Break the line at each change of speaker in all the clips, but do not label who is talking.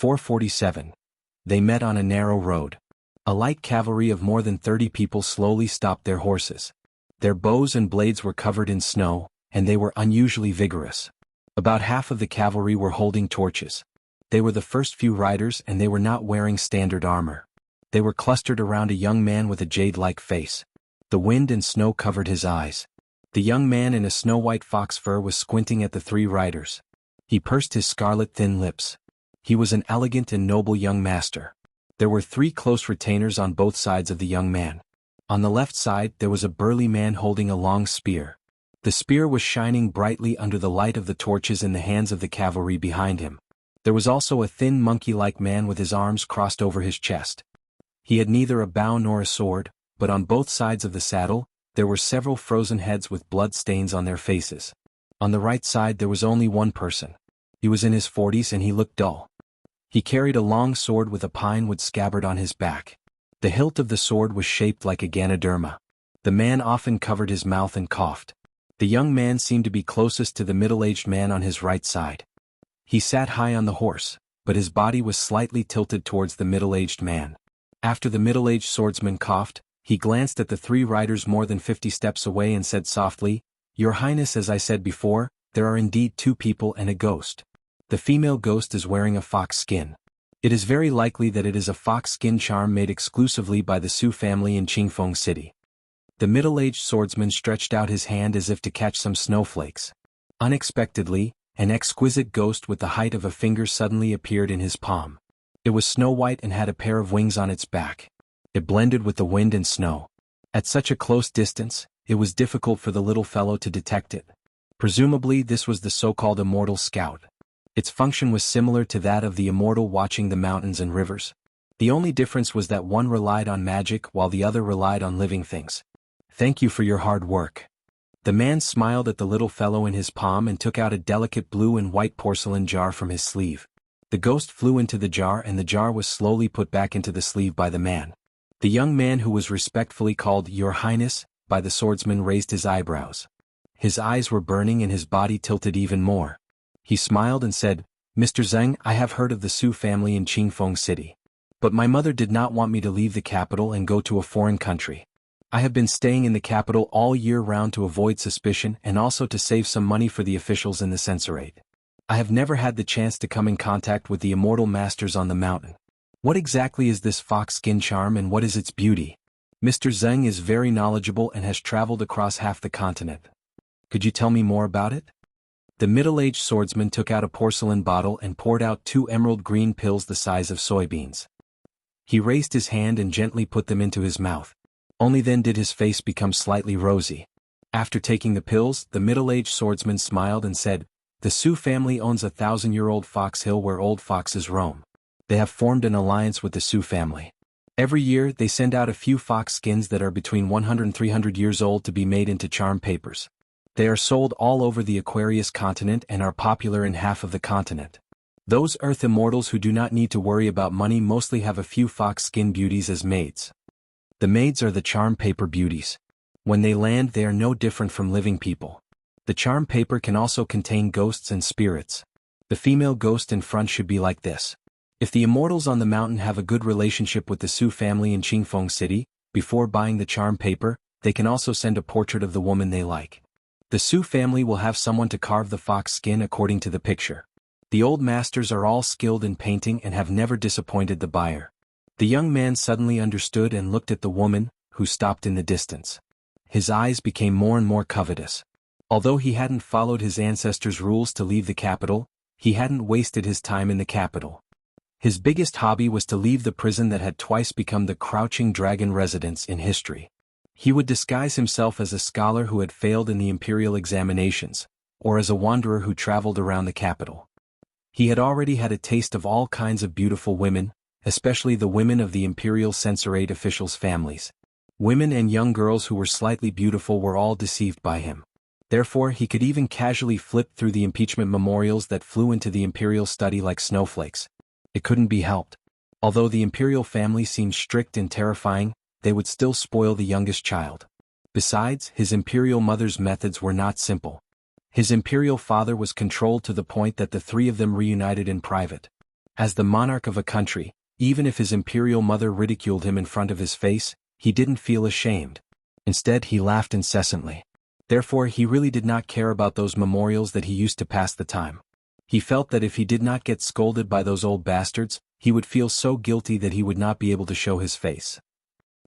4:47. They met on a narrow road. A light cavalry of more than 30 people slowly stopped their horses. Their bows and blades were covered in snow, and they were unusually vigorous. About half of the cavalry were holding torches. They were the first few riders and they were not wearing standard armor. They were clustered around a young man with a jade-like face. The wind and snow covered his eyes. The young man in a snow-white fox fur was squinting at the three riders. He pursed his scarlet thin lips. He was an elegant and noble young master. There were 3 close retainers on both sides of the young man. On the left side there was a burly man holding a long spear. The spear was shining brightly under the light of the torches in the hands of the cavalry behind him. There was also a thin monkey-like man with his arms crossed over his chest. He had neither a bow nor a sword, but on both sides of the saddle, there were several frozen heads with blood stains on their faces. On the right side there was only one person. He was in his 40s and he looked dull. He carried a long sword with a pine-wood scabbard on his back. The hilt of the sword was shaped like a ganoderma. The man often covered his mouth and coughed. The young man seemed to be closest to the middle-aged man on his right side. He sat high on the horse, but his body was slightly tilted towards the middle-aged man. After the middle-aged swordsman coughed, he glanced at the 3 riders more than 50 steps away and said softly, "Your Highness, as I said before, there are indeed 2 people and a ghost. The female ghost is wearing a fox skin. It is very likely that it is a fox skin charm made exclusively by the Su family in Qingfeng City." The middle-aged swordsman stretched out his hand as if to catch some snowflakes. Unexpectedly, an exquisite ghost with the height of a finger suddenly appeared in his palm. It was snow-white and had a pair of wings on its back. It blended with the wind and snow. At such a close distance, it was difficult for the little fellow to detect it. Presumably this was the so-called immortal scout. Its function was similar to that of the immortal watching the mountains and rivers. The only difference was that one relied on magic while the other relied on living things. "Thank you for your hard work." The man smiled at the little fellow in his palm and took out a delicate blue and white porcelain jar from his sleeve. The ghost flew into the jar and the jar was slowly put back into the sleeve by the man. The young man who was respectfully called "Your Highness" by the swordsman raised his eyebrows. His eyes were burning and his body tilted even more. He smiled and said, "Mr. Zheng, I have heard of the Su family in Qingfeng City. But my mother did not want me to leave the capital and go to a foreign country. I have been staying in the capital all year round to avoid suspicion and also to save some money for the officials in the censorate. I have never had the chance to come in contact with the immortal masters on the mountain. What exactly is this fox skin charm and what is its beauty? Mr. Zheng is very knowledgeable and has traveled across half the continent. Could you tell me more about it?" The middle-aged swordsman took out a porcelain bottle and poured out 2 emerald green pills the size of soybeans. He raised his hand and gently put them into his mouth. Only then did his face become slightly rosy. After taking the pills, the middle-aged swordsman smiled and said, "The Su family owns a 1,000-year-old fox hill where old foxes roam. They have formed an alliance with the Su family. Every year they send out a few fox skins that are between 100 and 300 years old to be made into charm papers. They are sold all over the Aquarius continent and are popular in half of the continent. Those Earth immortals who do not need to worry about money mostly have a few fox skin beauties as maids. The maids are the charm paper beauties. When they land they are no different from living people. The charm paper can also contain ghosts and spirits. The female ghost in front should be like this. If the immortals on the mountain have a good relationship with the Su family in Qingfeng City, before buying the charm paper, they can also send a portrait of the woman they like. The Su family will have someone to carve the fox skin according to the picture. The old masters are all skilled in painting and have never disappointed the buyer." The young man suddenly understood and looked at the woman, who stopped in the distance. His eyes became more and more covetous. Although he hadn't followed his ancestors' rules to leave the capital, he hadn't wasted his time in the capital. His biggest hobby was to leave the prison that had twice become the Crouching Dragon residence in history. He would disguise himself as a scholar who had failed in the imperial examinations, or as a wanderer who traveled around the capital. He had already had a taste of all kinds of beautiful women, especially the women of the imperial censorate officials' families. Women and young girls who were slightly beautiful were all deceived by him. Therefore he could even casually flip through the impeachment memorials that flew into the imperial study like snowflakes. It couldn't be helped. Although the imperial family seemed strict and terrifying, they would still spoil the youngest child. Besides, his imperial mother's methods were not simple. His imperial father was controlled to the point that the 3 of them reunited in private. As the monarch of a country, even if his imperial mother ridiculed him in front of his face, he didn't feel ashamed. Instead, he laughed incessantly. Therefore, he really did not care about those memorials that he used to pass the time. He felt that if he did not get scolded by those old bastards, he would feel so guilty that he would not be able to show his face.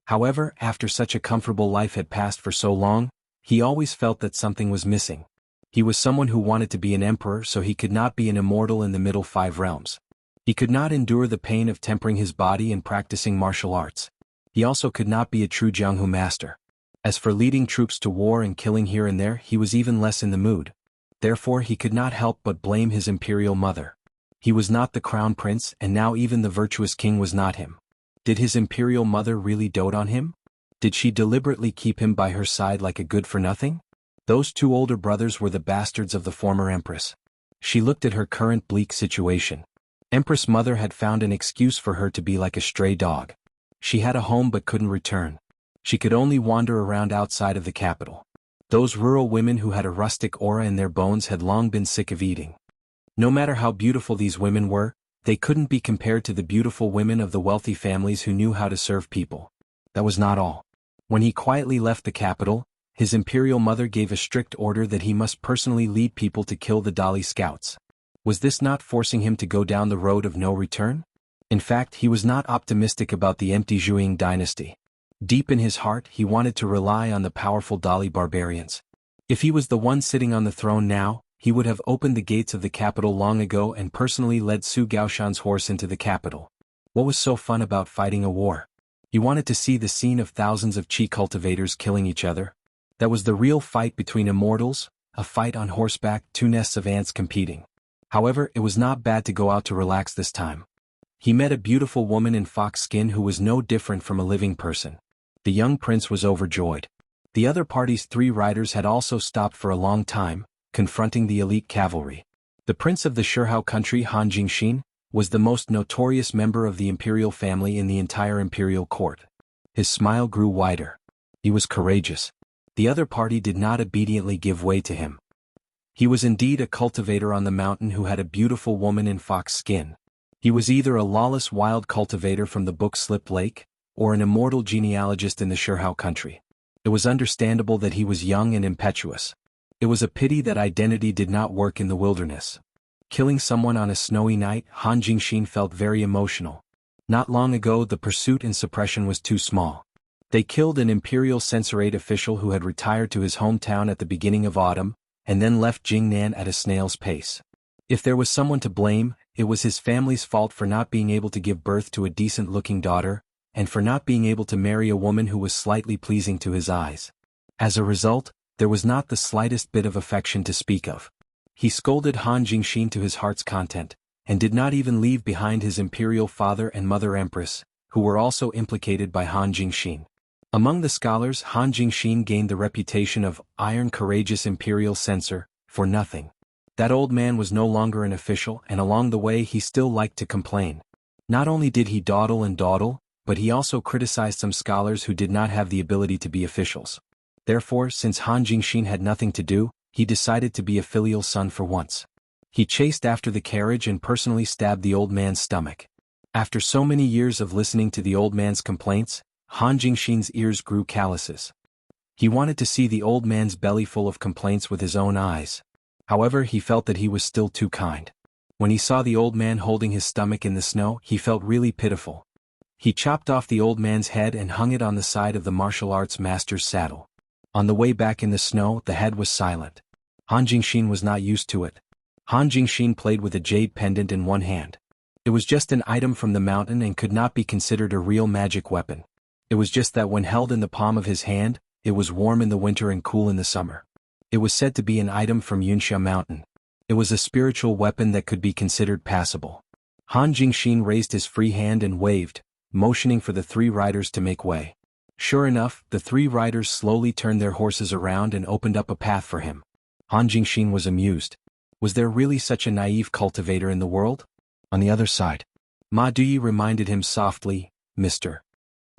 However, after such a comfortable life had passed for so long, he always felt that something was missing. He was someone who wanted to be an emperor, so he could not be an immortal in the middle 5 realms. He could not endure the pain of tempering his body and practicing martial arts. He also could not be a true Jianghu master. As for leading troops to war and killing here and there, he was even less in the mood. Therefore, he could not help but blame his imperial mother. He was not the crown prince, and now even the virtuous king was not him. Did his imperial mother really dote on him? Did she deliberately keep him by her side like a good-for-nothing? Those 2 older brothers were the bastards of the former empress. She looked at her current bleak situation. Empress Mother had found an excuse for her to be like a stray dog. She had a home but couldn't return. She could only wander around outside of the capital. Those rural women who had a rustic aura in their bones had long been sick of eating. No matter how beautiful these women were, they couldn't be compared to the beautiful women of the wealthy families who knew how to serve people. That was not all. When he quietly left the capital, his imperial mother gave a strict order that he must personally lead people to kill the Dali scouts. Was this not forcing him to go down the road of no return? In fact, he was not optimistic about the empty Zhuang dynasty. Deep in his heart, he wanted to rely on the powerful Dali barbarians. If he was the one sitting on the throne now, he would have opened the gates of the capital long ago and personally led Su Gaoshan's horse into the capital. What was so fun about fighting a war? He wanted to see the scene of thousands of Qi cultivators killing each other. That was the real fight between immortals, a fight on horseback, 2 nests of ants competing. However, it was not bad to go out to relax this time. He met a beautiful woman in fox skin who was no different from a living person. The young prince was overjoyed. The other party's 3 riders had also stopped for a long time, confronting the elite cavalry. The prince of the Shihao country, Han Jingxin, was the most notorious member of the imperial family in the entire imperial court. His smile grew wider. He was courageous. The other party did not obediently give way to him. He was indeed a cultivator on the mountain who had a beautiful woman in fox skin. He was either a lawless wild cultivator from the Book Slip Lake, or an immortal genealogist in the Shihao country. It was understandable that he was young and impetuous. It was a pity that identity did not work in the wilderness. Killing someone on a snowy night, Han Jingxin felt very emotional. Not long ago, the pursuit and suppression was too small. They killed an imperial censorate official who had retired to his hometown at the beginning of autumn, and then left Jingnan at a snail's pace. If there was someone to blame, it was his family's fault for not being able to give birth to a decent-looking daughter, and for not being able to marry a woman who was slightly pleasing to his eyes. As a result, there was not the slightest bit of affection to speak of. He scolded Han Jingxin to his heart's content, and did not even leave behind his imperial father and mother empress, who were also implicated by Han Jingxin. Among the scholars, Han Jingxin gained the reputation of iron courageous imperial censor, for nothing. That old man was no longer an official, and along the way he still liked to complain. Not only did he dawdle and dawdle, but he also criticized some scholars who did not have the ability to be officials. Therefore, since Han Jingxin had nothing to do, he decided to be a filial son for once. He chased after the carriage and personally stabbed the old man's stomach. After so many years of listening to the old man's complaints, Han Jingxin's ears grew calluses. He wanted to see the old man's belly full of complaints with his own eyes. However, he felt that he was still too kind. When he saw the old man holding his stomach in the snow, he felt really pitiful. He chopped off the old man's head and hung it on the side of the martial arts master's saddle. On the way back in the snow, the head was silent. Han Jingxin was not used to it. Han Jingxin played with a jade pendant in one hand. It was just an item from the mountain and could not be considered a real magic weapon. It was just that when held in the palm of his hand, it was warm in the winter and cool in the summer. It was said to be an item from Yunxia Mountain. It was a spiritual weapon that could be considered passable. Han Jingxin raised his free hand and waved, motioning for the 3 riders to make way. Sure enough, the 3 riders slowly turned their horses around and opened up a path for him. Han Jingxin was amused. Was there really such a naive cultivator in the world? On the other side, Ma Duyi reminded him softly, Mr.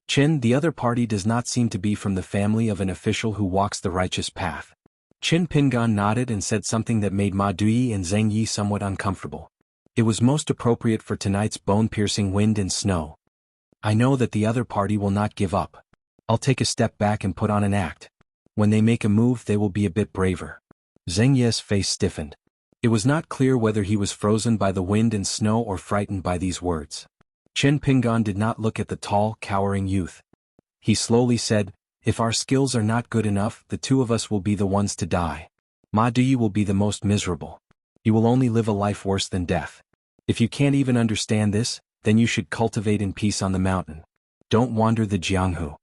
Qin, the other party does not seem to be from the family of an official who walks the righteous path. Qin Pingan nodded and said something that made Ma Duyi and Zheng Yi somewhat uncomfortable. It was most appropriate for tonight's bone-piercing wind and snow. I know that the other party will not give up. I'll take a step back and put on an act. When they make a move they will be a bit braver. Zheng Ye's face stiffened. It was not clear whether he was frozen by the wind and snow or frightened by these words. Chen Pinggan did not look at the tall, cowering youth. He slowly said, "If our skills are not good enough, the two of us will be the ones to die. Ma Duyi will be the most miserable. You will only live a life worse than death. If you can't even understand this, then you should cultivate in peace on the mountain. Don't wander the Jianghu."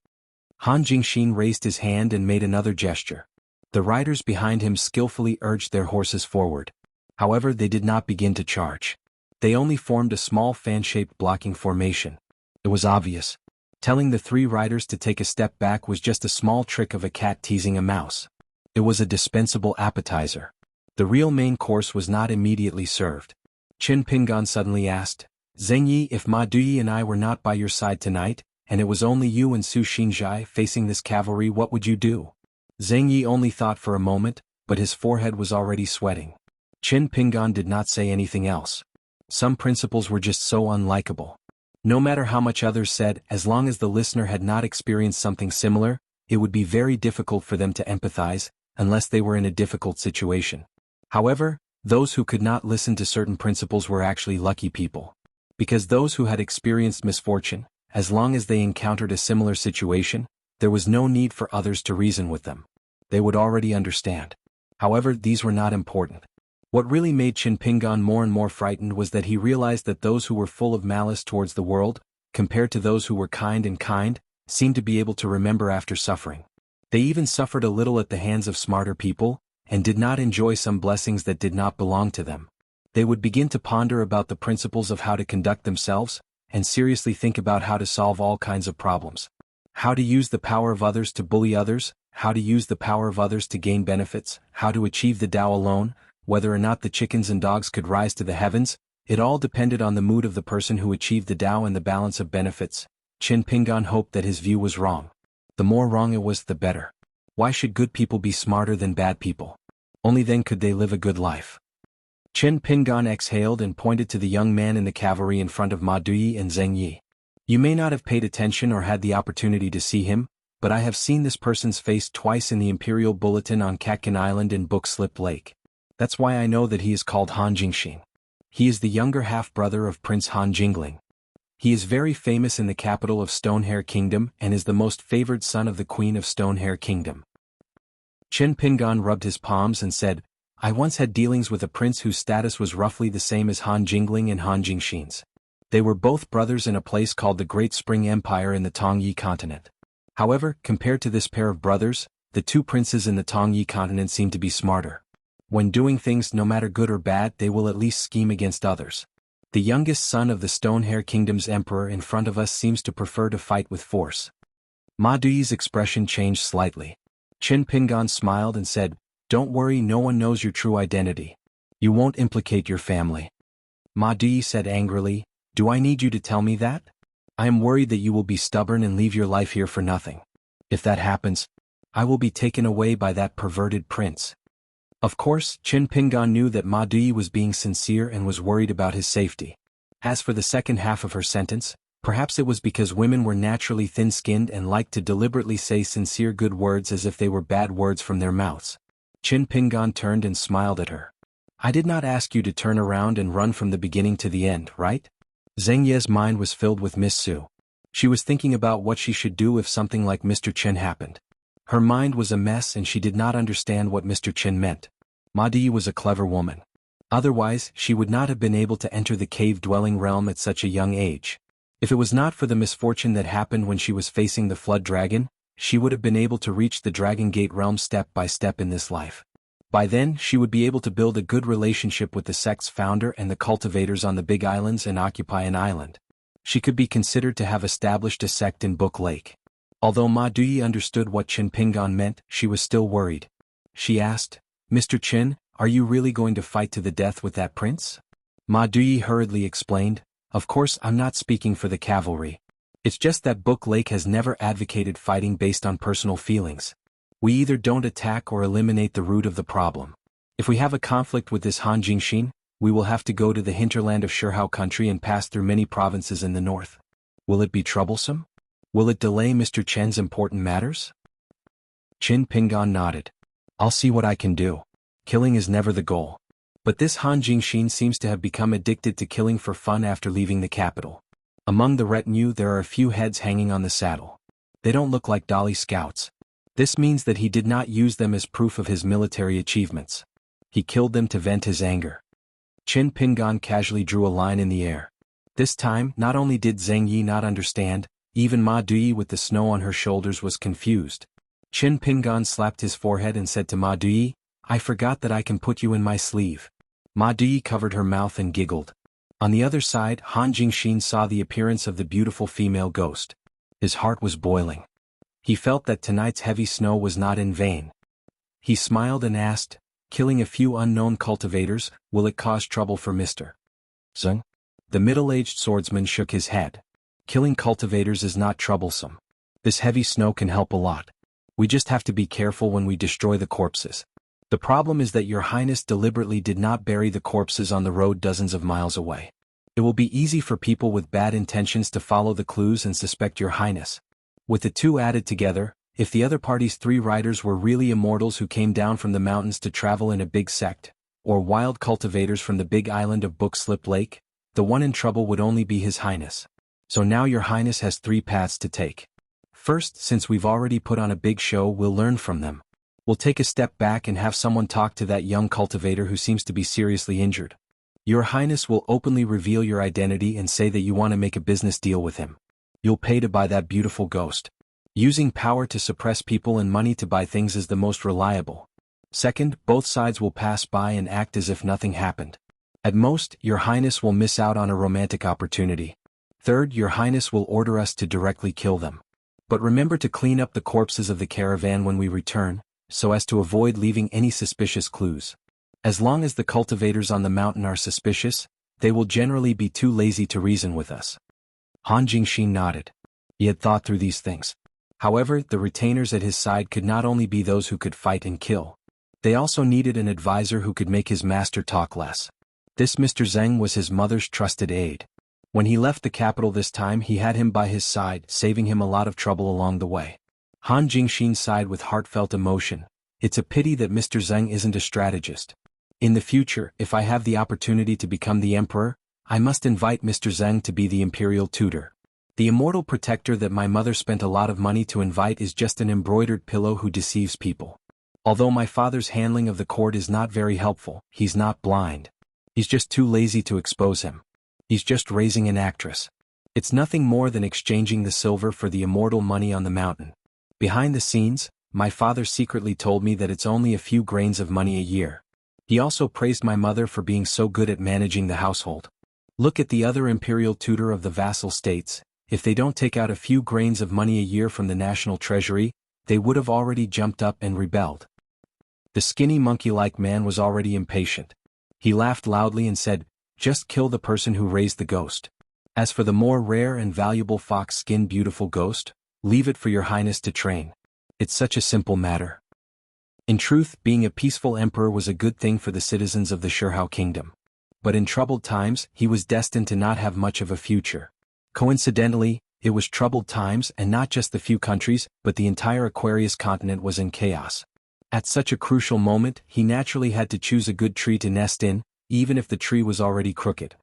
Han Jingxin raised his hand and made another gesture. The riders behind him skillfully urged their horses forward. However, they did not begin to charge. They only formed a small fan-shaped blocking formation. It was obvious. Telling the three riders to take a step back was just a small trick of a cat teasing a mouse. It was a dispensable appetizer. The real main course was not immediately served. Chen Pinggan suddenly asked, "Zheng Yi, if Ma Duyi and I were not by your side tonight, and it was only you and Su Xinzhai facing this cavalry, what would you do?" Zheng Yi only thought for a moment, but his forehead was already sweating. Chen Pinggan did not say anything else. Some principles were just so unlikable. No matter how much others said, as long as the listener had not experienced something similar, it would be very difficult for them to empathize, unless they were in a difficult situation. However, those who could not listen to certain principles were actually lucky people. Because those who had experienced misfortune, as long as they encountered a similar situation, there was no need for others to reason with them. They would already understand. However, these were not important. What really made Chen Pinggan more and more frightened was that he realized that those who were full of malice towards the world, compared to those who were kind, seemed to be able to remember after suffering. They even suffered a little at the hands of smarter people, and did not enjoy some blessings that did not belong to them. They would begin to ponder about the principles of how to conduct themselves, and seriously think about how to solve all kinds of problems. How to use the power of others to bully others, how to use the power of others to gain benefits, how to achieve the Tao alone, whether or not the chickens and dogs could rise to the heavens, it all depended on the mood of the person who achieved the Tao and the balance of benefits. Chen Pinggan hoped that his view was wrong. The more wrong it was, the better. Why should good people be smarter than bad people? Only then could they live a good life. Chen Pinggan exhaled and pointed to the young man in the cavalry in front of Ma Duyi and Zheng Yi. "You may not have paid attention or had the opportunity to see him, but I have seen this person's face twice in the Imperial Bulletin on Katkin Island and Book Slip Lake. That's why I know that he is called Han Jingxin. He is the younger half-brother of Prince Han Jingling. He is very famous in the capital of Stonehair Kingdom and is the most favored son of the Queen of Stonehair Kingdom." Chen Pinggan rubbed his palms and said, "I once had dealings with a prince whose status was roughly the same as Han Jingling and Han Jingxin's. They were both brothers in a place called the Great Spring Empire in the Tongyi continent. However, compared to this pair of brothers, the two princes in the Tongyi continent seem to be smarter. When doing things, no matter good or bad, they will at least scheme against others. The youngest son of the Stonehair Kingdom's emperor in front of us seems to prefer to fight with force." Ma Duyi's expression changed slightly. Chen Pinggan smiled and said, "Don't worry, no one knows your true identity. You won't implicate your family." Ma Duyi said angrily, "Do I need you to tell me that? I am worried that you will be stubborn and leave your life here for nothing. If that happens, I will be taken away by that perverted prince." Of course, Chen Pinggan knew that Ma Duyi was being sincere and was worried about his safety. As for the second half of her sentence, perhaps it was because women were naturally thin-skinned and liked to deliberately say sincere good words as if they were bad words from their mouths. Chen Pinggan turned and smiled at her. "I did not ask you to turn around and run from the beginning to the end, right?" Zheng Ye's mind was filled with Miss Su. She was thinking about what she should do if something like Mr. Chen happened. Her mind was a mess and she did not understand what Mr. Chen meant. Ma Duyi was a clever woman. Otherwise, she would not have been able to enter the cave-dwelling realm at such a young age. If it was not for the misfortune that happened when she was facing the flood dragon, she would have been able to reach the Dragon Gate realm step by step in this life. By then, she would be able to build a good relationship with the sect's founder and the cultivators on the Big Islands and occupy an island. She could be considered to have established a sect in Book Lake. Although Ma Duyi understood what Chen Pinggan meant, she was still worried. She asked, "Mr. Chen, are you really going to fight to the death with that prince?" Ma Duyi hurriedly explained, "Of course I'm not speaking for the cavalry. It's just that Book Lake has never advocated fighting based on personal feelings. We either don't attack or eliminate the root of the problem. If we have a conflict with this Han Jingxin, We will have to go to the hinterland of Shirhao country and pass through many provinces in the north. Will it be troublesome? Will it delay Mr. Chen's important matters? Qin Pingan nodded. I'll see what I can do. Killing is never the goal. But this Han Jingxin seems to have become addicted to killing for fun after leaving the capital. Among the retinue there are a few heads hanging on the saddle. They don't look like dolly scouts. This means that he did not use them as proof of his military achievements. He killed them to vent his anger. Qin Pingan casually drew a line in the air. This time, not only did Zheng Yi not understand, even Ma Duyi with the snow on her shoulders was confused. Qin Pingan slapped his forehead and said to Ma Duyi, I forgot that I can put you in my sleeve. Ma Duyi covered her mouth and giggled. On the other side, Han Jingxin saw the appearance of the beautiful female ghost. His heart was boiling. He felt that tonight's heavy snow was not in vain. He smiled and asked, killing a few unknown cultivators, will it cause trouble for Mr. Zheng? The middle-aged swordsman shook his head. Killing cultivators is not troublesome. This heavy snow can help a lot. We just have to be careful when we destroy the corpses. The problem is that Your Highness deliberately did not bury the corpses on the road dozens of miles away. It will be easy for people with bad intentions to follow the clues and suspect Your Highness. With the two added together, if the other party's 3 riders were really immortals who came down from the mountains to travel in a big sect, or wild cultivators from the big island of Bookslip Lake, the one in trouble would only be His Highness. So now Your Highness has 3 paths to take. First, since we've already put on a big show, we'll learn from them. We'll take a step back and have someone talk to that young cultivator who seems to be seriously injured. Your Highness will openly reveal your identity and say that you want to make a business deal with him. You'll pay to buy that beautiful ghost. Using power to suppress people and money to buy things is the most reliable. Second, both sides will pass by and act as if nothing happened. At most, Your Highness will miss out on a romantic opportunity. Third, Your Highness will order us to directly kill them. But remember to clean up the corpses of the caravan when we return, so as to avoid leaving any suspicious clues. As long as the cultivators on the mountain are suspicious, they will generally be too lazy to reason with us. Han Jingxin nodded. He had thought through these things. However, the retainers at his side could not only be those who could fight and kill. They also needed an advisor who could make his master talk less. This Mr. Zheng was his mother's trusted aide. When he left the capital this time, he had him by his side, saving him a lot of trouble along the way. Han Jingxin sighed with heartfelt emotion. It's a pity that Mr. Zheng isn't a strategist. In the future, if I have the opportunity to become the emperor, I must invite Mr. Zheng to be the imperial tutor. The immortal protector that my mother spent a lot of money to invite is just an embroidered pillow who deceives people. Although my father's handling of the court is not very helpful, he's not blind. He's just too lazy to expose him. He's just raising an actress. It's nothing more than exchanging the silver for the immortal money on the mountain. Behind the scenes, my father secretly told me that it's only a few grains of money a year. He also praised my mother for being so good at managing the household. Look at the other imperial tutor of the vassal states. If they don't take out a few grains of money a year from the national treasury, they would have already jumped up and rebelled. The skinny monkey-like man was already impatient. He laughed loudly and said, just kill the person who raised the ghost. As for the more rare and valuable fox-skin beautiful ghost, leave it for Your Highness to train. It's such a simple matter. In truth, being a peaceful emperor was a good thing for the citizens of the Shirhao kingdom. But in troubled times, he was destined to not have much of a future. Coincidentally, it was troubled times and not just the few countries, but the entire Aquarius continent was in chaos. At such a crucial moment, he naturally had to choose a good tree to nest in, even if the tree was already crooked.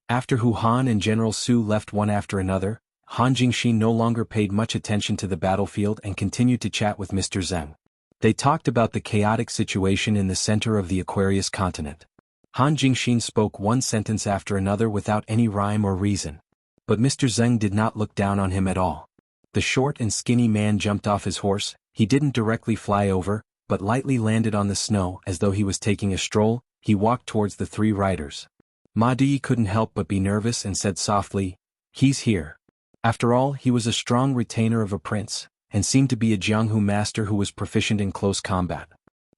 After Hu Han and General Su left one after another, Han Jingxin no longer paid much attention to the battlefield and continued to chat with Mr. Zheng. They talked about the chaotic situation in the center of the Aquarius continent. Han Jingxin spoke one sentence after another without any rhyme or reason. But Mr. Zheng did not look down on him at all. The short and skinny man jumped off his horse. He didn't directly fly over, but lightly landed on the snow as though he was taking a stroll. He walked towards the 3 riders. Ma Duyi couldn't help but be nervous and said softly, he's here. After all, he was a strong retainer of a prince, and seemed to be a Jianghu master who was proficient in close combat.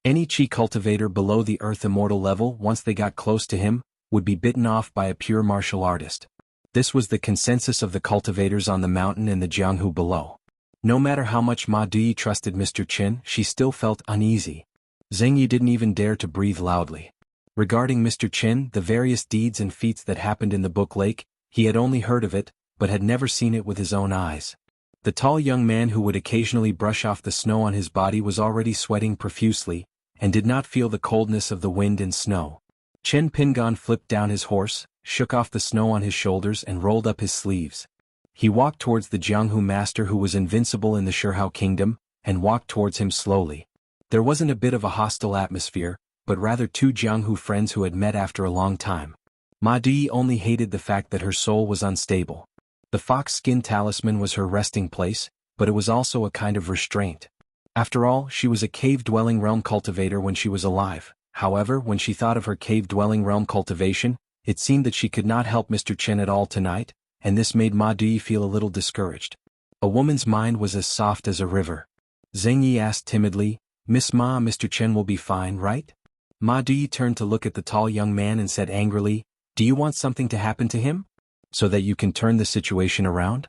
Any Qi cultivator below the earth immortal level, once they got close to him, would be bitten off by a pure martial artist. This was the consensus of the cultivators on the mountain and the Jianghu below. No matter how much Ma Duyi trusted Mr. Qin, she still felt uneasy. Zheng Yi didn't even dare to breathe loudly. Regarding Mr. Chen, the various deeds and feats that happened in the Book Lake, he had only heard of it, but had never seen it with his own eyes. The tall young man who would occasionally brush off the snow on his body was already sweating profusely, and did not feel the coldness of the wind and snow. Chen Pingon flipped down his horse, shook off the snow on his shoulders and rolled up his sleeves. He walked towards the Jianghu master who was invincible in the Shihao kingdom, and walked towards him slowly. There wasn't a bit of a hostile atmosphere, but rather two Jianghu friends who had met after a long time. Ma Di only hated the fact that her soul was unstable. The fox skin talisman was her resting place, but it was also a kind of restraint. After all, she was a cave-dwelling realm cultivator when she was alive. However, when she thought of her cave-dwelling realm cultivation, it seemed that she could not help Mr. Chen at all tonight, and this made Ma Di feel a little discouraged. A woman's mind was as soft as a river. Zheng Yi asked timidly, "Miss Ma, Mr. Chen will be fine, right?" Ma Di turned to look at the tall young man and said angrily, "Do you want something to happen to him? So that you can turn the situation around?"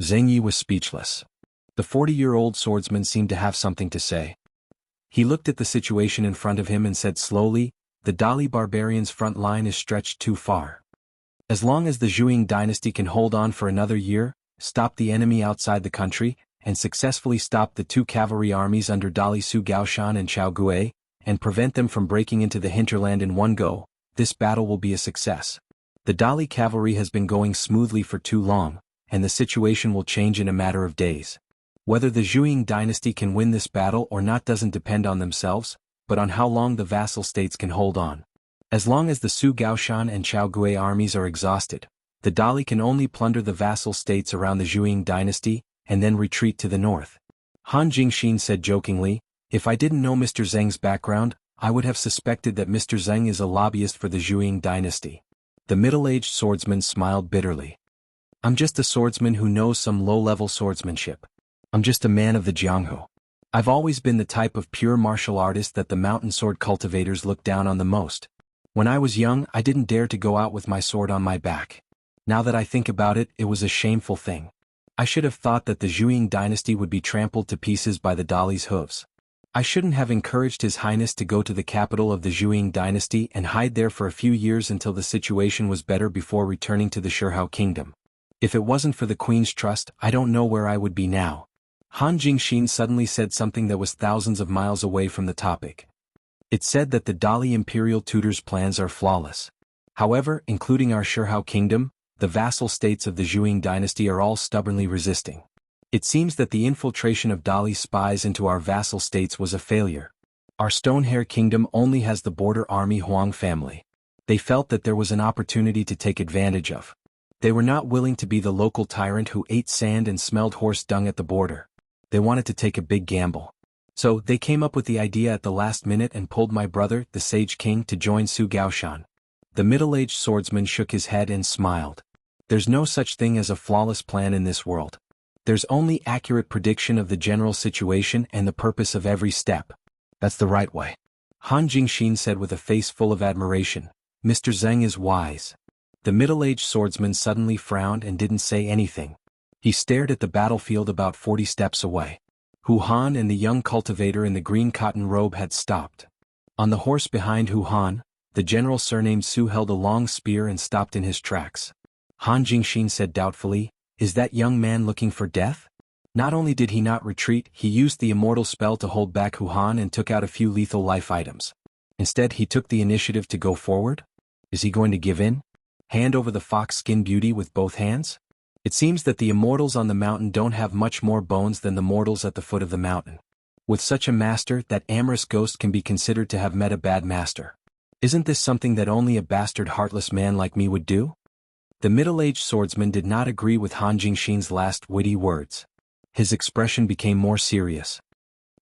Zheng Yi was speechless. The 40-year-old swordsman seemed to have something to say. He looked at the situation in front of him and said slowly, "The Dali barbarians' front line is stretched too far. As long as the Zhuang dynasty can hold on for another year, stop the enemy outside the country, and successfully stop the two cavalry armies under Dali Su Gaoshan and Chao Gue, and prevent them from breaking into the hinterland in one go, this battle will be a success. The Dali cavalry has been going smoothly for too long, and the situation will change in a matter of days. Whether the Zhuang dynasty can win this battle or not doesn't depend on themselves, but on how long the vassal states can hold on. As long as the Su Gaoshan and Chao Gue armies are exhausted, the Dali can only plunder the vassal states around the Zhuang dynasty, and then retreat to the north." Han Jingxin said jokingly, "If I didn't know Mr. Zheng's background, I would have suspected that Mr. Zheng is a lobbyist for the Zhuang dynasty." The middle-aged swordsman smiled bitterly. "I'm just a swordsman who knows some low-level swordsmanship. I'm just a man of the Jianghu. I've always been the type of pure martial artist that the mountain sword cultivators look down on the most. When I was young, I didn't dare to go out with my sword on my back. Now that I think about it, it was a shameful thing. I should have thought that the Zhuang dynasty would be trampled to pieces by the Dali's hooves. I shouldn't have encouraged His Highness to go to the capital of the Zhuang dynasty and hide there for a few years until the situation was better before returning to the Shihao kingdom. If it wasn't for the Queen's trust, I don't know where I would be now." Han Jingxin suddenly said something that was thousands of miles away from the topic. It said that the Dali imperial tutor's plans are flawless. However, including our Shihao kingdom, the vassal states of the Zhuang dynasty are all stubbornly resisting. It seems that the infiltration of Dali spies into our vassal states was a failure. Our Stonehair kingdom only has the border army Huang family. They felt that there was an opportunity to take advantage of. They were not willing to be the local tyrant who ate sand and smelled horse dung at the border. They wanted to take a big gamble. So, they came up with the idea at the last minute and pulled my brother, the Sage King, to join Su Gaoshan. The middle-aged swordsman shook his head and smiled. There's no such thing as a flawless plan in this world. There's only accurate prediction of the general situation and the purpose of every step. That's the right way. Han Jingxin said with a face full of admiration, "Mr. Zheng is wise." The middle-aged swordsman suddenly frowned and didn't say anything. He stared at the battlefield about 40 steps away. Hu Han and the young cultivator in the green cotton robe had stopped. On the horse behind Hu Han, the general surnamed Su held a long spear and stopped in his tracks. Han Jingxin said doubtfully, "Is that young man looking for death?" Not only did he not retreat, he used the immortal spell to hold back Hu Han and took out a few lethal life items. Instead, he took the initiative to go forward. Is he going to give in? Hand over the fox-skin beauty with both hands? It seems that the immortals on the mountain don't have much more bones than the mortals at the foot of the mountain. With such a master, that amorous ghost can be considered to have met a bad master. Isn't this something that only a bastard heartless man like me would do? The middle-aged swordsman did not agree with Han Jingxin's last witty words. His expression became more serious.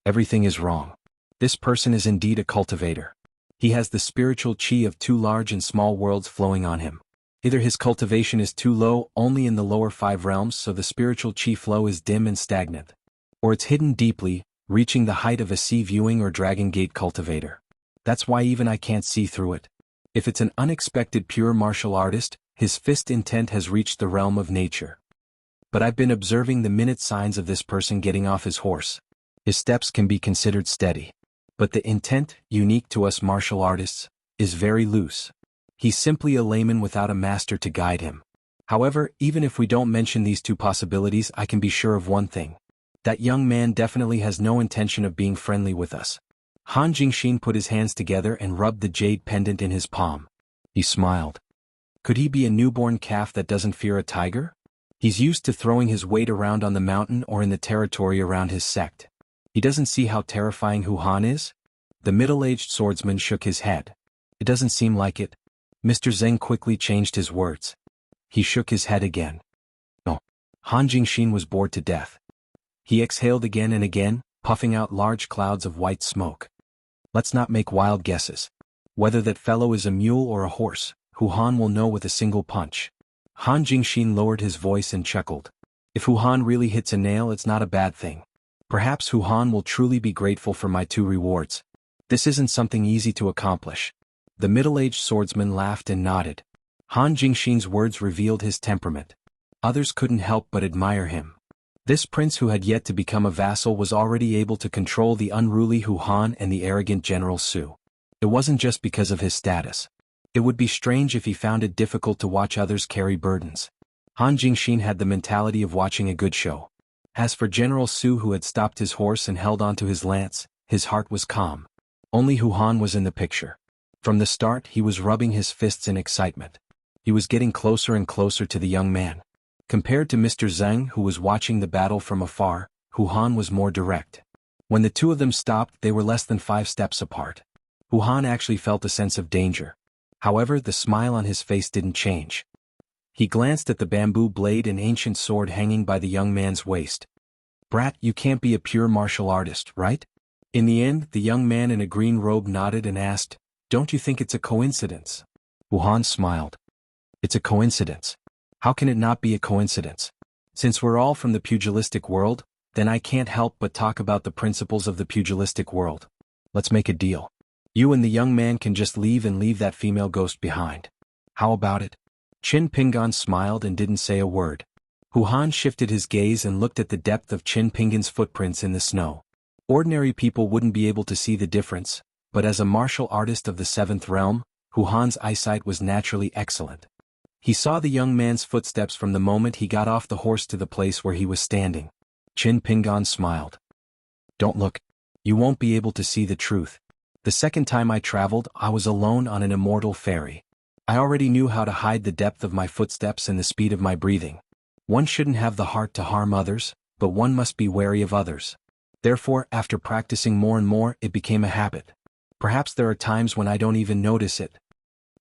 Everything is wrong. This person is indeed a cultivator. He has the spiritual chi of two large and small worlds flowing on him. Either his cultivation is too low, only in the lower 5 realms, so the spiritual chi flow is dim and stagnant. Or it's hidden deeply, reaching the height of a sea viewing or dragon gate cultivator. That's why even I can't see through it. If it's an unexpected pure martial artist, his fist intent has reached the realm of nature. But I've been observing the minute signs of this person getting off his horse. His steps can be considered steady. But the intent, unique to us martial artists, is very loose. He's simply a layman without a master to guide him. However, even if we don't mention these two possibilities, I can be sure of one thing. That young man definitely has no intention of being friendly with us. Han Jingxin put his hands together and rubbed the jade pendant in his palm. He smiled. Could he be a newborn calf that doesn't fear a tiger? He's used to throwing his weight around on the mountain or in the territory around his sect. He doesn't see how terrifying Hu Han is? The middle-aged swordsman shook his head. It doesn't seem like it. Mr. Zheng quickly changed his words. He shook his head again. No. Han Jingxin was bored to death. He exhaled again and again, puffing out large clouds of white smoke. Let's not make wild guesses. Whether that fellow is a mule or a horse, Hu Han will know with a single punch. Han Jingxin lowered his voice and chuckled. If Hu Han really hits a nail, it's not a bad thing. Perhaps Hu Han will truly be grateful for my two rewards. This isn't something easy to accomplish. The middle-aged swordsman laughed and nodded. Han Jingxin's words revealed his temperament. Others couldn't help but admire him. This prince who had yet to become a vassal was already able to control the unruly Hu Han and the arrogant General Su. It wasn't just because of his status. It would be strange if he found it difficult to watch others carry burdens. Han Jingxin had the mentality of watching a good show. As for General Su, who had stopped his horse and held onto his lance, his heart was calm. Only Hu Han was in the picture. From the start, he was rubbing his fists in excitement. He was getting closer and closer to the young man. Compared to Mr. Zheng, who was watching the battle from afar, Hu Han was more direct. When the two of them stopped, they were less than 5 steps apart. Hu Han actually felt a sense of danger. However, the smile on his face didn't change. He glanced at the bamboo blade and ancient sword hanging by the young man's waist. Brat, you can't be a pure martial artist, right? In the end, the young man in a green robe nodded and asked, don't you think it's a coincidence? Hu Han smiled. It's a coincidence. How can it not be a coincidence? Since we're all from the pugilistic world, then I can't help but talk about the principles of the pugilistic world. Let's make a deal. You and the young man can just leave and leave that female ghost behind. How about it? Qin Pingan smiled and didn't say a word. Hu Han shifted his gaze and looked at the depth of Qin Pingan's footprints in the snow. Ordinary people wouldn't be able to see the difference, but as a martial artist of the 7th realm, Hu Han's eyesight was naturally excellent. He saw the young man's footsteps from the moment he got off the horse to the place where he was standing. Qin Pingan smiled. Don't look. You won't be able to see the truth. The second time I traveled, I was alone on an immortal ferry. I already knew how to hide the depth of my footsteps and the speed of my breathing. One shouldn't have the heart to harm others, but one must be wary of others. Therefore, after practicing more and more, it became a habit. Perhaps there are times when I don't even notice it.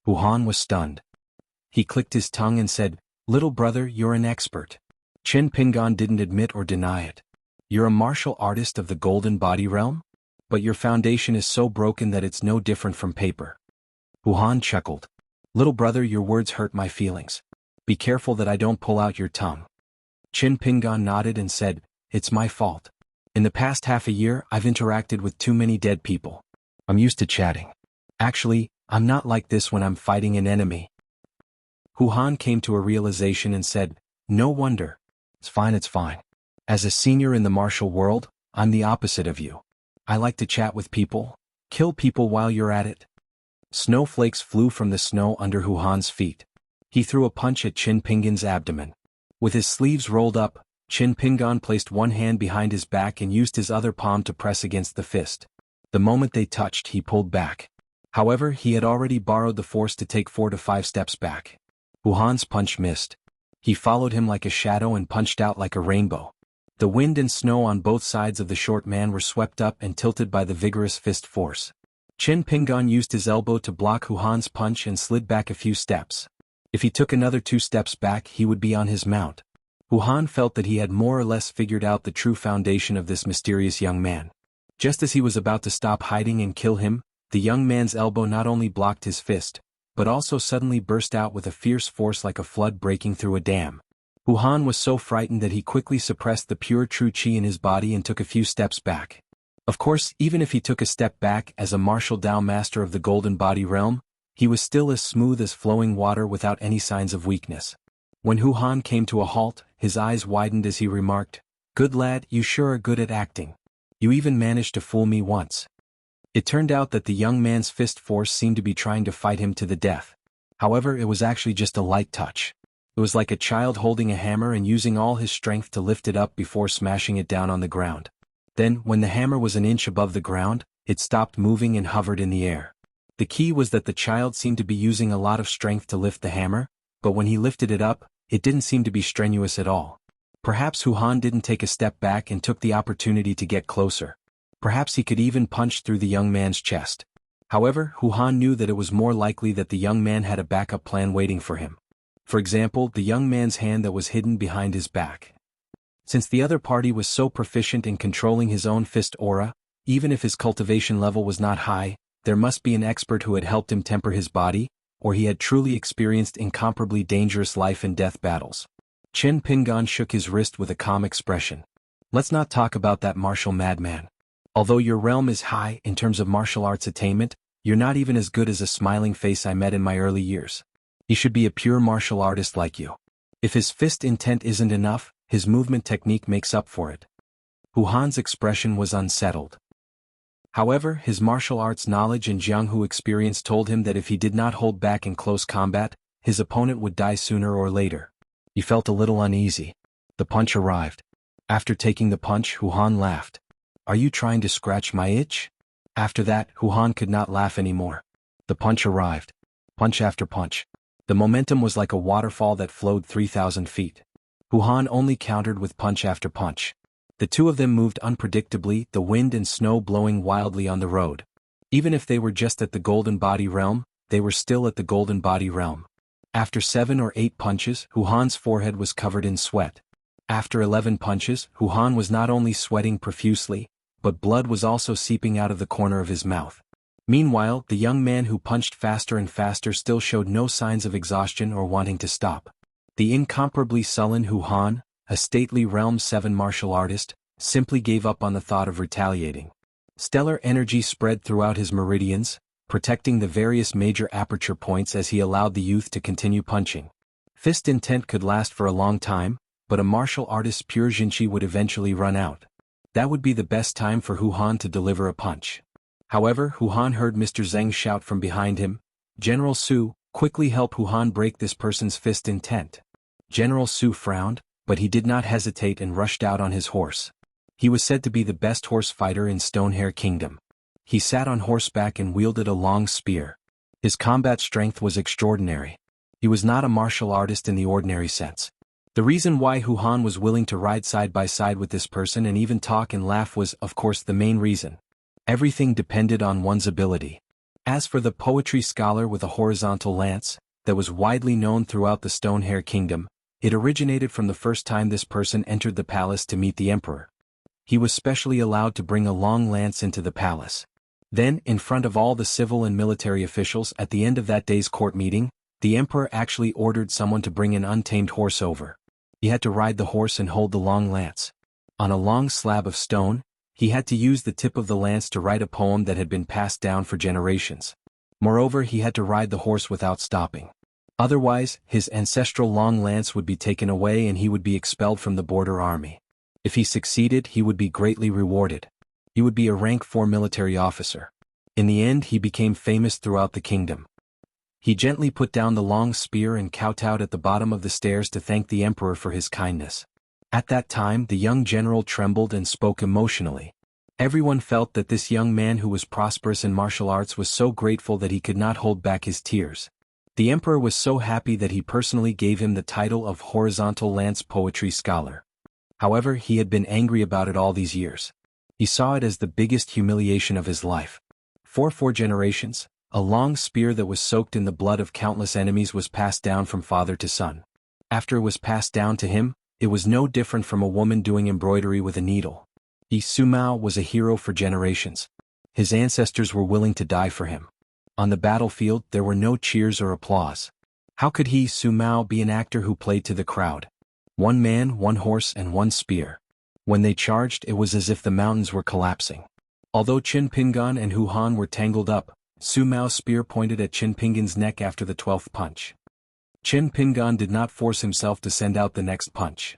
Hu Han was stunned. He clicked his tongue and said, little brother, you're an expert. Qin Pingan didn't admit or deny it. You're a martial artist of the golden body realm? But your foundation is so broken that it's no different from paper. Hu Han chuckled. Little brother, your words hurt my feelings. Be careful that I don't pull out your tongue. Qin Pingan nodded and said, it's my fault. In the past half a year, I've interacted with too many dead people. I'm used to chatting. Actually, I'm not like this when I'm fighting an enemy. Hu Han came to a realization and said, no wonder. It's fine. As a senior in the martial world, I'm the opposite of you. I like to chat with people, kill people while you're at it. Snowflakes flew from the snow under Hu Han's feet. He threw a punch at Qin Pingan's abdomen. With his sleeves rolled up, Qin Pingan placed one hand behind his back and used his other palm to press against the fist. The moment they touched, he pulled back. However, he had already borrowed the force to take 4 to 5 steps back. Hu Han's punch missed. He followed him like a shadow and punched out like a rainbow. The wind and snow on both sides of the short man were swept up and tilted by the vigorous fist force. Qin Pingan used his elbow to block Hu Han's punch and slid back a few steps. If he took another 2 steps back, he would be on his mount. Hu Han felt that he had more or less figured out the true foundation of this mysterious young man. Just as he was about to stop hiding and kill him, the young man's elbow not only blocked his fist, but also suddenly burst out with a fierce force like a flood breaking through a dam. Hu Han was so frightened that he quickly suppressed the pure true qi in his body and took a few steps back. Of course, even if he took a step back as a martial Dao master of the golden body realm, he was still as smooth as flowing water without any signs of weakness. When Hu Han came to a halt, his eyes widened as he remarked, good lad, you sure are good at acting. You even managed to fool me once. It turned out that the young man's fist force seemed to be trying to fight him to the death. However, it was actually just a light touch. It was like a child holding a hammer and using all his strength to lift it up before smashing it down on the ground. Then, when the hammer was an inch above the ground, it stopped moving and hovered in the air. The key was that the child seemed to be using a lot of strength to lift the hammer, but when he lifted it up, it didn't seem to be strenuous at all. Perhaps Hu-Han didn't take a step back and took the opportunity to get closer. Perhaps he could even punch through the young man's chest. However, Hu-Han knew that it was more likely that the young man had a backup plan waiting for him. For example, the young man's hand that was hidden behind his back. Since the other party was so proficient in controlling his own fist aura, even if his cultivation level was not high, there must be an expert who had helped him temper his body, or he had truly experienced incomparably dangerous life and death battles. Chen Pingan shook his wrist with a calm expression. Let's not talk about that martial madman. Although your realm is high in terms of martial arts attainment, you're not even as good as a smiling face I met in my early years. He should be a pure martial artist like you. If his fist intent isn't enough, his movement technique makes up for it. Hu-Han's expression was unsettled. However, his martial arts knowledge and Jiang-Hu experience told him that if he did not hold back in close combat, his opponent would die sooner or later. He felt a little uneasy. The punch arrived. After taking the punch, Hu-Han laughed. Are you trying to scratch my itch? After that, Hu-Han could not laugh anymore. The punch arrived. Punch after punch. The momentum was like a waterfall that flowed 3,000 feet. Hu-Han only countered with punch after punch. The two of them moved unpredictably, the wind and snow blowing wildly on the road. Even if they were just at the Golden Body Realm, they were still at the Golden Body Realm. After 7 or 8 punches, Hu-Han's forehead was covered in sweat. After 11 punches, Hu-Han was not only sweating profusely, but blood was also seeping out of the corner of his mouth. Meanwhile, the young man who punched faster and faster still showed no signs of exhaustion or wanting to stop. The incomparably sullen Hu-Han, a stately Realm 7 martial artist, simply gave up on the thought of retaliating. Stellar energy spread throughout his meridians, protecting the various major aperture points as he allowed the youth to continue punching. Fist intent could last for a long time, but a martial artist's pure jinchi would eventually run out. That would be the best time for Hu-Han to deliver a punch. However, Hu-Han heard Mr. Zheng shout from behind him, "General Su, quickly help Hu-Han break this person's fist intent." General Su frowned, but he did not hesitate and rushed out on his horse. He was said to be the best horse fighter in Stonehair Kingdom. He sat on horseback and wielded a long spear. His combat strength was extraordinary. He was not a martial artist in the ordinary sense. The reason why Hu-Han was willing to ride side by side with this person and even talk and laugh was, of course, the main reason. Everything depended on one's ability. As for the poetry scholar with a horizontal lance, that was widely known throughout the Stonehair Kingdom, it originated from the first time this person entered the palace to meet the emperor. He was specially allowed to bring a long lance into the palace. Then, in front of all the civil and military officials at the end of that day's court meeting, the emperor actually ordered someone to bring an untamed horse over. He had to ride the horse and hold the long lance. On a long slab of stone, he had to use the tip of the lance to write a poem that had been passed down for generations. Moreover, he had to ride the horse without stopping. Otherwise, his ancestral long lance would be taken away and he would be expelled from the border army. If he succeeded, he would be greatly rewarded. He would be a rank 4 military officer. In the end, he became famous throughout the kingdom. He gently put down the long spear and kowtowed at the bottom of the stairs to thank the emperor for his kindness. At that time, the young general trembled and spoke emotionally. Everyone felt that this young man who was prosperous in martial arts was so grateful that he could not hold back his tears. The emperor was so happy that he personally gave him the title of Horizontal Lance Poetry Scholar. However, he had been angry about it all these years. He saw it as the biggest humiliation of his life. For 4 generations, a long spear that was soaked in the blood of countless enemies was passed down from father to son. After it was passed down to him, it was no different from a woman doing embroidery with a needle. Su Mao was a hero for generations. His ancestors were willing to die for him. On the battlefield, there were no cheers or applause. How could Su Mao be an actor who played to the crowd? 1 man, 1 horse, and 1 spear. When they charged, it was as if the mountains were collapsing. Although Qin Pingan and Hu-Han were tangled up, Su Mao's spear pointed at Qin Pingan's neck after the 12th punch. Qin Pingan did not force himself to send out the next punch.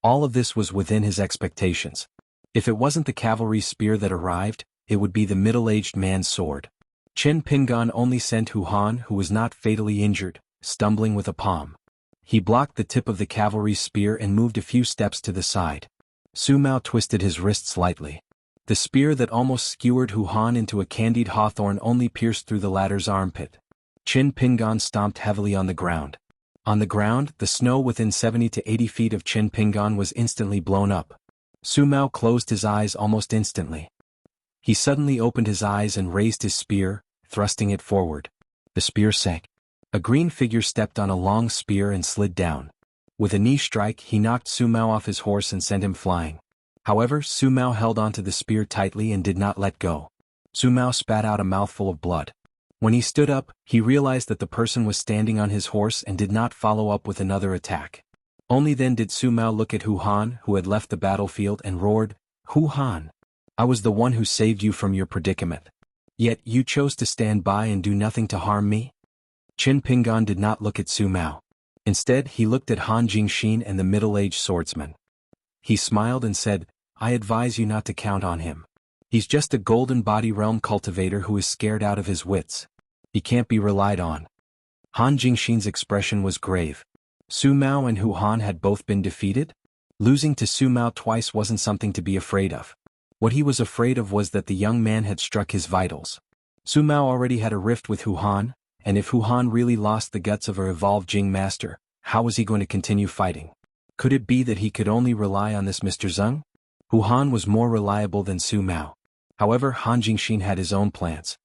All of this was within his expectations. If it wasn't the cavalry spear that arrived, it would be the middle-aged man's sword. Chen Pingan only sent Hu Han, who was not fatally injured, stumbling with a palm. He blocked the tip of the cavalry's spear and moved a few steps to the side. Su Mao twisted his wrist slightly. The spear that almost skewered Hu Han into a candied hawthorn only pierced through the latter's armpit. Chen Pingan stomped heavily on the ground. On the ground, the snow within 70 to 80 feet of Chen Pingan was instantly blown up. Su Mao closed his eyes almost instantly. He suddenly opened his eyes and raised his spear, thrusting it forward. The spear sank. A green figure stepped on a long spear and slid down. With a knee strike, he knocked Su Mao off his horse and sent him flying. However, Su Mao held onto the spear tightly and did not let go. Su Mao spat out a mouthful of blood. When he stood up, he realized that the person was standing on his horse and did not follow up with another attack. Only then did Su Mao look at Hu Han, who had left the battlefield, and roared, "Hu Han! I was the one who saved you from your predicament. Yet you chose to stand by and do nothing to harm me?" Chen Pingan did not look at Su Mao. Instead, he looked at Han Jingxin and the middle-aged swordsman. He smiled and said, "I advise you not to count on him. He's just a golden body realm cultivator who is scared out of his wits. He can't be relied on." Han Jingxin's expression was grave. Su Mao and Hu Han had both been defeated? Losing to Su Mao twice wasn't something to be afraid of. What he was afraid of was that the young man had struck his vitals. Su Mao already had a rift with Hu Han, and if Hu Han really lost the guts of her evolved Jing master, how was he going to continue fighting? Could it be that he could only rely on this Mr. Zeng? Hu Han was more reliable than Su Mao. However, Han Jingxin had his own plans.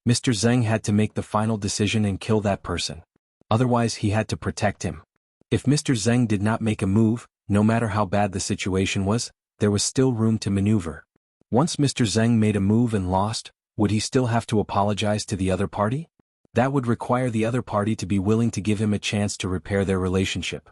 Mr. Zeng had to make the final decision and kill that person. Otherwise, he had to protect him. If Mr. Zeng did not make a move, no matter how bad the situation was, there was still room to maneuver. Once Mr. Zeng made a move and lost, would he still have to apologize to the other party? That would require the other party to be willing to give him a chance to repair their relationship.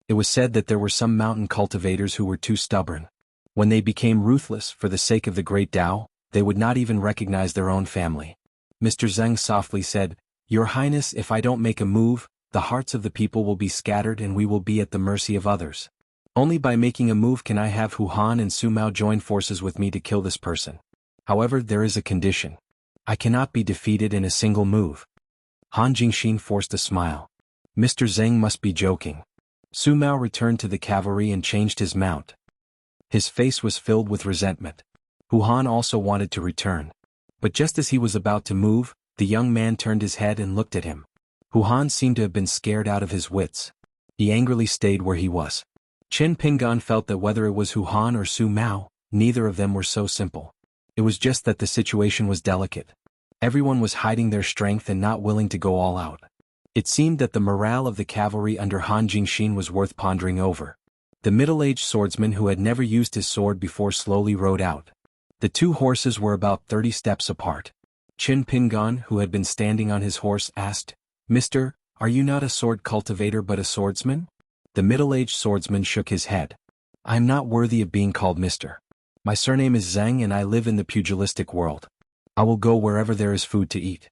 It was said that there were some mountain cultivators who were too stubborn. When they became ruthless for the sake of the great Tao, they would not even recognize their own family. Mr. Zeng softly said, "Your Highness, if I don't make a move, the hearts of the people will be scattered and we will be at the mercy of others. Only by making a move can I have Hu Han and Su Mao join forces with me to kill this person. However, there is a condition. I cannot be defeated in a single move." Han Jingxin forced a smile. Mr. Zeng must be joking. Su Mao returned to the cavalry and changed his mount. His face was filled with resentment. Hu Han also wanted to return. But just as he was about to move, the young man turned his head and looked at him. Hu Han seemed to have been scared out of his wits. He angrily stayed where he was. Chen Pingan felt that whether it was Hu Han or Su Mao, neither of them were so simple. It was just that the situation was delicate. Everyone was hiding their strength and not willing to go all out. It seemed that the morale of the cavalry under Han Jingxin was worth pondering over. The middle-aged swordsman who had never used his sword before slowly rode out. The two horses were about 30 steps apart. Chen Pingan, who had been standing on his horse, asked, "Mister, are you not a sword cultivator but a swordsman?" The middle-aged swordsman shook his head. "I am not worthy of being called Mister. My surname is Zhang and I live in the pugilistic world. I will go wherever there is food to eat."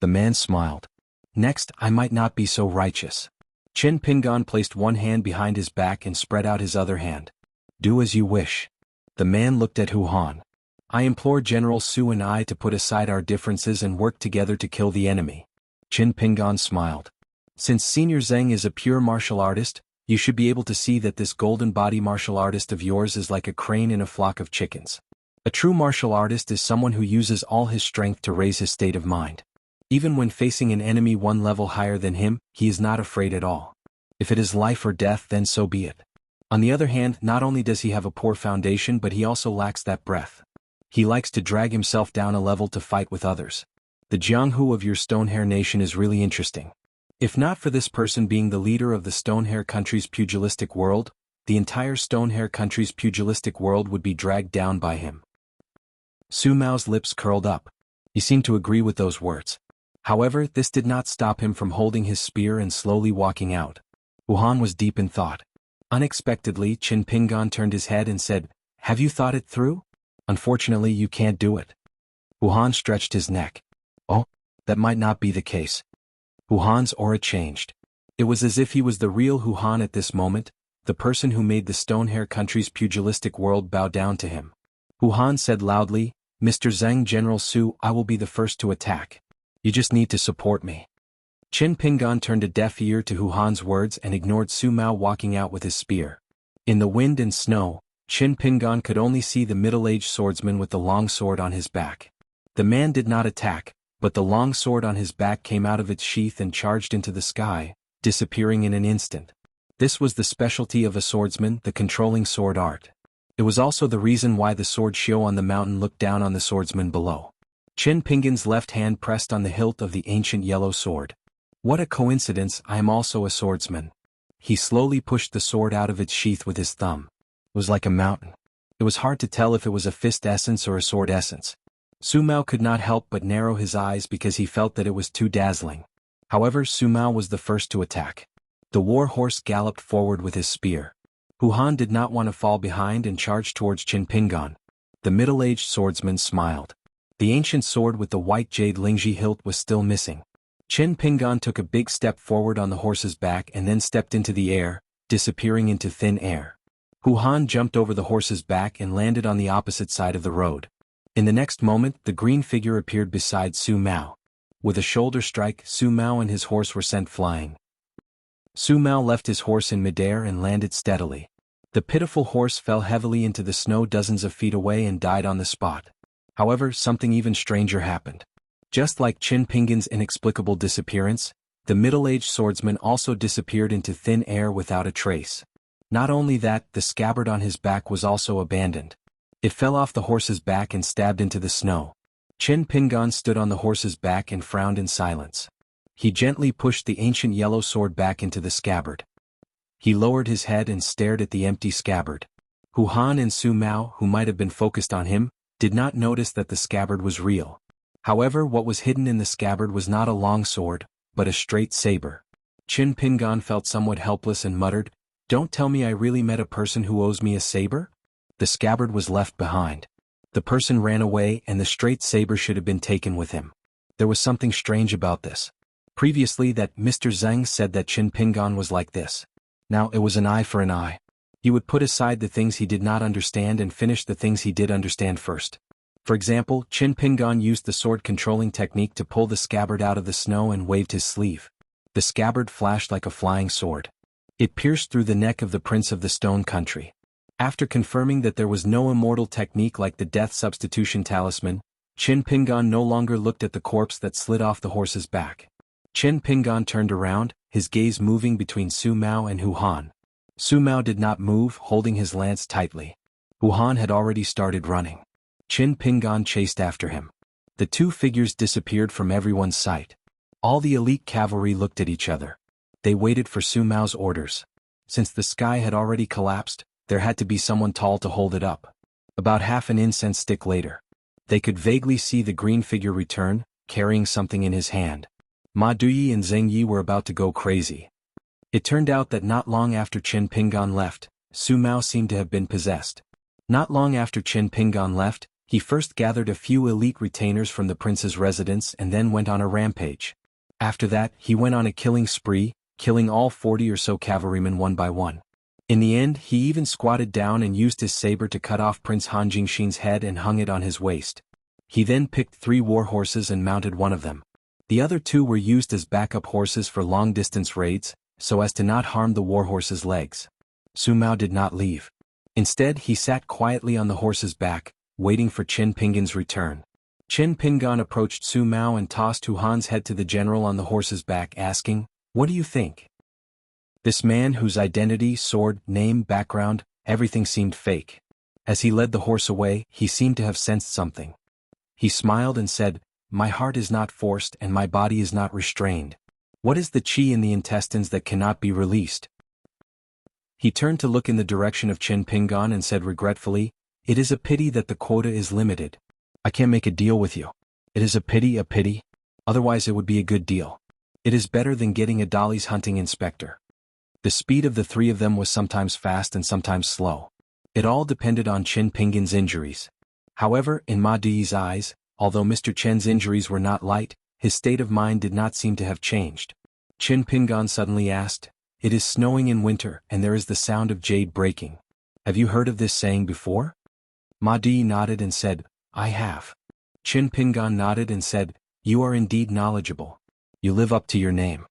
The man smiled. "Next, I might not be so righteous." Chen Pingan placed one hand behind his back and spread out his other hand. "Do as you wish." The man looked at Hu Han. "I implore General Su and I to put aside our differences and work together to kill the enemy." Chen Pingan smiled. "Since Senior Zheng is a pure martial artist, you should be able to see that this golden body martial artist of yours is like a crane in a flock of chickens. A true martial artist is someone who uses all his strength to raise his state of mind. Even when facing an enemy one level higher than him, he is not afraid at all. If it is life or death, then so be it. On the other hand, not only does he have a poor foundation but he also lacks that breadth. He likes to drag himself down a level to fight with others. The Jianghu of your Stonehair nation is really interesting. If not for this person being the leader of the Stonehair country's pugilistic world, the entire Stonehair country's pugilistic world would be dragged down by him." Su Mao's lips curled up. He seemed to agree with those words. However, this did not stop him from holding his spear and slowly walking out. Hu Han was deep in thought. Unexpectedly, Chen Pingan turned his head and said, "Have you thought it through? Unfortunately, you can't do it." Hu Han stretched his neck. "Oh, that might not be the case." Hu Han's aura changed. It was as if he was the real Hu Han at this moment, the person who made the Stonehair country's pugilistic world bow down to him. Hu Han said loudly, Mr. Zheng, General Su, I will be the first to attack. You just need to support me. Qin Pingan turned a deaf ear to Hu Han's words and ignored Su Mao walking out with his spear. In the wind and snow, Qin Pingan could only see the middle-aged swordsman with the long sword on his back. The man did not attack, but the long sword on his back came out of its sheath and charged into the sky, disappearing in an instant. This was the specialty of a swordsman, the controlling sword art. It was also the reason why the sword Xiu on the mountain looked down on the swordsman below. Qin Pingan's left hand pressed on the hilt of the ancient yellow sword. What a coincidence, I am also a swordsman. He slowly pushed the sword out of its sheath with his thumb. It was like a mountain. It was hard to tell if it was a fist essence or a sword essence. Su Mao could not help but narrow his eyes because he felt that it was too dazzling. However, Su Mao was the first to attack. The war horse galloped forward with his spear. Hu Han did not want to fall behind and charged towards Qin Pingan. The middle-aged swordsman smiled. The ancient sword with the white jade Lingji hilt was still missing. Qin Pingan took a big step forward on the horse's back and then stepped into the air, disappearing into thin air. Hu Han jumped over the horse's back and landed on the opposite side of the road. In the next moment, the green figure appeared beside Su Mao. With a shoulder strike, Su Mao and his horse were sent flying. Su Mao left his horse in midair and landed steadily. The pitiful horse fell heavily into the snow dozens of feet away and died on the spot. However, something even stranger happened. Just like Qin Pingan's inexplicable disappearance, the middle-aged swordsman also disappeared into thin air without a trace. Not only that, the scabbard on his back was also abandoned. It fell off the horse's back and stabbed into the snow. Qin Pingan stood on the horse's back and frowned in silence. He gently pushed the ancient yellow sword back into the scabbard. He lowered his head and stared at the empty scabbard. Hu Han and Su Mao, who might have been focused on him, did not notice that the scabbard was real. However, what was hidden in the scabbard was not a long sword, but a straight saber. Qin Pingan felt somewhat helpless and muttered, "Don't tell me I really met a person who owes me a saber?" The scabbard was left behind. The person ran away and the straight saber should have been taken with him. There was something strange about this. Previously that Mr. Zheng said that Qin Pingan was like this. Now it was an eye for an eye. He would put aside the things he did not understand and finish the things he did understand first. For example, Qin Pingan used the sword-controlling technique to pull the scabbard out of the snow and waved his sleeve. The scabbard flashed like a flying sword. It pierced through the neck of the Prince of the Stone Country. After confirming that there was no immortal technique like the death substitution talisman, Qin Pingan no longer looked at the corpse that slid off the horse's back. Qin Pingan turned around, his gaze moving between Su Mao and Hu Han. Su Mao did not move, holding his lance tightly. Hu Han had already started running. Qin Pingan chased after him. The two figures disappeared from everyone's sight. All the elite cavalry looked at each other. They waited for Su Mao's orders. Since the sky had already collapsed, there had to be someone tall to hold it up. About half an incense stick later, they could vaguely see the green figure return, carrying something in his hand. Ma Duyi and Zheng Yi were about to go crazy. It turned out that not long after Qin Pingan left, Su Mao seemed to have been possessed. Not long after Qin Pingan left, he first gathered a few elite retainers from the prince's residence and then went on a rampage. After that, he went on a killing spree, killing all 40 or so cavalrymen one by one. In the end, he even squatted down and used his saber to cut off Prince Han Jingxin's head and hung it on his waist. He then picked 3 war horses and mounted one of them. The other 2 were used as backup horses for long-distance raids, so as to not harm the war horse's legs. Su Mao did not leave. Instead, he sat quietly on the horse's back, waiting for Qin Pingan's return. Qin Pingan approached Su Mao and tossed Hu Han's head to the general on the horse's back, asking, "What do you think?" This man, whose identity, sword, name, background, everything seemed fake. As he led the horse away, he seemed to have sensed something. He smiled and said, "My heart is not forced and my body is not restrained. What is the qi in the intestines that cannot be released?" He turned to look in the direction of Qin Pingan and said regretfully, "It is a pity that the quota is limited. I can't make a deal with you. It is a pity. Otherwise it would be a good deal. It is better than getting a Dolly's hunting inspector." The speed of the 3 of them was sometimes fast and sometimes slow. It all depended on Qin Pingan's injuries. However, in Ma Di's eyes, although Mr. Chen's injuries were not light, his state of mind did not seem to have changed. Qin Pingan suddenly asked, "It is snowing in winter and there is the sound of jade breaking. Have you heard of this saying before?" Ma Di nodded and said, I have. Qin Pingan nodded and said, "You are indeed knowledgeable. You live up to your name."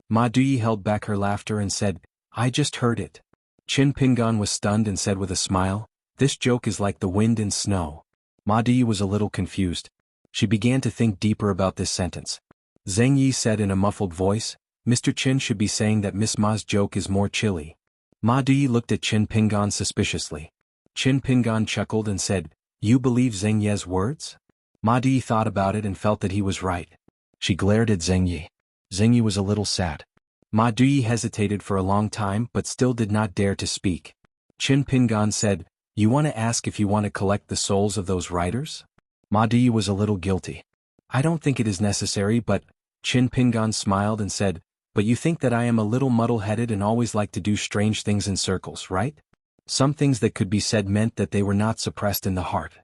Ma Duyi held back her laughter and said, "I just heard it." Qin Pingan was stunned and said with a smile, "This joke is like the wind and snow." Ma Duyi was a little confused. She began to think deeper about this sentence. Zheng Yi said in a muffled voice, "Mr. Qin should be saying that Miss Ma's joke is more chilly." Ma Duyi looked at Qin Pingan suspiciously. Qin Pingan chuckled and said, "You believe Zheng Ye's words?" Ma Duyi thought about it and felt that he was right. She glared at Zheng Yi. Zheng Yi was a little sad. Ma Duyi hesitated for a long time but still did not dare to speak. Qin Pingan said, "You want to ask if you want to collect the souls of those writers?" Ma Duyi was a little guilty. "I don't think it is necessary but," Qin Pingan smiled and said, "But you think that I am a little muddle-headed and always like to do strange things in circles, right?" Some things that could be said meant that they were not suppressed in the heart.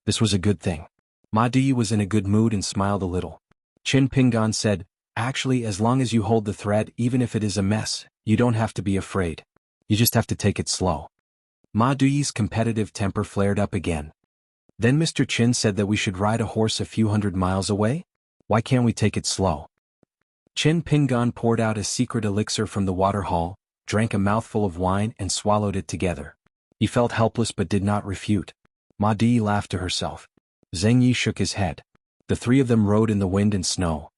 This was a good thing. Ma Duyi was in a good mood and smiled a little. Qin Pingan said, "Actually, as long as you hold the thread even if it is a mess, you don't have to be afraid. You just have to take it slow." Ma Duyi's competitive temper flared up again. "Then Mr. Qin said that we should ride a horse a few hundred miles away? Why can't we take it slow?" Qin Pingan poured out a secret elixir from the water hall, drank a mouthful of wine and swallowed it together. He felt helpless but did not refute. Ma Duyi laughed to herself. Zheng Yi shook his head. The three of them rode in the wind and snow.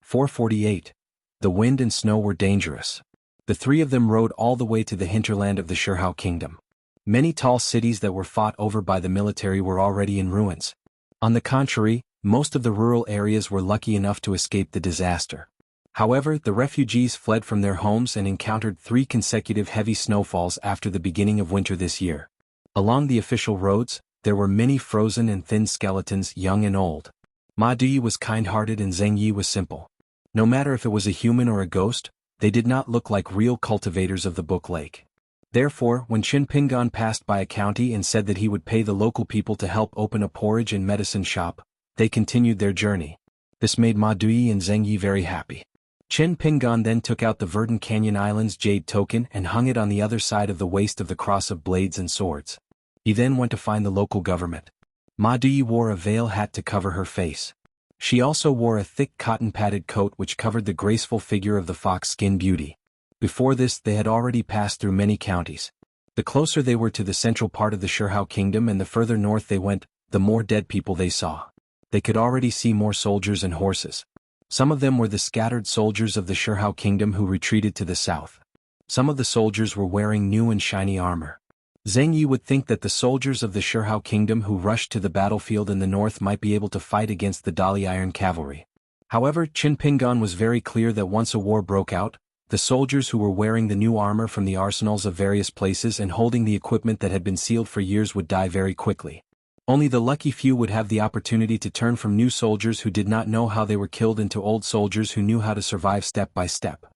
448. The wind and snow were dangerous. The three of them rode all the way to the hinterland of the Shirhao kingdom. Many tall cities that were fought over by the military were already in ruins. On the contrary, most of the rural areas were lucky enough to escape the disaster. However, the refugees fled from their homes and encountered 3 consecutive heavy snowfalls after the beginning of winter this year. Along the official roads, there were many frozen and thin skeletons, young and old. Ma Duyi was kind-hearted and Zheng Yi was simple. No matter if it was a human or a ghost, they did not look like real cultivators of the Book Lake. Therefore, when Qin Pingan passed by a county and said that he would pay the local people to help open a porridge and medicine shop, they continued their journey. This made Ma Duyi and Zheng Yi very happy. Qin Pingan then took out the Verdant Canyon Island's jade token and hung it on the other side of the waist of the cross of blades and swords. He then went to find the local government. Ma Duyi wore a veil hat to cover her face. She also wore a thick cotton-padded coat which covered the graceful figure of the fox-skin beauty. Before this they had already passed through many counties. The closer they were to the central part of the Shirhao kingdom and the further north they went, the more dead people they saw. They could already see more soldiers and horses. Some of them were the scattered soldiers of the Shirhao kingdom who retreated to the south. Some of the soldiers were wearing new and shiny armor. Zheng Yi would think that the soldiers of the Shirhao kingdom who rushed to the battlefield in the north might be able to fight against the Dali Iron Cavalry. However, Qin Pingan was very clear that once a war broke out, the soldiers who were wearing the new armor from the arsenals of various places and holding the equipment that had been sealed for years would die very quickly. Only the lucky few would have the opportunity to turn from new soldiers who did not know how they were killed into old soldiers who knew how to survive step by step.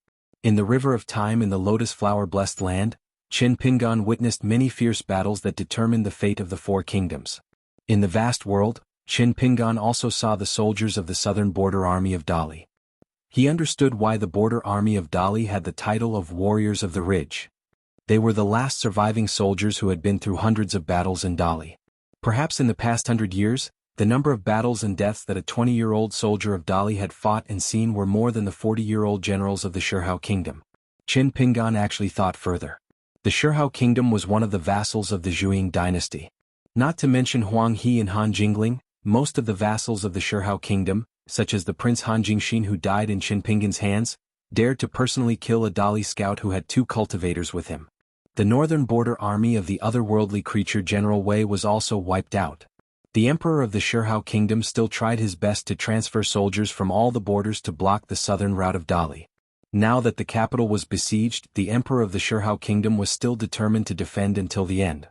In the river of time in the lotus flower-blessed land, Qin Pingan witnessed many fierce battles that determined the fate of the 4 kingdoms. In the vast world, Qin Pingan also saw the soldiers of the southern border army of Dali. He understood why the border army of Dali had the title of Warriors of the Ridge. They were the last surviving soldiers who had been through hundreds of battles in Dali. Perhaps in the past 100 years, the number of battles and deaths that a 20-year-old soldier of Dali had fought and seen were more than the 40-year-old generals of the Shirhao kingdom. Qin Pingan actually thought further. The Shirhao kingdom was one of the vassals of the Zhuang dynasty. Not to mention Huang He and Han Jingling, most of the vassals of the Shirhao kingdom, such as the Prince Han Jingxin who died in Qin Pingan's hands, dared to personally kill a Dali scout who had 2 cultivators with him. The northern border army of the otherworldly creature General Wei was also wiped out. The emperor of the Shirhao kingdom still tried his best to transfer soldiers from all the borders to block the southern route of Dali. Now that the capital was besieged, the emperor of the Shirhao kingdom was still determined to defend until the end.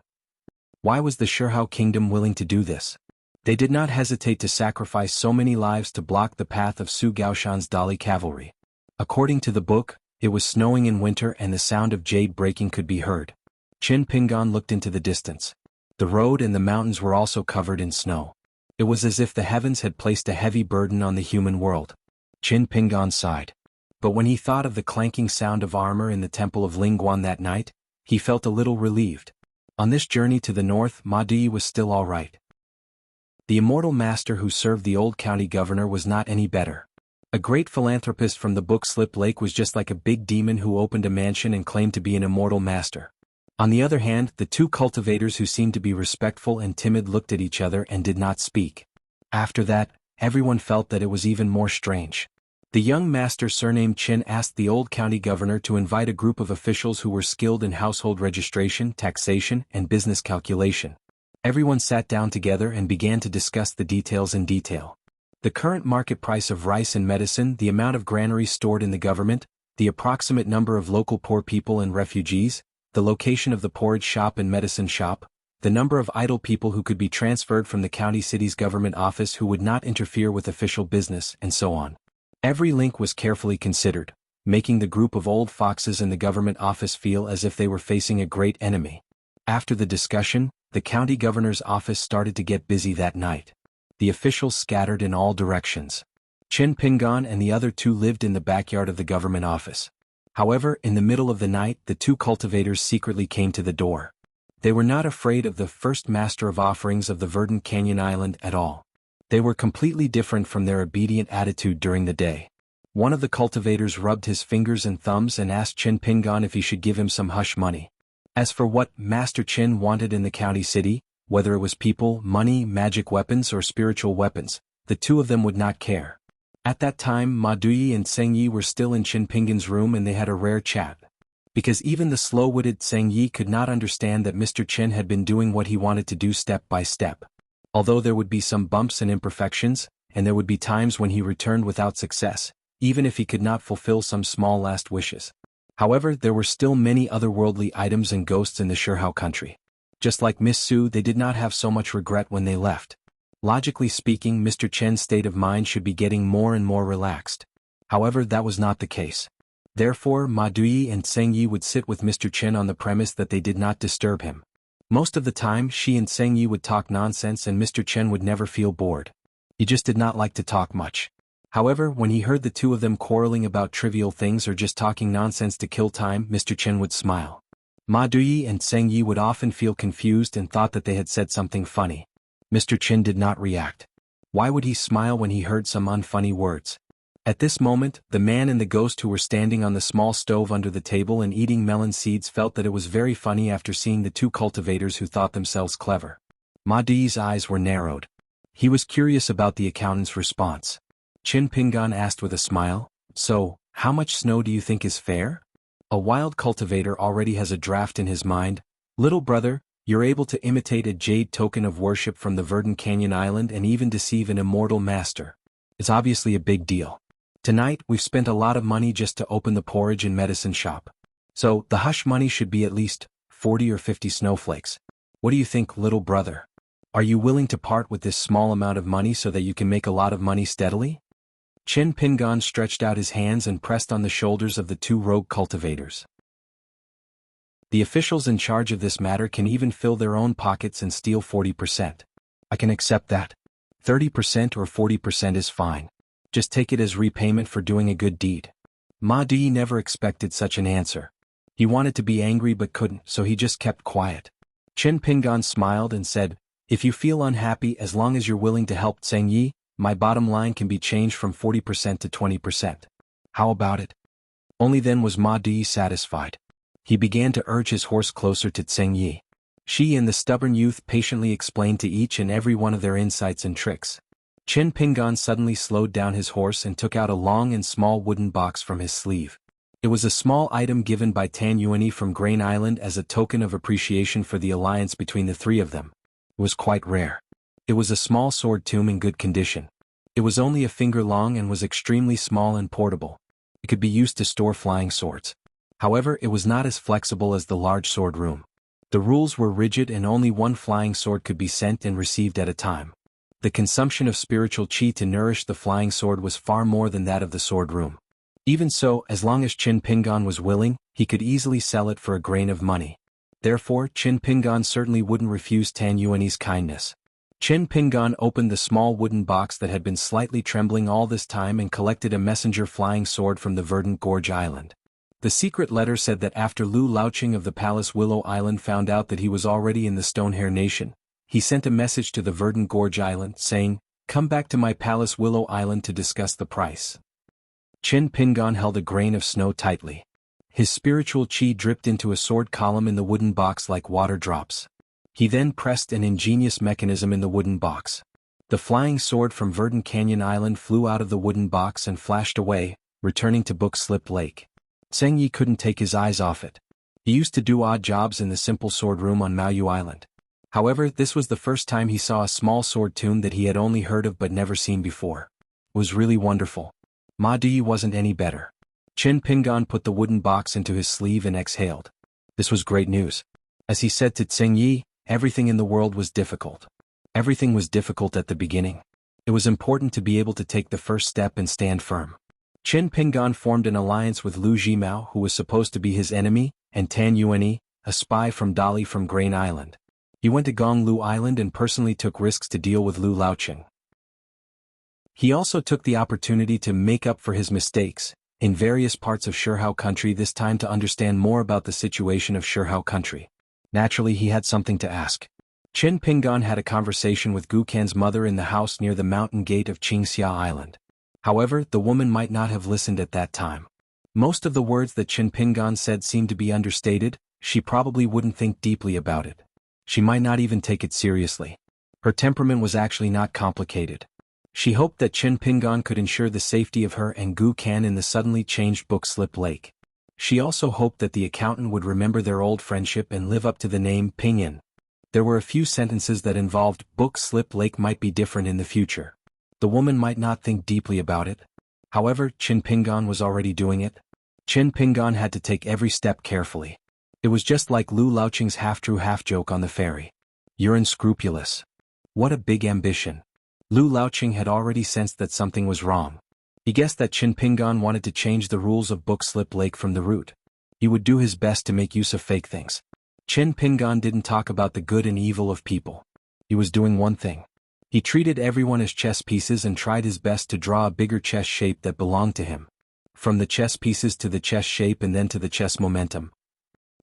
Why was the Shirhao kingdom willing to do this? They did not hesitate to sacrifice so many lives to block the path of Su Gaoshan's Dali cavalry. According to the book, it was snowing in winter and the sound of jade breaking could be heard. Qin Pingan looked into the distance. The road and the mountains were also covered in snow. It was as if the heavens had placed a heavy burden on the human world. Qin Pingan sighed. But when he thought of the clanking sound of armor in the temple of Lingguan that night, he felt a little relieved. On this journey to the north, Ma Dui was still all right. The immortal master who served the old county governor was not any better. A great philanthropist from the book Slip Lake was just like a big demon who opened a mansion and claimed to be an immortal master. On the other hand, the two cultivators who seemed to be respectful and timid looked at each other and did not speak. After that, everyone felt that it was even more strange. The young master surnamed Chin asked the old county governor to invite a group of officials who were skilled in household registration, taxation, and business calculation. Everyone sat down together and began to discuss the details in detail. The current market price of rice and medicine, the amount of granaries stored in the government, the approximate number of local poor people and refugees, the location of the porridge shop and medicine shop, the number of idle people who could be transferred from the county city's government office who would not interfere with official business, and so on. Every link was carefully considered, making the group of old foxes in the government office feel as if they were facing a great enemy. After the discussion, the county governor's office started to get busy that night. The officials scattered in all directions. Chin Pingon and the other two lived in the backyard of the government office. However, in the middle of the night, the two cultivators secretly came to the door. They were not afraid of the first master of offerings of the Verdant Canyon Island at all. They were completely different from their obedient attitude during the day. One of the cultivators rubbed his fingers and thumbs and asked Chin Pingon if he should give him some hush money. As for what Master Chin wanted in the county city, whether it was people, money, magic weapons, or spiritual weapons, the two of them would not care. At that time, Ma Dui and Tseng Yi were still in Chin Pingon's room and they had a rare chat. Because even the slow-witted Tseng Yi could not understand that Mr. Chin had been doing what he wanted to do step by step. Although there would be some bumps and imperfections, and there would be times when he returned without success, even if he could not fulfill some small last wishes. However, there were still many otherworldly items and ghosts in the Shirhao country. Just like Miss Su, they did not have so much regret when they left. Logically speaking, Mr. Chen's state of mind should be getting more and more relaxed. However, that was not the case. Therefore, Ma Dui and Tseng Yi would sit with Mr. Chen on the premise that they did not disturb him. Most of the time, she and Tseng Yi would talk nonsense and Mr. Chen would never feel bored. He just did not like to talk much. However, when he heard the two of them quarreling about trivial things or just talking nonsense to kill time, Mr. Chen would smile. Ma Dui and Tseng Yi would often feel confused and thought that they had said something funny. Mr. Chen did not react. Why would he smile when he heard some unfunny words? At this moment, the man and the ghost who were standing on the small stove under the table and eating melon seeds felt that it was very funny after seeing the two cultivators who thought themselves clever. Ma Dui's eyes were narrowed. He was curious about the accountant's response. Chin Pingon asked with a smile, "So, how much snow do you think is fair?" A wild cultivator already has a draft in his mind. "Little brother, you're able to imitate a jade token of worship from the Verdant Canyon Island and even deceive an immortal master. It's obviously a big deal. Tonight, we've spent a lot of money just to open the porridge and medicine shop. So, the hush money should be at least 40 or 50 snowflakes. What do you think, little brother? Are you willing to part with this small amount of money so that you can make a lot of money steadily?" Chin Pingon stretched out his hands and pressed on the shoulders of the two rogue cultivators. "The officials in charge of this matter can even fill their own pockets and steal 40%. I can accept that. 30% or 40% is fine. Just take it as repayment for doing a good deed." Ma Dui never expected such an answer. He wanted to be angry but couldn't, so he just kept quiet. Chin Pingon smiled and said, "If you feel unhappy as long as you're willing to help Tseng Yi, my bottom line can be changed from 40% to 20%. How about it?" Only then was Ma Dui satisfied. He began to urge his horse closer to Tseng Yi. She and the stubborn youth patiently explained to each and every one of their insights and tricks. Chin Pingon suddenly slowed down his horse and took out a long and small wooden box from his sleeve. It was a small item given by Tan Yuani from Grain Island as a token of appreciation for the alliance between the three of them. It was quite rare. It was a small sword tomb in good condition. It was only a finger long and was extremely small and portable. It could be used to store flying swords. However, it was not as flexible as the large sword room. The rules were rigid and only one flying sword could be sent and received at a time. The consumption of spiritual chi to nourish the flying sword was far more than that of the sword room. Even so, as long as Chin Pingon was willing, he could easily sell it for a grain of money. Therefore, Chin Pingon certainly wouldn't refuse Tan Yuani's kindness. Chin Pingon opened the small wooden box that had been slightly trembling all this time and collected a messenger flying sword from the Verdant Gorge Island. The secret letter said that after Lu Laoqing of the Palace Willow Island found out that he was already in the Stonehair Nation, he sent a message to the Verdant Gorge Island saying, "Come back to my Palace Willow Island to discuss the price." Chen Pingon held a grain of snow tightly. His spiritual chi dripped into a sword column in the wooden box like water drops. He then pressed an ingenious mechanism in the wooden box. The flying sword from Verdant Canyon Island flew out of the wooden box and flashed away, returning to Book Slip Lake. Zheng Yi couldn't take his eyes off it. He used to do odd jobs in the simple sword room on Maoyu Island. However, this was the first time he saw a small sword tune that he had only heard of but never seen before. It was really wonderful. Ma Di wasn't any better. Chen Pingon put the wooden box into his sleeve and exhaled. This was great news. As he said to Zheng Yi, everything in the world was difficult. Everything was difficult at the beginning. It was important to be able to take the first step and stand firm. Chen Pingon formed an alliance with Lu Jimao, who was supposed to be his enemy, and Tan Yuanyi, a spy from Dali from Grain Island. He went to Gonglu Island and personally took risks to deal with Lu Laoqing. He also took the opportunity to make up for his mistakes in various parts of Shihao country, this time to understand more about the situation of Shihao country. Naturally, he had something to ask. Chen Pingon had a conversation with Gu Kan's mother in the house near the mountain gate of Qingxia Island. However, the woman might not have listened at that time. Most of the words that Chen Pingon said seemed to be understated. She probably wouldn't think deeply about it. She might not even take it seriously. Her temperament was actually not complicated. She hoped that Chen Pingon could ensure the safety of her and Gu Kan in the suddenly changed Book Slip Lake. She also hoped that the accountant would remember their old friendship and live up to the name Pinyin. There were a few sentences that involved Book Slip Lake might be different in the future. The woman might not think deeply about it. However, Chen Pingon was already doing it. Chen Pingon had to take every step carefully. It was just like Lu Laoqing's half-true half-joke on the ferry. "You're unscrupulous." What a big ambition. Lu Laoqing had already sensed that something was wrong. He guessed that Chen Pingon wanted to change the rules of Book Slip Lake from the root. He would do his best to make use of fake things. Chen Pingon didn't talk about the good and evil of people. He was doing one thing. He treated everyone as chess pieces and tried his best to draw a bigger chess shape that belonged to him. From the chess pieces to the chess shape and then to the chess momentum.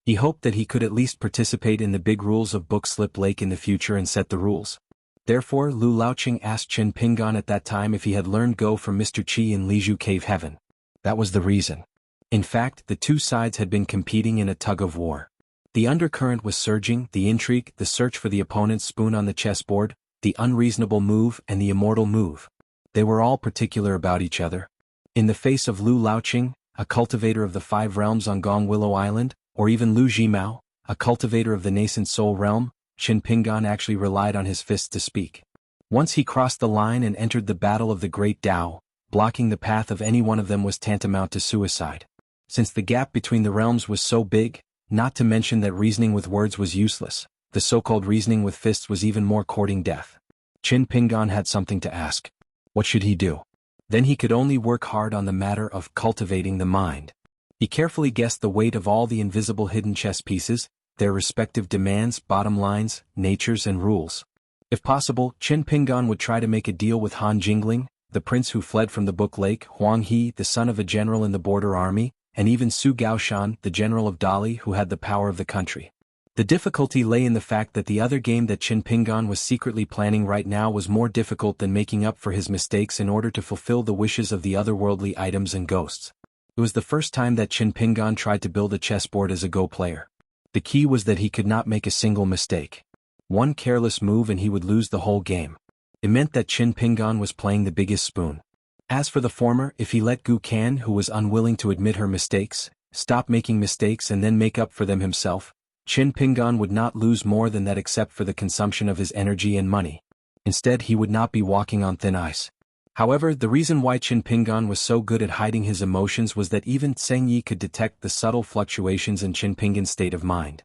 He hoped that he could at least participate in the big rules of Book Slip Lake in the future and set the rules. Therefore, Lu Laoqing asked Chen Pingon at that time if he had learned Go from Mr. Qi in Liju Cave Heaven. That was the reason. In fact, the two sides had been competing in a tug-of-war. The undercurrent was surging, the intrigue, the search for the opponent's spoon on the chessboard, the unreasonable move and the immortal move. They were all particular about each other. In the face of Lu Laoqing, a cultivator of the 5 realms on Gong Willow Island, or even Lu Jimao, a cultivator of the nascent soul realm, Chen Pingon actually relied on his fists to speak. Once he crossed the line and entered the battle of the Great Tao, blocking the path of any one of them was tantamount to suicide. Since the gap between the realms was so big, not to mention that reasoning with words was useless, the so-called reasoning with fists was even more courting death. Chen Pingon had something to ask. What should he do? Then he could only work hard on the matter of cultivating the mind. He carefully guessed the weight of all the invisible hidden chess pieces, their respective demands, bottom lines, natures and rules. If possible, Chen Pingon would try to make a deal with Han Jingling, the prince who fled from the Book Lake, Huang He, the son of a general in the border army, and even Su Gaoshan, the general of Dali who had the power of the country. The difficulty lay in the fact that the other game that Chen Pingon was secretly planning right now was more difficult than making up for his mistakes in order to fulfill the wishes of the otherworldly items and ghosts. It was the first time that Chen Pingon tried to build a chessboard as a Go player. The key was that he could not make a single mistake. One careless move and he would lose the whole game. It meant that Chen Pingon was playing the biggest spoon. As for the former, if he let Gu Kan, who was unwilling to admit her mistakes, stop making mistakes and then make up for them himself, Chen Pingon would not lose more than that except for the consumption of his energy and money. Instead, he would not be walking on thin ice. However, the reason why Chen Pingon was so good at hiding his emotions was that even Zheng Yi could detect the subtle fluctuations in Chen Pingon's state of mind.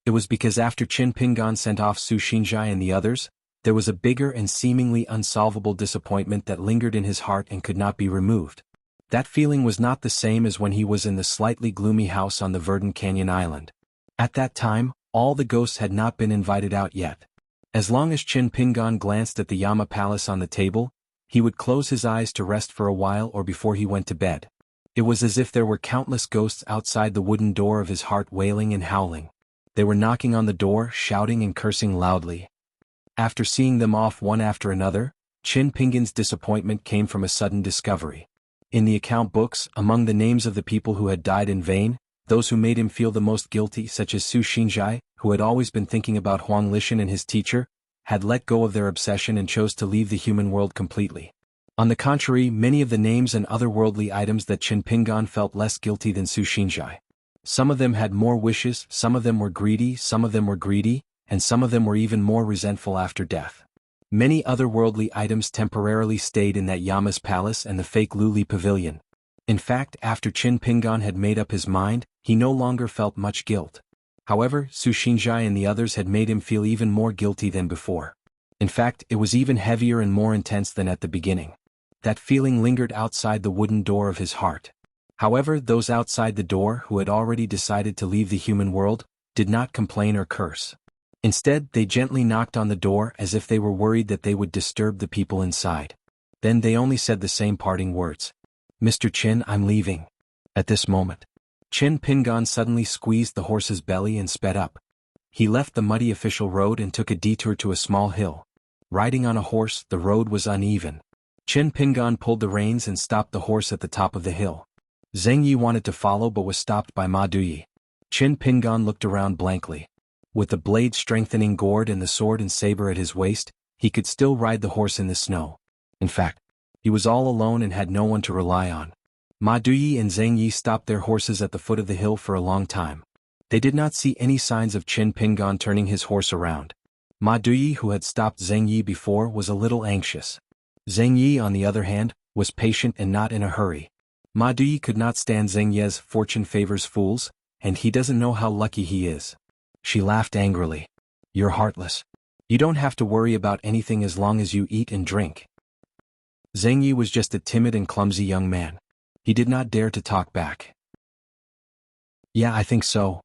It was because after Chen Pingon sent off Su Xinzhai and the others, there was a bigger and seemingly unsolvable disappointment that lingered in his heart and could not be removed. That feeling was not the same as when he was in the slightly gloomy house on the Verdant Canyon Island. At that time, all the ghosts had not been invited out yet. As long as Chen Pingon glanced at the Yama Palace on the table, he would close his eyes to rest for a while or before he went to bed. It was as if there were countless ghosts outside the wooden door of his heart wailing and howling. They were knocking on the door, shouting and cursing loudly. After seeing them off one after another, Qin Pingan's disappointment came from a sudden discovery. In the account books, among the names of the people who had died in vain, those who made him feel the most guilty, such as Su Xinzhai, who had always been thinking about Huang Lishan and his teacher, had let go of their obsession and chose to leave the human world completely. On the contrary, many of the names and otherworldly items that Qin Pingan felt less guilty than Su Xinzhai. Some of them had more wishes, some of them were greedy, and some of them were even more resentful after death. Many otherworldly items temporarily stayed in that Yama's palace and the fake Luli pavilion. In fact, after Qin Pingan had made up his mind, he no longer felt much guilt. However, Su Xinzhai and the others had made him feel even more guilty than before. In fact, it was even heavier and more intense than at the beginning. That feeling lingered outside the wooden door of his heart. However, those outside the door who had already decided to leave the human world, did not complain or curse. Instead, they gently knocked on the door as if they were worried that they would disturb the people inside. Then they only said the same parting words. "Mr. Qin, I'm leaving." At this moment, Qin Pingan suddenly squeezed the horse's belly and sped up. He left the muddy official road and took a detour to a small hill. Riding on a horse, the road was uneven. Qin Pingan pulled the reins and stopped the horse at the top of the hill. Zheng Yi wanted to follow but was stopped by Ma Duyi. Qin Pingan looked around blankly. With the blade-strengthening gourd and the sword and saber at his waist, he could still ride the horse in the snow. In fact, he was all alone and had no one to rely on. Ma Duyi and Zheng Yi stopped their horses at the foot of the hill for a long time. They did not see any signs of Qin Pingan turning his horse around. Ma Duyi, who had stopped Zheng Yi before, was a little anxious. Zheng Yi, on the other hand, was patient and not in a hurry. Ma Duyi could not stand Zheng Ye's "fortune favors fools, and he doesn't know how lucky he is." She laughed angrily. "You're heartless. You don't have to worry about anything as long as you eat and drink." Zheng Yi was just a timid and clumsy young man. He did not dare to talk back. "Yeah, I think so."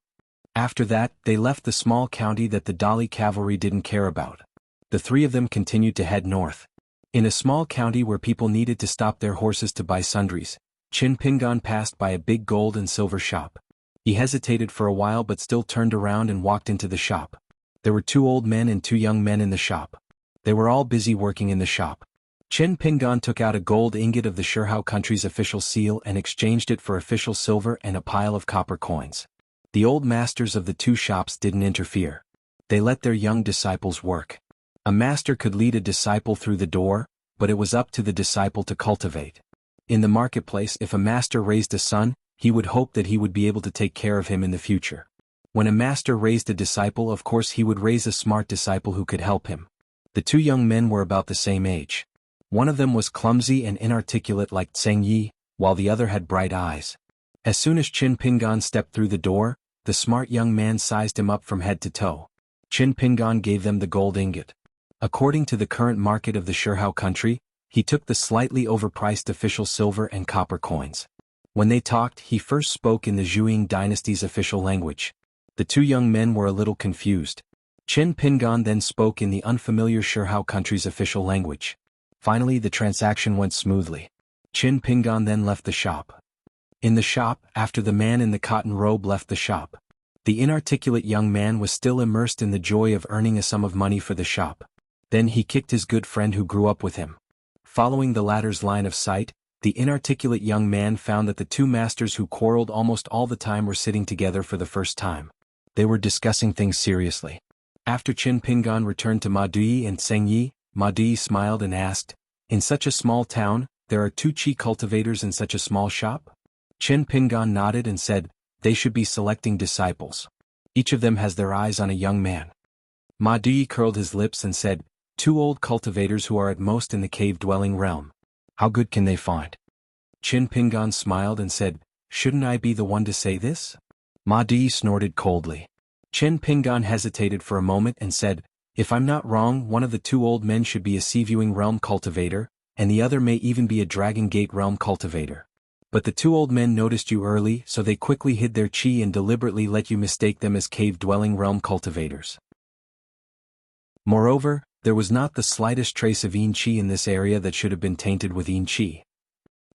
After that, they left the small county that the Dali cavalry didn't care about. The three of them continued to head north. In a small county where people needed to stop their horses to buy sundries, Qin Pingan passed by a big gold and silver shop. He hesitated for a while but still turned around and walked into the shop. There were 2 old men and 2 young men in the shop. They were all busy working in the shop. Qin Pingan took out a gold ingot of the Shihao country's official seal and exchanged it for official silver and a pile of copper coins. The old masters of the 2 shops didn't interfere. They let their young disciples work. A master could lead a disciple through the door, but it was up to the disciple to cultivate. In the marketplace, if a master raised a son, he would hope that he would be able to take care of him in the future. When a master raised a disciple, of course he would raise a smart disciple who could help him. The 2 young men were about the same age. One of them was clumsy and inarticulate like Zheng Yi, while the other had bright eyes. As soon as Qin Pingan stepped through the door, the smart young man sized him up from head to toe. Qin Pingan gave them the gold ingot. According to the current market of the Shihao country, he took the slightly overpriced official silver and copper coins. When they talked, he first spoke in the Zhuang dynasty's official language. The 2 young men were a little confused. Qin Pingan then spoke in the unfamiliar Shihao country's official language. Finally, the transaction went smoothly. Qin Pingan then left the shop. In the shop, after the man in the cotton robe left the shop, the inarticulate young man was still immersed in the joy of earning a sum of money for the shop. Then he kicked his good friend who grew up with him. Following the latter's line of sight, the inarticulate young man found that the 2 masters who quarreled almost all the time were sitting together for the first time. They were discussing things seriously. After Qin Pingan returned to Ma Duyi and Zheng Yi, Ma Duyi smiled and asked, "In such a small town, there are 2 chi cultivators in such a small shop?" Qin Pingan nodded and said, "They should be selecting disciples. Each of them has their eyes on a young man." Ma Duyi curled his lips and said, "2 old cultivators who are at most in the cave-dwelling realm. How good can they find?" Qin Pingan smiled and said, "Shouldn't I be the one to say this?" Ma Duyi snorted coldly. Qin Pingan hesitated for a moment and said, "If I'm not wrong, one of the 2 old men should be a sea-viewing realm cultivator, and the other may even be a Dragon Gate realm cultivator. But the 2 old men noticed you early, so they quickly hid their chi and deliberately let you mistake them as cave-dwelling realm cultivators. Moreover, there was not the slightest trace of Yin Qi in this area that should have been tainted with Yin Qi.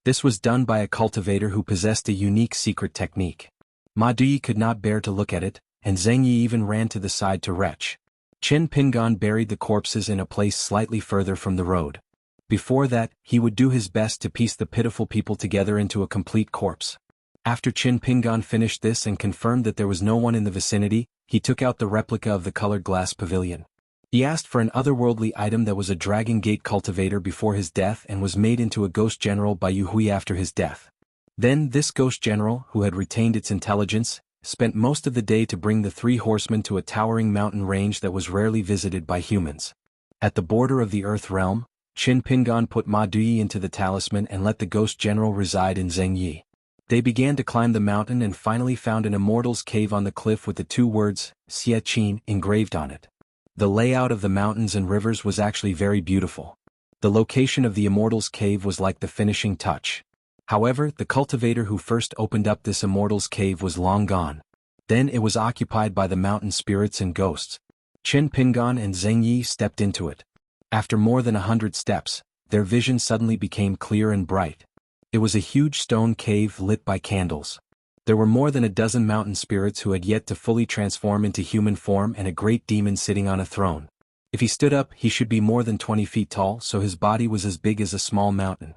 This was done by a cultivator who possessed a unique secret technique. Ma Duyi could not bear to look at it, and Zheng Yi even ran to the side to retch. Chen Pingan buried the corpses in a place slightly further from the road. Before that, he would do his best to piece the pitiful people together into a complete corpse. After Chen Pingan finished this and confirmed that there was no one in the vicinity, he took out the replica of the colored glass pavilion. He asked for an otherworldly item that was a Dragon Gate cultivator before his death and was made into a ghost general by Yu Hui after his death. Then this ghost general, who had retained its intelligence, spent most of the day to bring the three horsemen to a towering mountain range that was rarely visited by humans. At the border of the Earth realm, Qin Pingan put Ma Duyi into the talisman and let the ghost general reside in Zheng Yi. They began to climb the mountain and finally found an immortal's cave on the cliff with the two words, Xie Qin, engraved on it. The layout of the mountains and rivers was actually very beautiful. The location of the immortal's cave was like the finishing touch. However, the cultivator who first opened up this immortal's cave was long gone. Then it was occupied by the mountain spirits and ghosts. Qin Pingan and Zheng Yi stepped into it. After more than 100 steps, their vision suddenly became clear and bright. It was a huge stone cave lit by candles. There were more than a dozen mountain spirits who had yet to fully transform into human form and a great demon sitting on a throne. If he stood up, he should be more than 20 feet tall, so his body was as big as a small mountain.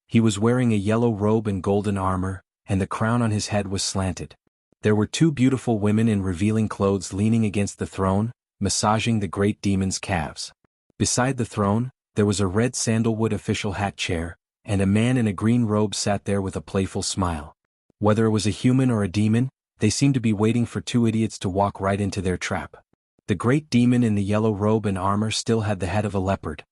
He was wearing a yellow robe and golden armor, and the crown on his head was slanted. There were two beautiful women in revealing clothes leaning against the throne, massaging the great demon's calves. Beside the throne, there was a red sandalwood official hat chair, and a man in a green robe sat there with a playful smile. Whether it was a human or a demon, they seemed to be waiting for two idiots to walk right into their trap. The great demon in the yellow robe and armor still had the head of a leopard.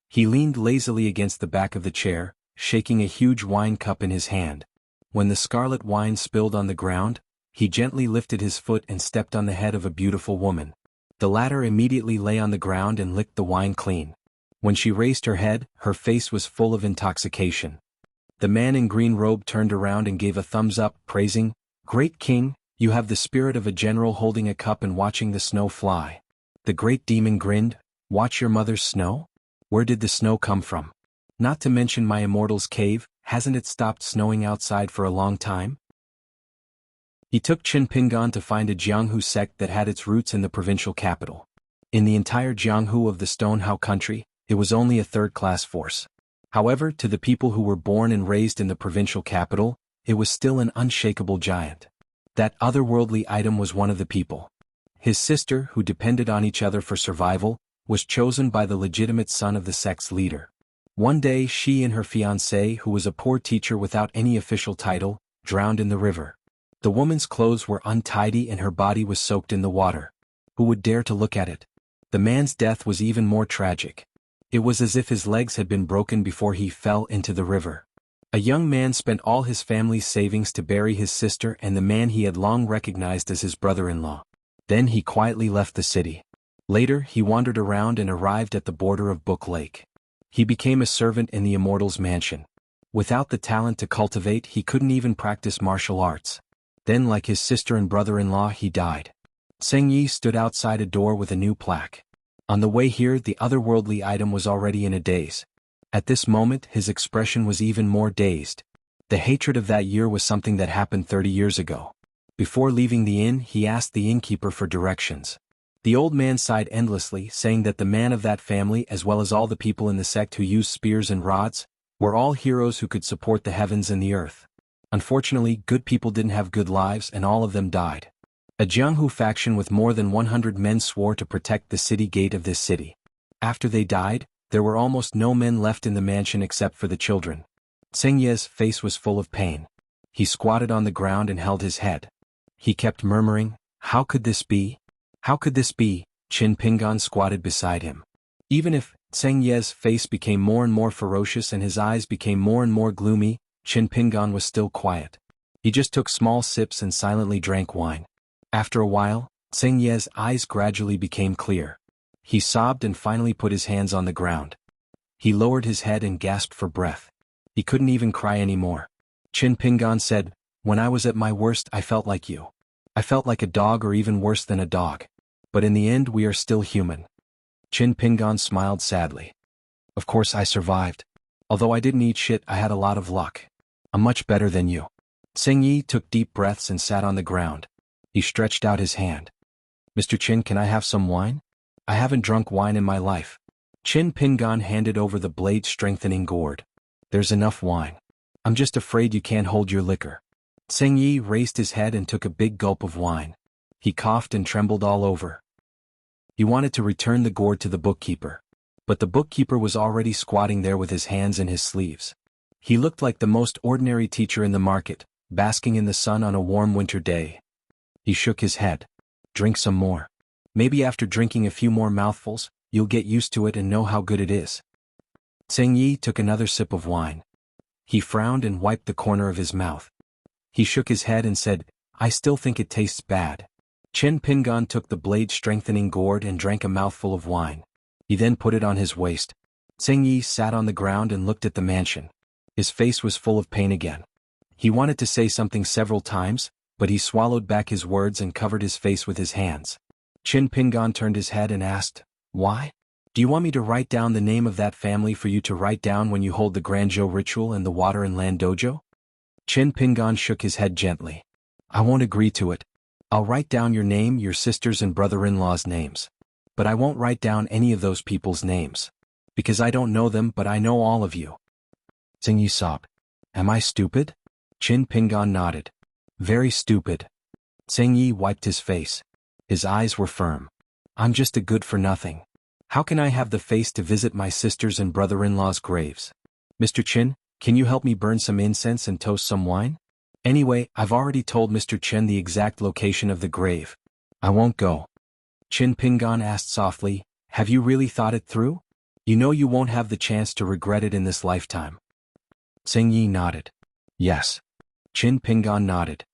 He leaned lazily against the back of the chair, shaking a huge wine cup in his hand. When the scarlet wine spilled on the ground, he gently lifted his foot and stepped on the head of a beautiful woman. The latter immediately lay on the ground and licked the wine clean. When she raised her head, her face was full of intoxication. The man in green robe turned around and gave a thumbs up, praising, "Great king, you have the spirit of a general holding a cup and watching the snow fly." The great demon grinned, "Watch your mother's snow? Where did the snow come from? Not to mention my immortal's cave, hasn't it stopped snowing outside for a long time?" He took Qin Pingan to find a Jianghu sect that had its roots in the provincial capital. In the entire Jianghu of the Stonehao country, it was only a third-class force. However, to the people who were born and raised in the provincial capital, it was still an unshakable giant. That otherworldly item was one of the people. His sister, who depended on each other for survival, was chosen by the legitimate son of the sect's leader. One day she and her fiancé, who was a poor teacher without any official title, drowned in the river. The woman's clothes were untidy and her body was soaked in the water. Who would dare to look at it? The man's death was even more tragic. It was as if his legs had been broken before he fell into the river. A young man spent all his family's savings to bury his sister and the man he had long recognized as his brother-in-law. Then he quietly left the city. Later, he wandered around and arrived at the border of Book Lake. He became a servant in the Immortal's mansion. Without the talent to cultivate, he couldn't even practice martial arts. Then, like his sister and brother-in-law, he died. Zheng Yi stood outside a door with a new plaque. On the way here, the otherworldly item was already in a daze. At this moment, his expression was even more dazed. The hatred of that year was something that happened 30 years ago. Before leaving the inn, he asked the innkeeper for directions. The old man sighed endlessly, saying that the man of that family, as well as all the people in the sect who used spears and rods, were all heroes who could support the heavens and the earth. Unfortunately, good people didn't have good lives and all of them died. A Jianghu faction with more than 100 men swore to protect the city gate of this city. After they died, there were almost no men left in the mansion except for the children. Zheng Ye's face was full of pain. He squatted on the ground and held his head. He kept murmuring, "How could this be? How could this be?" Qin Pingan squatted beside him. Even if Zheng Ye's face became more and more ferocious and his eyes became more and more gloomy, Qin Pingan was still quiet. He just took small sips and silently drank wine. After a while, Zheng Ye's eyes gradually became clear. He sobbed and finally put his hands on the ground. He lowered his head and gasped for breath. He couldn't even cry anymore. Qin Pingan said, "When I was at my worst, I felt like you. I felt like a dog or even worse than a dog. But in the end, we are still human." Qin Pingan smiled sadly. "Of course I survived. Although I didn't eat shit, I had a lot of luck. I'm much better than you. Tseng Yi took deep breaths and sat on the ground. He stretched out his hand. Mr. Qin, can I have some wine? I haven't drunk wine in my life. Qin Pingan handed over the blade-strengthening gourd. There's enough wine. I'm just afraid you can't hold your liquor. Tseng Yi raised his head and took a big gulp of wine. He coughed and trembled all over. He wanted to return the gourd to the bookkeeper. But the bookkeeper was already squatting there with his hands in his sleeves. He looked like the most ordinary teacher in the market, basking in the sun on a warm winter day. He shook his head. Drink some more. Maybe after drinking a few more mouthfuls, you'll get used to it and know how good it is. Tseng Yi took another sip of wine. He frowned and wiped the corner of his mouth. He shook his head and said, I still think it tastes bad. Qin Pingan took the blade-strengthening gourd and drank a mouthful of wine. He then put it on his waist. Tseng Yi sat on the ground and looked at the mansion. His face was full of pain again. He wanted to say something several times, but he swallowed back his words and covered his face with his hands. Qin Pingan turned his head and asked, Why? Do you want me to write down the name of that family for you to write down when you hold the Granzhou ritual in the Water and Land Dojo? Qin Pingan shook his head gently. I won't agree to it. I'll write down your name, your sisters and brother-in-law's names. But I won't write down any of those people's names. Because I don't know them, but I know all of you. Tseng Yi sobbed. Am I stupid? Qin Pingan nodded. Very stupid. Tseng Yi wiped his face. His eyes were firm. I'm just a good-for-nothing. How can I have the face to visit my sisters and brother-in-law's graves? Mr. Qin, can you help me burn some incense and toast some wine? Anyway, I've already told Mr. Chen the exact location of the grave. I won't go. Qin Pingan asked softly, Have you really thought it through? You know you won't have the chance to regret it in this lifetime. Tseng Yi nodded. Yes. Qin Pingan nodded.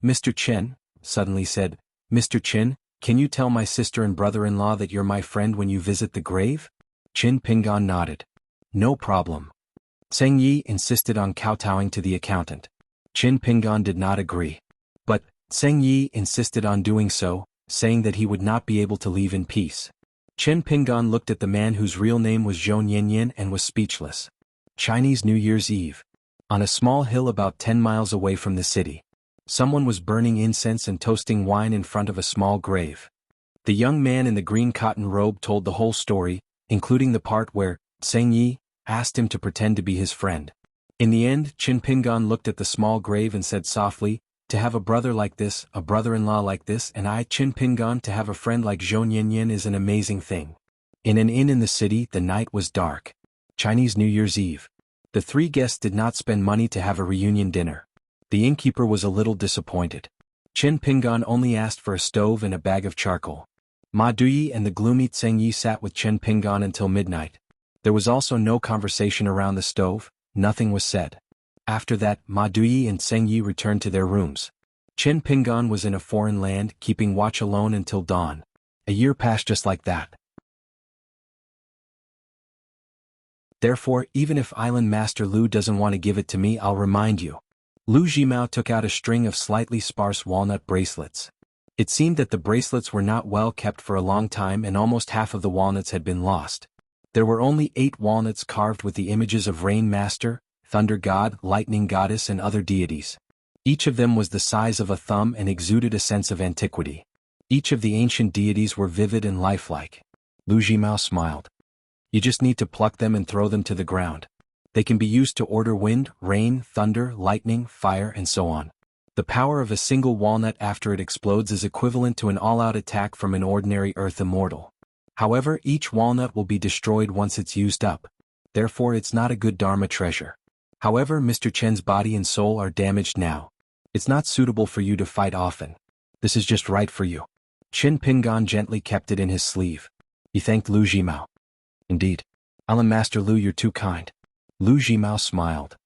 Mr. Chen, suddenly said, Mr. Qin, can you tell my sister and brother-in-law that you're my friend when you visit the grave? Qin Pingan nodded. No problem. Tseng Yi insisted on kowtowing to the accountant. Qin Pingan did not agree. But Tseng Yi insisted on doing so, saying that he would not be able to leave in peace. Qin Pingan looked at the man whose real name was Zhou Yanyan and was speechless. Chinese New Year's Eve. On a small hill about 10 miles away from the city. Someone was burning incense and toasting wine in front of a small grave. The young man in the green cotton robe told the whole story, including the part where Tseng Yi asked him to pretend to be his friend. In the end, Qin Pingan looked at the small grave and said softly, To have a brother like this, a brother-in-law like this, and I, Qin Pingan, to have a friend like Zhou Yanyan is an amazing thing. In an inn in the city, the night was dark. Chinese New Year's Eve. The three guests did not spend money to have a reunion dinner. The innkeeper was a little disappointed. Qin Pingan only asked for a stove and a bag of charcoal. Ma Duyi and the gloomy Tseng Yi sat with Qin Pingan until midnight. There was also no conversation around the stove, nothing was said. After that, Ma Duyi and Tseng Yi returned to their rooms. Qin Pingan was in a foreign land, keeping watch alone until dawn. A year passed just like that. Therefore, even if Island Master Lu doesn't want to give it to me, I'll remind you. Lu Jimao took out a string of slightly sparse walnut bracelets. It seemed that the bracelets were not well kept for a long time and almost half of the walnuts had been lost. There were only 8 walnuts carved with the images of Rain Master, Thunder God, Lightning Goddess and other deities. Each of them was the size of a thumb and exuded a sense of antiquity. Each of the ancient deities were vivid and lifelike. Lu Jimao smiled. You just need to pluck them and throw them to the ground. They can be used to order wind, rain, thunder, lightning, fire, and so on. The power of a single walnut after it explodes is equivalent to an all-out attack from an ordinary earth immortal. However, each walnut will be destroyed once it's used up. Therefore, it's not a good Dharma treasure. However, Mr. Chen's body and soul are damaged now. It's not suitable for you to fight often. This is just right for you. Qin Pingan gently kept it in his sleeve. He thanked Lu Jimao. Indeed. Island Master Lu, you're too kind. Lu Jimao smiled.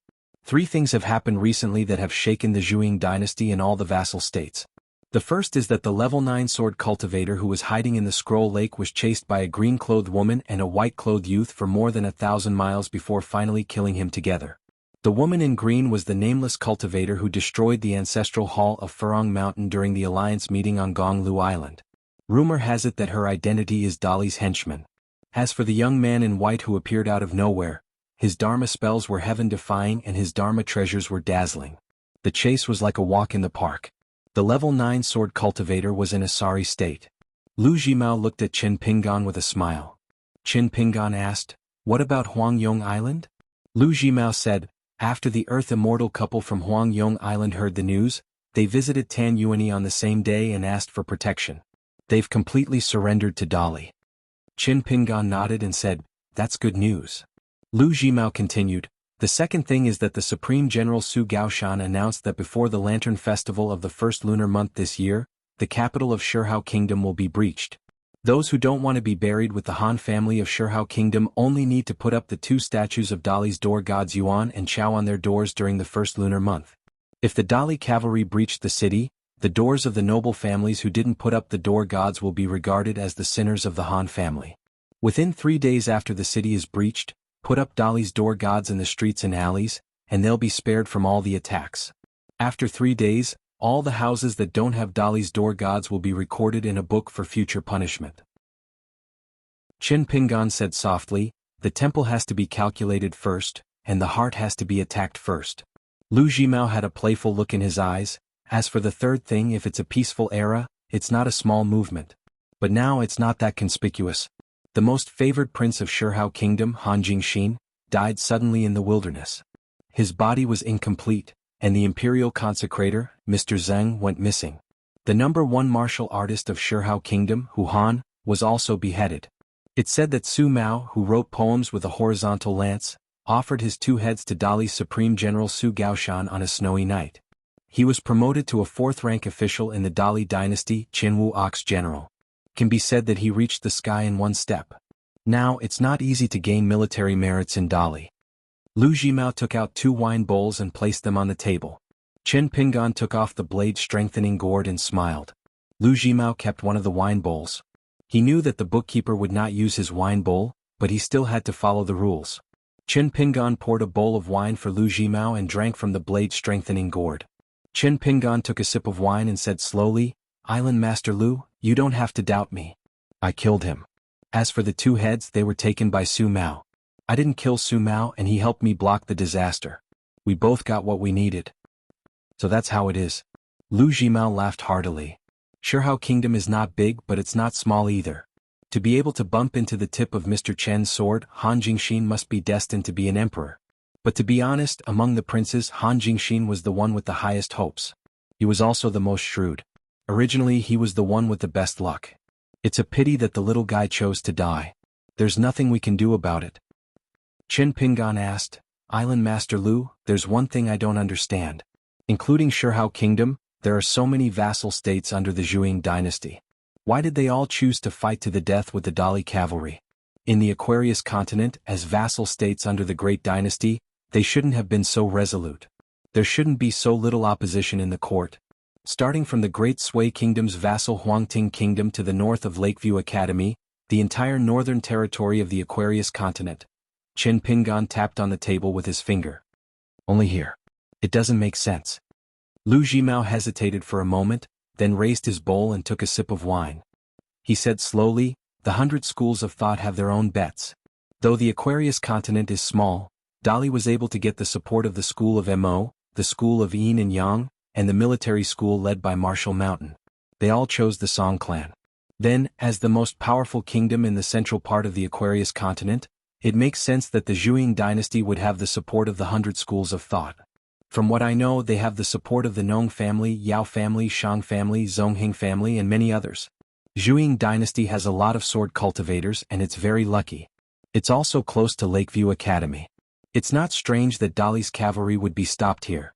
3 things have happened recently that have shaken the Zhuang dynasty and all the vassal states. The first is that the level 9 sword cultivator who was hiding in the Scroll Lake was chased by a green-clothed woman and a white-clothed youth for more than 1,000 miles before finally killing him together. The woman in green was the nameless cultivator who destroyed the ancestral hall of Furong Mountain during the Alliance meeting on Gonglu Island. Rumor has it that her identity is Dali's henchman. As for the young man in white who appeared out of nowhere, His Dharma spells were heaven-defying and his Dharma treasures were dazzling. The chase was like a walk in the park. The level 9 sword cultivator was in a sorry state. Lu Jimao looked at Qin Pingan with a smile. Qin Pingan asked, "What about Huangyong Island?" Lu Jimao said, "After the Earth Immortal couple from Huangyong Island heard the news, they visited Tan Yuani on the same day and asked for protection. They've completely surrendered to Dali." Qin Pingan nodded and said, "That's good news." Lu Jimao continued, "The second thing is that the Supreme General Su Gaoshan announced that before the Lantern Festival of the first lunar month this year, the capital of Shihao Kingdom will be breached. Those who don't want to be buried with the Han family of Shihao Kingdom only need to put up the 2 statues of Dali's door gods Yuan and Chao on their doors during the first lunar month. If the Dali cavalry breached the city, the doors of the noble families who didn't put up the door gods will be regarded as the sinners of the Han family. Within 3 days after the city is breached, put up Dali's door gods in the streets and alleys, and they'll be spared from all the attacks. After 3 days, all the houses that don't have Dali's door gods will be recorded in a book for future punishment." Qin Pingan said softly, "The temple has to be calculated first, and the heart has to be attacked first." Lu Jimao had a playful look in his eyes. "As for the third thing, if it's a peaceful era, it's not a small movement. But now it's not that conspicuous. The most favored prince of Shihao Kingdom, Han Jingxin, died suddenly in the wilderness. His body was incomplete, and the imperial consecrator, Mr. Zheng, went missing. The number 1 martial artist of Shihao Kingdom, Hu Han, was also beheaded. It said that Su Mao, who wrote poems with a horizontal lance, offered his 2 heads to Dali's Supreme General Su Gaoshan on a snowy night. He was promoted to a 4th-rank official in the Dali dynasty, Qinwu Ox General. Can be said that he reached the sky in 1 step. Now it's not easy to gain military merits in Dali." Lu Jimao took out 2 wine bowls and placed them on the table. Qin Pingan took off the blade-strengthening gourd and smiled. Lu Jimao kept one of the wine bowls. He knew that the bookkeeper would not use his wine bowl, but he still had to follow the rules. Qin Pingan poured a bowl of wine for Lu Jimao and drank from the blade-strengthening gourd. Qin Pingan took a sip of wine and said slowly, "Island Master Lu, you don't have to doubt me. I killed him. As for the 2 heads, they were taken by Su Mao. I didn't kill Su Mao and he helped me block the disaster. We both got what we needed. So that's how it is." Lu Jimao laughed heartily. Shihao Kingdom is not big, but it's not small either. To be able to bump into the tip of Mr. Chen's sword, Han Jingxin must be destined to be an emperor. But to be honest, among the princes, Han Jingxin was the one with the highest hopes. He was also the most shrewd. Originally he was the one with the best luck. It's a pity that the little guy chose to die. There's nothing we can do about it. Qin Pingan asked, "Island Master Lu, there's one thing I don't understand. Including Shihao Kingdom, there are so many vassal states under the Zhuang dynasty. Why did they all choose to fight to the death with the Dali cavalry? In the Aquarius continent, as vassal states under the Great Dynasty, they shouldn't have been so resolute. There shouldn't be so little opposition in the court. Starting from the Great Sui Kingdom's vassal Huangting Kingdom to the north of Lakeview Academy, the entire northern territory of the Aquarius continent." Qin Pingan tapped on the table with his finger. "Only here. It doesn't make sense." Lu Jimao hesitated for a moment, then raised his bowl and took a sip of wine. He said slowly, "The 100 schools of thought have their own bets. Though the Aquarius continent is small, Dali was able to get the support of the school of Mo, the school of Yin and Yang, and the military school led by Marshall Mountain. They all chose the Song clan. Then, as the most powerful kingdom in the central part of the Aquarius continent, it makes sense that the Zhuang dynasty would have the support of the 100 schools of thought. From what I know, they have the support of the Nong family, Yao family, Shang family, Zongheng family, and many others. Zhuang dynasty has a lot of sword cultivators and it's very lucky. It's also close to Lakeview Academy. It's not strange that Dali's cavalry would be stopped here."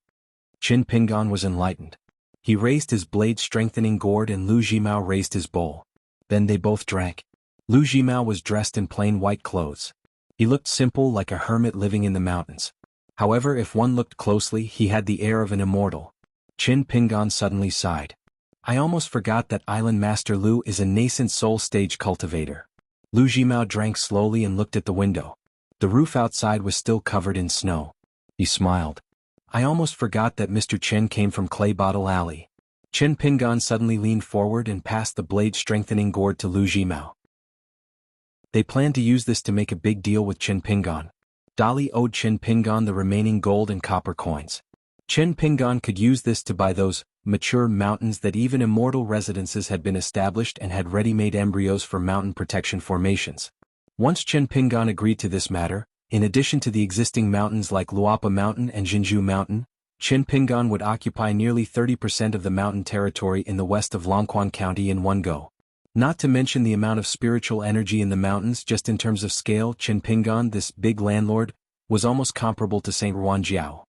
Qin Pingan was enlightened. He raised his blade-strengthening gourd and Lu Jimao raised his bowl. Then they both drank. Lu Jimao was dressed in plain white clothes. He looked simple like a hermit living in the mountains. However, if one looked closely, he had the air of an immortal. Qin Pingan suddenly sighed. "I almost forgot that Island Master Lu is a nascent soul stage cultivator." Lu Jimao drank slowly and looked at the window. The roof outside was still covered in snow. He smiled. "I almost forgot that Mr. Chen came from Clay Bottle Alley." Qin Pingan suddenly leaned forward and passed the blade-strengthening gourd to Lu Jimao. They planned to use this to make a big deal with Qin Pingan. Dali owed Qin Pingan the remaining gold and copper coins. Qin Pingan could use this to buy those mature mountains that even immortal residences had been established and had ready-made embryos for mountain protection formations. Once Qin Pingan agreed to this matter, in addition to the existing mountains like Luapa Mountain and Jinju Mountain, Qin Pingan would occupy nearly 30% of the mountain territory in the west of Longquan County in one go. Not to mention the amount of spiritual energy in the mountains. Just in terms of scale, Qin Pingan, this big landlord, was almost comparable to Saint Ruanjiao.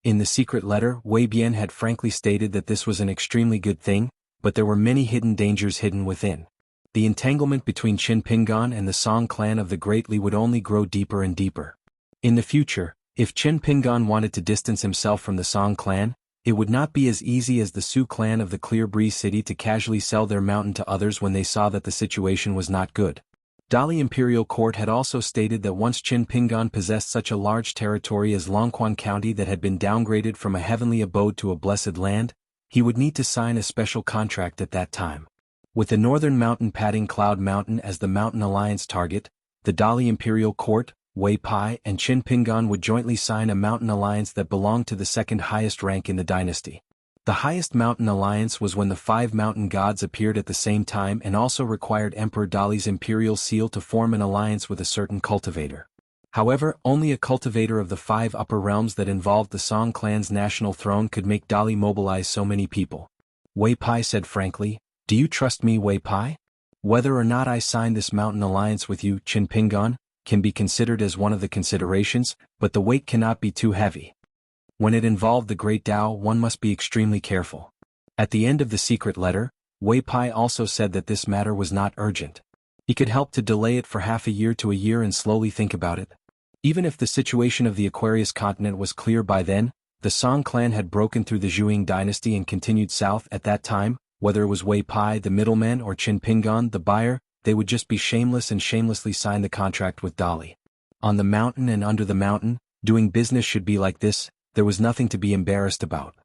In the secret letter, Wei Bian had frankly stated that this was an extremely good thing, but there were many hidden dangers hidden within. The entanglement between Qin Pingan and the Song clan of the Great Li would only grow deeper and deeper. In the future, if Qin Pingan wanted to distance himself from the Song clan, it would not be as easy as the Su clan of the Clear Breeze City to casually sell their mountain to others when they saw that the situation was not good. Dali Imperial Court had also stated that once Qin Pingan possessed such a large territory as Longquan County that had been downgraded from a heavenly abode to a blessed land, he would need to sign a special contract at that time. With the northern mountain padding Cloud Mountain as the Mountain Alliance target, the Dali Imperial Court, Wei Pai and Qin Pingan would jointly sign a mountain alliance that belonged to the second highest rank in the dynasty. The highest mountain alliance was when the 5 mountain gods appeared at the same time and also required Emperor Dali's imperial seal to form an alliance with a certain cultivator. However, only a cultivator of the 5 upper realms that involved the Song clan's national throne could make Dali mobilize so many people. Wei Pai said frankly, "Do you trust me, Wei Pai? Whether or not I sign this mountain alliance with you, Qin Pingan, can be considered as one of the considerations, but the weight cannot be too heavy. When it involved the Great Tao, one must be extremely careful." At the end of the secret letter, Wei Pai also said that this matter was not urgent. He could help to delay it for half a year to a year and slowly think about it. Even if the situation of the Aquarius continent was clear by then, the Song clan had broken through the Zhuang dynasty and continued south at that time. Whether it was Wei Pai the middleman or Qin Pingan the buyer, they would just be shameless and shamelessly sign the contract with Dali. On the mountain and under the mountain, doing business should be like this. There was nothing to be embarrassed about.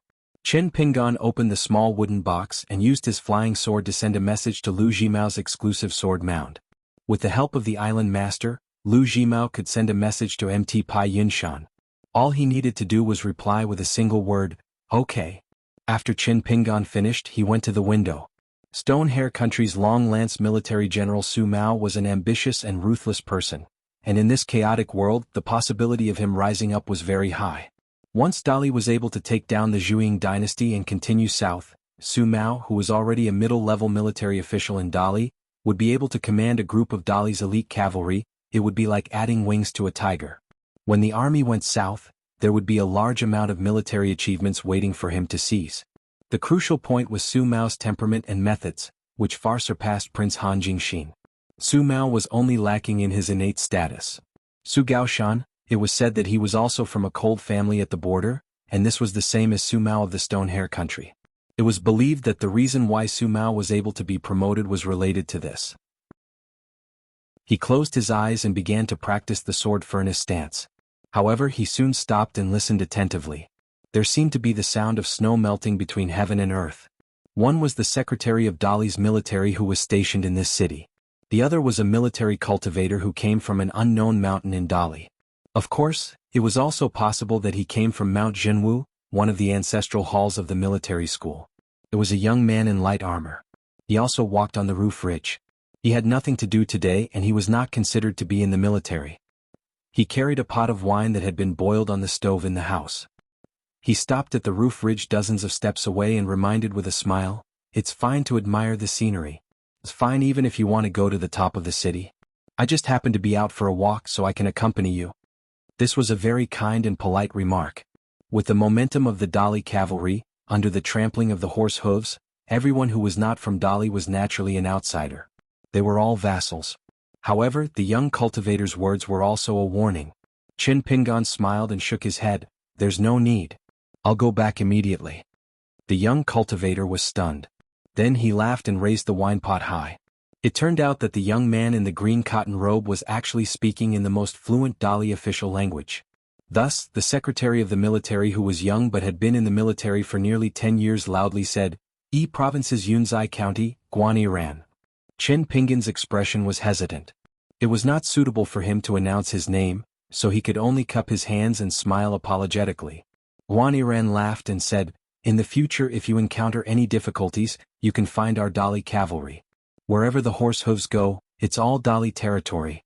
Qin Pingan opened the small wooden box and used his flying sword to send a message to Lu Jimao's exclusive sword mound. With the help of the island master, Lu Jimao could send a message to Mt. Pai Yunshan. All he needed to do was reply with a single word, "Okay." After Qin Pingan finished, he went to the window. Stone Hair Country's Long Lance military general Su Mao was an ambitious and ruthless person, and in this chaotic world, the possibility of him rising up was very high. Once Dali was able to take down the Zhuang dynasty and continue south, Su Mao, who was already a middle-level military official in Dali, would be able to command a group of Dali's elite cavalry. It would be like adding wings to a tiger. When the army went south, there would be a large amount of military achievements waiting for him to seize. The crucial point was Su Mao's temperament and methods, which far surpassed Prince Han Jingxin. Su Mao was only lacking in his innate status. Su Gaoshan, it was said that he was also from a cold family at the border, and this was the same as Su Mao of the Stone Hair Country. It was believed that the reason why Su Mao was able to be promoted was related to this. He closed his eyes and began to practice the sword furnace stance. However, he soon stopped and listened attentively. There seemed to be the sound of snow melting between heaven and earth. One was the secretary of Dali's military who was stationed in this city. The other was a military cultivator who came from an unknown mountain in Dali. Of course, it was also possible that he came from Mount Jinwu, one of the ancestral halls of the military school. It was a young man in light armor. He also walked on the roof ridge. He had nothing to do today and he was not considered to be in the military. He carried a pot of wine that had been boiled on the stove in the house. He stopped at the roof ridge dozens of steps away and reminded with a smile, "It's fine to admire the scenery. It's fine even if you want to go to the top of the city. I just happened to be out for a walk so I can accompany you." This was a very kind and polite remark. With the momentum of the Dali cavalry, under the trampling of the horse hooves, everyone who was not from Dali was naturally an outsider. They were all vassals. However, the young cultivator's words were also a warning. Qin Pingan smiled and shook his head. "There's no need. I'll go back immediately." The young cultivator was stunned. Then he laughed and raised the wine pot high. It turned out that the young man in the green cotton robe was actually speaking in the most fluent Dali official language. Thus, the secretary of the military who was young but had been in the military for nearly 10 years loudly said, Province's Yunzai County, Guaniran." Qin Pingan's expression was hesitant. It was not suitable for him to announce his name, so he could only cup his hands and smile apologetically. Waniran laughed and said, "In the future, if you encounter any difficulties, you can find our Dali cavalry. Wherever the horse hooves go, it's all Dali territory."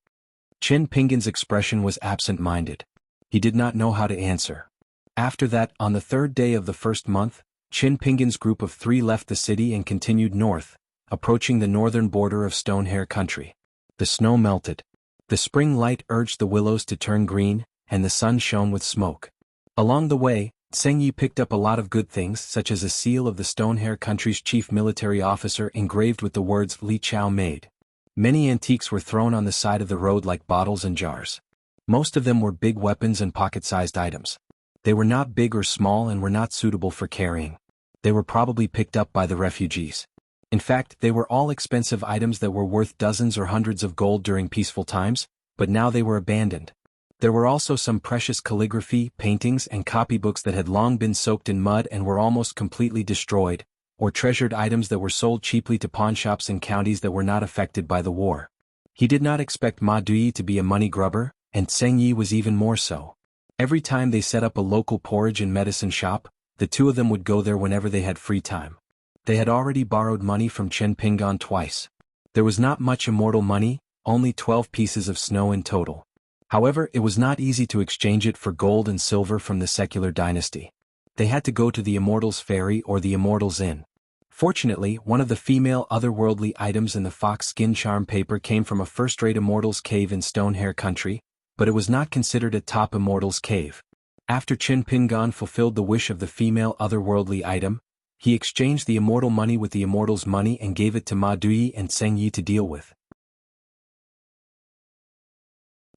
Chin Pingan's expression was absent-minded. He did not know how to answer. After that, on the third day of the first month, Chin Pingan's group of 3 left the city and continued north, approaching the northern border of Stonehair country. The snow melted. The spring light urged the willows to turn green, and the sun shone with smoke. Along the way, Zheng Yi picked up a lot of good things, such as a seal of the Stonehair country's chief military officer engraved with the words Li Chao made. Many antiques were thrown on the side of the road like bottles and jars. Most of them were big weapons and pocket-sized items. They were not big or small and were not suitable for carrying. They were probably picked up by the refugees. In fact, they were all expensive items that were worth dozens or hundreds of gold during peaceful times, but now they were abandoned. There were also some precious calligraphy, paintings and copybooks that had long been soaked in mud and were almost completely destroyed, or treasured items that were sold cheaply to pawnshops in counties that were not affected by the war. He did not expect Ma Dui to be a money grubber, and Zheng Yi was even more so. Every time they set up a local porridge and medicine shop, the two of them would go there whenever they had free time. They had already borrowed money from Chen Pingan twice. There was not much immortal money, only 12 pieces of snow in total. However, it was not easy to exchange it for gold and silver from the secular dynasty. They had to go to the Immortals Ferry or the Immortals Inn. Fortunately, one of the female otherworldly items in the fox skin charm paper came from a first-rate Immortals cave in Stonehair country, but it was not considered a top Immortals cave. After Chin Pingan fulfilled the wish of the female otherworldly item, he exchanged the immortal money with the Immortals' money and gave it to Ma Dui and Zheng Yi to deal with.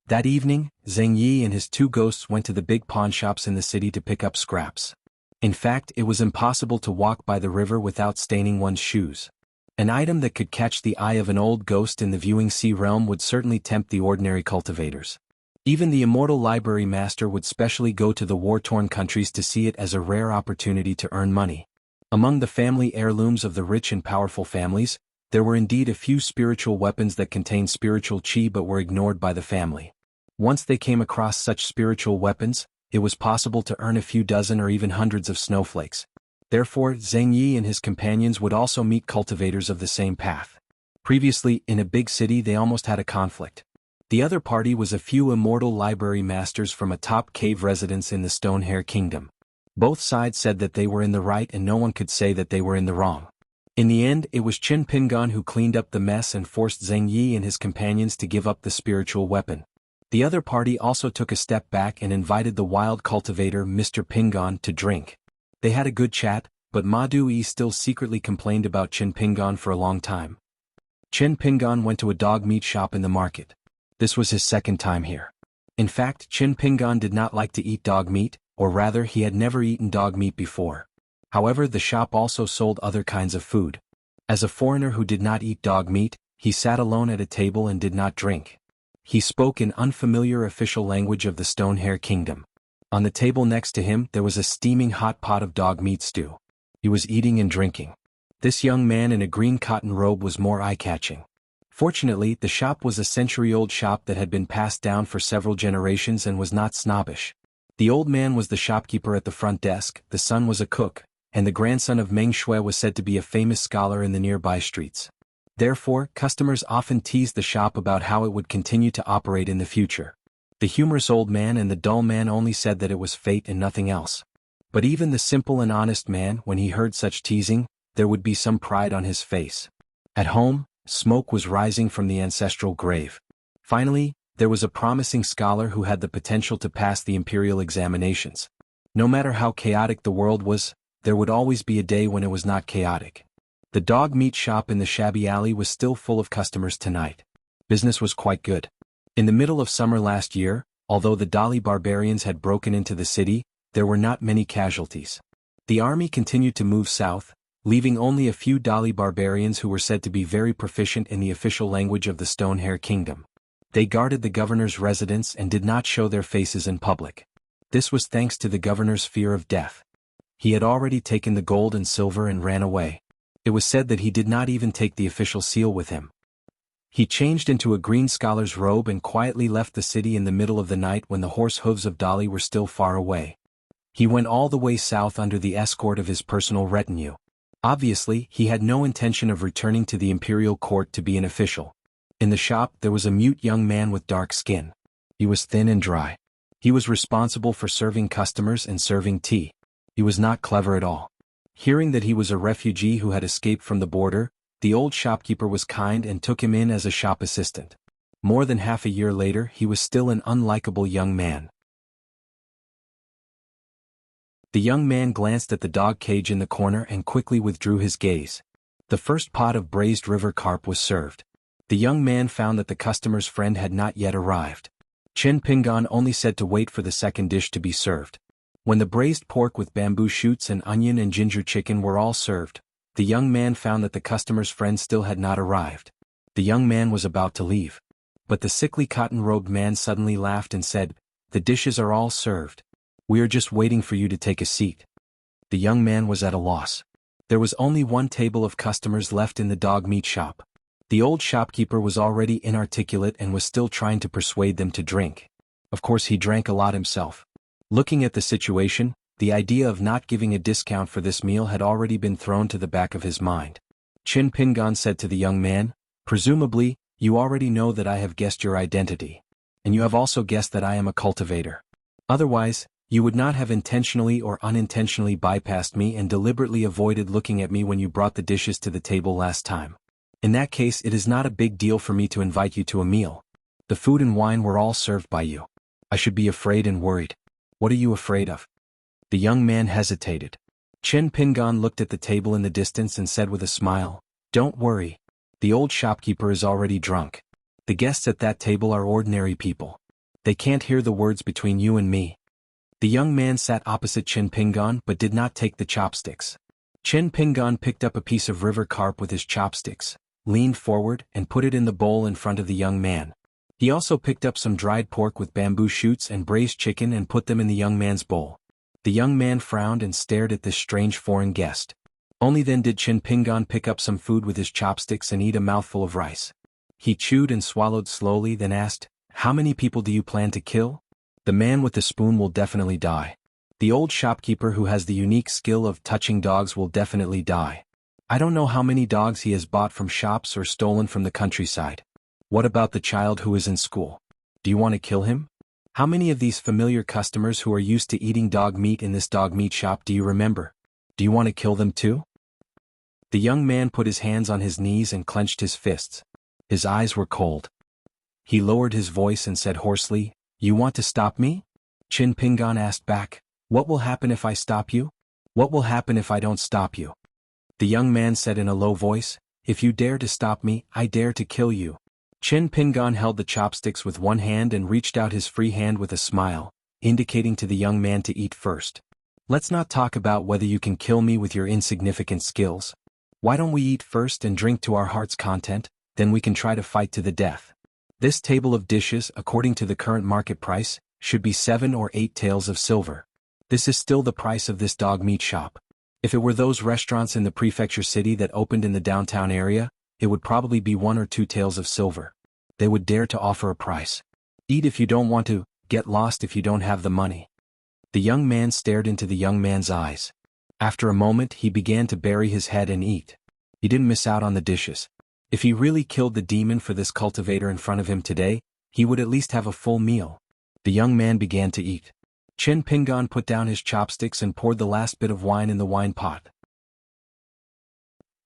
That evening, Zheng Yi and his 2 ghosts went to the big pawnshops in the city to pick up scraps. In fact, it was impossible to walk by the river without staining one's shoes. An item that could catch the eye of an old ghost in the viewing sea realm would certainly tempt the ordinary cultivators. Even the immortal library master would specially go to the war-torn countries to see it as a rare opportunity to earn money. Among the family heirlooms of the rich and powerful families, there were indeed a few spiritual weapons that contained spiritual chi but were ignored by the family. Once they came across such spiritual weapons, it was possible to earn a few dozen or even hundreds of snowflakes. Therefore, Zheng Yi and his companions would also meet cultivators of the same path. Previously, in a big city they almost had a conflict. The other party was a few immortal library masters from a top cave residence in the Stonehair Kingdom. Both sides said that they were in the right and no one could say that they were in the wrong. In the end, it was Chin Pingan who cleaned up the mess and forced Zheng Yi and his companions to give up the spiritual weapon. The other party also took a step back and invited the wild cultivator Mr. Pingan to drink. They had a good chat, but Ma Dui still secretly complained about Chin Pingan for a long time. Chin Pingan went to a dog meat shop in the market. This was his second time here. In fact, Chin Pingan did not like to eat dog meat, or rather he had never eaten dog meat before. However, the shop also sold other kinds of food. As a foreigner who did not eat dog meat, he sat alone at a table and did not drink. He spoke in unfamiliar official language of the Stonehair Kingdom. On the table next to him there was a steaming hot pot of dog meat stew. He was eating and drinking. This young man in a green cotton robe was more eye-catching. Fortunately, the shop was a century-old shop that had been passed down for several generations and was not snobbish. The old man was the shopkeeper at the front desk, the son was a cook, and the grandson of Meng Shui was said to be a famous scholar in the nearby streets. Therefore, customers often teased the shop about how it would continue to operate in the future. The humorous old man and the dull man only said that it was fate and nothing else. But even the simple and honest man, when he heard such teasing, there would be some pride on his face. At home, smoke was rising from the ancestral grave. Finally, there was a promising scholar who had the potential to pass the imperial examinations. No matter how chaotic the world was, there would always be a day when it was not chaotic. The dog meat shop in the shabby alley was still full of customers tonight. Business was quite good. In the middle of summer last year, although the Dali barbarians had broken into the city, there were not many casualties. The army continued to move south, leaving only a few Dali barbarians who were said to be very proficient in the official language of the Stonehair Kingdom. They guarded the governor's residence and did not show their faces in public. This was thanks to the governor's fear of death. He had already taken the gold and silver and ran away. It was said that he did not even take the official seal with him. He changed into a green scholar's robe and quietly left the city in the middle of the night when the horse hooves of Dolly were still far away. He went all the way south under the escort of his personal retinue. Obviously, he had no intention of returning to the imperial court to be an official. In the shop there was a mute young man with dark skin. He was thin and dry. He was responsible for serving customers and serving tea. He was not clever at all. Hearing that he was a refugee who had escaped from the border, the old shopkeeper was kind and took him in as a shop assistant. More than half a year later he was still an unlikable young man. The young man glanced at the dog cage in the corner and quickly withdrew his gaze. The first pot of braised river carp was served. The young man found that the customer's friend had not yet arrived. Chen Pingan only said to wait for the second dish to be served. When the braised pork with bamboo shoots and onion and ginger chicken were all served, the young man found that the customer's friend still had not arrived. The young man was about to leave. But the sickly cotton-robed man suddenly laughed and said, "The dishes are all served. We are just waiting for you to take a seat." The young man was at a loss. There was only one table of customers left in the dog meat shop. The old shopkeeper was already inarticulate and was still trying to persuade them to drink. Of course he drank a lot himself. Looking at the situation, the idea of not giving a discount for this meal had already been thrown to the back of his mind. Chen Pingan said to the young man, "Presumably, you already know that I have guessed your identity. And you have also guessed that I am a cultivator. Otherwise, you would not have intentionally or unintentionally bypassed me and deliberately avoided looking at me when you brought the dishes to the table last time. In that case it is not a big deal for me to invite you to a meal. The food and wine were all served by you. I should be afraid and worried. What are you afraid of?" The young man hesitated. Chen Pingan looked at the table in the distance and said with a smile, "Don't worry. The old shopkeeper is already drunk. The guests at that table are ordinary people. They can't hear the words between you and me." The young man sat opposite Chen Pingan but did not take the chopsticks. Chen Pingan picked up a piece of river carp with his chopsticks, leaned forward and put it in the bowl in front of the young man. He also picked up some dried pork with bamboo shoots and braised chicken and put them in the young man's bowl. The young man frowned and stared at this strange foreign guest. Only then did Chen Pingan pick up some food with his chopsticks and eat a mouthful of rice. He chewed and swallowed slowly, then asked, "How many people do you plan to kill?" "The man with the spoon will definitely die. The old shopkeeper who has the unique skill of touching dogs will definitely die. I don't know how many dogs he has bought from shops or stolen from the countryside. What about the child who is in school? Do you want to kill him? How many of these familiar customers who are used to eating dog meat in this dog meat shop do you remember? Do you want to kill them too?" The young man put his hands on his knees and clenched his fists. His eyes were cold. He lowered his voice and said hoarsely, "You want to stop me?" Chen Pingan asked back, "What will happen if I stop you? What will happen if I don't stop you?" The young man said in a low voice, "If you dare to stop me, I dare to kill you." Chen Pingan held the chopsticks with one hand and reached out his free hand with a smile, indicating to the young man to eat first. "Let's not talk about whether you can kill me with your insignificant skills. Why don't we eat first and drink to our heart's content, then we can try to fight to the death. This table of dishes, according to the current market price, should be 7 or 8 taels of silver. This is still the price of this dog meat shop. If it were those restaurants in the prefecture city that opened in the downtown area, it would probably be 1 or 2 taels of silver. They would dare to offer a price. Eat if you don't want to, get lost if you don't have the money." The young man stared into the young man's eyes. After a moment he began to bury his head and eat. He didn't miss out on the dishes. If he really killed the demon for this cultivator in front of him today, he would at least have a full meal. The young man began to eat. Chen Pingan put down his chopsticks and poured the last bit of wine in the wine pot.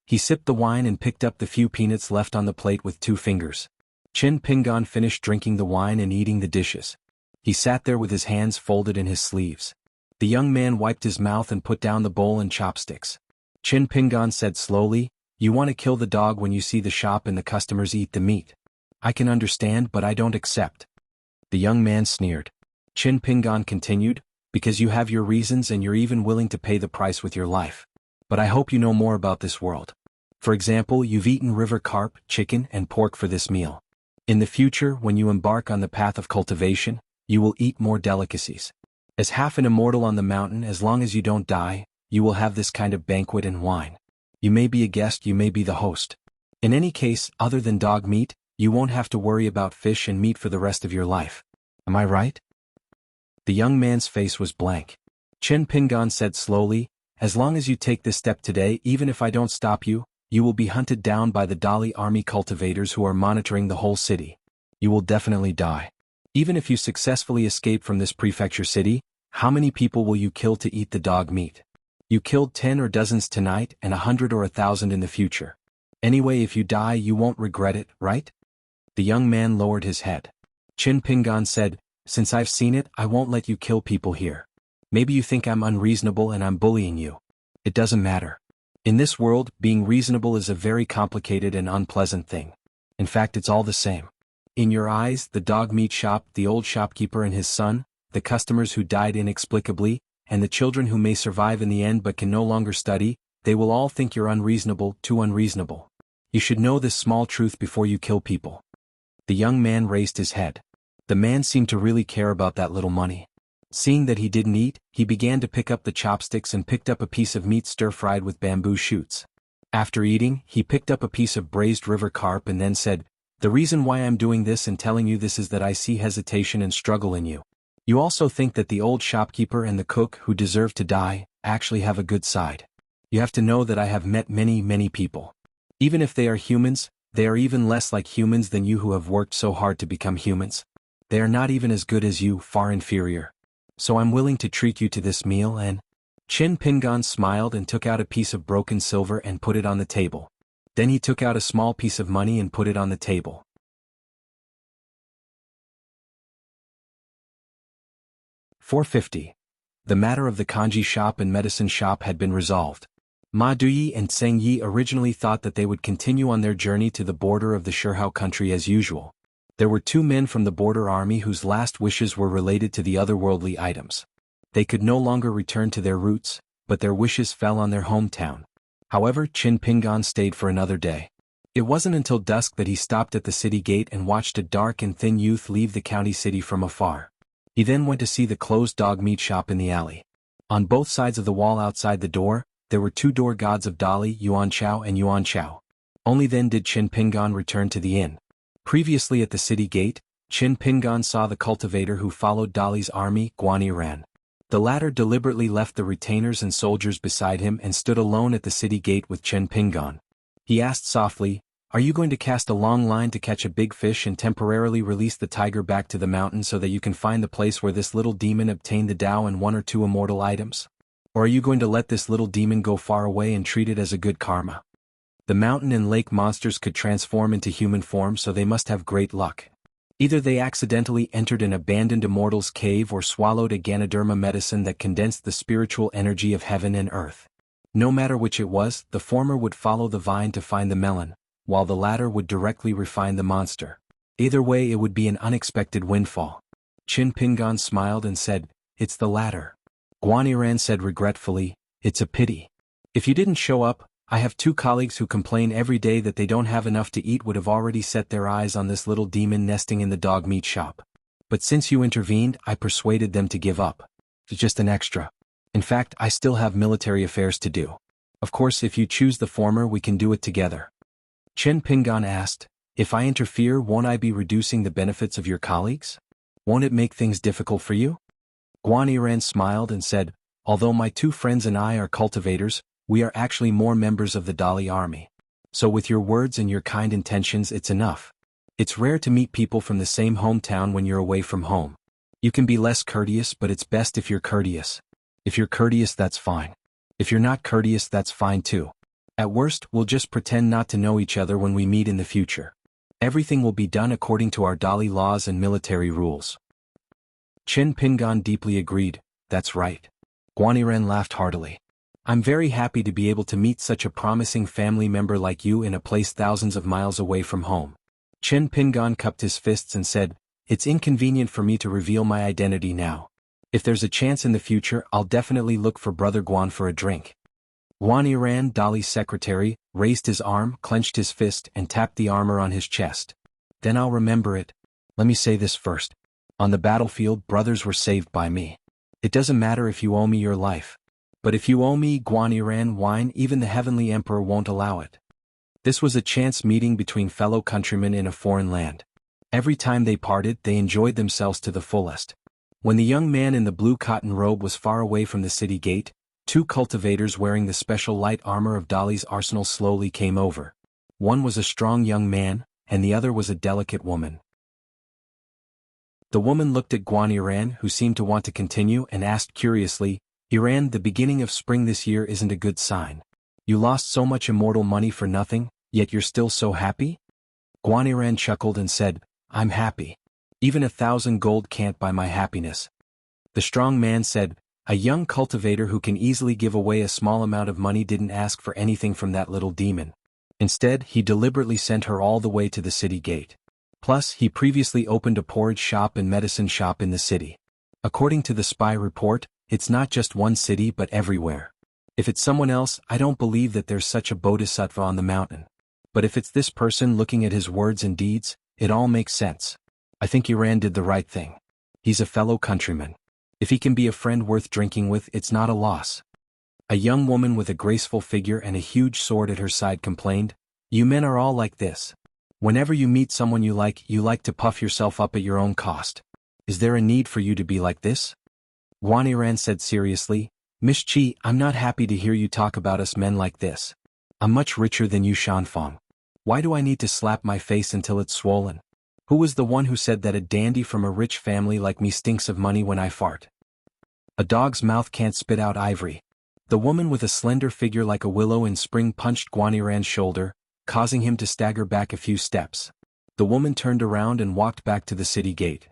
He sipped the wine and picked up the few peanuts left on the plate with 2 fingers. Chen Pingan finished drinking the wine and eating the dishes. He sat there with his hands folded in his sleeves. The young man wiped his mouth and put down the bowl and chopsticks. Chen Pingan said slowly, "You want to kill the dog when you see the shop and the customers eat the meat. I can understand, but I don't accept." The young man sneered. Chen Pingan continued, "Because you have your reasons and you're even willing to pay the price with your life. But I hope you know more about this world. For example, you've eaten river carp, chicken, and pork for this meal. In the future, when you embark on the path of cultivation, you will eat more delicacies. As half an immortal on the mountain, as long as you don't die, you will have this kind of banquet and wine. You may be a guest, you may be the host. In any case, other than dog meat, You won't have to worry about fish and meat for the rest of your life. Am I right? The young man's face was blank. Chen Pingan said slowly, as long as you take this step today, even if I don't stop you, you will be hunted down by the Dali army cultivators who are monitoring the whole city. You will definitely die. Even if you successfully escape from this prefecture city, how many people will you kill to eat the dog meat? You killed 10 or dozens tonight and 100 or 1,000 in the future. Anyway, if you die you won't regret it, right? The young man lowered his head. Chen Pingan said, since I've seen it, I won't let you kill people here. Maybe you think I'm unreasonable and I'm bullying you. It doesn't matter. In this world, being reasonable is a very complicated and unpleasant thing. In fact, it's all the same. In your eyes, the dog meat shop, the old shopkeeper and his son, the customers who died inexplicably, and the children who may survive in the end but can no longer study, they will all think you're unreasonable, too unreasonable. You should know this small truth before you kill people. The young man raised his head. The man seemed to really care about that little money. Seeing that he didn't eat, he began to pick up the chopsticks and picked up a piece of meat stir-fried with bamboo shoots. After eating, he picked up a piece of braised river carp and then said, the reason why I'm doing this and telling you this is that I see hesitation and struggle in you. You also think that the old shopkeeper and the cook who deserve to die actually have a good side. You have to know that I have met many people. Even if they are humans, they are even less like humans than you who have worked so hard to become humans. They are not even as good as you, far inferior. So I'm willing to treat you to this meal and… Chen Pingan smiled and took out a piece of broken silver and put it on the table. Then he took out a small piece of money and put it on the table. 450. The matter of the kanji shop and medicine shop had been resolved. Ma Duyi and Tseng Yi originally thought that they would continue on their journey to the border of the Shihao country as usual. There were 2 men from the border army whose last wishes were related to the otherworldly items. They could no longer return to their roots, but their wishes fell on their hometown. However, Chen Pingan stayed for another day. It wasn't until dusk that he stopped at the city gate and watched a dark and thin youth leave the county city from afar. He then went to see the closed dog meat shop in the alley. On both sides of the wall outside the door, there were 2 door gods of Dali, Yuan Chao and Yuan Chao. Only then did Chen Pingan return to the inn. Previously at the city gate, Chen Pingan saw the cultivator who followed Dali's army, Guan Ran. The latter deliberately left the retainers and soldiers beside him and stood alone at the city gate with Chen Pingan. He asked softly, are you going to cast a long line to catch a big fish and temporarily release the tiger back to the mountain so that you can find the place where this little demon obtained the Tao and 1 or 2 immortal items? Or are you going to let this little demon go far away and treat it as a good karma? The mountain and lake monsters could transform into human form, so they must have great luck. Either they accidentally entered an abandoned immortal's cave or swallowed a Ganoderma medicine that condensed the spiritual energy of heaven and earth. No matter which it was, the former would follow the vine to find the melon, while the latter would directly refine the monster. Either way, it would be an unexpected windfall. Chen Pingan smiled and said, it's the latter. Guan Ran said regretfully, it's a pity. If you didn't show up, I have 2 colleagues who complain every day that they don't have enough to eat would have already set their eyes on this little demon nesting in the dog meat shop. But since you intervened, I persuaded them to give up. It's just an extra. In fact, I still have military affairs to do. Of course, if you choose the former, we can do it together. Chen Pingan asked, if I interfere, won't I be reducing the benefits of your colleagues? Won't it make things difficult for you? Guan Ran smiled and said, although my 2 friends and I are cultivators, we are actually more members of the Dali army. So with your words and your kind intentions, it's enough. It's rare to meet people from the same hometown when you're away from home. You can be less courteous, but it's best if you're courteous. If you're courteous, that's fine. If you're not courteous, that's fine too. At worst, we'll just pretend not to know each other when we meet in the future. Everything will be done according to our Dali laws and military rules. Chen Pingan deeply agreed, that's right. Guan Ran laughed heartily. I'm very happy to be able to meet such a promising family member like you in a place thousands of miles away from home. Chen Pingan cupped his fists and said, it's inconvenient for me to reveal my identity now. If there's a chance in the future, I'll definitely look for Brother Guan for a drink. Guan Ran, Dali's secretary, raised his arm, clenched his fist, and tapped the armor on his chest. Then I'll remember it. Let me say this first. On the battlefield, brothers were saved by me. It doesn't matter if you owe me your life. But if you owe me Guan Ran wine, even the Heavenly Emperor won't allow it. This was a chance meeting between fellow countrymen in a foreign land. Every time they parted, they enjoyed themselves to the fullest. When the young man in the blue cotton robe was far away from the city gate, two cultivators wearing the special light armor of Dali's arsenal slowly came over. One was a strong young man, and the other was a delicate woman. The woman looked at Guan Yiran, who seemed to want to continue, and asked curiously, "Yiran, the beginning of spring this year isn't a good sign. You lost so much immortal money for nothing, yet you're still so happy?" Guan Yiran chuckled and said, "I'm happy. Even 1,000 gold can't buy my happiness." The strong man said, "A young cultivator who can easily give away a small amount of money didn't ask for anything from that little demon. Instead, he deliberately sent her all the way to the city gate. Plus, he previously opened a porridge shop and medicine shop in the city. According to the spy report, it's not just one city but everywhere. If it's someone else, I don't believe that there's such a bodhisattva on the mountain. But if it's this person looking at his words and deeds, it all makes sense. I think Yiran did the right thing. He's a fellow countryman. If he can be a friend worth drinking with, it's not a loss." A young woman with a graceful figure and a huge sword at her side complained, "You men are all like this. Whenever you meet someone you like to puff yourself up at your own cost. Is there a need for you to be like this?" Guan Yiran said seriously, "Miss Qi, I'm not happy to hear you talk about us men like this. I'm much richer than you Shanfang. Why do I need to slap my face until it's swollen? Who was the one who said that a dandy from a rich family like me stinks of money when I fart? A dog's mouth can't spit out ivory." The woman with a slender figure like a willow in spring punched Guan Yiran's shoulder, causing him to stagger back a few steps. The woman turned around and walked back to the city gate.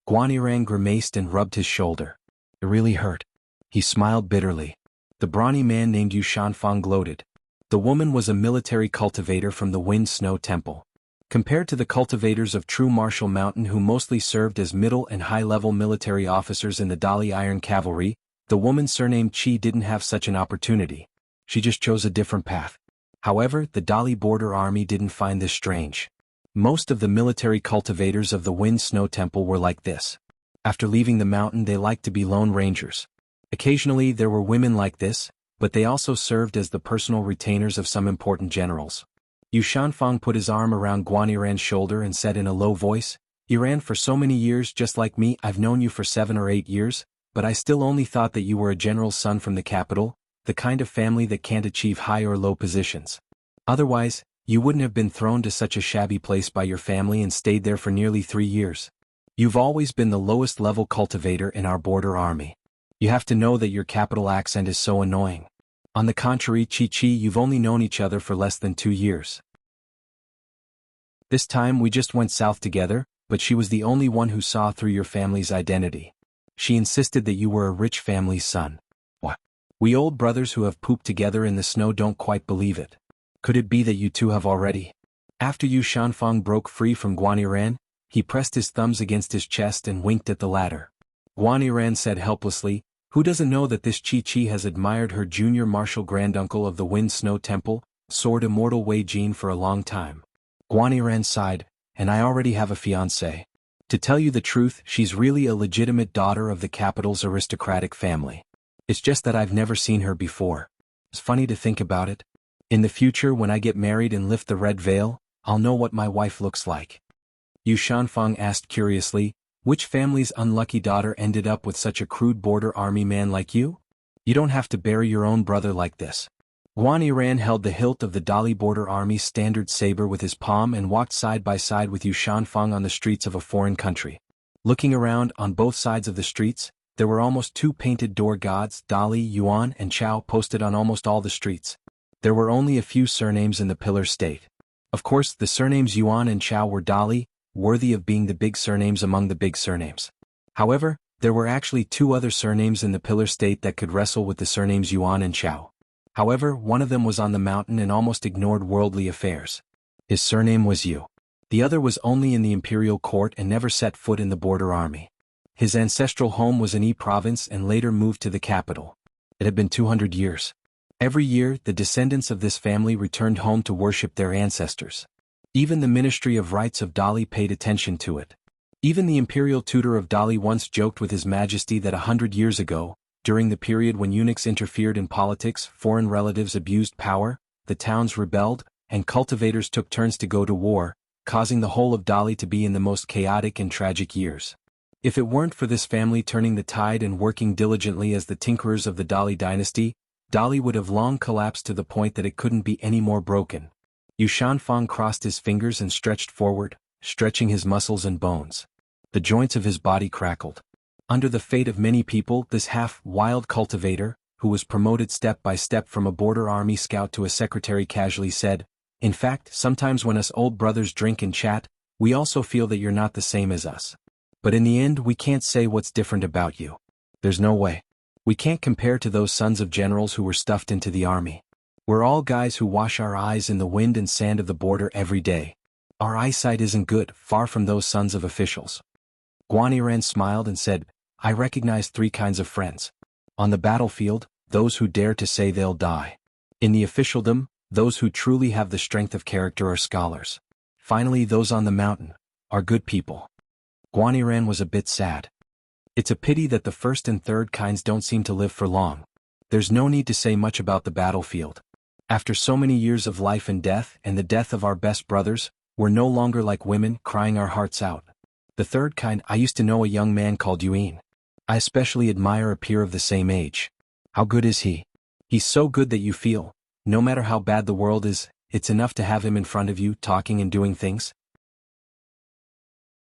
Guan Yiran grimaced and rubbed his shoulder. It really hurt. He smiled bitterly. The brawny man named Yu Shanfang gloated. The woman was a military cultivator from the Wind Snow Temple. Compared to the cultivators of True Martial Mountain who mostly served as middle and high-level military officers in the Dali Iron Cavalry, the woman surnamed Qi didn't have such an opportunity. She just chose a different path. However, the Dali border army didn't find this strange. Most of the military cultivators of the Wind Snow Temple were like this. After leaving the mountain they liked to be lone rangers. Occasionally there were women like this, but they also served as the personal retainers of some important generals. Yu Shanfang put his arm around Guan Yiran's shoulder and said in a low voice, "Yiran, for so many years just like me, I've known you for 7 or 8 years, but I still only thought that you were a general's son from the capital, the kind of family that can't achieve high or low positions. Otherwise, you wouldn't have been thrown to such a shabby place by your family and stayed there for nearly 3 years. You've always been the lowest level cultivator in our border army. You have to know that your capital accent is so annoying. On the contrary, Chi-Chi, you've only known each other for less than 2 years. This time we just went south together, but she was the only one who saw through your family's identity. She insisted that you were a rich family's son. What? We old brothers who have pooped together in the snow don't quite believe it. Could it be that you two have already?" After Yu Shanfang broke free from Guan Yiran, he pressed his thumbs against his chest and winked at the latter. Guan Yiran said helplessly, "Who doesn't know that this Chi-Chi has admired her junior martial granduncle of the Wind Snow Temple, Sword Immortal Wei Jin for a long time?" Guan Yiran sighed, "And I already have a fiancé. To tell you the truth, she's really a legitimate daughter of the capital's aristocratic family. It's just that I've never seen her before. It's funny to think about it. In the future when I get married and lift the red veil, I'll know what my wife looks like." Yu Shanfang asked curiously, "Which family's unlucky daughter ended up with such a crude border army man like you? You don't have to bury your own brother like this." Guan Yiran held the hilt of the Dali border army's standard saber with his palm and walked side by side with Yu Shanfang on the streets of a foreign country. Looking around, on both sides of the streets, there were almost 2 painted door gods, Dali, Yuan and Chao, posted on almost all the streets. There were only a few surnames in the Pillar State. Of course, the surnames Yuan and Chao were Dali, worthy of being the big surnames among the big surnames. However, there were actually 2 other surnames in the Pillar State that could wrestle with the surnames Yuan and Chao. However, one of them was on the mountain and almost ignored worldly affairs. His surname was Yu. The other was only in the imperial court and never set foot in the border army. His ancestral home was in Yi province and later moved to the capital. It had been 200 years. Every year, the descendants of this family returned home to worship their ancestors. Even the Ministry of Rights of Dali paid attention to it. Even the imperial tutor of Dali once joked with His Majesty that 100 years ago, during the period when eunuchs interfered in politics, foreign relatives abused power, the towns rebelled, and cultivators took turns to go to war, causing the whole of Dali to be in the most chaotic and tragic years. If it weren't for this family turning the tide and working diligently as the tinkerers of the Dali dynasty, Dali would have long collapsed to the point that it couldn't be any more broken. Yu Shanfang crossed his fingers and stretched forward, stretching his muscles and bones. The joints of his body crackled. Under the fate of many people, this half-wild cultivator, who was promoted step by step from a border army scout to a secretary, casually said, "In fact, sometimes when us old brothers drink and chat, we also feel that you're not the same as us. But in the end we can't say what's different about you. There's no way. We can't compare to those sons of generals who were stuffed into the army. We're all guys who wash our eyes in the wind and sand of the border every day. Our eyesight isn't good, far from those sons of officials." Guaniran smiled and said, "I recognize three kinds of friends. On the battlefield, those who dare to say they'll die. In the officialdom, those who truly have the strength of character are scholars. Finally, those on the mountain are good people." Guaniran was a bit sad. It's a pity that the first and third kinds don't seem to live for long. There's no need to say much about the battlefield. After so many years of life and death the death of our best brothers, we're no longer like women, crying our hearts out. The third kind, I used to know a young man called Yuin. I especially admire a peer of the same age. How good is he? He's so good that you feel, no matter how bad the world is, it's enough to have him in front of you, talking and doing things.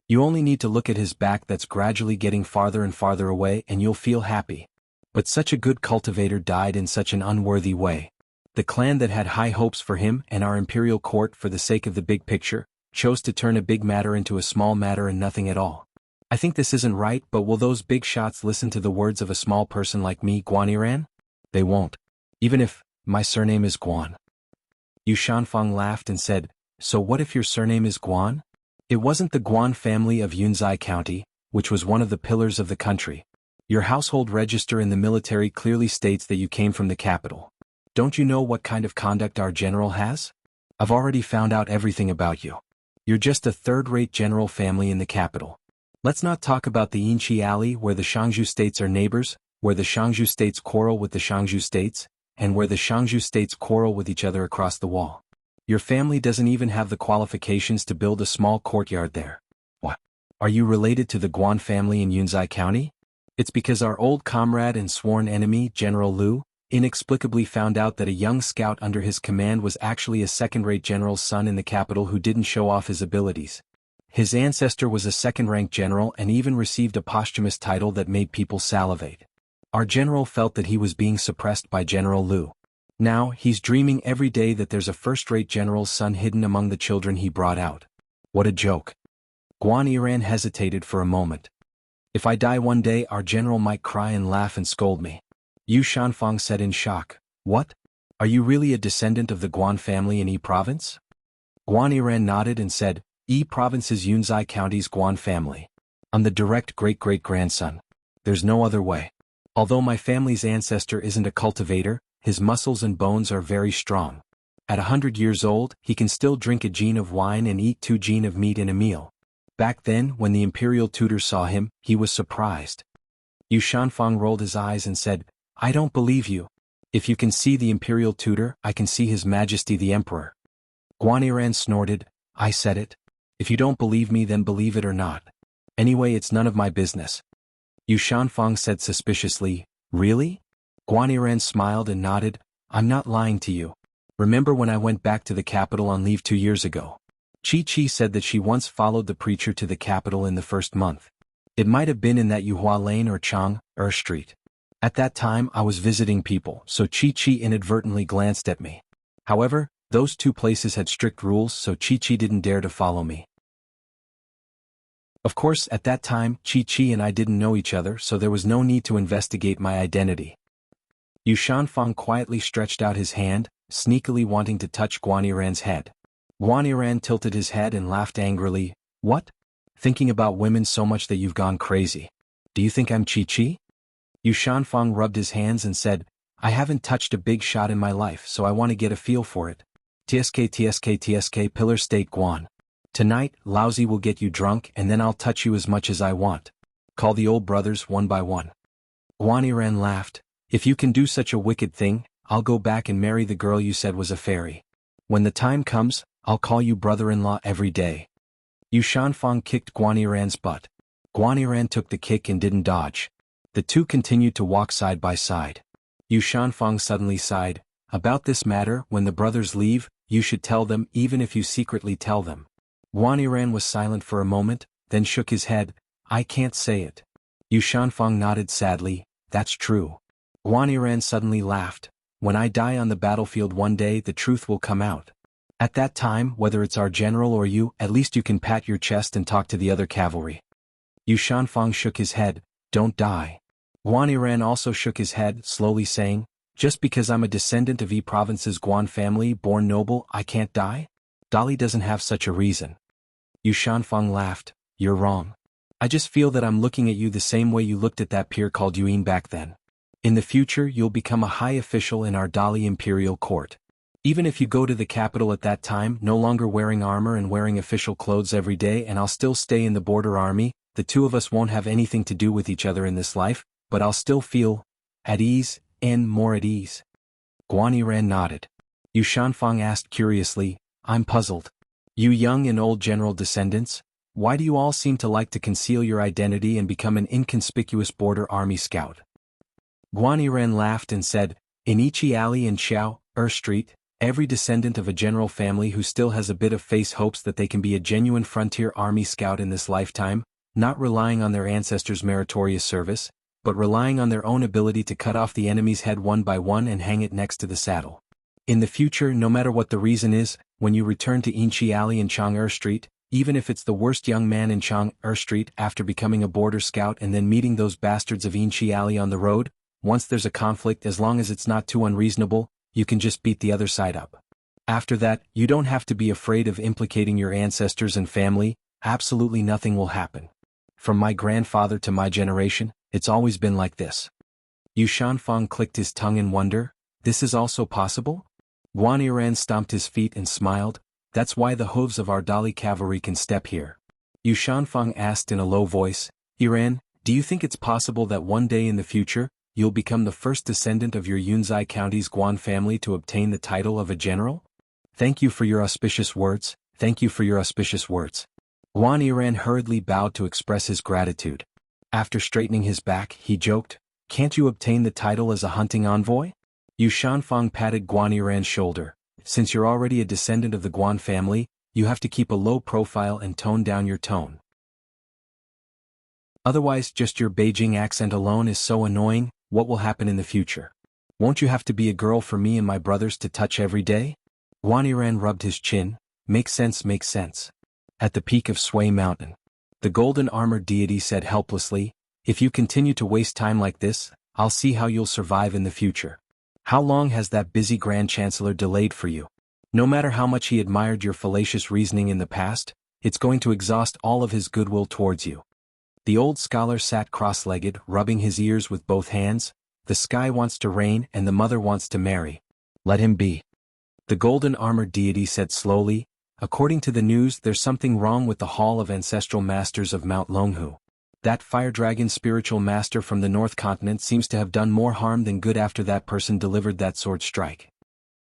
You only need to look at his back that's gradually getting farther and farther away and you'll feel happy. But such a good cultivator died in such an unworthy way. The clan that had high hopes for him and our imperial court for the sake of the big picture, chose to turn a big matter into a small matter and nothing at all. I think this isn't right, but will those big shots listen to the words of a small person like me, Guaniran? They won't. Even if my surname is Guan. Yu Shanfang laughed and said, "So what if your surname is Guan?" It wasn't the Guan family of Yunzai County, which was one of the pillars of the country. Your household register in the military clearly states that you came from the capital. Don't you know what kind of conduct our general has? I've already found out everything about you. You're just a third-rate general family in the capital. Let's not talk about the Yinchi Alley where the Shangju states are neighbors, where the Shangju states quarrel with the Shangju states, and where the Shangju states quarrel with each other across the wall. Your family doesn't even have the qualifications to build a small courtyard there. What? Are you related to the Guan family in Yunzai County? It's because our old comrade and sworn enemy, General Liu, inexplicably found out that a young scout under his command was actually a second-rate general's son in the capital who didn't show off his abilities. His ancestor was a second-rank general and even received a posthumous title that made people salivate. Our general felt that he was being suppressed by General Liu. Now, he's dreaming every day that there's a first-rate general's son hidden among the children he brought out. What a joke. Guaniran hesitated for a moment. If I die one day, our general might cry and laugh and scold me. Yu Shanfang said in shock, "What? Are you really a descendant of the Guan family in Yi Province?" Guaniran nodded and said, "Yi Province is Yunzai County's Guan family. I'm the direct great-great-grandson. There's no other way. Although my family's ancestor isn't a cultivator, his muscles and bones are very strong. At 100 years old, he can still drink a jin of wine and eat 2 jin of meat in a meal. Back then, when the imperial tutor saw him, he was surprised." Yu Shanfang rolled his eyes and said, "I don't believe you. If you can see the imperial tutor, I can see His Majesty the Emperor." Guaniran snorted, "I said it. If you don't believe me, then believe it or not. Anyway, it's none of my business." Yu Shanfang said suspiciously, "Really?" Guaniran smiled and nodded, "I'm not lying to you. Remember when I went back to the capital on leave 2 years ago? Chi said that she once followed the preacher to the capital in the first month. It might have been in that Yuhua Lane or Chang Street. At that time I was visiting people, so Chi inadvertently glanced at me. However, those 2 places had strict rules, so Chi didn't dare to follow me. Of course, at that time, Chi and I didn't know each other, so there was no need to investigate my identity." Yu Shanfang quietly stretched out his hand, sneakily wanting to touch Guaniran's head. Guaniran tilted his head and laughed angrily. "What? Thinking about women so much that you've gone crazy. Do you think I'm Chi? Yu Shanfang rubbed his hands and said, "I haven't touched a big shot in my life, so I want to get a feel for it. TSK Pillar State Guan. Tonight, Lousy will get you drunk and then I'll touch you as much as I want. Call the old brothers one by one." Guaniran laughed. "If you can do such a wicked thing, I'll go back and marry the girl you said was a fairy." When the time comes, I'll call you brother-in-law every day. Yu Shanfang kicked Guaniran's butt. Guaniran took the kick and didn't dodge. The two continued to walk side by side. Yu Shanfang suddenly sighed. About this matter, when the brothers leave, you should tell them even if you secretly tell them. Guaniran was silent for a moment, then shook his head. I can't say it. Yu Shanfang nodded sadly. That's true. Guaniran suddenly laughed. When I die on the battlefield one day, the truth will come out. At that time, whether it's our general or you, at least you can pat your chest and talk to the other cavalry. Yu Shanfang shook his head. Don't die. Guaniran also shook his head, slowly saying, just because I'm a descendant of Yi Province's Guan family, born noble, I can't die? Dali doesn't have such a reason. Yu Shanfang laughed. You're wrong. I just feel that I'm looking at you the same way you looked at that peer called Yuin back then. In the future you'll become a high official in our Dali imperial court. Even if you go to the capital at that time, no longer wearing armor and wearing official clothes every day, and I'll still stay in the border army, the two of us won't have anything to do with each other in this life, but I'll still feel at ease, and more at ease. Guaniran nodded. Yu Shanfang asked curiously, I'm puzzled. You young and old general descendants, why do you all seem to like to conceal your identity and become an inconspicuous border army scout? Guaniran laughed and said, in Ichi Alley and Xiao, Street, every descendant of a general family who still has a bit of face hopes that they can be a genuine frontier army scout in this lifetime, not relying on their ancestors' meritorious service, but relying on their own ability to cut off the enemy's head one by one and hang it next to the saddle. In the future, no matter what the reason is, when you return to Inchi Alley and Chang'er Street, even if it's the worst young man in Chang'er Street after becoming a border scout and then meeting those bastards of Inchi Alley on the road, once there's a conflict, as long as it's not too unreasonable, you can just beat the other side up. After that, you don't have to be afraid of implicating your ancestors and family, absolutely nothing will happen. From my grandfather to my generation, it's always been like this. Yu Shanfang clicked his tongue in wonder. This is also possible? Guaniran stomped his feet and smiled. That's why the hooves of our Dali cavalry can step here. Yu Shanfang asked in a low voice, Iran, do you think it's possible that one day in the future, you'll become the first descendant of your Yunzai County's Guan family to obtain the title of a general? Thank you for your auspicious words, thank you for your auspicious words. Guaniran hurriedly bowed to express his gratitude. After straightening his back, he joked, can't you obtain the title as a hunting envoy? Yu Shanfang patted Guaniran's shoulder. Since you're already a descendant of the Guan family, you have to keep a low profile and tone down your tone. Otherwise, just your Beijing accent alone is so annoying. What will happen in the future? Won't you have to be a girl for me and my brothers to touch every day? Guaniran rubbed his chin. Makes sense, makes sense. At the peak of Sui Mountain, the golden armored deity said helplessly, if you continue to waste time like this, I'll see how you'll survive in the future. How long has that busy Grand Chancellor delayed for you? No matter how much he admired your fallacious reasoning in the past, it's going to exhaust all of his goodwill towards you. The old scholar sat cross-legged, rubbing his ears with both hands. The sky wants to rain and the mother wants to marry. Let him be. The golden armored deity said slowly, according to the news, there's something wrong with the Hall of Ancestral Masters of Mount Longhu. That fire dragon spiritual master from the North Continent seems to have done more harm than good after that person delivered that sword strike.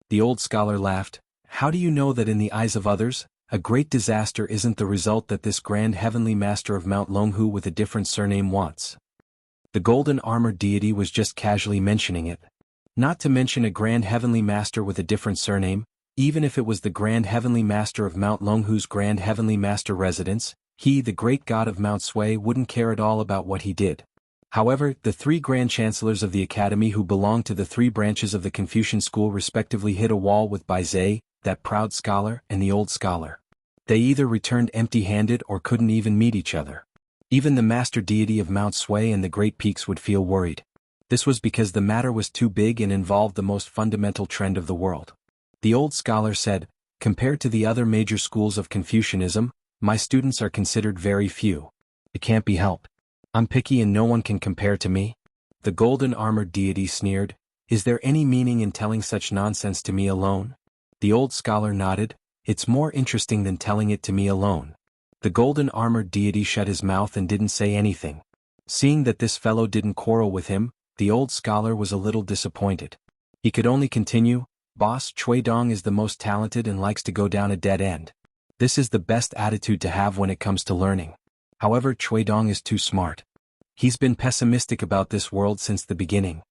The old scholar laughed. How do you know that in the eyes of others, a great disaster isn't the result that this grand heavenly master of Mount Longhu with a different surname wants? The golden armored deity was just casually mentioning it. Not to mention a grand heavenly master with a different surname, even if it was the grand heavenly master of Mount Longhu's grand heavenly master residence, he, the great god of Mount Sui, wouldn't care at all about what he did. However, the three grand chancellors of the academy who belonged to the three branches of the Confucian school respectively hit a wall with Bai Zhe, that proud scholar, and the old scholar. They either returned empty-handed or couldn't even meet each other. Even the master deity of Mount Sui and the Great Peaks would feel worried. This was because the matter was too big and involved the most fundamental trend of the world. The old scholar said, compared to the other major schools of Confucianism, my students are considered very few. It can't be helped. I'm picky and no one can compare to me. The golden armored deity sneered, is there any meaning in telling such nonsense to me alone? The old scholar nodded, it's more interesting than telling it to me alone. The golden armored deity shut his mouth and didn't say anything. Seeing that this fellow didn't quarrel with him, the old scholar was a little disappointed. He could only continue, Boss Chui Dong is the most talented and likes to go down a dead end. This is the best attitude to have when it comes to learning. However, Chui Dong is too smart. He's been pessimistic about this world since the beginning.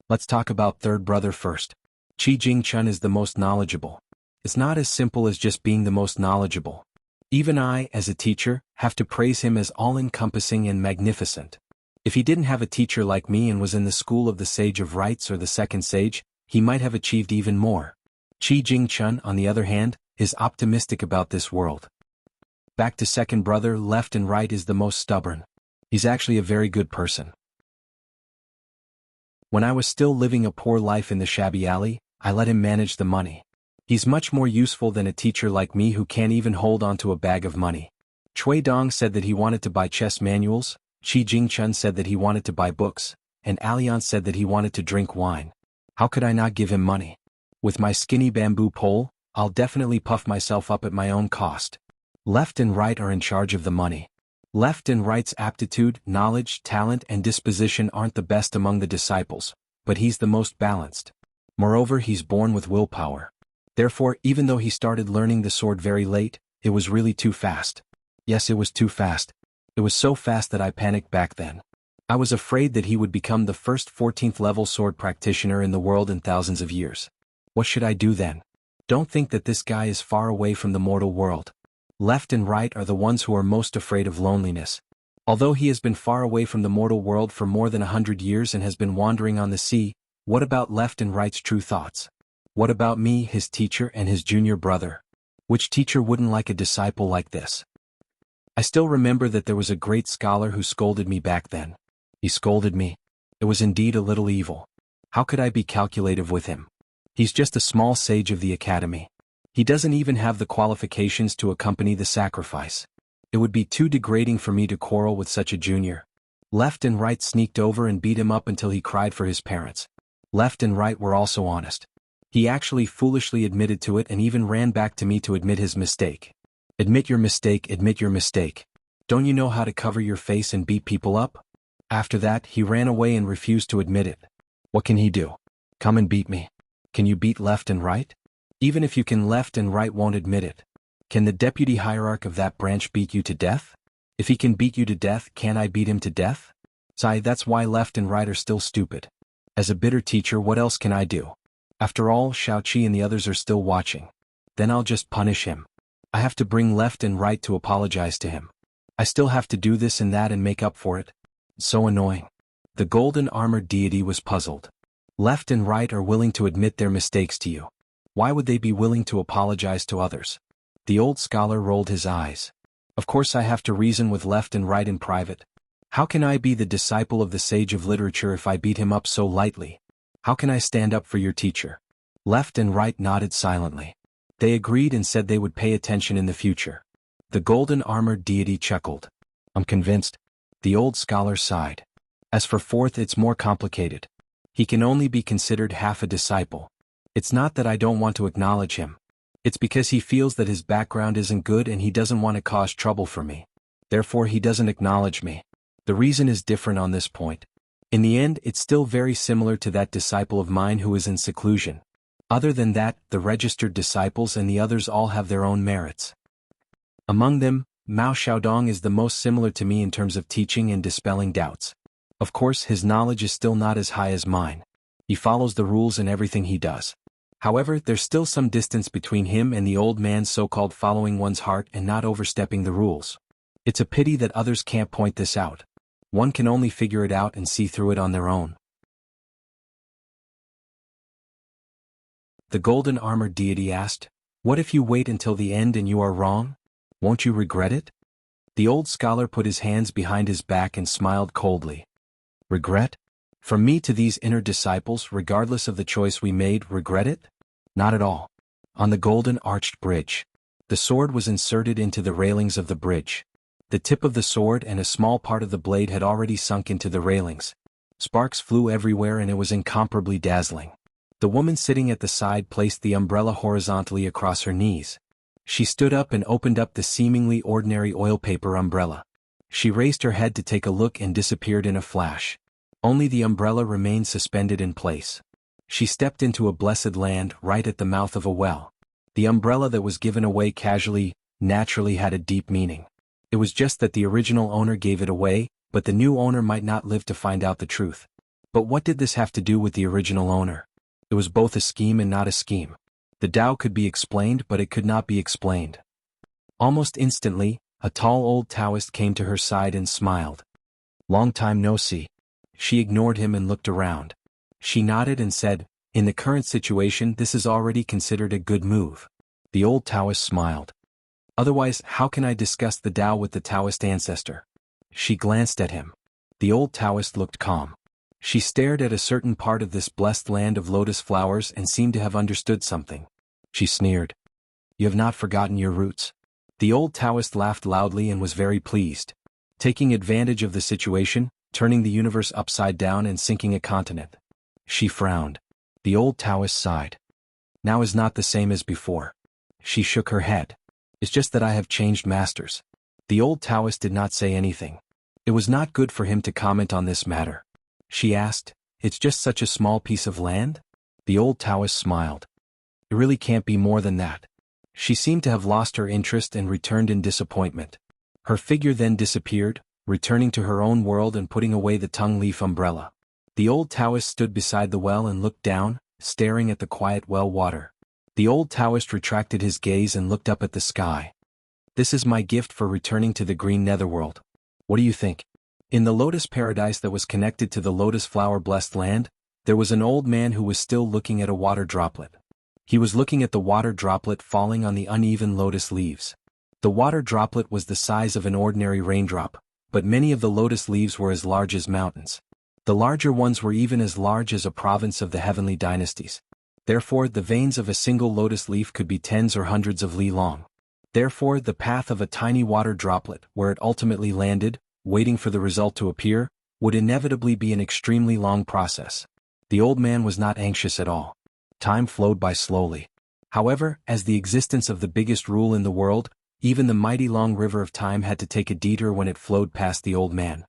Let's talk about third brother first. Chi Jing Chun is the most knowledgeable. It's not as simple as just being the most knowledgeable. Even I, as a teacher, have to praise him as all-encompassing and magnificent. If he didn't have a teacher like me and was in the school of the Sage of Rights or the Second Sage, he might have achieved even more. Chi Jing Chun, on the other hand, is optimistic about this world. Back to second brother, left and right is the most stubborn. He's actually a very good person. When I was still living a poor life in the shabby alley, I let him manage the money. He's much more useful than a teacher like me who can't even hold on to a bag of money. Chui Dong said that he wanted to buy chess manuals, Chi Jing Chun said that he wanted to buy books, and Alliance said that he wanted to drink wine. How could I not give him money? With my skinny bamboo pole, I'll definitely puff myself up at my own cost. Left and right are in charge of the money. Left and right's aptitude, knowledge, talent, and disposition aren't the best among the disciples, but he's the most balanced. Moreover, he's born with willpower. Therefore, even though he started learning the sword very late, it was really too fast. Yes, it was too fast. It was so fast that I panicked back then. I was afraid that he would become the first 14th level sword practitioner in the world in thousands of years. What should I do then? Don't think that this guy is far away from the mortal world. Left and right are the ones who are most afraid of loneliness. Although he has been far away from the mortal world for more than 100 years and has been wandering on the sea, what about left and right's true thoughts? What about me, his teacher and his junior brother? Which teacher wouldn't like a disciple like this? I still remember that there was a great scholar who scolded me back then. He scolded me. It was indeed a little evil. How could I be calculative with him? He's just a small sage of the academy. He doesn't even have the qualifications to accompany the sacrifice. It would be too degrading for me to quarrel with such a junior. Left and right sneaked over and beat him up until he cried for his parents. Left and right were also honest. He actually foolishly admitted to it and even ran back to me to admit his mistake. Admit your mistake, admit your mistake. Don't you know how to cover your face and beat people up? After that, he ran away and refused to admit it. What can he do? Come and beat me. Can you beat left and right? Even if you can, left and right won't admit it. Can the deputy hierarch of that branch beat you to death? If he can beat you to death, can I beat him to death? Sigh, that's why left and right are still stupid. As a bitter teacher, what else can I do? After all, Shaoqi and the others are still watching. Then I'll just punish him. I have to bring left and right to apologize to him. I still have to do this and that and make up for it. So annoying. The golden armored deity was puzzled. Left and right are willing to admit their mistakes to you. Why would they be willing to apologize to others? The old scholar rolled his eyes. Of course I have to reason with left and right in private. How can I be the disciple of the sage of literature if I beat him up so lightly? How can I stand up for your teacher? Left and right nodded silently. They agreed and said they would pay attention in the future. The golden armored deity chuckled. I'm convinced. The old scholar sighed. As for fourth, it's more complicated. He can only be considered half a disciple. It's not that I don't want to acknowledge him. It's because he feels that his background isn't good and he doesn't want to cause trouble for me. Therefore he doesn't acknowledge me. The reason is different on this point. In the end, it's still very similar to that disciple of mine who is in seclusion. Other than that, the registered disciples and the others all have their own merits. Among them, Mao Xiaodong is the most similar to me in terms of teaching and dispelling doubts. Of course, his knowledge is still not as high as mine. He follows the rules in everything he does. However, there's still some distance between him and the old man so-called following one's heart and not overstepping the rules. It's a pity that others can't point this out. One can only figure it out and see through it on their own. The golden armored deity asked, "What if you wait until the end and you are wrong? Won't you regret it?" The old scholar put his hands behind his back and smiled coldly. Regret? From me to these inner disciples, regardless of the choice we made, regret it? Not at all. On the golden arched bridge, the sword was inserted into the railings of the bridge. The tip of the sword and a small part of the blade had already sunk into the railings. Sparks flew everywhere and it was incomparably dazzling. The woman sitting at the side placed the umbrella horizontally across her knees. She stood up and opened up the seemingly ordinary oil paper umbrella. She raised her head to take a look and disappeared in a flash. Only the umbrella remained suspended in place. She stepped into a blessed land right at the mouth of a well. The umbrella that was given away casually, naturally had a deep meaning. It was just that the original owner gave it away, but the new owner might not live to find out the truth. But what did this have to do with the original owner? It was both a scheme and not a scheme. The Tao could be explained, but it could not be explained. Almost instantly, a tall old Taoist came to her side and smiled. "Long time no see." She ignored him and looked around. She nodded and said, "In the current situation, this is already considered a good move." The old Taoist smiled. "Otherwise, how can I discuss the Tao with the Taoist ancestor?" She glanced at him. The old Taoist looked calm. She stared at a certain part of this blessed land of lotus flowers and seemed to have understood something. She sneered. "You have not forgotten your roots." The old Taoist laughed loudly and was very pleased. Taking advantage of the situation, turning the universe upside down and sinking a continent. She frowned. The old Taoist sighed. "Now is not the same as before." She shook her head. "It's just that I have changed masters." The old Taoist did not say anything. It was not good for him to comment on this matter. She asked, "It's just such a small piece of land?" The old Taoist smiled. "It really can't be more than that." She seemed to have lost her interest and returned in disappointment. Her figure then disappeared, returning to her own world and putting away the tongue leaf umbrella. The old Taoist stood beside the well and looked down, staring at the quiet well water. The old Taoist retracted his gaze and looked up at the sky. "This is my gift for returning to the green netherworld. What do you think?" In the lotus paradise that was connected to the lotus flower blessed land, there was an old man who was still looking at a water droplet. He was looking at the water droplet falling on the uneven lotus leaves. The water droplet was the size of an ordinary raindrop, but many of the lotus leaves were as large as mountains. The larger ones were even as large as a province of the heavenly dynasties. Therefore, the veins of a single lotus leaf could be tens or hundreds of li long. Therefore, the path of a tiny water droplet, where it ultimately landed, waiting for the result to appear, would inevitably be an extremely long process. The old man was not anxious at all. Time flowed by slowly. However, as the existence of the biggest rule in the world, even the mighty long river of time had to take a detour when it flowed past the old man.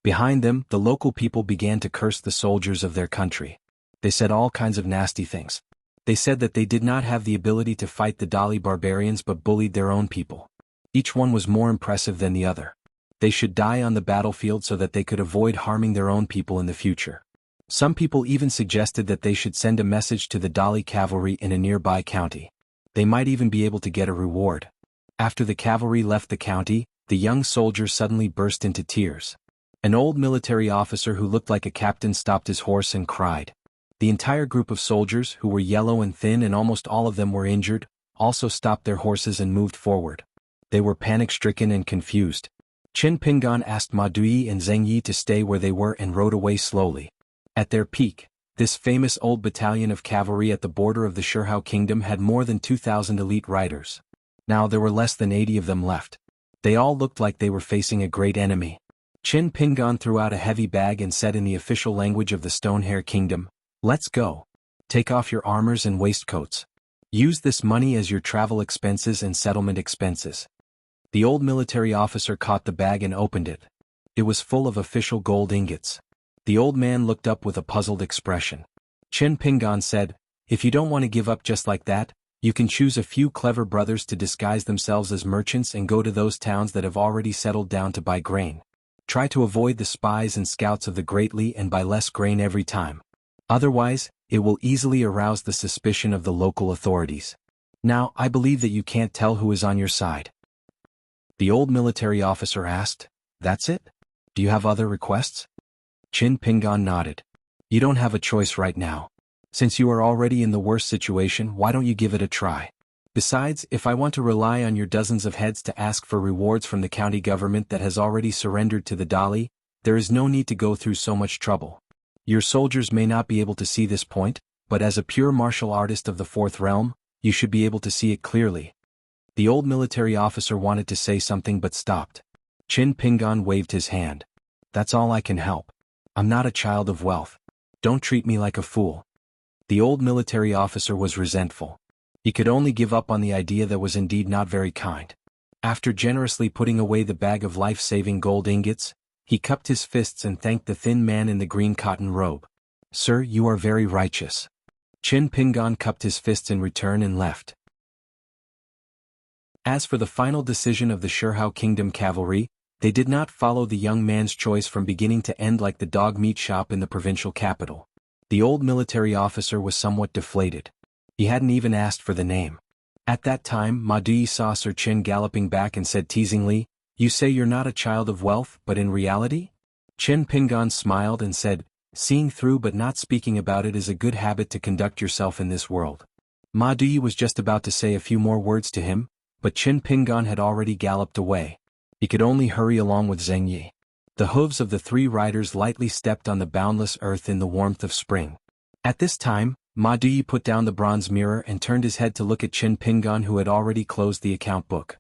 Behind them, the local people began to curse the soldiers of their country. They said all kinds of nasty things. They said that they did not have the ability to fight the Dali barbarians but bullied their own people. Each one was more impressive than the other. They should die on the battlefield so that they could avoid harming their own people in the future. Some people even suggested that they should send a message to the Dali cavalry in a nearby county. They might even be able to get a reward. After the cavalry left the county, the young soldier suddenly burst into tears. An old military officer who looked like a captain stopped his horse and cried. The entire group of soldiers, who were yellow and thin and almost all of them were injured, also stopped their horses and moved forward. They were panic-stricken and confused. Qin Pingan asked Ma Dui and Zheng Yi to stay where they were and rode away slowly. At their peak, this famous old battalion of cavalry at the border of the Shurhao kingdom had more than 2,000 elite riders. Now there were less than 80 of them left. They all looked like they were facing a great enemy. Qin Pingan threw out a heavy bag and said in the official language of the Stonehair Kingdom, "Let's go. Take off your armors and waistcoats. Use this money as your travel expenses and settlement expenses." The old military officer caught the bag and opened it. It was full of official gold ingots. The old man looked up with a puzzled expression. Qin Pingan said, "If you don't want to give up just like that, you can choose a few clever brothers to disguise themselves as merchants and go to those towns that have already settled down to buy grain. Try to avoid the spies and scouts of the Great Li and buy less grain every time. Otherwise, it will easily arouse the suspicion of the local authorities. Now, I believe that you can't tell who is on your side." The old military officer asked, "That's it? Do you have other requests?" Qin Pingan nodded. "You don't have a choice right now. Since you are already in the worst situation, why don't you give it a try? Besides, if I want to rely on your dozens of heads to ask for rewards from the county government that has already surrendered to the Dali, there is no need to go through so much trouble. Your soldiers may not be able to see this point, but as a pure martial artist of the Fourth Realm, you should be able to see it clearly." The old military officer wanted to say something but stopped. Qin Pingan waved his hand. "That's all I can help. I'm not a child of wealth. Don't treat me like a fool." The old military officer was resentful. He could only give up on the idea that was indeed not very kind. After generously putting away the bag of life-saving gold ingots, he cupped his fists and thanked the thin man in the green cotton robe. "Sir, you are very righteous." Chin Pingan cupped his fists in return and left. As for the final decision of the Shirhao Kingdom cavalry, they did not follow the young man's choice from beginning to end like the dog meat shop in the provincial capital. The old military officer was somewhat deflated. He hadn't even asked for the name. At that time, Ma Dui saw Sir Chin galloping back and said teasingly, "You say you're not a child of wealth, but in reality?" Chin Pingan smiled and said, "Seeing through but not speaking about it is a good habit to conduct yourself in this world." Ma Dui was just about to say a few more words to him, but Chin Pingan had already galloped away. He could only hurry along with Zheng Yi. The hooves of the three riders lightly stepped on the boundless earth in the warmth of spring. At this time, Ma Dui put down the bronze mirror and turned his head to look at Chin Pingan, who had already closed the account book.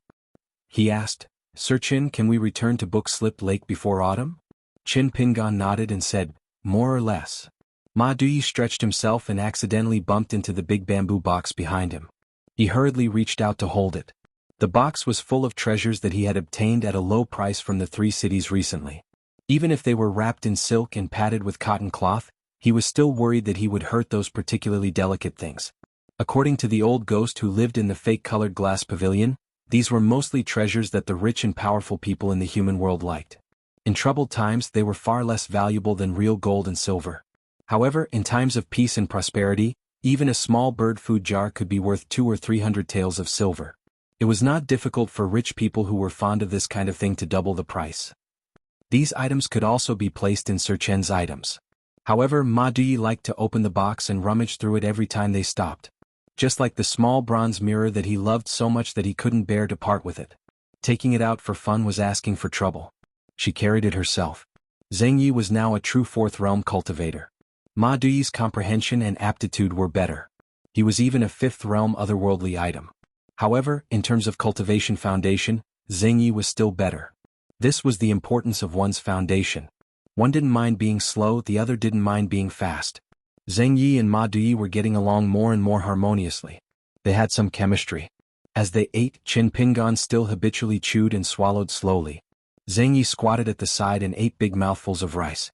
He asked, "Sir Chin, can we return to Book Slip Lake before autumn?" Chin Pingan nodded and said, "More or less." Ma Dui stretched himself and accidentally bumped into the big bamboo box behind him. He hurriedly reached out to hold it. The box was full of treasures that he had obtained at a low price from the three cities recently. Even if they were wrapped in silk and padded with cotton cloth, he was still worried that he would hurt those particularly delicate things. According to the old ghost who lived in the fake-colored glass pavilion, these were mostly treasures that the rich and powerful people in the human world liked. In troubled times they were far less valuable than real gold and silver. However, in times of peace and prosperity, even a small bird food jar could be worth 200 or 300 taels of silver. It was not difficult for rich people who were fond of this kind of thing to double the price. These items could also be placed in Sir Chen's items. However, Ma Dui liked to open the box and rummage through it every time they stopped. Just like the small bronze mirror that he loved so much that he couldn't bear to part with it. Taking it out for fun was asking for trouble. She carried it herself. Zheng Yi was now a true fourth realm cultivator. Ma Dui's comprehension and aptitude were better. He was even a fifth realm otherworldly item. However, in terms of cultivation foundation, Zheng Yi was still better. This was the importance of one's foundation. One didn't mind being slow, the other didn't mind being fast. Zheng Yi and Ma Dui were getting along more and more harmoniously. They had some chemistry. As they ate, Chin Pingan still habitually chewed and swallowed slowly. Zheng Yi squatted at the side and ate big mouthfuls of rice.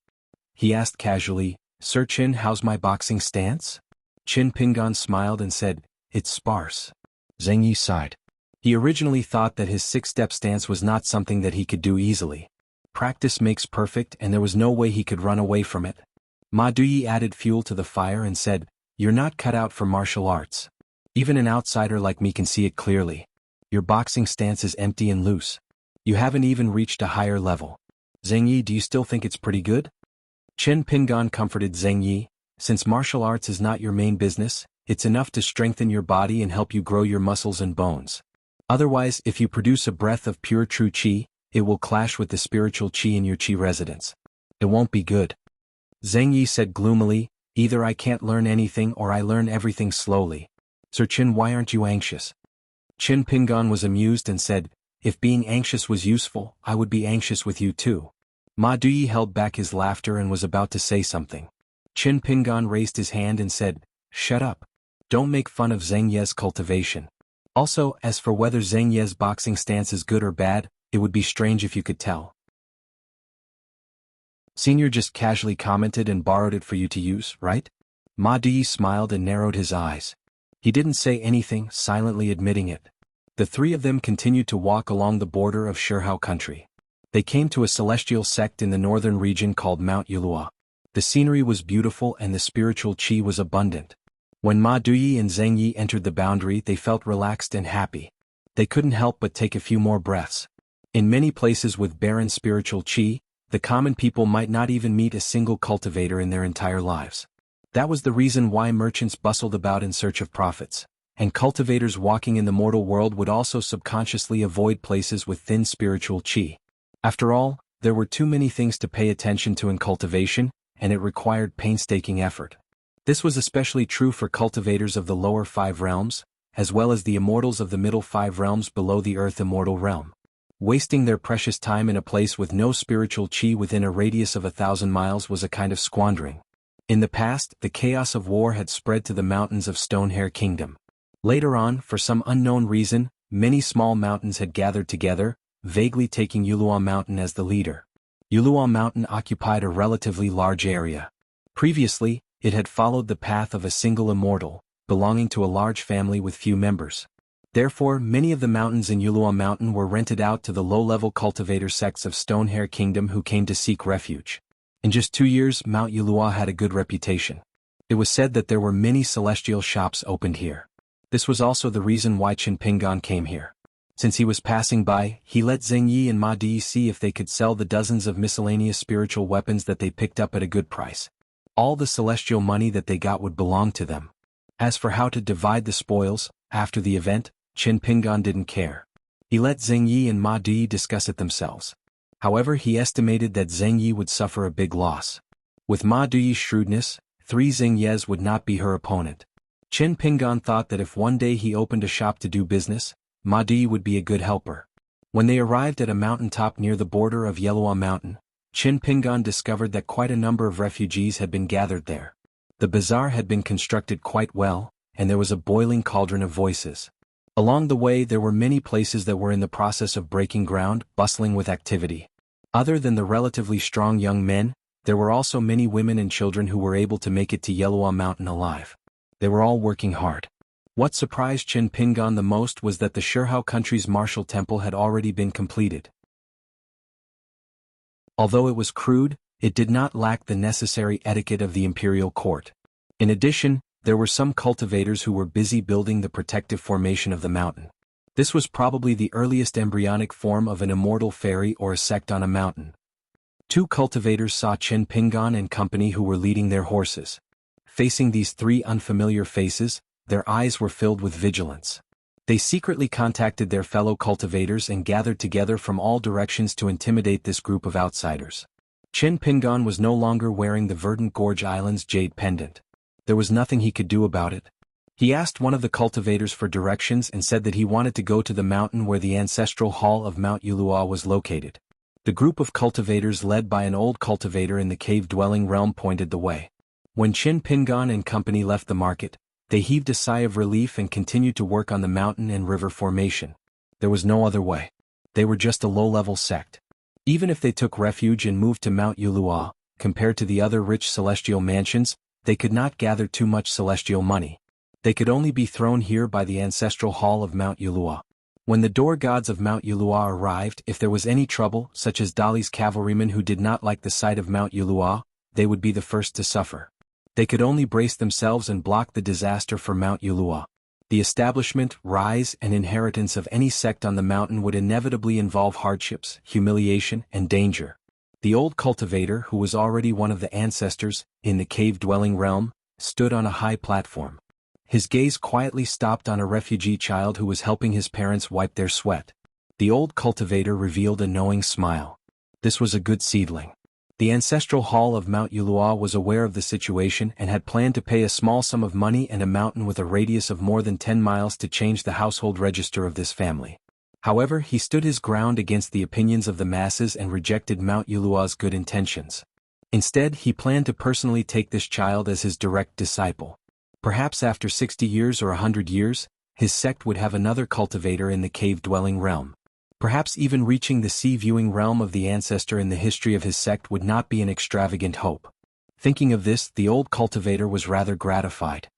He asked casually, "Sir Chin, how's my boxing stance?" Chin Pingan smiled and said, "It's sparse." Zheng Yi sighed. He originally thought that his six-step stance was not something that he could do easily. Practice makes perfect, and there was no way he could run away from it. Ma Dui added fuel to the fire and said, "You're not cut out for martial arts. Even an outsider like me can see it clearly. Your boxing stance is empty and loose. You haven't even reached a higher level. Zheng Yi, do you still think it's pretty good?" Chin Pingan comforted Zheng Yi, "Since martial arts is not your main business, it's enough to strengthen your body and help you grow your muscles and bones. Otherwise, if you produce a breath of pure true qi, it will clash with the spiritual qi in your qi residence. It won't be good." Zheng Yi said gloomily, "Either I can't learn anything or I learn everything slowly. Sir Chin, why aren't you anxious?" Chin Pingan was amused and said, "If being anxious was useful, I would be anxious with you too." Ma Dui held back his laughter and was about to say something. Chin Pingan raised his hand and said, "Shut up. Don't make fun of Zheng Ye's cultivation. Also, as for whether Zheng Ye's boxing stance is good or bad, it would be strange if you could tell. Senior just casually commented and borrowed it for you to use, right?" Ma Dui smiled and narrowed his eyes. He didn't say anything, silently admitting it. The three of them continued to walk along the border of Shirhao country. They came to a celestial sect in the northern region called Mount Yulua. The scenery was beautiful and the spiritual qi was abundant. When Ma Dui and Zheng Yi entered the boundary, they felt relaxed and happy. They couldn't help but take a few more breaths. In many places with barren spiritual qi, the common people might not even meet a single cultivator in their entire lives. That was the reason why merchants bustled about in search of profits, and cultivators walking in the mortal world would also subconsciously avoid places with thin spiritual qi. After all, there were too many things to pay attention to in cultivation, and it required painstaking effort. This was especially true for cultivators of the lower 5 realms, as well as the immortals of the middle 5 realms below the earth immortal realm. Wasting their precious time in a place with no spiritual qi within a radius of 1,000 miles was a kind of squandering. In the past, the chaos of war had spread to the mountains of Stonehair Kingdom. Later on, for some unknown reason, many small mountains had gathered together, vaguely taking Yulua Mountain as the leader. Yulua Mountain occupied a relatively large area. Previously, it had followed the path of a single immortal, belonging to a large family with few members. Therefore, many of the mountains in Yulua Mountain were rented out to the low-level cultivator sects of Stonehair Kingdom who came to seek refuge. In just 2 years, Mount Yulua had a good reputation. It was said that there were many celestial shops opened here. This was also the reason why Qin Pingan came here. Since he was passing by, he let Zheng Yi and Ma Di see if they could sell the dozens of miscellaneous spiritual weapons that they picked up at a good price. All the celestial money that they got would belong to them. As for how to divide the spoils, after the event, Qin Pingan didn't care. He let Zheng Yi and Ma Di discuss it themselves. However, he estimated that Zheng Yi would suffer a big loss. With Ma Di's shrewdness, 3 Zheng Yes would not be her opponent. Qin Pingan thought that if one day he opened a shop to do business, Ma Di would be a good helper. When they arrived at a mountaintop near the border of Yellowa Mountain, Qin Pingan discovered that quite a number of refugees had been gathered there. The bazaar had been constructed quite well, and there was a boiling cauldron of voices. Along the way there were many places that were in the process of breaking ground, bustling with activity. Other than the relatively strong young men, there were also many women and children who were able to make it to Yellowa Mountain alive. They were all working hard. What surprised Qin Pingan the most was that the Shurhao country's martial temple had already been completed. Although it was crude, it did not lack the necessary etiquette of the imperial court. In addition, there were some cultivators who were busy building the protective formation of the mountain. This was probably the earliest embryonic form of an immortal fairy or a sect on a mountain. 2 cultivators saw Qin Pingan and company who were leading their horses. Facing these 3 unfamiliar faces, their eyes were filled with vigilance. They secretly contacted their fellow cultivators and gathered together from all directions to intimidate this group of outsiders. Qin Pingan was no longer wearing the Verdant Gorge Island's jade pendant. There was nothing he could do about it. He asked one of the cultivators for directions and said that he wanted to go to the mountain where the ancestral hall of Mount Yulua was located. The group of cultivators led by an old cultivator in the cave-dwelling realm pointed the way. When Qin Pingan and company left the market, they heaved a sigh of relief and continued to work on the mountain and river formation. There was no other way. They were just a low-level sect. Even if they took refuge and moved to Mount Yulua, compared to the other rich celestial mansions, they could not gather too much celestial money. They could only be thrown here by the ancestral hall of Mount Yulua. When the door gods of Mount Yulua arrived, if there was any trouble, such as Dali's cavalrymen who did not like the sight of Mount Yulua, they would be the first to suffer. They could only brace themselves and block the disaster for Mount Yulua. The establishment, rise, and inheritance of any sect on the mountain would inevitably involve hardships, humiliation, and danger. The old cultivator, who was already one of the ancestors, in the cave-dwelling realm, stood on a high platform. His gaze quietly stopped on a refugee child who was helping his parents wipe their sweat. The old cultivator revealed a knowing smile. This was a good seedling. The ancestral hall of Mount Yulua was aware of the situation and had planned to pay a small sum of money and a mountain with a radius of more than 10 miles to change the household register of this family. However, he stood his ground against the opinions of the masses and rejected Mount Yulua's good intentions. Instead, he planned to personally take this child as his direct disciple. Perhaps after 60 years or 100 years, his sect would have another cultivator in the cave-dwelling realm. Perhaps even reaching the sea-viewing realm of the ancestor in the history of his sect would not be an extravagant hope. Thinking of this, the old cultivator was rather gratified.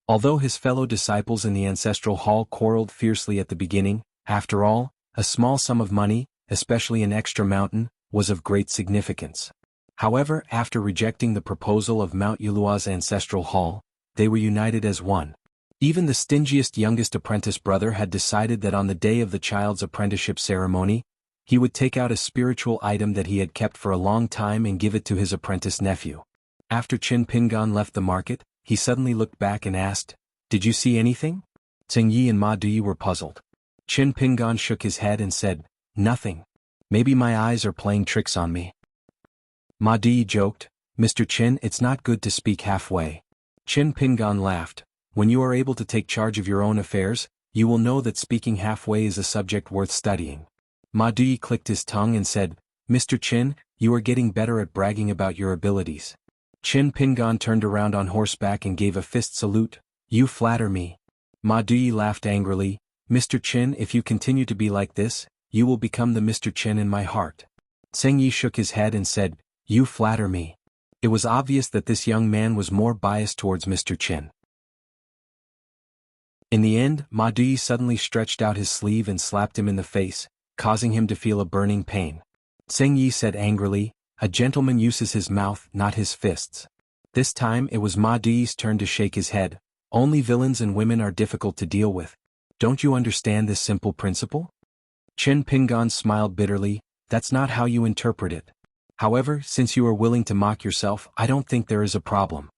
Although his fellow disciples in the ancestral hall quarreled fiercely at the beginning, after all, a small sum of money, especially an extra mountain, was of great significance. However, after rejecting the proposal of Mount Yulua's ancestral hall, they were united as one. Even the stingiest youngest apprentice brother had decided that on the day of the child's apprenticeship ceremony, he would take out a spiritual item that he had kept for a long time and give it to his apprentice nephew. After Qin Pingan left the market, he suddenly looked back and asked, "Did you see anything?" Zheng Yi and Ma Di were puzzled. Qin Pingan shook his head and said, "Nothing. Maybe my eyes are playing tricks on me." Ma Di joked, "Mr. Qin, it's not good to speak halfway." Qin Pingan laughed. "When you are able to take charge of your own affairs, you will know that speaking halfway is a subject worth studying." Ma Di clicked his tongue and said, "Mr. Qin, you are getting better at bragging about your abilities." Qin Pingan turned around on horseback and gave a fist salute. "You flatter me." Ma Di laughed angrily. Mr. Chin, if you continue to be like this, you will become the Mr. Chin in my heart. Zheng Yi shook his head and said, you flatter me. It was obvious that this young man was more biased towards Mr. Chin. In the end, Ma Dui suddenly stretched out his sleeve and slapped him in the face, causing him to feel a burning pain. Zheng Yi said angrily, a gentleman uses his mouth, not his fists. This time it was Ma Dui's turn to shake his head. Only villains and women are difficult to deal with. Don't you understand this simple principle? Chen Pingan smiled bitterly, that's not how you interpret it. However, since you are willing to mock yourself, I don't think there is a problem.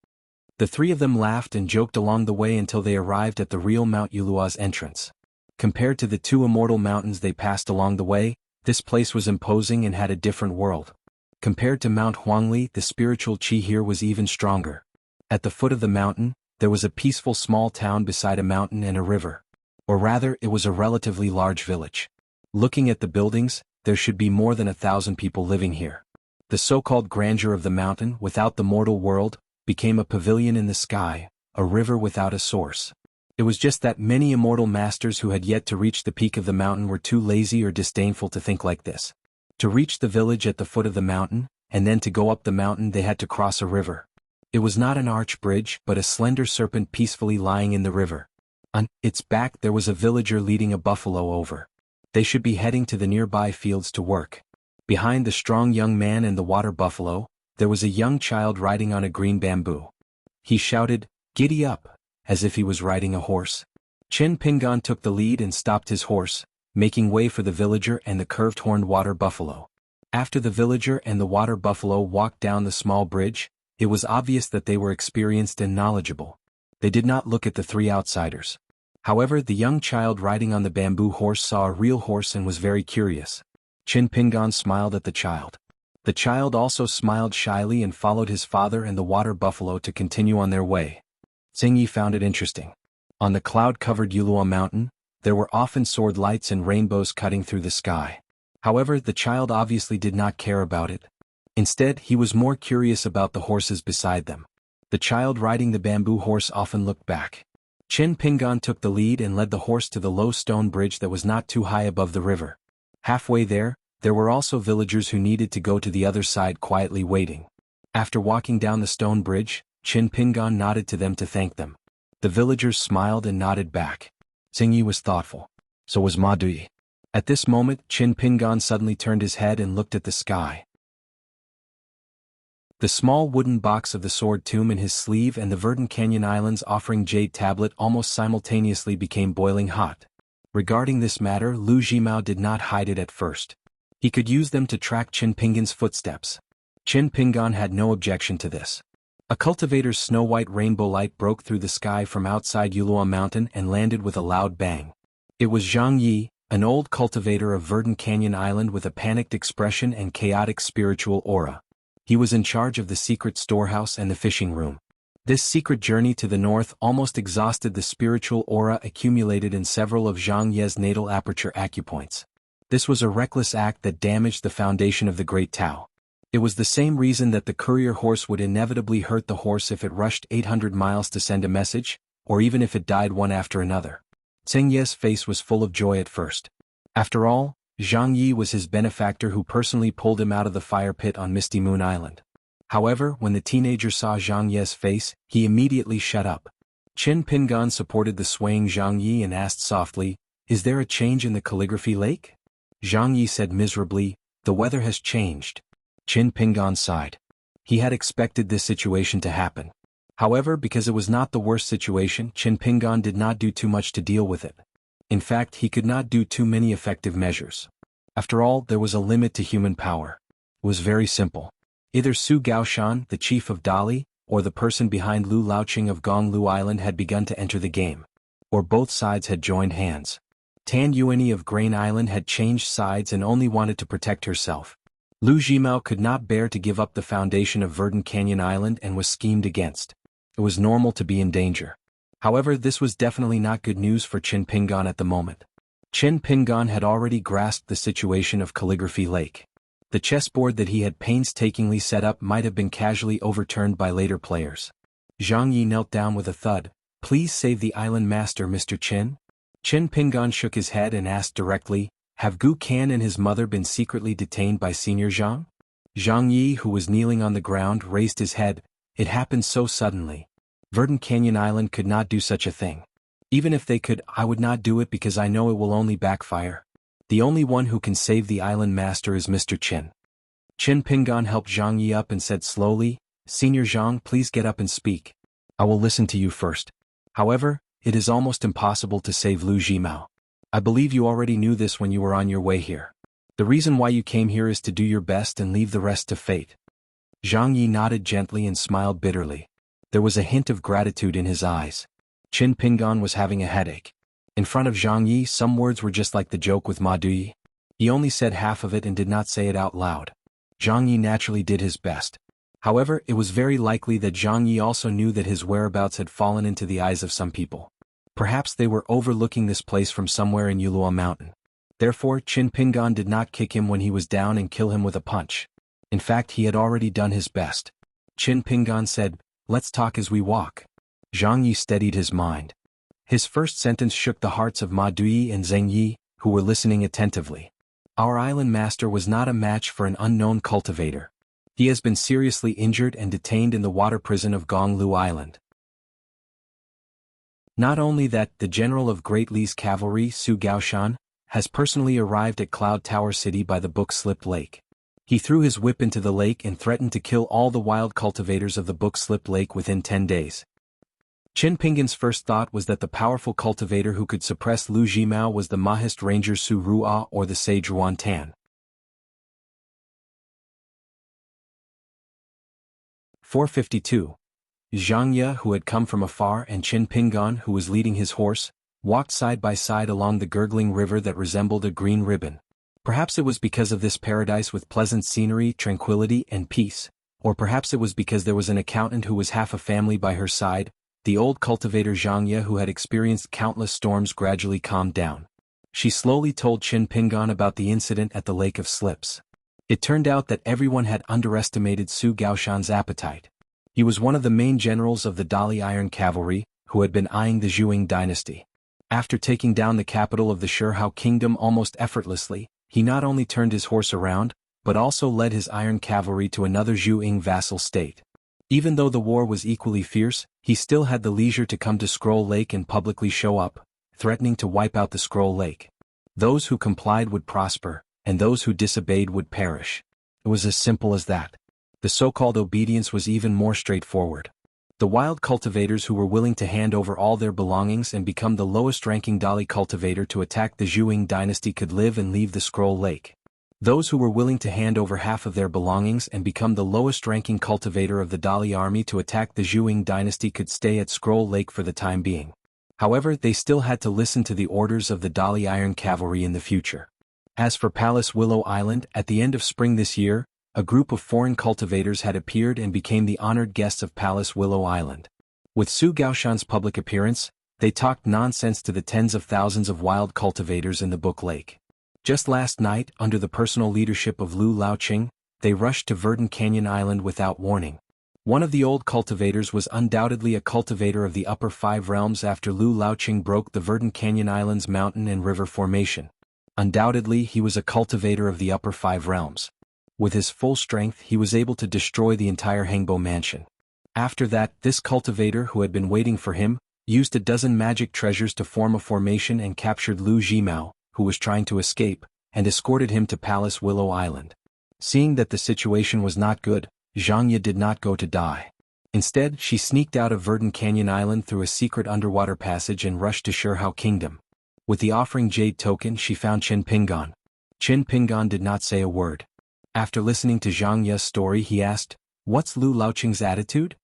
The three of them laughed and joked along the way until they arrived at the real Mount Yulua's entrance. Compared to the two immortal mountains they passed along the way, this place was imposing and had a different world. Compared to Mount Huangli, the spiritual qi here was even stronger. At the foot of the mountain, there was a peaceful small town beside a mountain and a river. Or rather, it was a relatively large village. Looking at the buildings, there should be more than 1,000 people living here. The so-called grandeur of the mountain, without the mortal world, became a pavilion in the sky, a river without a source. It was just that many immortal masters who had yet to reach the peak of the mountain were too lazy or disdainful to think like this. To reach the village at the foot of the mountain, and then to go up the mountain they had to cross a river. It was not an arch bridge but a slender serpent peacefully lying in the river. On its back there was a villager leading a buffalo over. They should be heading to the nearby fields to work. Behind the strong young man and the water buffalo, there was a young child riding on a green bamboo. He shouted, "Giddy up," as if he was riding a horse. Chen Pingan took the lead and stopped his horse, making way for the villager and the curved-horned water buffalo. After the villager and the water buffalo walked down the small bridge, it was obvious that they were experienced and knowledgeable. They did not look at the three outsiders. However, the young child riding on the bamboo horse saw a real horse and was very curious. Chen Pingan smiled at the child. The child also smiled shyly and followed his father and the water buffalo to continue on their way. Zheng Yi found it interesting. On the cloud-covered Yulua mountain, there were often sword lights and rainbows cutting through the sky. However, the child obviously did not care about it. Instead, he was more curious about the horses beside them. The child riding the bamboo horse often looked back. Chen Pingan took the lead and led the horse to the low stone bridge that was not too high above the river. Halfway there were also villagers who needed to go to the other side quietly waiting. After walking down the stone bridge, Chen Pingan nodded to them to thank them. The villagers smiled and nodded back. Zheng Yi was thoughtful. So was Ma Dui. At this moment, Chen Pingan suddenly turned his head and looked at the sky. The small wooden box of the sword tomb in his sleeve and the verdant canyon islands offering jade tablet almost simultaneously became boiling hot. Regarding this matter, Lu Jimao did not hide it at first. He could use them to track Chen Pingan's footsteps. Chen Pingan had no objection to this. A cultivator's snow-white rainbow light broke through the sky from outside Yulua Mountain and landed with a loud bang. It was Zhang Yi, an old cultivator of Verdant Canyon Island with a panicked expression and chaotic spiritual aura. He was in charge of the secret storehouse and the fishing room. This secret journey to the north almost exhausted the spiritual aura accumulated in several of Zhang Ye's natal aperture acupoints. This was a reckless act that damaged the foundation of the Great Tao. It was the same reason that the courier horse would inevitably hurt the horse if it rushed 800 miles to send a message, or even if it died one after another. Zheng Ye's face was full of joy at first. After all, Zhang Yi was his benefactor who personally pulled him out of the fire pit on Misty Moon Island. However, when the teenager saw Zhang Ye's face, he immediately shut up. Chen Pingan supported the swaying Zhang Yi and asked softly, "Is there a change in the calligraphy lake?" Zhang Yi said miserably, "The weather has changed." Chen Pingan sighed. He had expected this situation to happen. However, because it was not the worst situation, Chen Pingan did not do too much to deal with it. In fact, he could not do too many effective measures. After all, there was a limit to human power. It was very simple. Either Su Gaoshan, the chief of Dali, or the person behind Lu Laoqing of Gonglu Island had begun to enter the game. Or both sides had joined hands. Tan Yuani of Grain Island had changed sides and only wanted to protect herself. Lu Jimao could not bear to give up the foundation of Verdant Canyon Island and was schemed against. It was normal to be in danger. However, this was definitely not good news for Chen Pingan at the moment. Chen Pingan had already grasped the situation of Calligraphy Lake. The chessboard that he had painstakingly set up might have been casually overturned by later players. Zhang Yi knelt down with a thud. "Please save the island master, Mr. Chen." Qin Pingan shook his head and asked directly, have Gu Kan and his mother been secretly detained by Senior Zhang? Zhang Yi, who was kneeling on the ground, raised his head. It happened so suddenly. Verdant Canyon Island could not do such a thing. Even if they could, I would not do it because I know it will only backfire. The only one who can save the island master is Mr. Qin. Qin Pingan helped Zhang Yi up and said slowly, Senior Zhang, please get up and speak. I will listen to you first. However, it is almost impossible to save Lu Jimao. I believe you already knew this when you were on your way here. The reason why you came here is to do your best and leave the rest to fate. Zhang Yi nodded gently and smiled bitterly. There was a hint of gratitude in his eyes. Qin Pingan was having a headache. In front of Zhang Yi, some words were just like the joke with Ma Dui. He only said half of it and did not say it out loud. Zhang Yi naturally did his best. However, it was very likely that Zhang Yi also knew that his whereabouts had fallen into the eyes of some people. Perhaps they were overlooking this place from somewhere in Yulua Mountain. Therefore, Qin Pingan did not kick him when he was down and kill him with a punch. In fact, he had already done his best. Qin Pingan said, let's talk as we walk. Zhang Yi steadied his mind. His first sentence shook the hearts of Ma Dui and Zheng Yi, who were listening attentively. Our island master was not a match for an unknown cultivator. He has been seriously injured and detained in the water prison of Gonglu Island. Not only that, the general of Great Li's cavalry, Su Gaoshan, has personally arrived at Cloud Tower City by the Book Slip Lake. He threw his whip into the lake and threatened to kill all the wild cultivators of the Book Slip Lake within 10 days. Qin Pingan's first thought was that the powerful cultivator who could suppress Lu Jimao was the Mahist Ranger Su Ru'a or the sage Ruan Tan. 452. Zhang Ye, who had come from afar, and Qin Pingan, who was leading his horse, walked side by side along the gurgling river that resembled a green ribbon. Perhaps it was because of this paradise with pleasant scenery, tranquility, and peace, or perhaps it was because there was an accountant who was half a family by her side. The old cultivator Zhang Ye, who had experienced countless storms, gradually calmed down. She slowly told Qin Pingan about the incident at the Lake of Slips. It turned out that everyone had underestimated Su Gaoshan's appetite. He was one of the main generals of the Dali Iron Cavalry, who had been eyeing the Zhuang dynasty. After taking down the capital of the Shihao kingdom almost effortlessly, he not only turned his horse around, but also led his iron cavalry to another Zhuang vassal state. Even though the war was equally fierce, he still had the leisure to come to Scroll Lake and publicly show up, threatening to wipe out the Scroll Lake. Those who complied would prosper, and those who disobeyed would perish. It was as simple as that. The so-called obedience was even more straightforward. The wild cultivators who were willing to hand over all their belongings and become the lowest-ranking Dali cultivator to attack the Zhuang dynasty could live and leave the Scroll Lake. Those who were willing to hand over half of their belongings and become the lowest-ranking cultivator of the Dali army to attack the Zhuang dynasty could stay at Scroll Lake for the time being. However, they still had to listen to the orders of the Dali Iron Cavalry in the future. As for Palace Willow Island, at the end of spring this year, a group of foreign cultivators had appeared and became the honored guests of Palace Willow Island. With Su Gaoshan's public appearance, they talked nonsense to the tens of thousands of wild cultivators in the Book Lake. Just last night, under the personal leadership of Lu Laoqing, they rushed to Verdant Canyon Island without warning. One of the old cultivators was undoubtedly a cultivator of the Upper Five Realms after Lu Laoqing broke the Verdant Canyon Island's mountain and river formation. Undoubtedly, he was a cultivator of the Upper Five Realms. With his full strength, he was able to destroy the entire Hangbo mansion. After that, this cultivator who had been waiting for him, used a dozen magic treasures to form a formation and captured Lu Jimao, who was trying to escape, and escorted him to Palace Willow Island. Seeing that the situation was not good, Zhang Ye did not go to die. Instead, she sneaked out of Verdant Canyon Island through a secret underwater passage and rushed to Shihao Kingdom. With the offering jade token, she found Qin Pingan. Qin Pingan did not say a word. After listening to Zhang Ye's story, he asked, "What's Lu Laoqing's attitude?"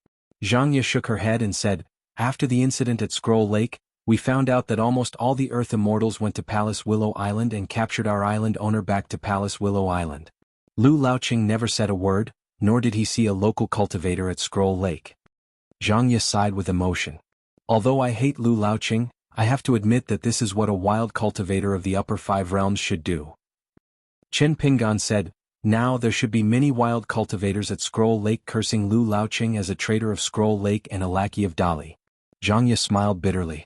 Zhang Ye shook her head and said, "After the incident at Scroll Lake, we found out that almost all the Earth Immortals went to Palace Willow Island and captured our island owner back to Palace Willow Island. Lu Laoqing never said a word, nor did he see a local cultivator at Scroll Lake." Zhang Ye sighed with emotion. "Although I hate Lu Laoqing, I have to admit that this is what a wild cultivator of the Upper Five Realms should do." Qin Pingan said, "Now there should be many wild cultivators at Scroll Lake cursing Lu Laoqing as a traitor of Scroll Lake and a lackey of Dali." Zhang Ye smiled bitterly.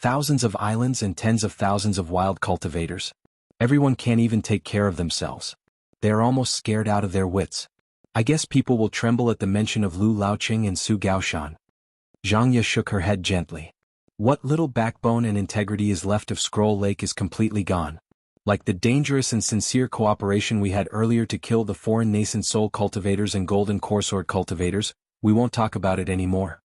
Thousands of islands and tens of thousands of wild cultivators. Everyone can't even take care of themselves. They are almost scared out of their wits. I guess people will tremble at the mention of Lu Laoqing and Su Gaoshan. Zhang Ye shook her head gently. What little backbone and integrity is left of Scroll Lake is completely gone. Like the dangerous and sincere cooperation we had earlier to kill the foreign nascent soul cultivators and golden coresword cultivators, we won't talk about it anymore.